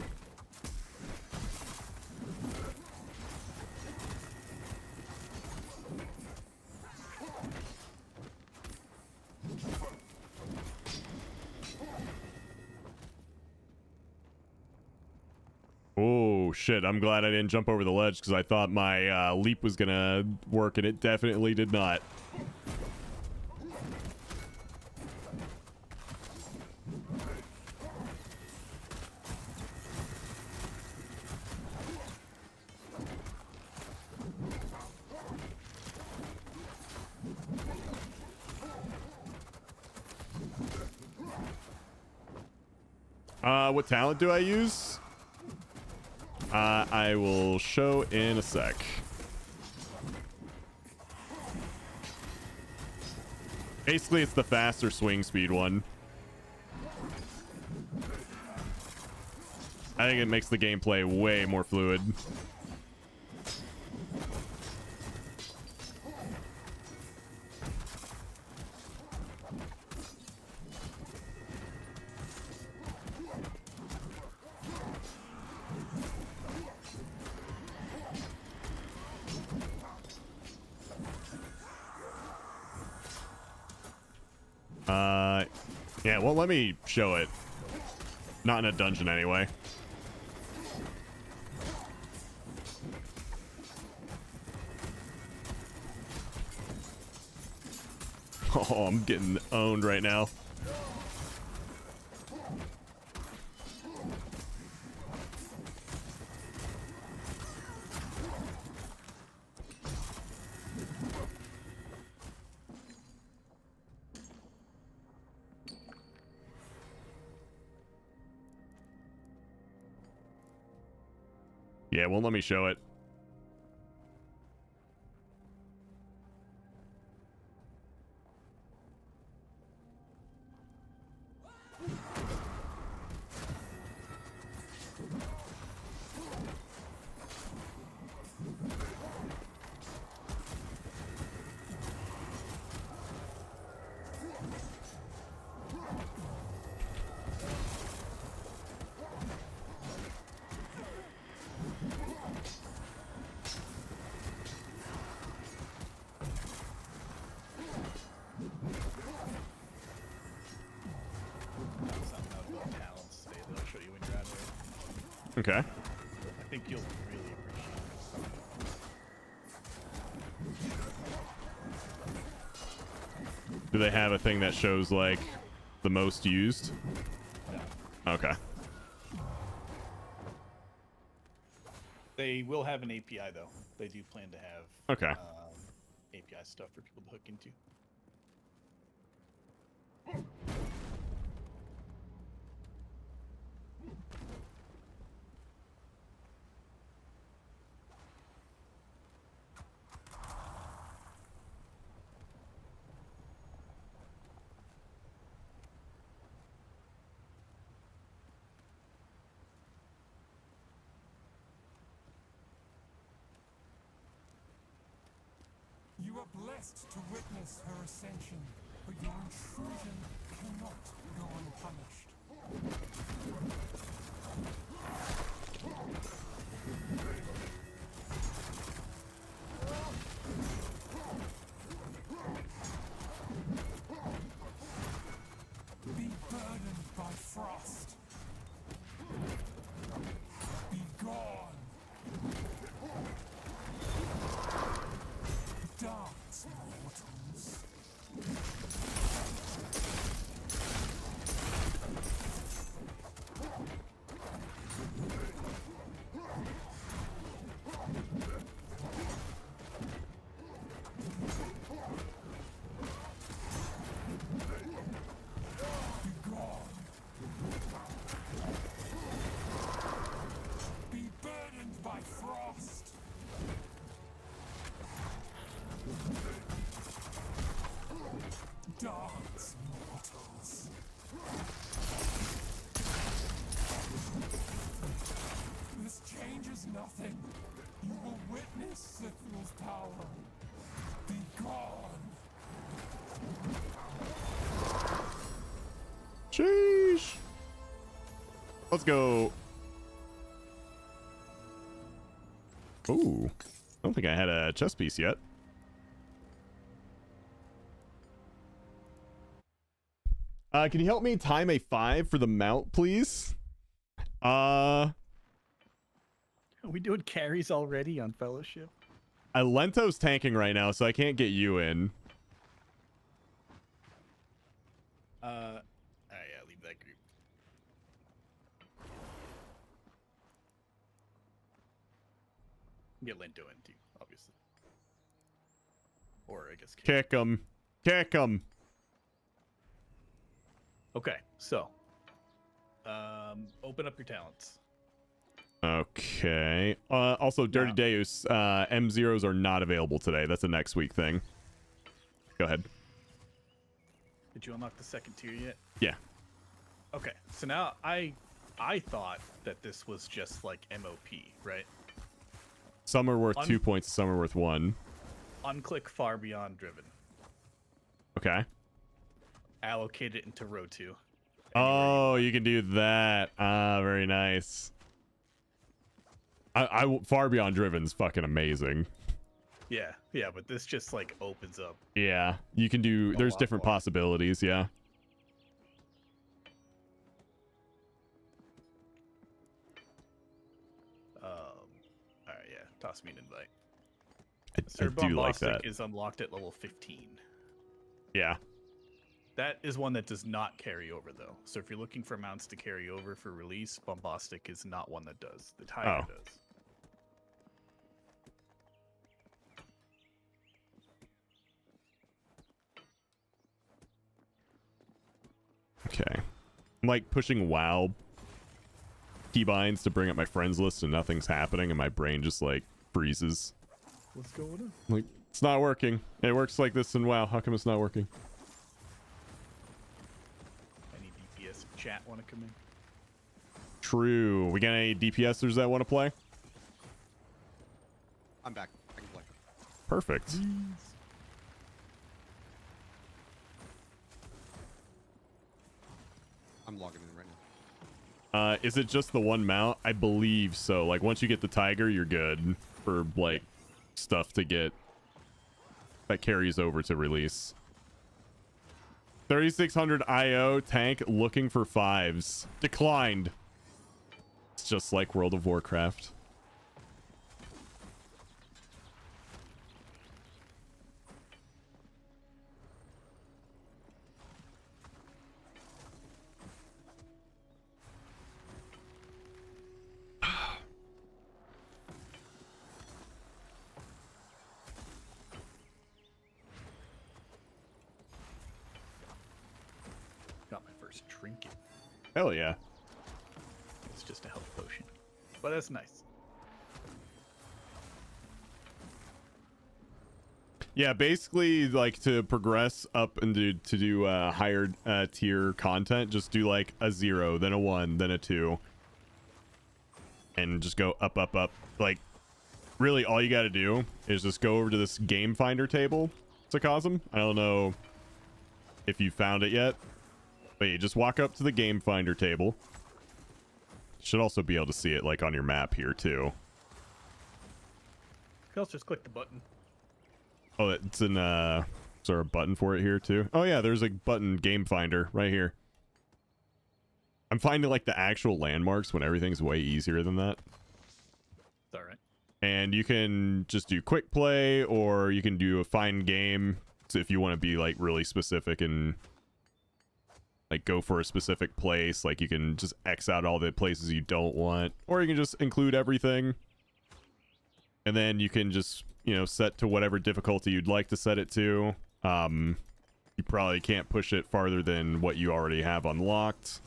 Oh shit, I'm glad I didn't jump over the ledge because I thought my leap was gonna work, and it definitely did not. What talent do I use? I will show in a sec. Basically, it's the faster swing speed one. I think it makes the gameplay way more fluid. Yeah, well, let me show it. Not in a dungeon, anyway. Oh, I'm getting owned right now. Yeah, it won't let me show it. Okay. I think you'll really appreciate it. Do they have a thing that shows, like, the most used? No. Okay. They will have an API, though. They do plan to have Okay. API stuff for people to hook into. You are blessed to witness her ascension, but your intrusion cannot go unpunished. Be burdened by frost. Be gone. Dance, mortals. Be gone. Be burdened by frost. Dance, mortals. This changes nothing. You will witness Sithril's power. Be gone. Sheesh. Let's go. Ooh. I don't think I had a chess piece yet. Can you help me time a 5 for the mount, please? Are we doing carries already on Fellowship? Lento's tanking right now, so I can't get you in. Yeah, leave that group. Get Lento in too, obviously. Or I guess Kick him. Kick him. Okay, so open up your talents. Okay. Also, Dirty Deus, M0s are not available today. That's a next week thing. Go ahead. Did you unlock the second tier yet? Yeah. Okay, so now I thought that this was just like MOP, right? Some are worth 2 points, some are worth 1. Unclick Far Beyond Driven. Okay. Allocate it into row 2. Oh, you can do that. Ah, very nice. I Far Beyond Driven's fucking amazing. Yeah, but this just like opens up. Yeah, you can do. There's different possibilities. Yeah. All right, yeah. Toss me an invite. I do like that. Is unlocked at level 15. Yeah. That is one that does not carry over though. So if you're looking for mounts to carry over for release, Bombastic is not one that does. The Tiger does. Okay. I'm like pushing WoW keybinds to bring up my friends list and nothing's happening and my brain just like freezes. What's going on? Like, it's not working. It works like this in WoW. How come it's not working? Any DPS chat want to come in? True. We got any DPSers that want to play? I'm back. I can play. Perfect. I'm logging in right now. Is it just the one mount? I believe so. Like, once you get the Tiger, you're good for, like, stuff to get that carries over to release. 3600 IO tank looking for 5s. Declined. It's just like World of Warcraft. Got my first trinket. Hell yeah. It's just a health potion. But that's nice. Yeah, basically, like, to progress up and to do higher tier content, just do like a 0, then a 1, then a 2, and just go up, up, up. Like, really, all you got to do is just go over to this game finder table, Sakazam. I don't know if you found it yet, but you just walk up to the game finder table. Should also be able to see it like on your map here too. You can also just click the button. Oh, it's in is there a button for it here too? Oh yeah, there's a button, game finder, right here. I'm finding like the actual landmarks when everything's way easier than that. It's alright. And you can just do quick play, or you can do a find game. So if you want to be like really specific and like go for a specific place, like you can just X out all the places you don't want, or you can just include everything. And then you can just, you know, set to whatever difficulty you'd like to set it to. You probably can't push it farther than what you already have unlocked.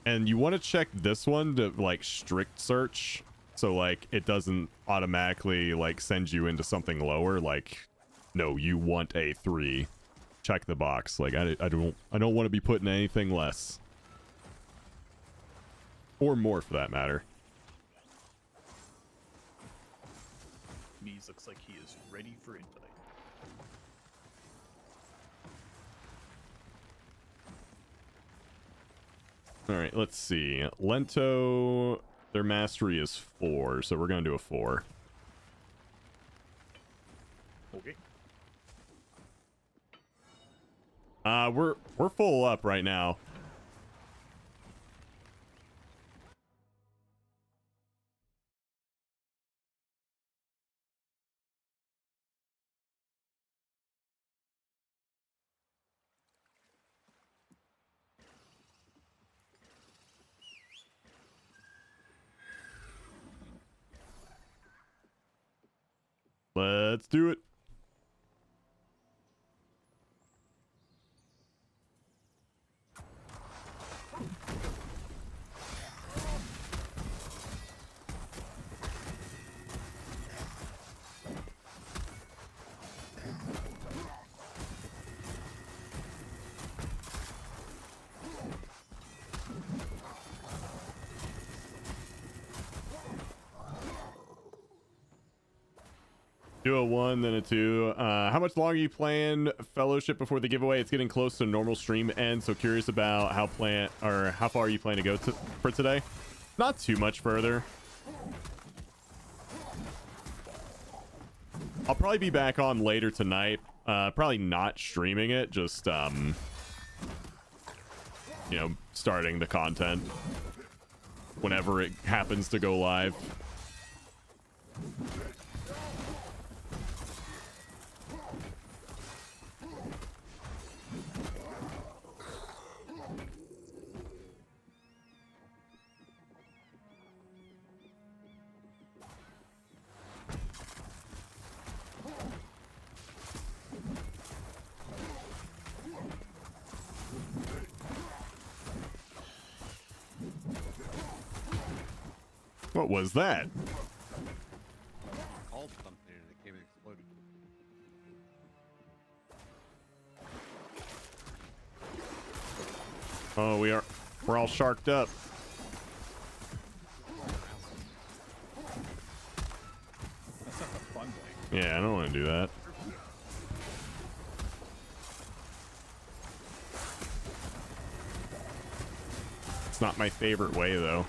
And you want to check this one to like strict search, so like it doesn't automatically like send you into something lower. Like, no, you want a 3. Check the box. Like, I don't want to be putting anything less or more for that matter. Mees looks like he is ready for invite. All right, let's see. Lento, their mastery is 4, so we're gonna do a 4. Okay. We're full up right now. Let's do it. Do a 1, then a 2. How much longer are you playing Fellowship before the giveaway? It's getting close to normal stream end, so curious about how far are you planning to go for today? Not too much further. I'll probably be back on later tonight. Probably not streaming it, just you know, starting the content whenever it happens to go live. What was that? Called something and it came and exploded. Oh, we're all sharked up. That's not the fun way. Yeah, I don't want to do that. It's not my favorite way, though.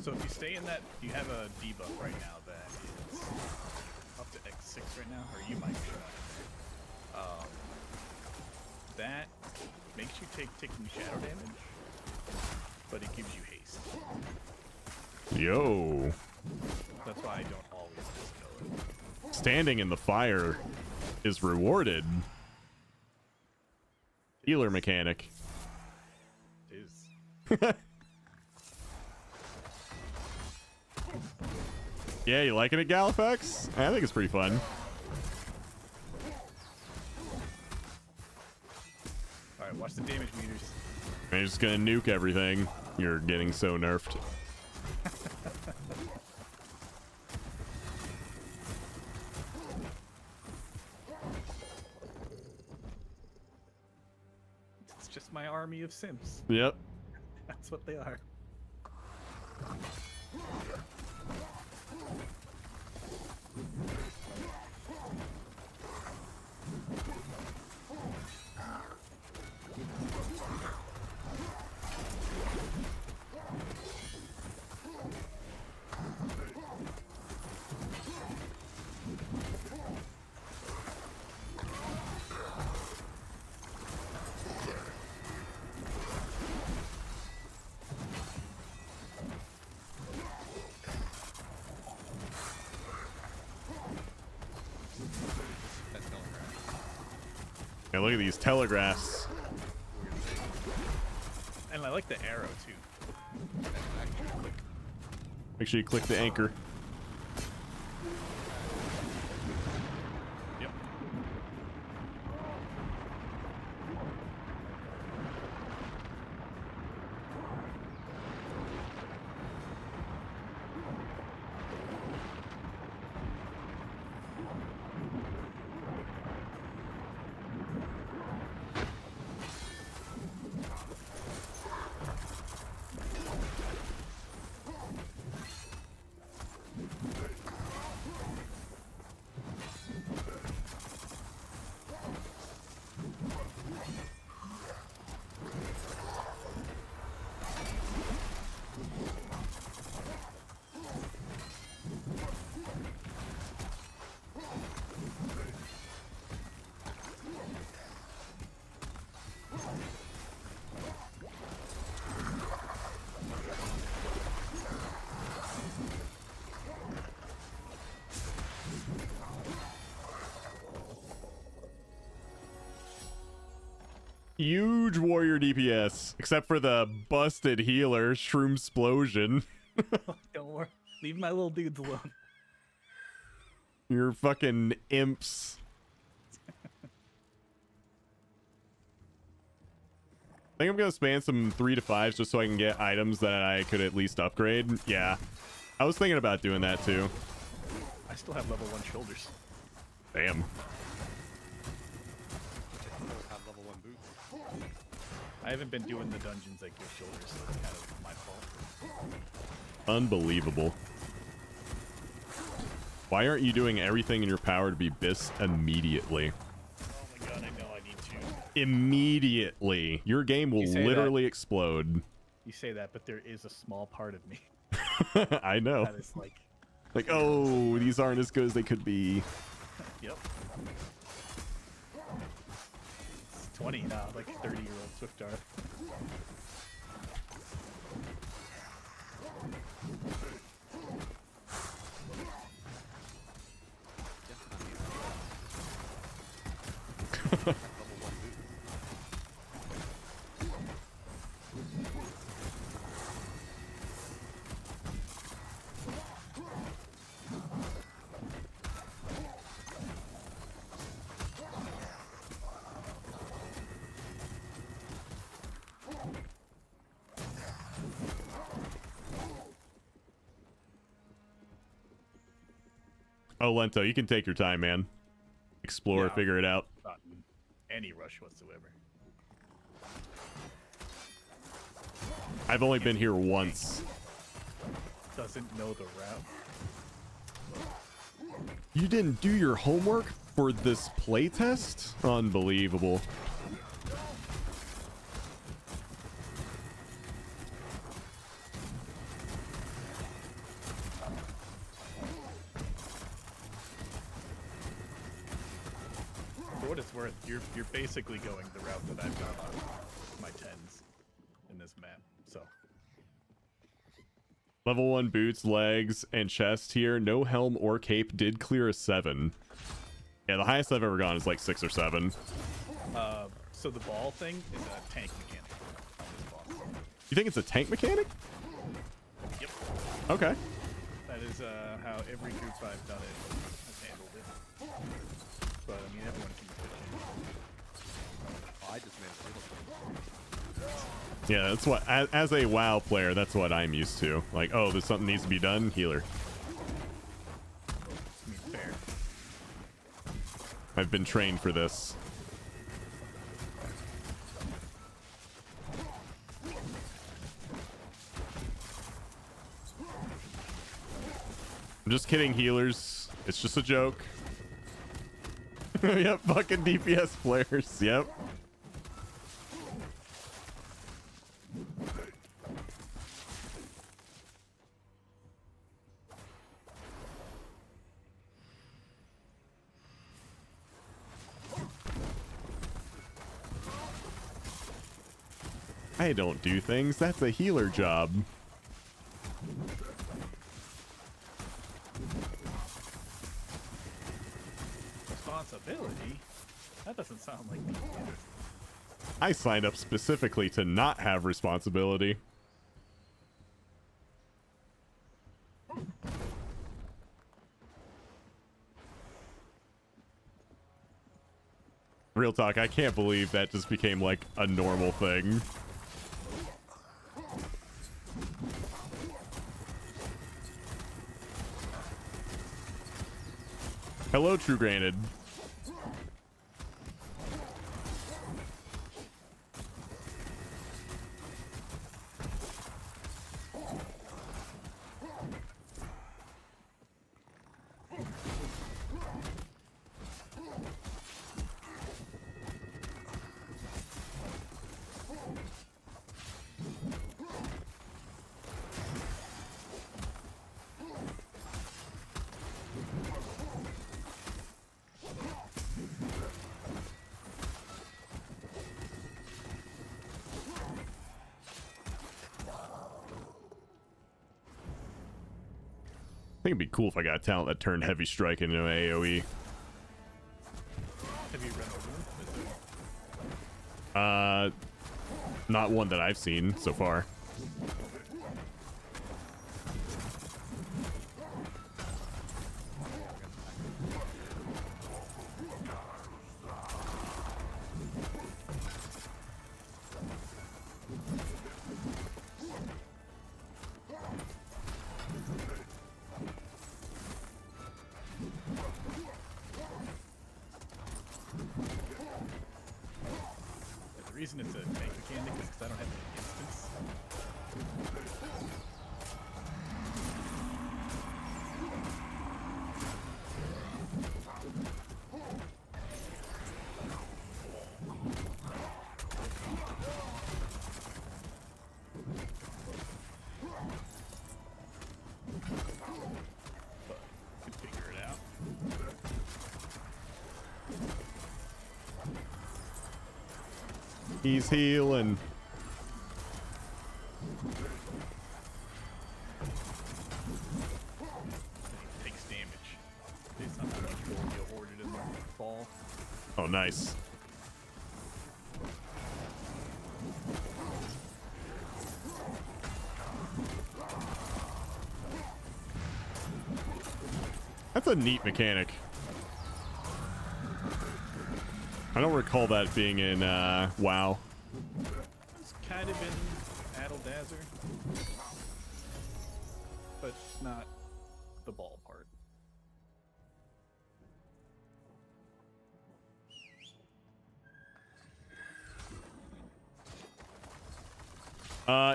So if you stay in that, you have a debuff right now that is up to X6 right now, or you might be. That makes you take ticking shadow damage, but it gives you haste. Yo. That's why I don't always dispel it. Standing in the fire is rewarded. Healer mechanic. It is. Yeah, you liking it, Galafax? I think it's pretty fun. Alright, watch the damage meters. I'm just gonna nuke everything. You're getting so nerfed. It's just my army of simps. Yep. That's what they are. Yeah, look at these telegraphs. And I like the arrow too. Make sure you click the anchor. Yep. Huge warrior DPS, except for the busted healer, Shroom Explosion. Don't worry. Leave my little dudes alone. You're fucking imps. I think I'm gonna spam some 3 to 5s just so I can get items that I could at least upgrade. Yeah, I was thinking about doing that too. I still have level 1 shoulders. Damn. Have level 1 boots. I haven't been doing the dungeons that give shoulders, so it's kind of my fault. Unbelievable. Why aren't you doing everything in your power to be Bis immediately? Oh my god, I know I need to. Immediately. Your game will literally explode. You say that, but there is a small part of me I know. that is like... Like, oh, these aren't as good as they could be. Yep. It's 20 now, like 30-year-old Swiftar. Oh, Lento, you can take your time, man. Explore, Yeah, figure it out. Not in any rush whatsoever. I've only been here once. Doesn't know the route. You didn't do your homework for this playtest? Unbelievable. For what it's worth, you're basically going the route that I've gone on my 10s in this map, so. Level 1 boots, legs, and chest here. No helm or cape. Did clear a 7. Yeah, the highest I've ever gone is like 6 or 7. So the ball thing is a tank mechanic on this boss. You think it's a tank mechanic? Yep. Okay. That is how every group I've done it has handled it. But I mean, everyone can do it. I just managed Yeah, that's what, as a WoW player, that's what I'm used to. Like, oh, there's something needs to be done, healer. I mean, fair. I've been trained for this. I'm just kidding, healers. It's just a joke. Yep, fucking DPS players. Yep. I don't do things. That's a healer job. Responsibility? That doesn't sound like me either. I signed up specifically to not have responsibility. Real talk, I can't believe that just became like a normal thing. Hello, True Granted. I think it'd be cool if I got a talent that turned Heavy Strike into an AoE. Have you run over them? Not one that I've seen so far. The reason it's a tank mechanic is because I don't have any instance. But can figure it out. He's healing. Takes damage based on how much gold you hoarded in the fall. Oh, nice. That's a neat mechanic. I don't recall that being in WoW. It's kind of in Addle-Dazzer, but not the ball part.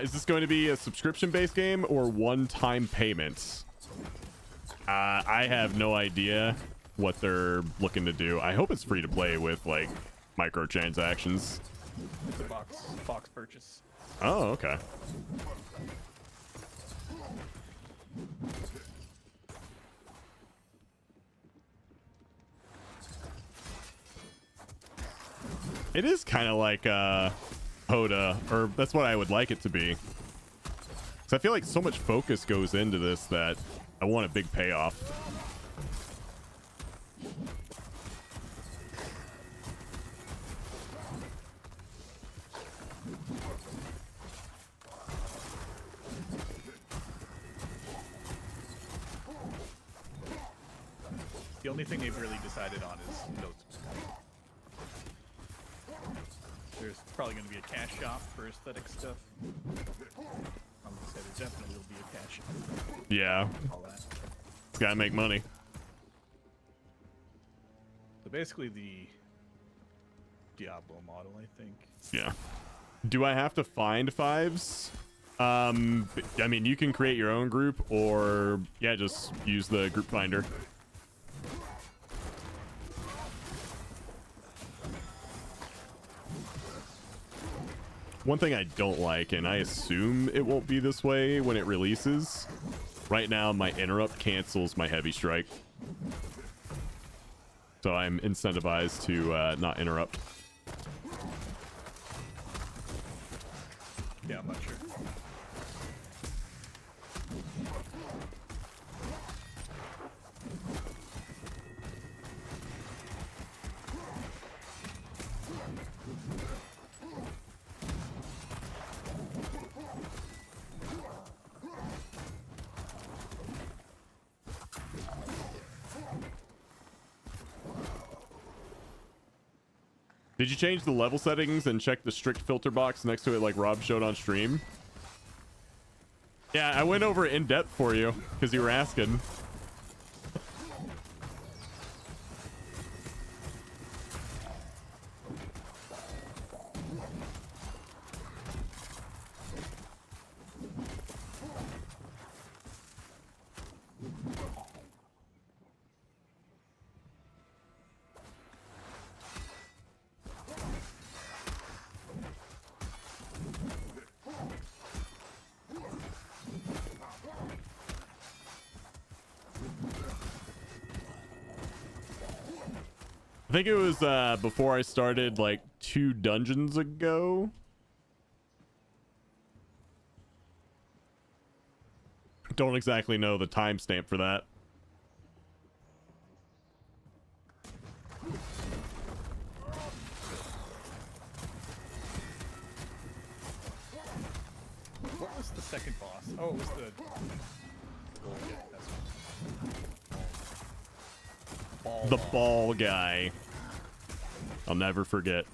Is this going to be a subscription-based game or one-time payments? I have no idea what they're looking to do. I hope it's free to play with like microtransactions. It's a box purchase. Oh, okay. It is kind of like Hoda, or that's what I would like it to be. Because I feel like so much focus goes into this that I want a big payoff. The only thing they've really decided on is notes. There's probably going to be a cash shop for aesthetic stuff. I'm going to say there definitely will be a cash shop. Yeah. All that. It's gotta make money. So basically the Diablo model, I think. Yeah. Do I have to find fives? I mean, you can create your own group, or yeah, just use the group finder. One thing I don't like, and I assume it won't be this way when it releases, right now my interrupt cancels my heavy strike. So I'm incentivized to not interrupt. Yeah, I'm not sure. Did you change the level settings and check the strict filter box next to it like Rob showed on stream? Yeah, I went over it in depth for you because you were asking. I think it was before I started like 2 dungeons ago. Don't exactly know the timestamp for that. boss. Oh, it was the gold guy. That's right. The ball guy. I'll never forget.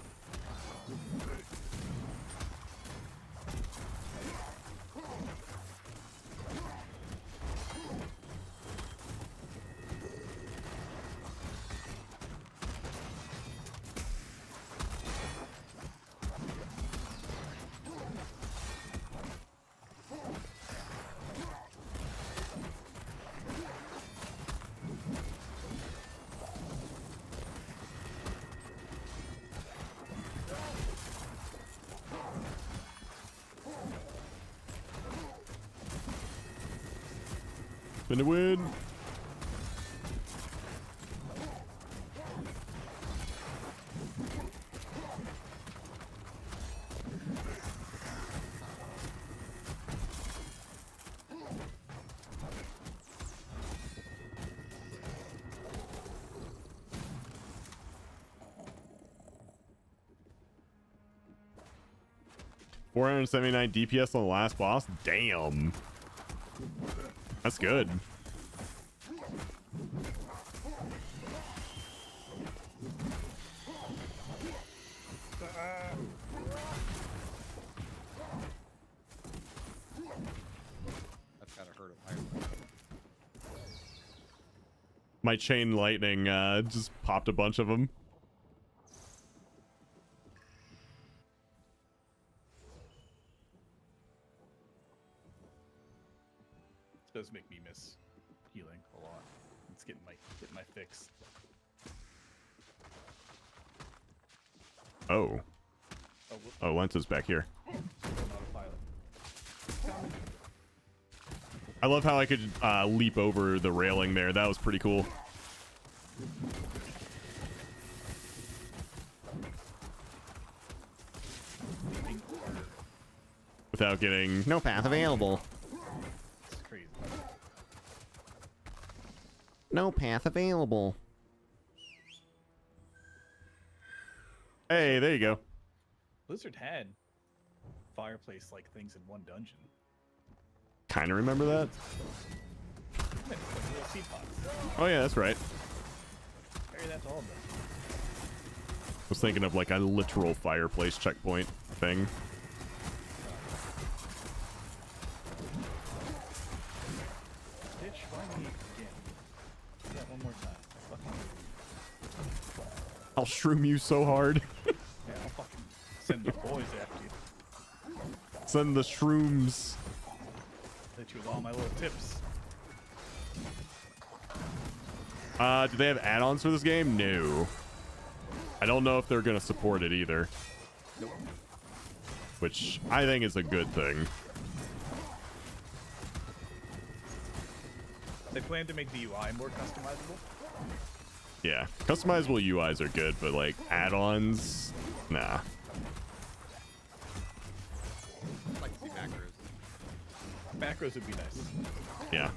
Gonna win. $479 DPS on the last boss. Damn. That's good. That's gotta hurt a fire. My chain lightning just popped a bunch of them. Does make me miss healing a lot. It's getting my fix. Oh. Oh, Lenta's back here. I love how I could leap over the railing there. That was pretty cool. Without getting no path available. It's crazy. No path available. Hey, there you go. Blizzard had fireplace-like things in one dungeon. Kind of remember that. Like little seed pots. Oh yeah, that's right. Carry that to all of them. I was thinking of like a literal fireplace checkpoint thing. Bitch, why me again? Do that one more time. Fucking... I'll shroom you so hard. Yeah, I'll fucking send the boys after you. Send the shrooms. Hit you with all my little tips. Do they have add-ons for this game? No. I don't know if they're gonna support it either. Nope. Which I think is a good thing. They plan to make the UI more customizable. Yeah, customizable UIs are good, but like add-ons, nah. I'd like to see macros. Macros would be nice. Yeah.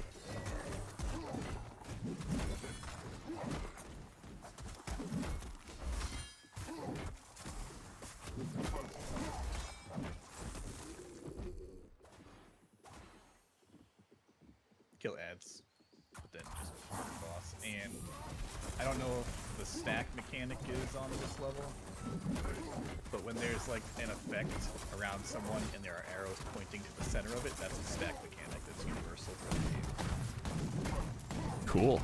Kill ads, but then just boss. And I don't know if the stack mechanic is on this level, but when there's like an effect around someone and there are arrows pointing to the center of it, that's a stack mechanic that's universal for the game. Cool.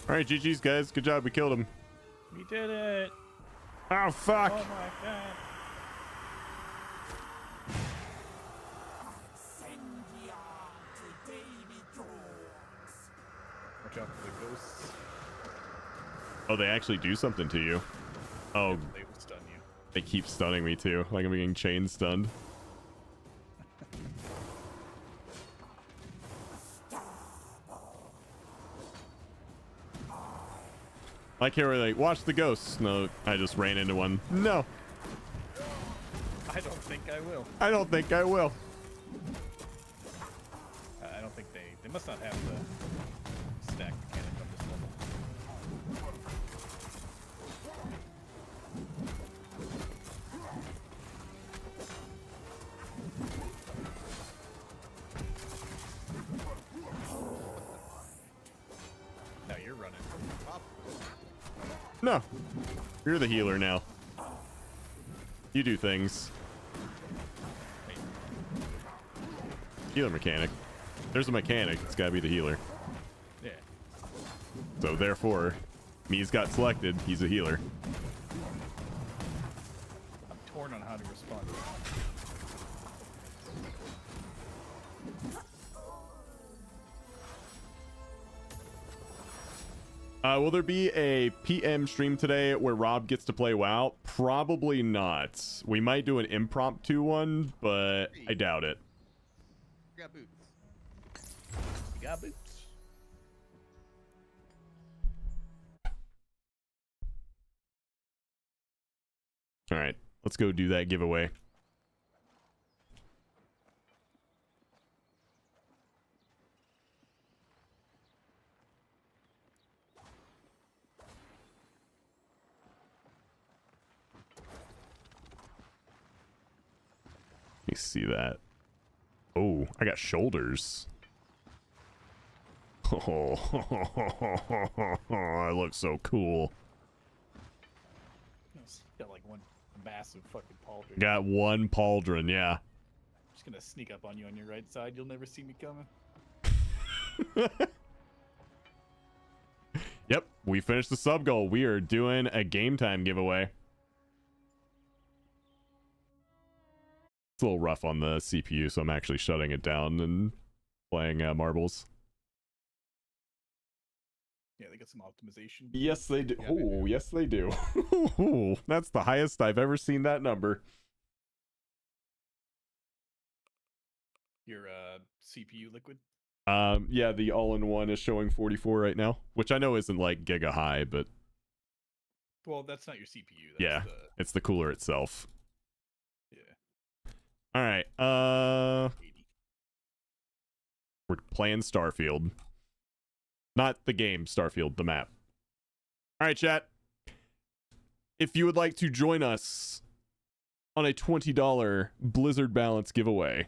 All right, GG's guys. Good job. We killed him. We did it. Oh fuck. Oh my god. Watch out for the ghosts. Oh, they actually do something to you. Oh, They will stun you. they keep stunning me too. Like I'm being chain stunned. I can't really watch the ghosts. No, I just ran into one. No, I don't think I will. I don't think I will. I don't think they must not have the stack mechanic on this level. Now you're running. No, you're the healer now. You do things. Healer mechanic. There's a mechanic. It's gotta be the healer. Yeah. So therefore, Me's got selected. He's a healer. I'm torn on how to respond. Will there be a PM stream today where Rob gets to play WoW? Probably not. We might do an impromptu one, but I doubt it. You got boots. You got boots. All right, let's go do that giveaway. Let me see that. Oh, I got shoulders. Oh, I look so cool. Got like one massive fucking pauldron. Got one pauldron, yeah. Just gonna sneak up on you on your right side. You'll never see me coming. Yep, we finished the sub goal. We are doing a game time giveaway. It's a little rough on the CPU, so I'm actually shutting it down and playing marbles. Yeah, they got some optimization. Yes, they do. Oh, yes, they do. That's the highest I've ever seen that number. Your CPU liquid. Yeah, the all-in-one is showing 44 right now, which I know isn't like giga high, but Well, that's not your CPU. That's yeah, it's the cooler itself. Yeah. All right. We're playing Starfield. Not the game Starfield, the map. All right, chat. If you would like to join us on a $20 Blizzard Balance giveaway,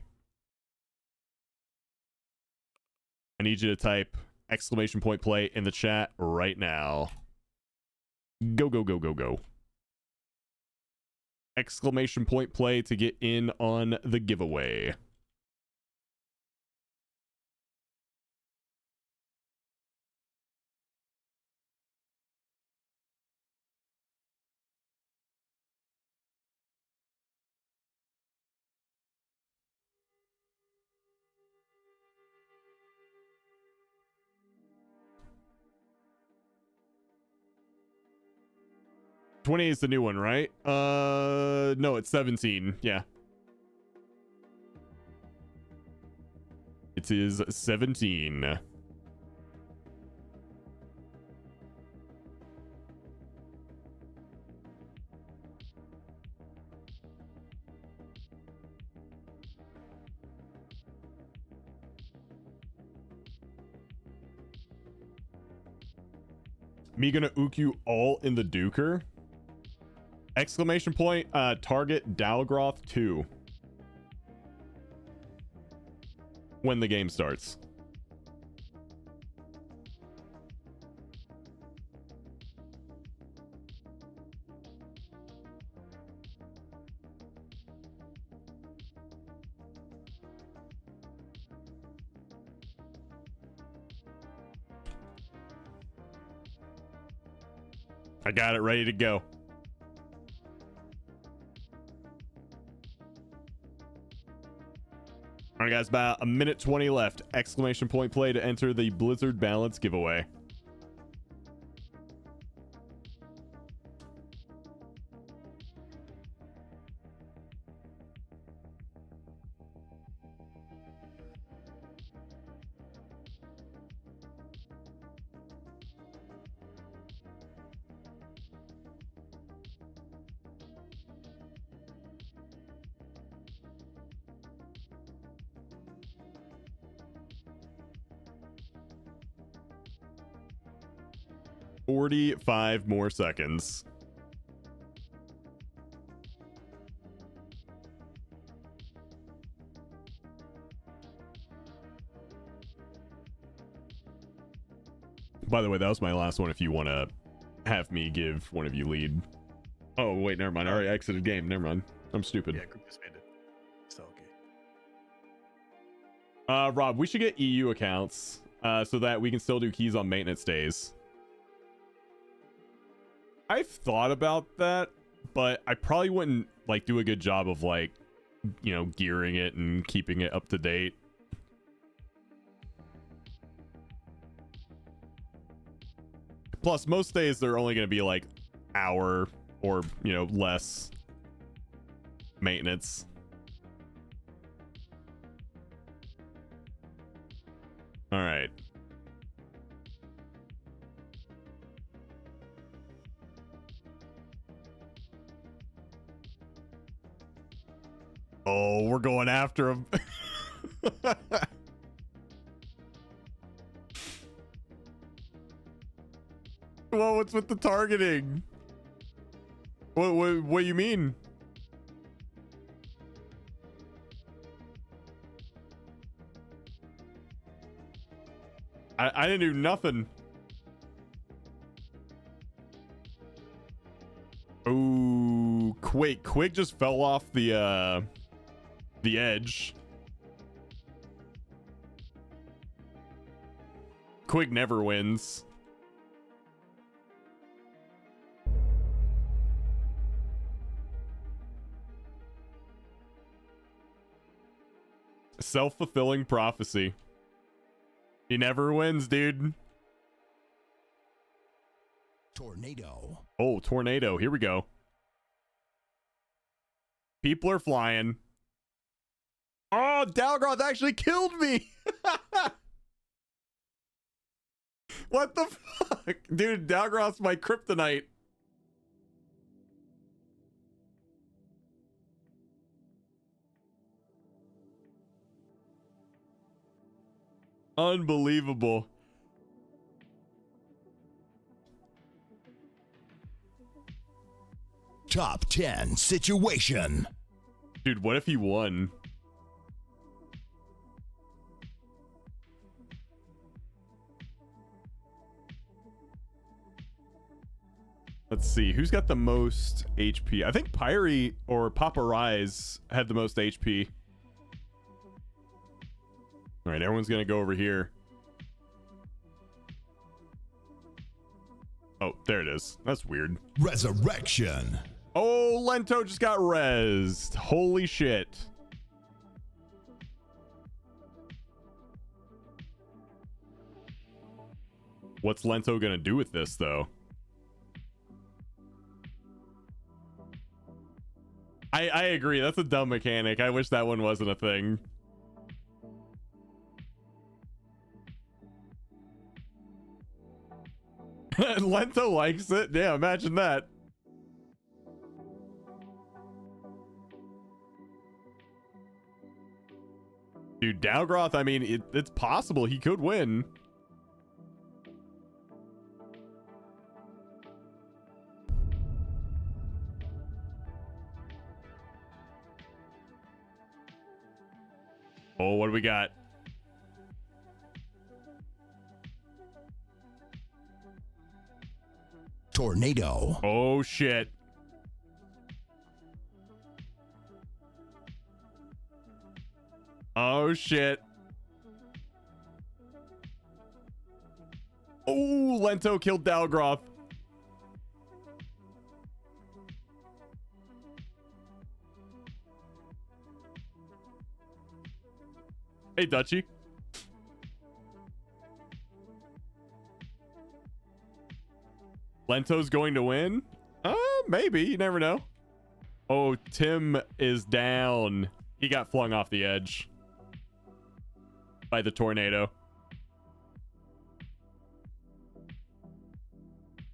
I need you to type !play in the chat right now. Go, go, go, go, go. !play to get in on the giveaway. $20 is the new one, right? No, it's 17. Yeah. It is 17. Me gonna ook you all in the Duker? ! Target Dalgroth 2. When the game starts. I got it ready to go. All right, guys, about a minute 20 left. ! Play to enter the Blizzard Balance giveaway. 45 more seconds. By the way, that was my last one if you want to have me give one of you lead. Oh, wait, never mind. I already exited game. Never mind. I'm stupid. Yeah, group disbanded. So okay. Rob, we should get EU accounts so that we can still do keys on maintenance days. I've thought about that, but I probably wouldn't like do a good job of like, you know, gearing it and keeping it up to date. Plus, most days they're only going to be like hour or, you know, less maintenance. All right. Oh, we're going after him. Well, what's with the targeting? What do you mean? I didn't do nothing. Ooh, Quake just fell off the edge. Quig never wins. Self-fulfilling prophecy. He never wins, dude. Tornado. Oh, tornado. Here we go. People are flying. Oh, Dalgroth actually killed me. What the fuck? Dude, Dalgroth's my kryptonite. Unbelievable. Top 10 situation. Dude, what if he won? Let's see, who's got the most HP? I think Pyrie or Papa Rise had the most HP. All right, everyone's gonna go over here. Oh, there it is. That's weird. Resurrection. Oh, Lento just got rezzed. Holy shit. What's Lento gonna do with this, though? I agree. That's a dumb mechanic. I wish that one wasn't a thing. Lento likes it. Yeah, imagine that. Dude, Dalgroth, I mean, it's possible he could win. Oh, what do we got? Tornado. Oh, shit. Oh, shit. Oh, Lento killed Dalgroth. Hey, Dutchie. Lento's going to win? Maybe. You never know. Oh, Tim is down. He got flung off the edge by the tornado.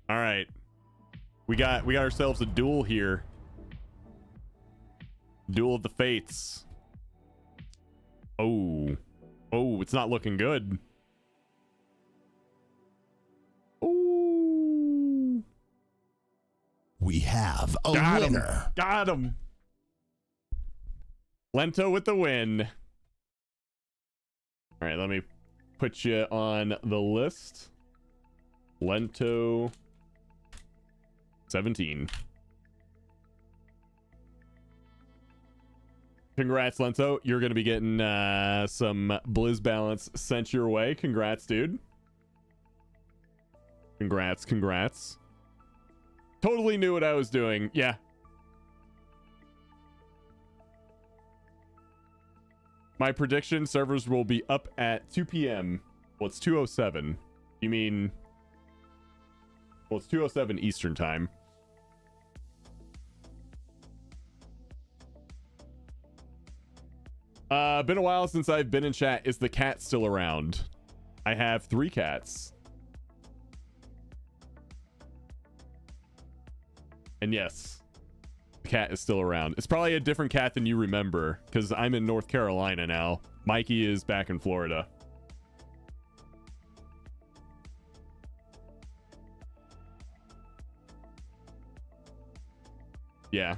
All right. We got ourselves a duel here. Duel of the Fates. Oh, it's not looking good. Ooh. We have a Got winner. Got him. Lento with the win. All right, let me put you on the list. Lento 17. Congrats, Lento. You're going to be getting some Blizz Balance sent your way. Congrats, dude. Congrats. Totally knew what I was doing. Yeah. My prediction, servers will be up at 2 p.m. Well, it's 2:07. You mean... Well, it's 2:07 Eastern time. Been a while since I've been in chat. Is the cat still around? I have 3 cats. And yes, the cat is still around. It's probably a different cat than you remember, because I'm in North Carolina now. Mikey is back in Florida. Yeah.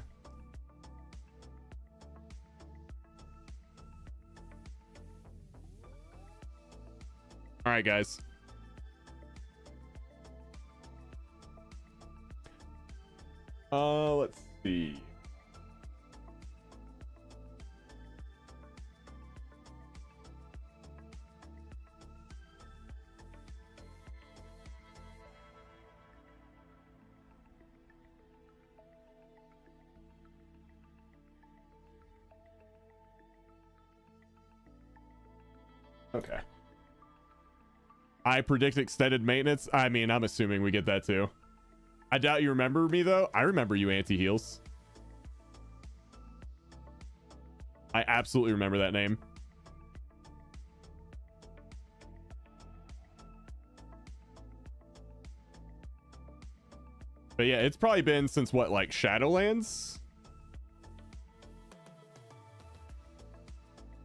All right, guys. Let's see. Okay. I predict extended maintenance. I mean, I'm assuming we get that too. I doubt you remember me though. I remember you, anti-heals. I absolutely remember that name. But yeah, it's probably been since what, like Shadowlands?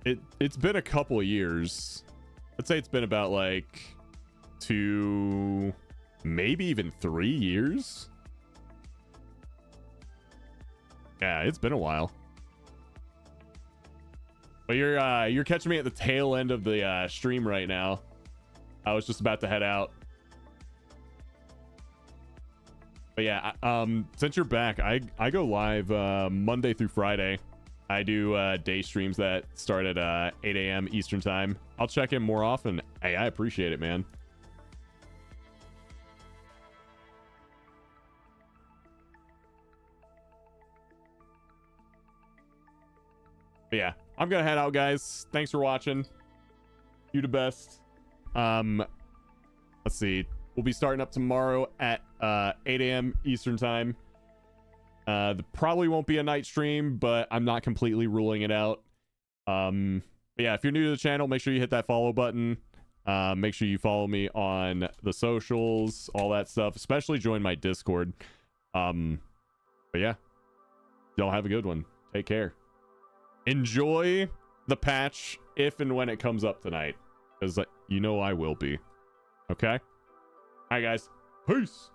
It's been a couple of years. I'd say it's been about like 2, maybe even 3 years. Yeah, it's been a while. But you're catching me at the tail end of the stream right now. I was just about to head out. But yeah, since you're back, I go live Monday through Friday. I do day streams that start at 8 a.m. Eastern time. I'll check in more often. Hey, I appreciate it, man. But yeah, I'm gonna head out, guys. Thanks for watching. You the best. Let's see. We'll be starting up tomorrow at 8 a.m. Eastern time. There probably won't be a night stream, but I'm not completely ruling it out. But yeah, if you're new to the channel, make sure you hit that follow button. Make sure you follow me on the socials, all that stuff. Especially join my Discord. But yeah, y'all have a good one. Take care. Enjoy the patch if and when it comes up tonight, because you know I will be. Okay. All right, guys. Peace.